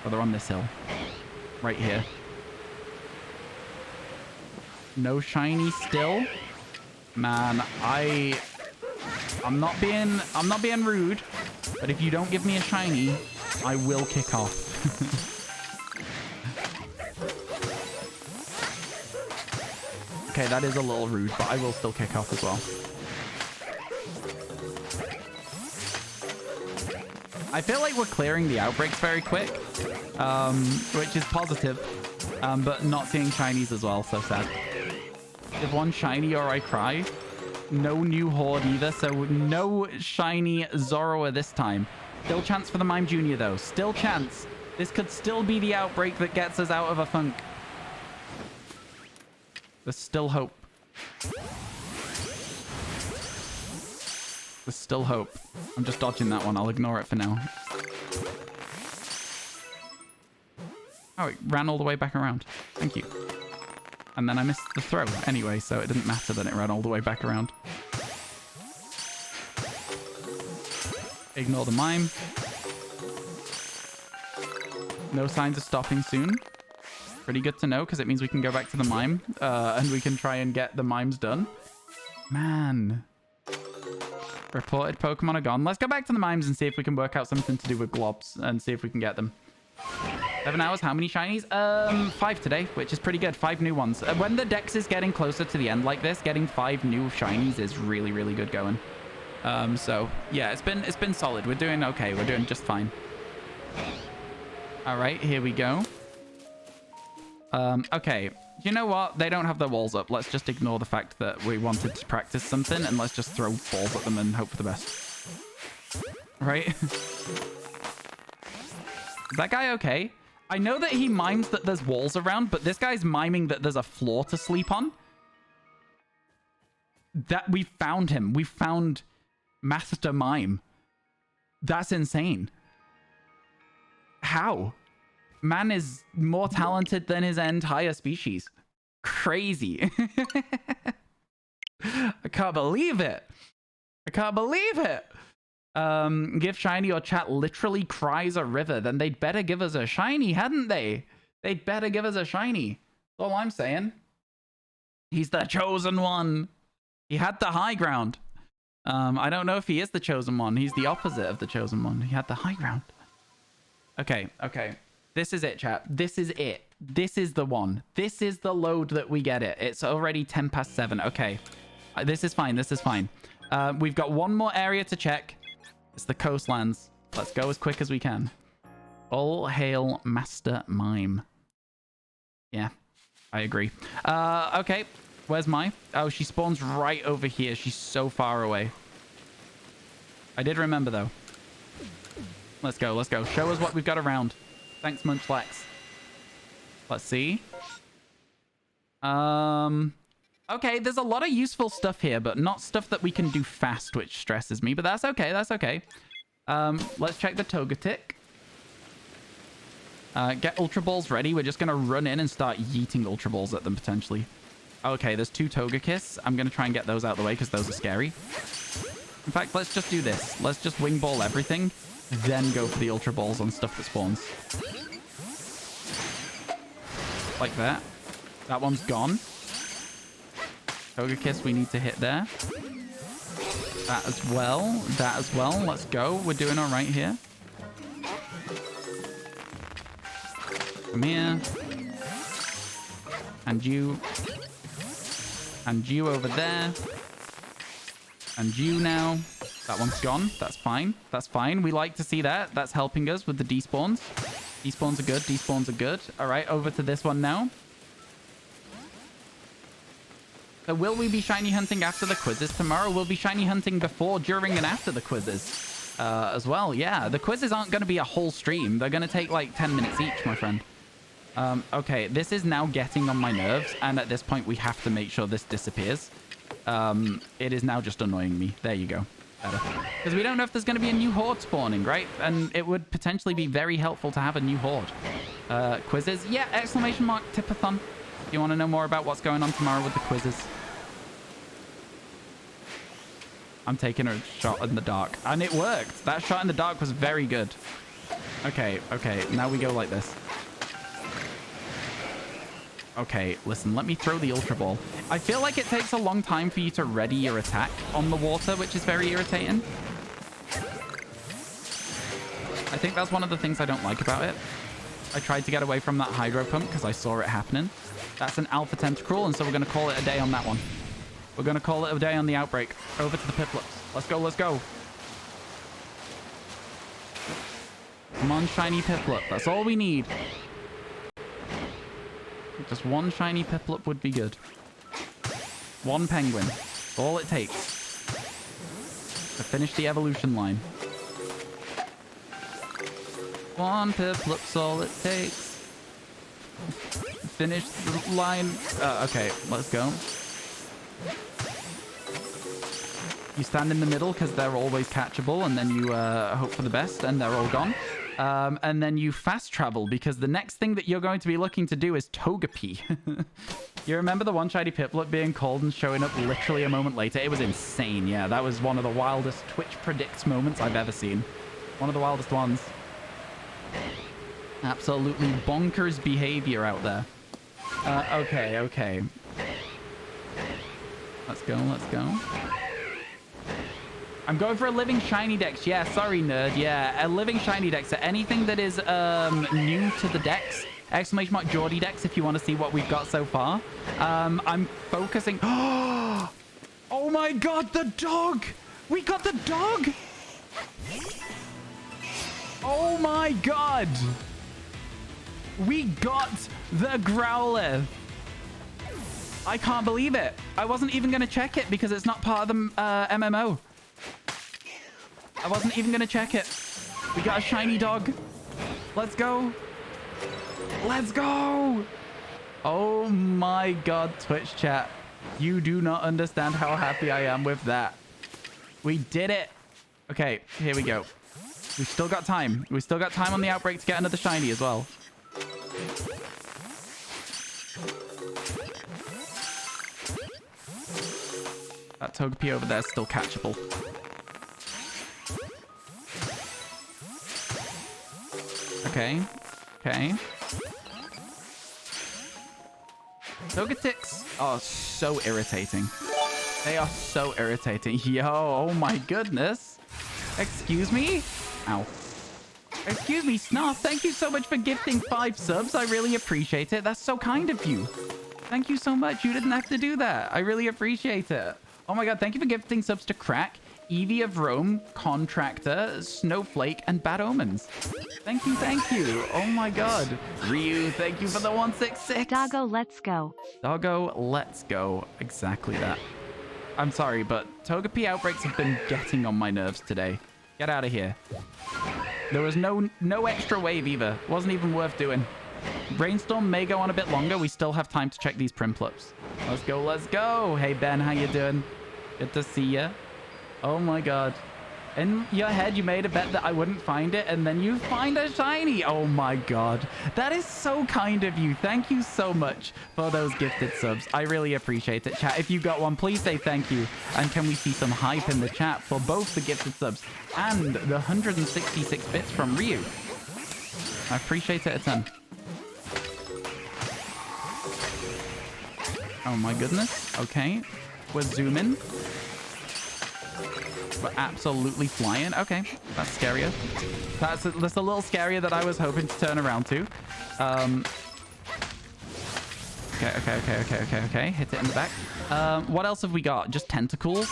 Oh, they're on this hill. Right here. No shiny still? Man, I'm not being rude, but if you don't give me a shiny, I will kick off. Okay, that is a little rude, but I will still kick off as well. I feel like we're clearing the outbreaks very quick, which is positive, but not seeing shinies as well, so sad. If one shiny or I cry. No new horde either, so no shiny Zoroark this time. Still chance for the Mime Jr. though. Still chance. This could still be the outbreak that gets us out of a funk. There's still hope. There's still hope. I'm just dodging that one. I'll ignore it for now. Oh, it ran all the way back around. Thank you. And then I missed the throw anyway, so it didn't matter that it ran all the way back around. Ignore the Mime. No signs of stopping soon. Pretty good to know, because it means we can go back to the Mime, and we can try and get the Mimes done. Man. Reported Pokemon are gone. Let's go back to the Mimes and see if we can work out something to do with globs and see if we can get them. 7 hours, how many shinies? 5 today, which is pretty good. 5 new ones. When the dex is getting closer to the end like this, getting 5 new shinies is really, really good going. So yeah, it's been solid. We're doing okay. We're doing just fine. All right, here we go. Okay. You know what? They don't have their walls up. Let's just ignore the fact that we wanted to practice something and let's just throw balls at them and hope for the best. Right? Is that guy okay? I know that he mimes that there's walls around, but this guy's miming that there's a floor to sleep on. That we found him. We found Master Mime. That's insane. How? Man is more talented than his entire species. Crazy. I can't believe it. I can't believe it. Give shiny or chat literally cries a river. Then they'd better give us a shiny, hadn't they? They'd better give us a shiny. That's all I'm saying. He's the chosen one. He had the high ground. I don't know if he is the chosen one. He's the opposite of the chosen one. He had the high ground. Okay, okay. This is it, chat. This is it. This is the one. This is the load that we get it. It's already 10 past 7. Okay. This is fine. This is fine. We've got one more area to check. It's the coastlands. Let's go as quick as we can. All hail Master Mime. Yeah, I agree. Okay. Where's Mai? Oh, she spawns right over here. She's so far away. I did remember, though. Let's go. Let's go. Show us what we've got around. Thanks, Munchlax. Let's see. Okay, there's a lot of useful stuff here, but not stuff that we can do fast, which stresses me. But that's okay. That's okay. Let's check the Togetic. Get Ultra Balls ready. We're just going to run in and start yeeting Ultra Balls at them, potentially. Okay, there's 2 Togekiss. I'm going to try and get those out of the way because those are scary. In fact, let's just do this. Let's just Wing Ball everything, then go for the Ultra Balls on stuff that spawns. Like that. That one's gone. Togekiss we need to hit there. That as well. That as well. Let's go. We're doing all right here. Come here. And you. And you over there. And you now. That one's gone. That's fine. That's fine. We like to see that. That's helping us with the despawns. Despawns are good. Despawns are good. All right, over to this one now. So will we be shiny hunting after the quizzes tomorrow? We'll be shiny hunting before, during, and after the quizzes as well. Yeah, the quizzes aren't going to be a whole stream. They're going to take like 10 minutes each, my friend. Okay, this is now getting on my nerves. And at this point, we have to make sure this disappears. It is now just annoying me. There you go. Because we don't know if there's going to be a new horde spawning, right? And it would potentially be very helpful to have a new horde. Quizzes? Yeah, exclamation mark, Tipathon. If you want to know more about what's going on tomorrow with the quizzes. I'm taking a shot in the dark. And it worked. That shot in the dark was very good. Okay, okay. Now we go like this. Okay, listen. Let me throw the Ultra Ball. I feel like it takes a long time for you to ready your attack on the water, which is very irritating. I think that's one of the things I don't like about it. I tried to get away from that Hydro Pump because I saw it happening. That's an Alpha Tentacruel, and so we're going to call it a day on that one. We're going to call it a day on the Outbreak. Over to the Piplups. Let's go, let's go. Come on, shiny Piplup. That's all we need. Just one shiny Piplup would be good. One Penguin. That's all it takes to finish the evolution line. One Piplup's all it takes. Finish the line. Okay, let's go. You stand in the middle because they're always catchable, and then you hope for the best, and they're all gone. And then you fast travel because the next thing that you're going to be looking to do is Togepi. You remember the one shiny Piplup being called and showing up literally a moment later? It was insane. Yeah, that was one of the wildest Twitch predicts moments I've ever seen. One of the wildest ones. Absolutely bonkers behavior out there. Okay, okay. Let's go, let's go. I'm going for a living shiny dex. Yeah, sorry, nerd. Yeah, a living shiny dex. So anything that is new to the dex, exclamation mark Geordie dex, if you want to see what we've got so far. I'm focusing. Oh my god, the dog! We got the dog! Oh my god! We got the Growlithe. I can't believe it. I wasn't even going to check it because it's not part of the MMO. I wasn't even going to check it. We got a shiny dog. Let's go. Let's go. Oh my god, Twitch chat. You do not understand how happy I am with that. We did it. Okay, here we go. We've still got time. We've still got time on the outbreak to get another shiny as well. That Togepi over there is still catchable. Okay. Okay. Togetix are so irritating. They are so irritating. Yo, oh my goodness. Excuse me? Ow. Excuse me, Snarf. Thank you so much for gifting 5 subs. I really appreciate it. That's so kind of you. Thank you so much. You didn't have to do that. I really appreciate it. Oh my god, thank you for gifting subs to Crack, Eevee of Rome, Contractor, Snowflake, and Bad Omens. Thank you, thank you. Oh my god. Ryu, thank you for the 166. Doggo, let's go. Doggo, let's go. Exactly that. I'm sorry, but Togepi outbreaks have been getting on my nerves today. Get out of here. There was no extra wave either. Wasn't even worth doing. Brainstorm may go on a bit longer. We still have time to check these Primplups. Let's go, let's go. Hey, Ben, how you doing? Good to see ya. Oh, my God. In your head, you made a bet that I wouldn't find it, and then you find a shiny. Oh, my God. That is so kind of you. Thank you so much for those gifted subs. I really appreciate it. Chat, if you got one, please say thank you. And can we see some hype in the chat for both the gifted subs and the 166 bits from Ryu? I appreciate it a ton. Oh my goodness. Okay. We're zooming. We're absolutely flying. Okay. That's scarier. That's a little scarier than I was hoping to turn around to. Okay. Hit it in the back. What else have we got? Just tentacles?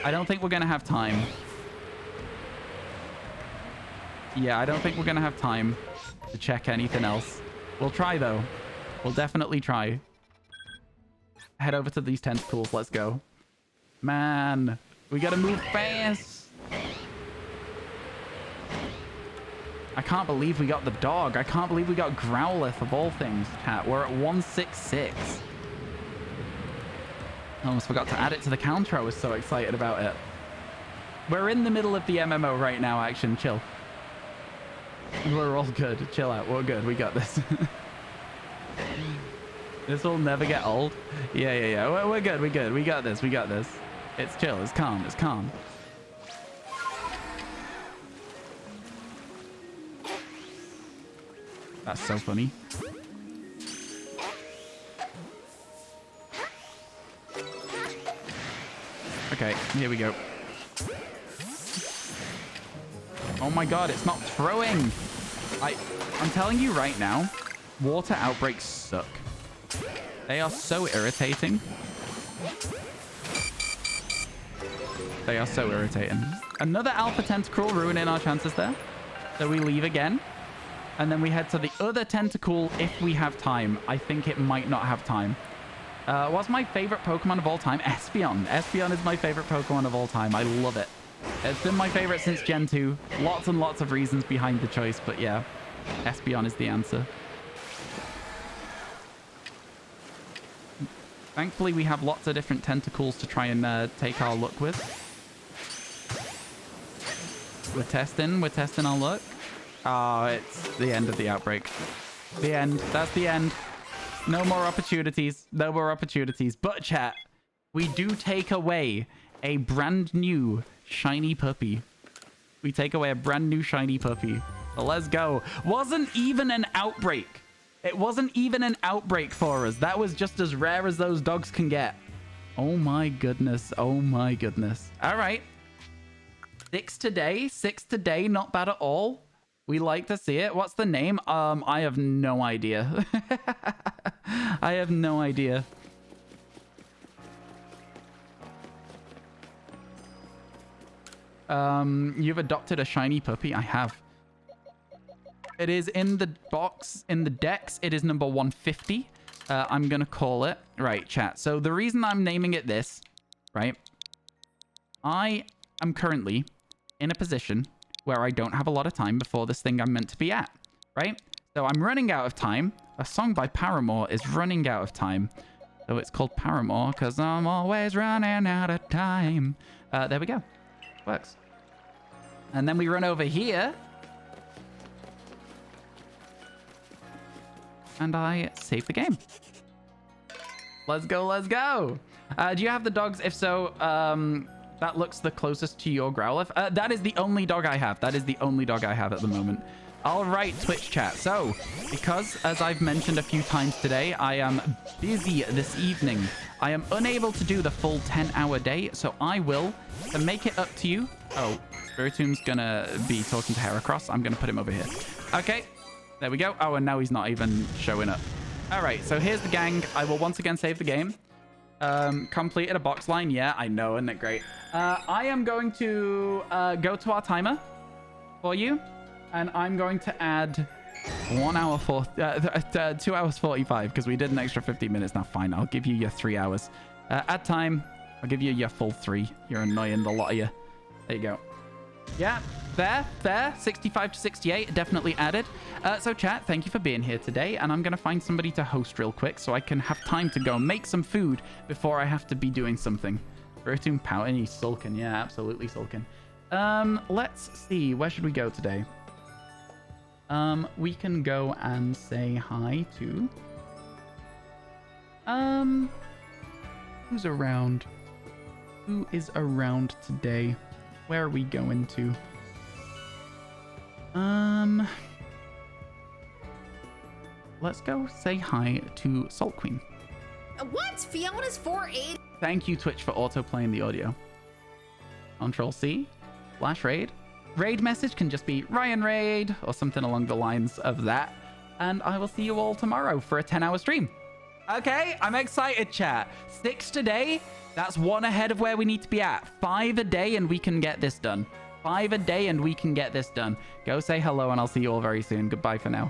I don't think we're going to have time. Yeah, I don't think we're going to have time to check anything else. We'll try, though. We'll definitely try. Head over to these tentacles. Let's go. Man, we gotta move fast. I can't believe we got the dog. I can't believe we got Growlithe of all things, chat. We're at 166. I almost forgot to add it to the counter. I was so excited about it. We're in the middle of the MMO right now, action. Chill. We're all good. Chill out. We're good. We got this. This will never get old. Yeah. We're good. We're good. We got this. We got this. It's chill. It's calm. It's calm. That's so funny. Okay, here we go. Oh my god, it's not throwing. I'm telling you right now, water outbreaks suck. They are so irritating. They are so irritating. Another Alpha Tentacle ruining our chances there. So we leave again. And then we head to the other Tentacle if we have time. I think it might not have time. What's my favorite Pokemon of all time? Espeon. Espeon is my favorite Pokemon of all time. I love it. It's been my favorite since Gen 2. Lots and lots of reasons behind the choice. But yeah, Espeon is the answer. Thankfully, we have lots of different tentacles to try and take our luck with. We're testing our luck. Oh, it's the end of the outbreak. The end. That's the end. No more opportunities. No more opportunities. But chat, we do take away a brand new shiny puppy. We take away a brand new shiny puppy. So let's go. Wasn't even an outbreak. It wasn't even an outbreak for us. That was just as rare as those dogs can get. Oh my goodness. Oh my goodness. All right. 6 today. 6 today. Not bad at all. We like to see it. What's the name? I have no idea. I have no idea. You've adopted a shiny puppy. I have. It is in the box, in the dex. It is number 150. I'm going to call it. Right, chat. So the reason I'm naming it this, right? I am currently in a position where I don't have a lot of time before this thing I'm meant to be at, right? So I'm running out of time. A song by Paramore is running out of time. So it's called Paramore because I'm always running out of time. There we go. Works. And then we run over here. And I save the game. Let's go, let's go. Do you have the dogs? If so, that looks the closest to your Growlithe. That is the only dog I have. That is the only dog I have at the moment. All right, Twitch chat. So, because, as I've mentioned a few times today, I am busy this evening. I am unable to do the full 10-hour day, so I will, to make it up to you. Oh, Spiritom's gonna be talking to Heracross. I'm gonna put him over here. Okay, there we go. Oh, and now he's not even showing up. All right, so here's the gang. I will once again save the game. Completed a box line. Yeah, I know, isn't it great? I am going to go to our timer for you. And I'm going to add 2 hours 45 because we did an extra 15 minutes. Now, fine. I'll give you your 3 hours. Add time. I'll give you your full 3. You're annoying, the lot of you. There you go. Yeah, there. 65 to 68. Definitely added. So, chat, thank you for being here today. And I'm going to find somebody to host real quick so I can have time to go make some food before I have to be doing something. Spiritomb pouting. He's sulking. Yeah, absolutely sulking. Let's see. Where should we go today? We can go and say hi to... Who's around? Who is around today? Where are we going to? Let's go say hi to Salt Queen. What? Fiona's 480? Thank you, Twitch, for auto-playing the audio. Control-C. Flash raid. Raid message can just be Ryan Raid or something along the lines of that. And I will see you all tomorrow for a 10-hour stream. Okay, I'm excited, chat. 6 today. That's 1 ahead of where we need to be at. 5 a day and we can get this done. 5 a day and we can get this done. Go say hello and I'll see you all very soon. Goodbye for now.